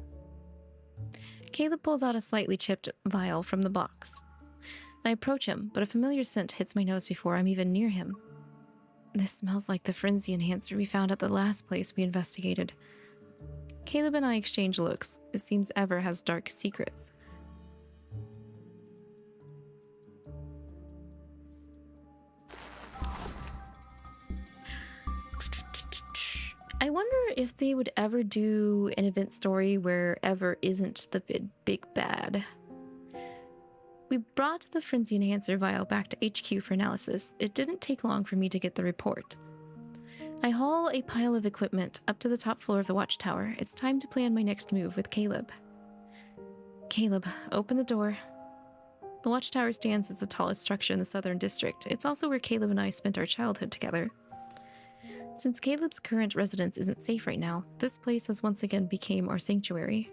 Caleb pulls out a slightly chipped vial from the box. I approach him, but a familiar scent hits my nose before I'm even near him. This smells like the frenzy enhancer we found at the last place we investigated. Caleb and I exchange looks. It seems Ever has dark secrets. I wonder if they would ever do an event story where Ever isn't the big bad. We brought the frenzy enhancer vial back to HQ for analysis. It didn't take long for me to get the report. I haul a pile of equipment up to the top floor of the watchtower. It's time to plan my next move with Caleb. Caleb, open the door. The watchtower stands as the tallest structure in the southern district. It's also where Caleb and I spent our childhood together. Since Caleb's current residence isn't safe right now, this place has once again become our sanctuary.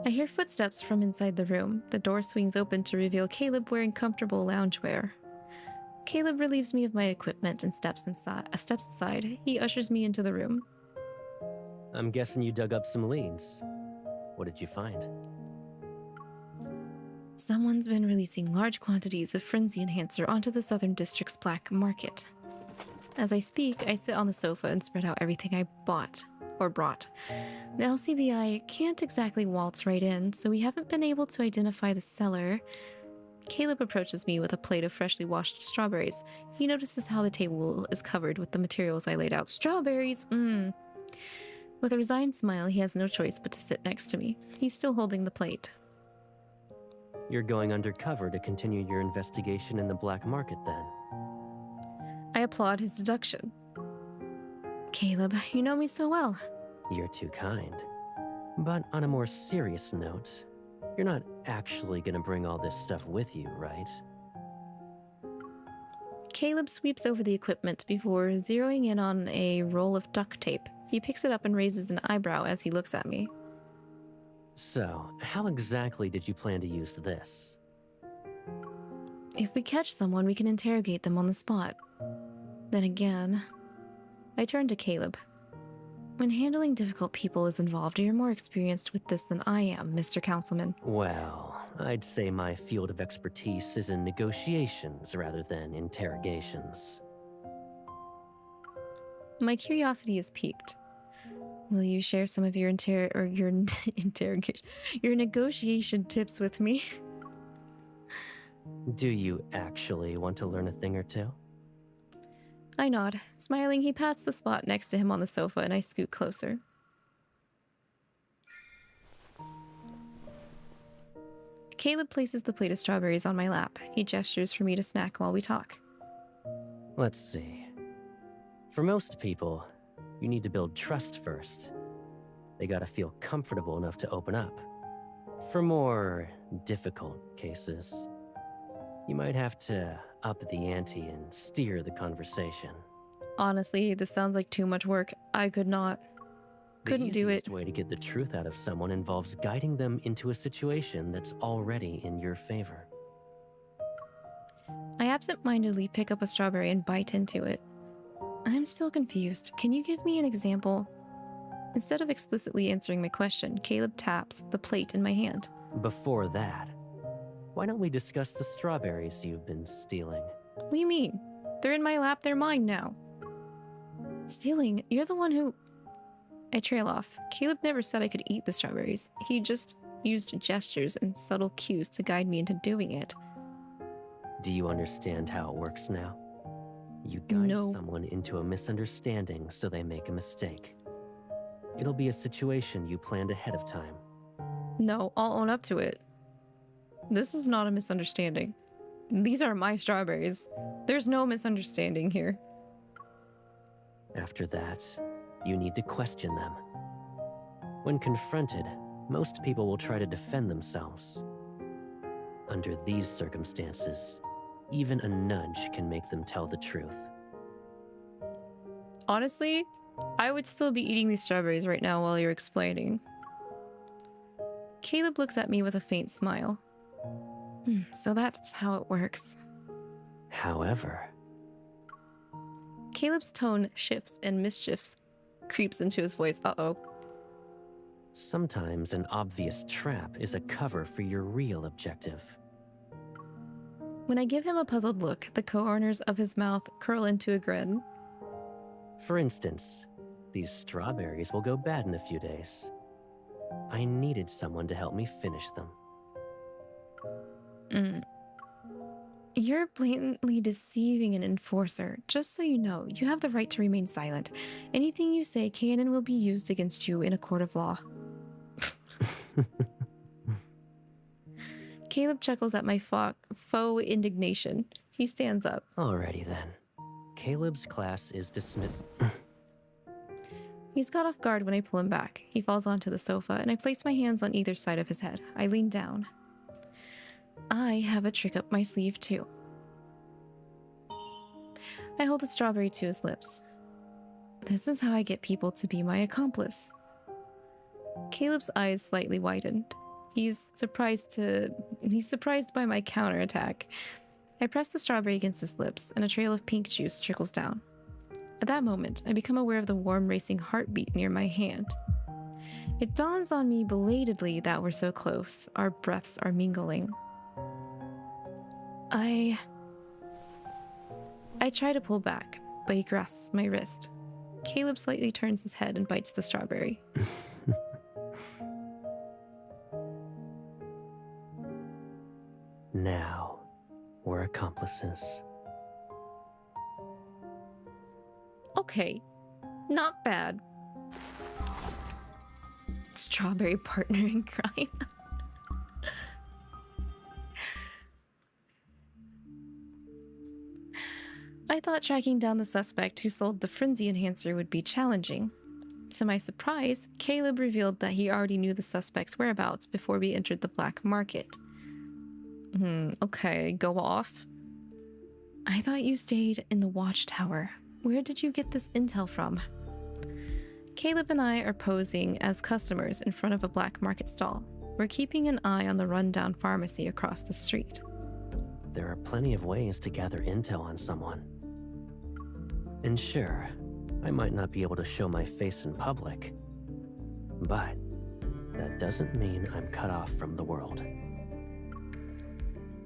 I hear footsteps from inside the room. The door swings open to reveal Caleb wearing comfortable loungewear. Caleb relieves me of my equipment and steps aside. He ushers me into the room. I'm guessing you dug up some leads. What did you find? Someone's been releasing large quantities of frenzy enhancer onto the Southern District's black market. As I speak, I sit on the sofa and spread out everything I bought, or brought. The 𝐿CBI can't exactly waltz right in, so we haven't been able to identify the seller. Caleb approaches me with a plate of freshly washed strawberries. He notices how the table is covered with the materials I laid out. Strawberries, With a resigned smile, he has no choice but to sit next to me. He's still holding the plate. You're going undercover to continue your investigation in the black market, then? I applaud his deduction. Caleb, you know me so well. You're too kind. But on a more serious note, you're not actually gonna bring all this stuff with you, right? Caleb sweeps over the equipment before zeroing in on a roll of duct tape. He picks it up and raises an eyebrow as he looks at me. So, how exactly did you plan to use this? If we catch someone, we can interrogate them on the spot. Then again, I turn to Caleb. When handling difficult people is involved, you're more experienced with this than I am, Mr. Councilman. Well, I'd say my field of expertise is in negotiations rather than interrogations. My curiosity is piqued. Will you share some of your your negotiation tips with me? Do you actually want to learn a thing or two? I nod. Smiling, he pats the spot next to him on the sofa and I scoot closer. Caleb places the plate of strawberries on my lap. He gestures for me to snack while we talk. Let's see. For most people, you need to build trust first. They gotta feel comfortable enough to open up. For more difficult cases, you might have to up the ante and steer the conversation. Honestly, this sounds like too much work. I couldn't do it. The easiest way to get the truth out of someone involves guiding them into a situation that's already in your favor. I absent-mindedly pick up a strawberry and bite into it. I'm still confused. Can you give me an example? Instead of explicitly answering my question, Caleb taps the plate in my hand. Before that, why don't we discuss the strawberries you've been stealing? What do you mean? They're in my lap, they're mine now. Stealing? You're the one who... I trail off. Caleb never said I could eat the strawberries. He just used gestures and subtle cues to guide me into doing it. Do you understand how it works now? You guide someone into a misunderstanding so they make a mistake. It'll be a situation you planned ahead of time. No, I'll own up to it. This is not a misunderstanding. These are my strawberries. There's no misunderstanding here. After that, you need to question them. When confronted, most people will try to defend themselves. Under these circumstances, even a nudge can make them tell the truth. Honestly, I would still be eating these strawberries right now while you're explaining. Caleb looks at me with a faint smile. So that's how it works. However... Caleb's tone shifts and mischief creeps into his voice. Uh-oh. Sometimes an obvious trap is a cover for your real objective. When I give him a puzzled look, the corners of his mouth curl into a grin. For instance, these strawberries will go bad in a few days. I needed someone to help me finish them. You're blatantly deceiving an enforcer. Just so you know, you have the right to remain silent. Anything you say can and will be used against you in a court of law. Caleb chuckles at my faux indignation. He stands up. Alrighty then. Caleb's class is dismissed. He's caught off guard when I pull him back. He falls onto the sofa, and I place my hands on either side of his head. I lean down. I have a trick up my sleeve, too. I hold a strawberry to his lips. This is how I get people to be my accomplice. Caleb's eyes slightly widened. He's surprised by my counterattack. I press the strawberry against his lips, and a trail of pink juice trickles down. At that moment, I become aware of the warm, racing heartbeat near my hand. It dawns on me belatedly that we're so close. Our breaths are mingling. I try to pull back, but he grasps my wrist. Caleb slightly turns his head and bites the strawberry. Now, we're accomplices. Okay, not bad. Strawberry partner in crime. I thought tracking down the suspect who sold the frenzy enhancer would be challenging. To my surprise, Caleb revealed that he already knew the suspect's whereabouts before we entered the black market. Okay, go off. I thought you stayed in the watchtower. Where did you get this intel from? Caleb and I are posing as customers in front of a black market stall. We're keeping an eye on the rundown pharmacy across the street. There are plenty of ways to gather intel on someone. And sure, I might not be able to show my face in public, but that doesn't mean I'm cut off from the world.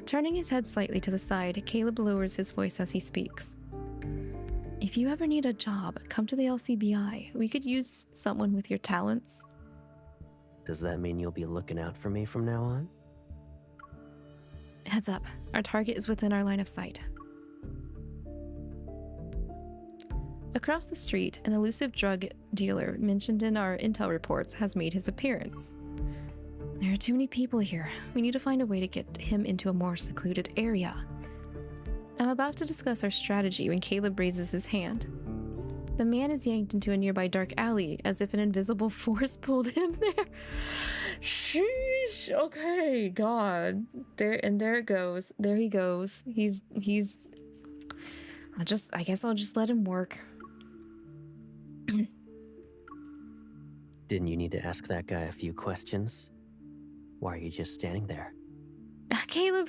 Turning his head slightly to the side, Caleb lowers his voice as he speaks. If you ever need a job, come to the LCBI. We could use someone with your talents. Does that mean you'll be looking out for me from now on? Heads up, our target is within our line of sight. Across the street, an elusive drug dealer mentioned in our intel reports has made his appearance. There are too many people here. We need to find a way to get him into a more secluded area. I'm about to discuss our strategy when Caleb raises his hand. The man is yanked into a nearby dark alley as if an invisible force pulled him there. Sheesh. Okay, God. There it goes. There he goes. I guess I'll just let him work. Didn't you need to ask that guy a few questions? Why are you just standing there? Caleb.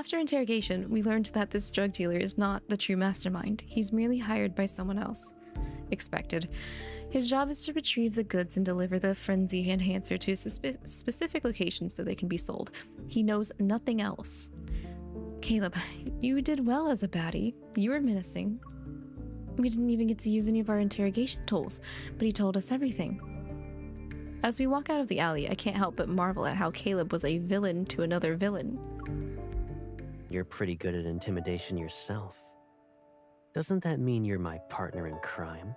After interrogation, we learned that this drug dealer is not the true mastermind. He's merely hired by someone else. Expected. His job is to retrieve the goods and deliver the frenzy enhancer to specific locations so they can be sold. He knows nothing else. Caleb, you did well as a baddie. You were menacing. We didn't even get to use any of our interrogation tools, but he told us everything. As we walk out of the alley, I can't help but marvel at how Caleb was a villain to another villain. You're pretty good at intimidation yourself. Doesn't that mean you're my partner in crime?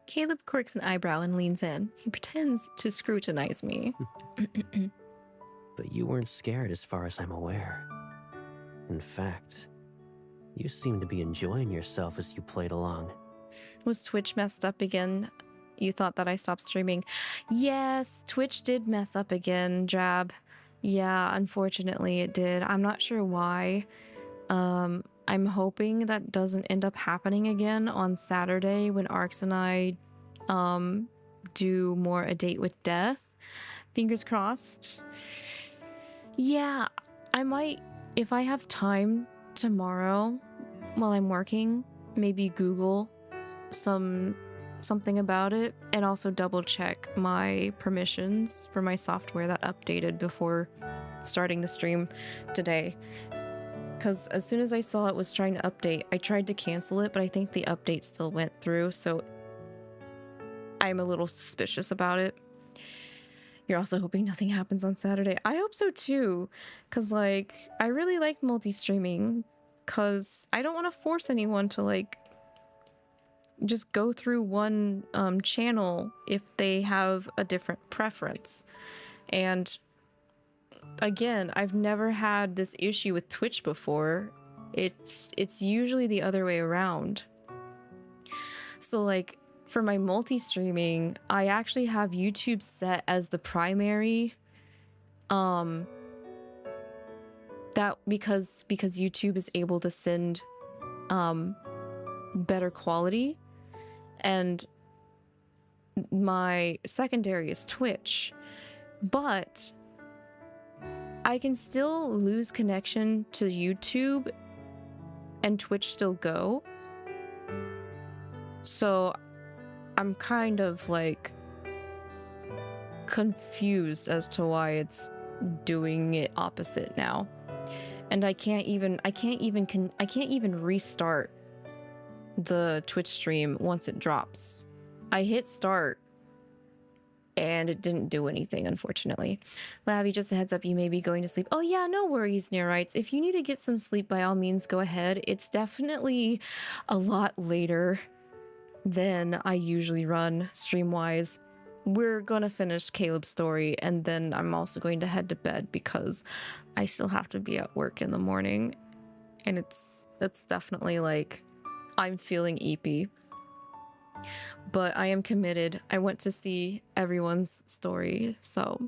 Caleb quirks an eyebrow and leans in. He pretends to scrutinize me. But you weren't scared as far as I'm aware. In fact, you seemed to be enjoying yourself as you played along. Was Twitch messed up again? You thought that I stopped streaming? Yes, Twitch did mess up again, Drab. Yeah, unfortunately it did. I'm not sure why. I'm hoping that doesn't end up happening again on Saturday when Arx and I do more A Date with Death. Fingers crossed. Yeah, I might, if I have time tomorrow while I'm working, maybe Google something about it and also double check my permissions for my software that updated before starting the stream today. Because as soon as I saw it was trying to update, I tried to cancel it, but I think the update still went through, so I'm a little suspicious about it. You're also hoping nothing happens on Saturday. I hope so too, because like I really like multi-streaming, because I don't want to force anyone to like just go through one channel if they have a different preference. And again, I've never had this issue with Twitch before. It's usually the other way around. So like for my multi-streaming, I actually have YouTube set as the primary. That because YouTube is able to send better quality, and my secondary is Twitch, but I can still lose connection to YouTube and Twitch still go. So I'm kind of like confused as to why it's doing it opposite now. And I can't even restart the Twitch stream once it drops. I hit start and it didn't do anything, unfortunately. Lavi, just a heads up, you may be going to sleep. Oh yeah, no worries, Neorites. If you need to get some sleep, by all means, go ahead. It's definitely a lot later than I usually run stream-wise. We're gonna finish Caleb's story, and then I'm also going to head to bed because I still have to be at work in the morning. And it's definitely like, I'm feeling eepy. But I am committed. I want to see everyone's story, so.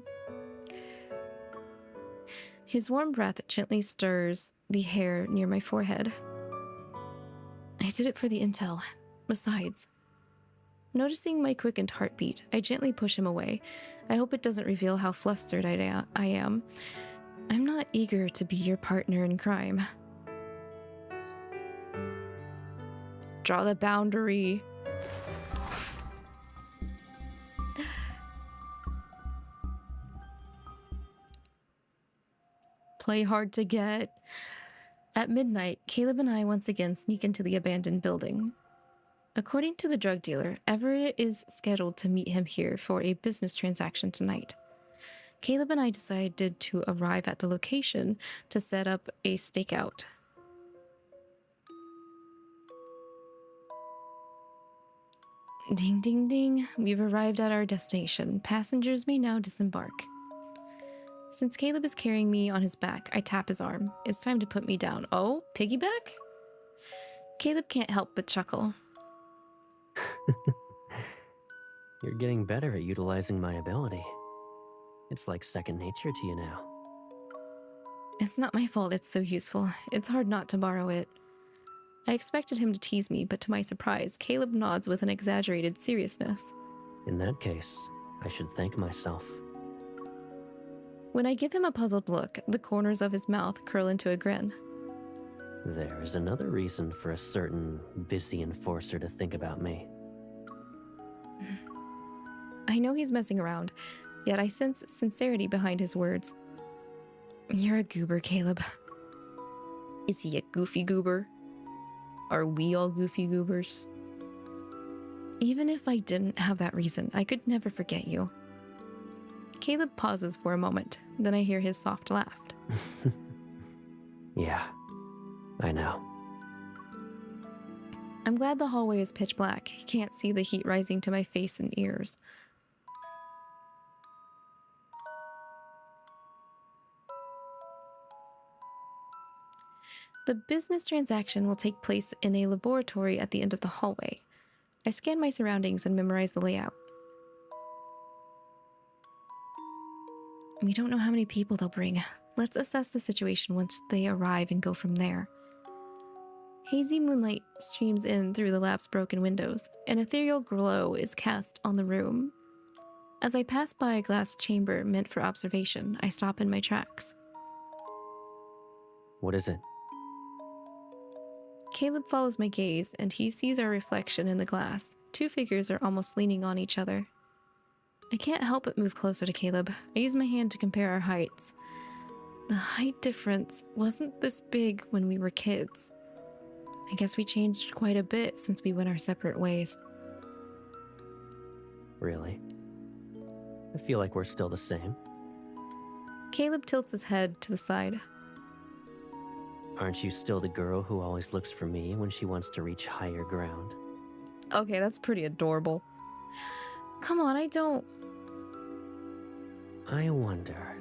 His warm breath gently stirs the hair near my forehead. I did it for the intel. Besides, noticing my quickened heartbeat, I gently push him away. I hope it doesn't reveal how flustered I am. I'm not eager to be your partner in crime. Draw the boundary. Play hard to get. At midnight, Caleb and I once again sneak into the abandoned building. According to the drug dealer, Everett is scheduled to meet him here for a business transaction tonight. Caleb and I decided to arrive at the location to set up a stakeout. Ding, ding, ding. We've arrived at our destination. Passengers may now disembark. Since Caleb is carrying me on his back, I tap his arm. It's time to put me down. Oh, piggyback? Caleb can't help but chuckle. You're getting better at utilizing my ability. It's like second nature to you now. It's not my fault it's so useful. It's hard not to borrow it. I expected him to tease me, but to my surprise, Caleb nods with an exaggerated seriousness. In that case, I should thank myself. When I give him a puzzled look, the corners of his mouth curl into a grin. There is another reason for a certain busy enforcer to think about me. I know he's messing around, yet I sense sincerity behind his words. You're a goober, Caleb. Is he a goofy goober? Are we all goofy goobers? Even if I didn't have that reason, I could never forget you. Caleb pauses for a moment, then I hear his soft laugh. Yeah, I know. I'm glad the hallway is pitch black. I can't see the heat rising to my face and ears. The business transaction will take place in a laboratory at the end of the hallway. I scan my surroundings and memorize the layout. We don't know how many people they'll bring. Let's assess the situation once they arrive and go from there. Hazy moonlight streams in through the lab's broken windows. An ethereal glow is cast on the room. As I pass by a glass chamber meant for observation, I stop in my tracks. What is it? Caleb follows my gaze, and he sees our reflection in the glass. Two figures are almost leaning on each other. I can't help but move closer to Caleb. I use my hand to compare our heights. The height difference wasn't this big when we were kids. I guess we changed quite a bit since we went our separate ways. Really? I feel like we're still the same. Caleb tilts his head to the side. Aren't you still the girl who always looks for me when she wants to reach higher ground? Okay, that's pretty adorable. Come on, I don't... I wonder,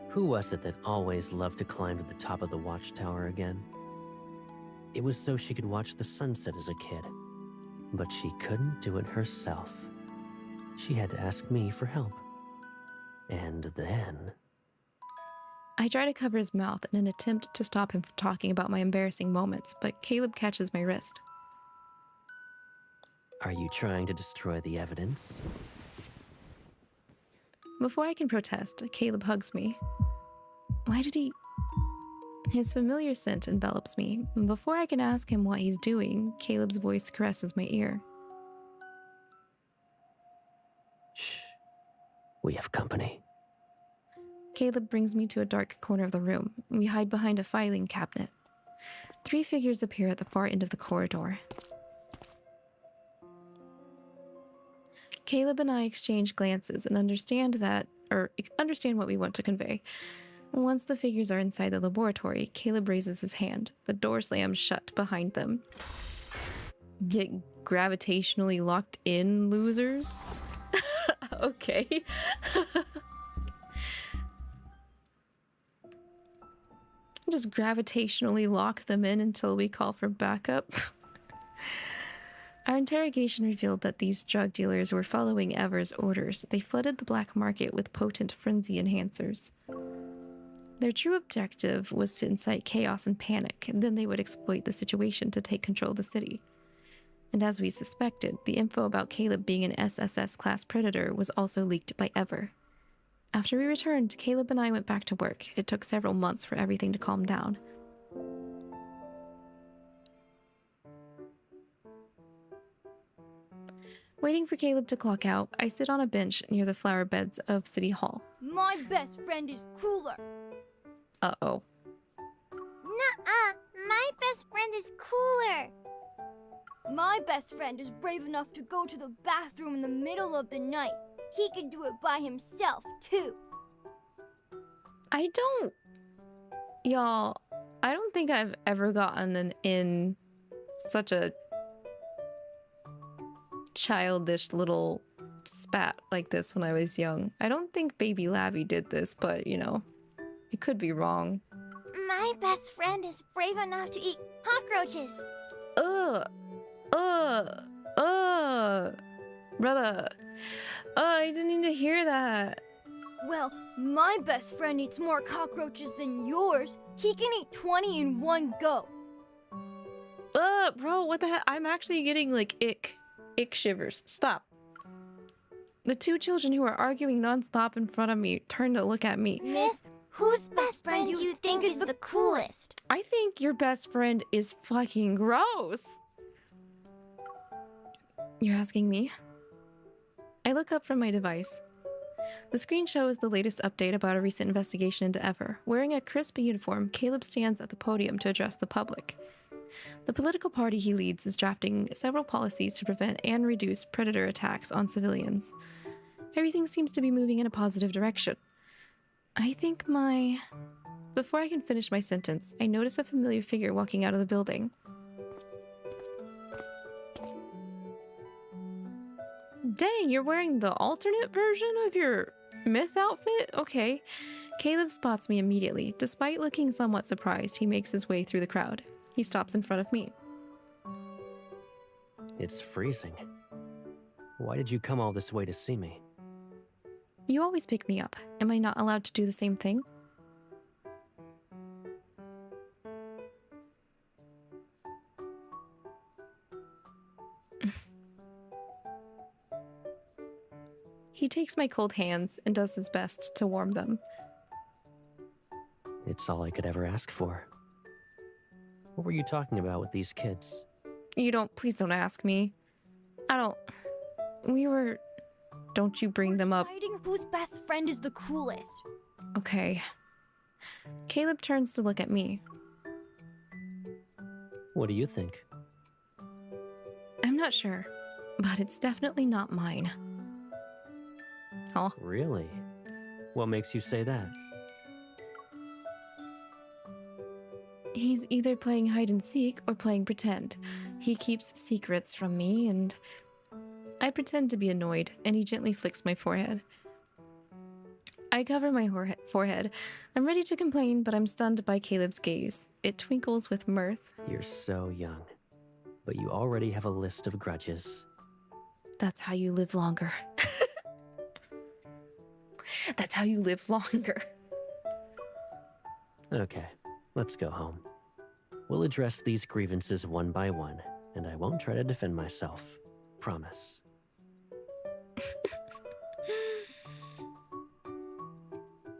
who was it that always loved to climb to the top of the watchtower again? It was so she could watch the sunset as a kid, but she couldn't do it herself. She had to ask me for help. And then... I try to cover his mouth in an attempt to stop him from talking about my embarrassing moments, but Caleb catches my wrist. Are you trying to destroy the evidence? Before I can protest, Caleb hugs me. Why did he... His familiar scent envelops me. Before I can ask him what he's doing, Caleb's voice caresses my ear. Shh. We have company. Caleb brings me to a dark corner of the room. We hide behind a filing cabinet. Three figures appear at the far end of the corridor. Caleb and I exchange glances and understand what we want to convey. Once the figures are inside the laboratory, Caleb raises his hand. The door slams shut behind them. Get gravitationally locked in, losers? Okay. Just gravitationally lock them in until we call for backup. Our interrogation revealed that these drug dealers were following Ever's orders. They flooded the black market with potent frenzy enhancers. Their true objective was to incite chaos and panic, and then they would exploit the situation to take control of the city. And as we suspected, the info about Caleb being an SSS-class predator was also leaked by Ever. After we returned, Caleb and I went back to work. It took several months for everything to calm down. Waiting for Caleb to clock out, I sit on a bench near the flower beds of City Hall. My best friend is cooler. Uh-oh. Nuh-uh. My best friend is cooler. My best friend is brave enough to go to the bathroom in the middle of the night. He can do it by himself, too. Y'all, I don't think I've ever gotten in such a childish little spat like this when I was young. I don't think baby Lavi did this, but, you know, it could be wrong. My best friend is brave enough to eat cockroaches. Brother. I didn't need to hear that. Well, my best friend eats more cockroaches than yours. He can eat 20 in one go. Bro, what the heck? I'm actually getting, like, ick shivers. Stop. The two children who are arguing nonstop in front of me turn to look at me. Miss, whose best friend do you think is the coolest? I think your best friend is fucking gross. You're asking me? I look up from my device. The screen shows the latest update about a recent investigation into 𝐓𝐿e. Wearing a crisp uniform, Caleb stands at the podium to address the public. The political party he leads is drafting several policies to prevent and reduce predator attacks on civilians. Everything seems to be moving in a positive direction. I think Before I can finish my sentence, I notice a familiar figure walking out of the building. Dang, you're wearing the alternate version of your myth outfit? Okay. Caleb spots me immediately. Despite looking somewhat surprised, he makes his way through the crowd. He stops in front of me. It's freezing. Why did you come all this way to see me? You always pick me up. Am I not allowed to do the same thing? He takes my cold hands and does his best to warm them. It's all I could ever ask for. What were you talking about with these kids? Please don't ask me. Don't you bring them up. Deciding whose best friend is the coolest. Okay. Caleb turns to look at me. What do you think? I'm not sure, but it's definitely not mine. Oh. Really? What makes you say that? He's either playing hide and seek or playing pretend. He keeps secrets from me, and I pretend to be annoyed, and he gently flicks my forehead. I cover my forehead. I'm ready to complain, but I'm stunned by Caleb's gaze. It twinkles with mirth. You're so young, but you already have a list of grudges. That's how you live longer. That's how you live longer. Okay, let's go home. We'll address these grievances one by one, and I won't try to defend myself. Promise.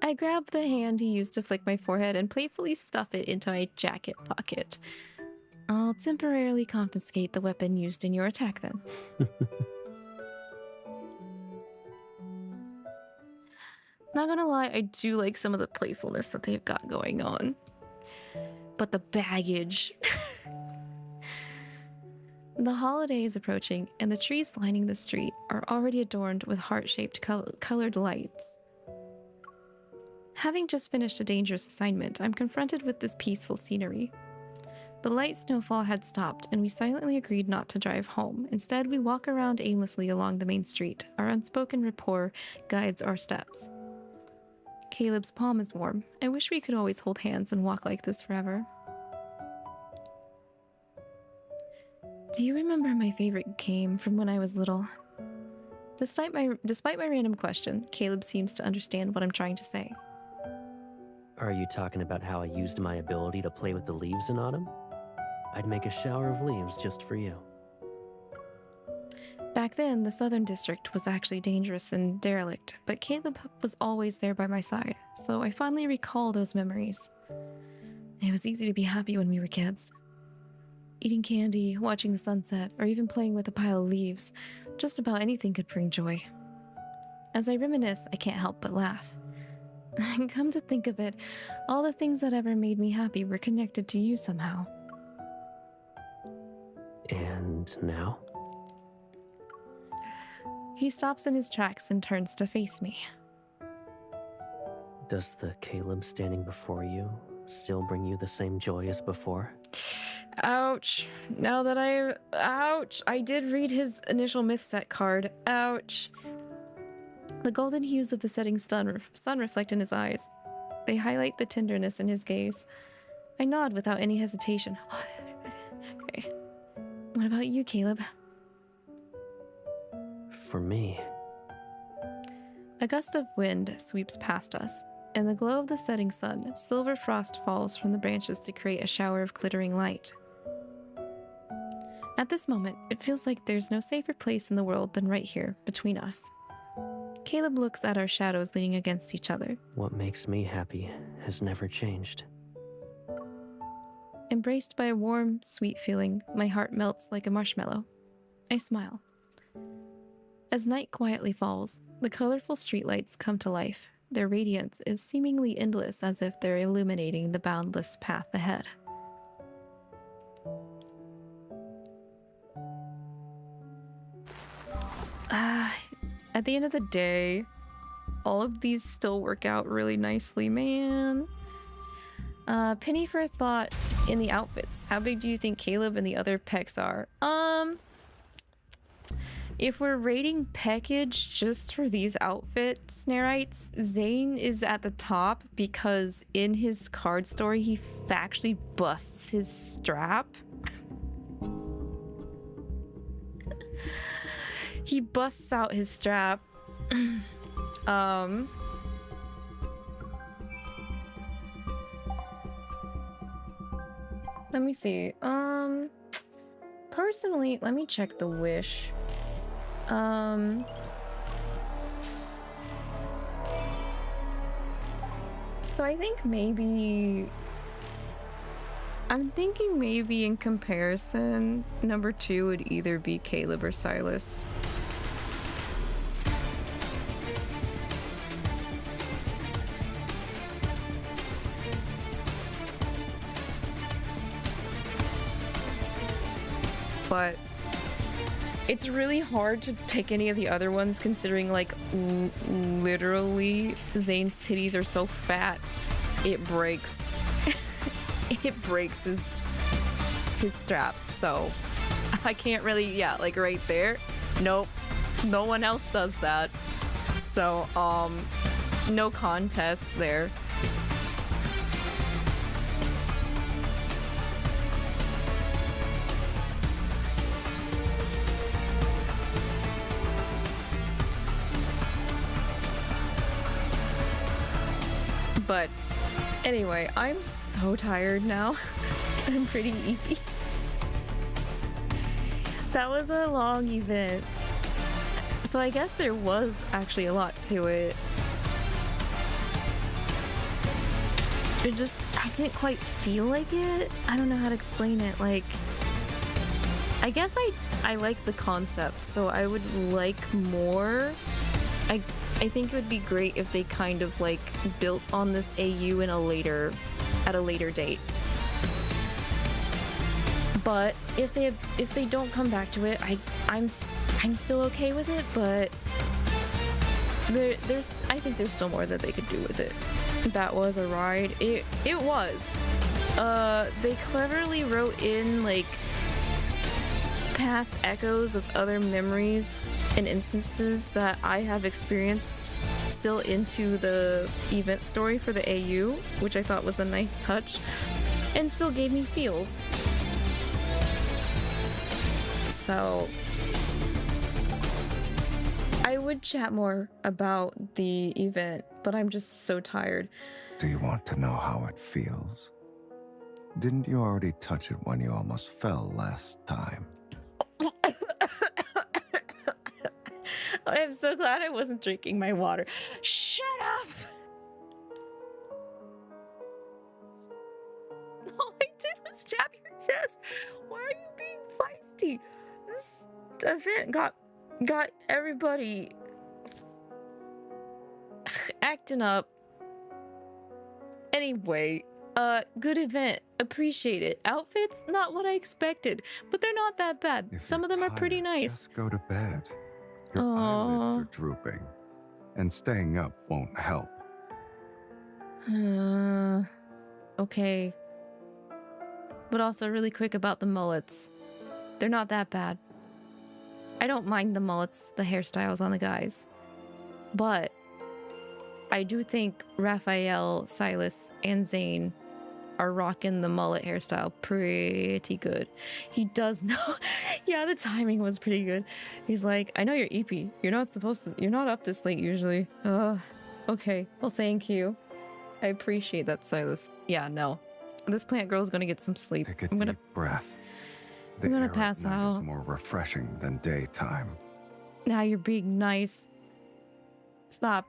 I grab the hand he used to flick my forehead and playfully stuff it into my jacket pocket. I'll temporarily confiscate the weapon used in your attack then. Not gonna lie, I do like some of the playfulness that they've got going on. But the baggage. The holiday is approaching, and the trees lining the street are already adorned with heart-shaped colored lights. Having just finished a dangerous assignment, I'm confronted with this peaceful scenery. The light snowfall had stopped, and we silently agreed not to drive home. Instead, we walk around aimlessly along the main street. Our unspoken rapport guides our steps. Caleb's palm is warm. I wish we could always hold hands and walk like this forever. Do you remember my favorite game from when I was little? Despite my random question, Caleb seems to understand what I'm trying to say. Are you talking about how I used my ability to play with the leaves in autumn? I'd make a shower of leaves just for you. Back then, the Southern District was actually dangerous and derelict, but Caleb was always there by my side, so I fondly recall those memories. It was easy to be happy when we were kids. Eating candy, watching the sunset, or even playing with a pile of leaves, just about anything could bring joy. As I reminisce, I can't help but laugh. Come to think of it, all the things that ever made me happy were connected to you somehow. And now? He stops in his tracks and turns to face me. Does the Caleb standing before you still bring you the same joy as before? Ouch. Ouch. I did read his initial myth set card. Ouch. The golden hues of the setting sun reflect in his eyes. They highlight the tenderness in his gaze. I nod without any hesitation. Okay. What about you, Caleb? For me... A gust of wind sweeps past us. In the glow of the setting sun, silver frost falls from the branches to create a shower of glittering light. At this moment, it feels like there's no safer place in the world than right here, between us. Caleb looks at our shadows leaning against each other. What makes me happy has never changed. Embraced by a warm, sweet feeling, my heart melts like a marshmallow. I smile. As night quietly falls, the colorful streetlights come to life. Their radiance is seemingly endless, as if they're illuminating the boundless path ahead. At the end of the day, all of these still work out really nicely, man. Penny for a thought in the outfits. How big do you think Caleb and the other pecs are? If we're rating package just for these outfits, Snarites, Zayne is at the top because in his card story, he factually busts his strap. He busts out his strap. Let me see. Personally, let me check the wish. So I think maybe... I'm thinking maybe in comparison, number 2 would either be Caleb or Sylus. But it's really hard to pick any of the other ones considering like literally Zayne's titties are so fat it breaks it breaks his strap, so I can't really, yeah, like right there, nope, no one else does that, so no contest there. But anyway, I'm so tired now. I'm pretty eepy. That was a long event. So I guess there was actually a lot to it. I didn't quite feel like it. I don't know how to explain it. Like, I guess I like the concept, so I would like more. I think it would be great if they kind of like built on this AU at a later date. But if they don't come back to it, I'm still okay with it. But I think there's still more that they could do with it. That was a ride. It was. They cleverly wrote in like past echoes of other memories and instances that I have experienced still into the event story for the AU, which I thought was a nice touch and still gave me feels. So I would chat more about the event, but I'm just so tired. Do you want to know how it feels? Didn't you already touch it when you almost fell last time? I'm so glad I wasn't drinking my water. Shut up! All I did was jab your chest. Why are you being feisty? This event got everybody acting up. Anyway, good event. Appreciate it. Outfits, not what I expected, but they're not that bad. Some of them are pretty nice. Just go to bed. Your eyelids are drooping, and staying up won't help. Okay. But also really quick about the mullets. They're not that bad. I don't mind the mullets, the hairstyles on the guys. But I do think Rafayel, Sylus, and Zayne are rocking the mullet hairstyle pretty good. He does know. Yeah, the timing was pretty good. He's like, I know you're EP. You're not up this late usually. Okay. Well, thank you. I appreciate that, Sylus. Yeah, no. This plant girl's gonna get some sleep. Take a deep breath. The I'm gonna air at pass night is out. more refreshing than daytime. Now you're being nice. Stop.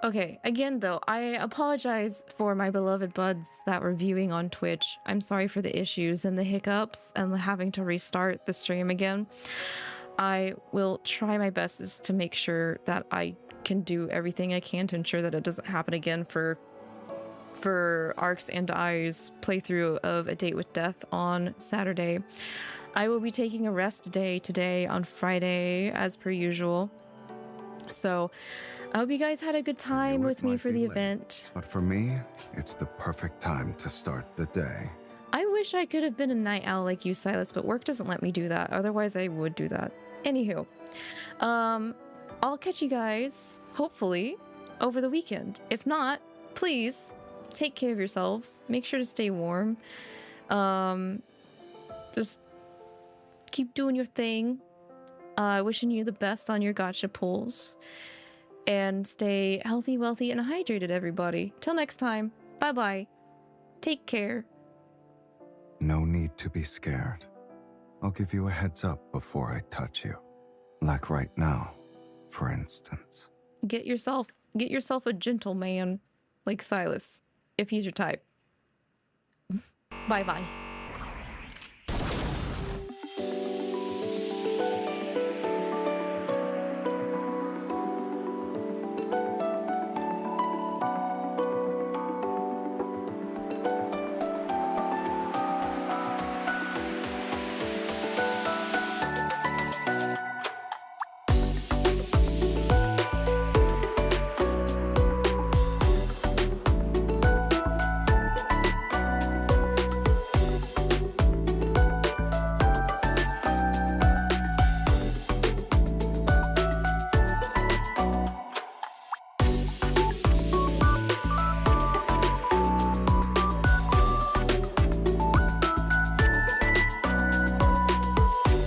Okay, again though, I apologize for my beloved buds that were viewing on Twitch. I'm sorry for the issues and the hiccups and having to restart the stream again. I will try my best to make sure that I can do everything I can to ensure that it doesn't happen again for 𝐼's playthrough of A Date with Death on Saturday. I will be taking a rest day today on Friday as per usual. So I hope you guys had a good time with me for the event. But for me, it's the perfect time to start the day. I wish I could have been a night owl like you, Sylus, but work doesn't let me do that. Otherwise, I would do that. Anywho, I'll catch you guys, hopefully, over the weekend. If not, please take care of yourselves. Make sure to stay warm. Just keep doing your thing. Wishing you the best on your gacha pulls. And stay healthy, wealthy, and hydrated, everybody. Till next time, bye-bye. Take care. No need to be scared. I'll give you a heads up before I touch you. Like right now, for instance. Get yourself a gentleman like Sylus, if he's your type. Bye-bye.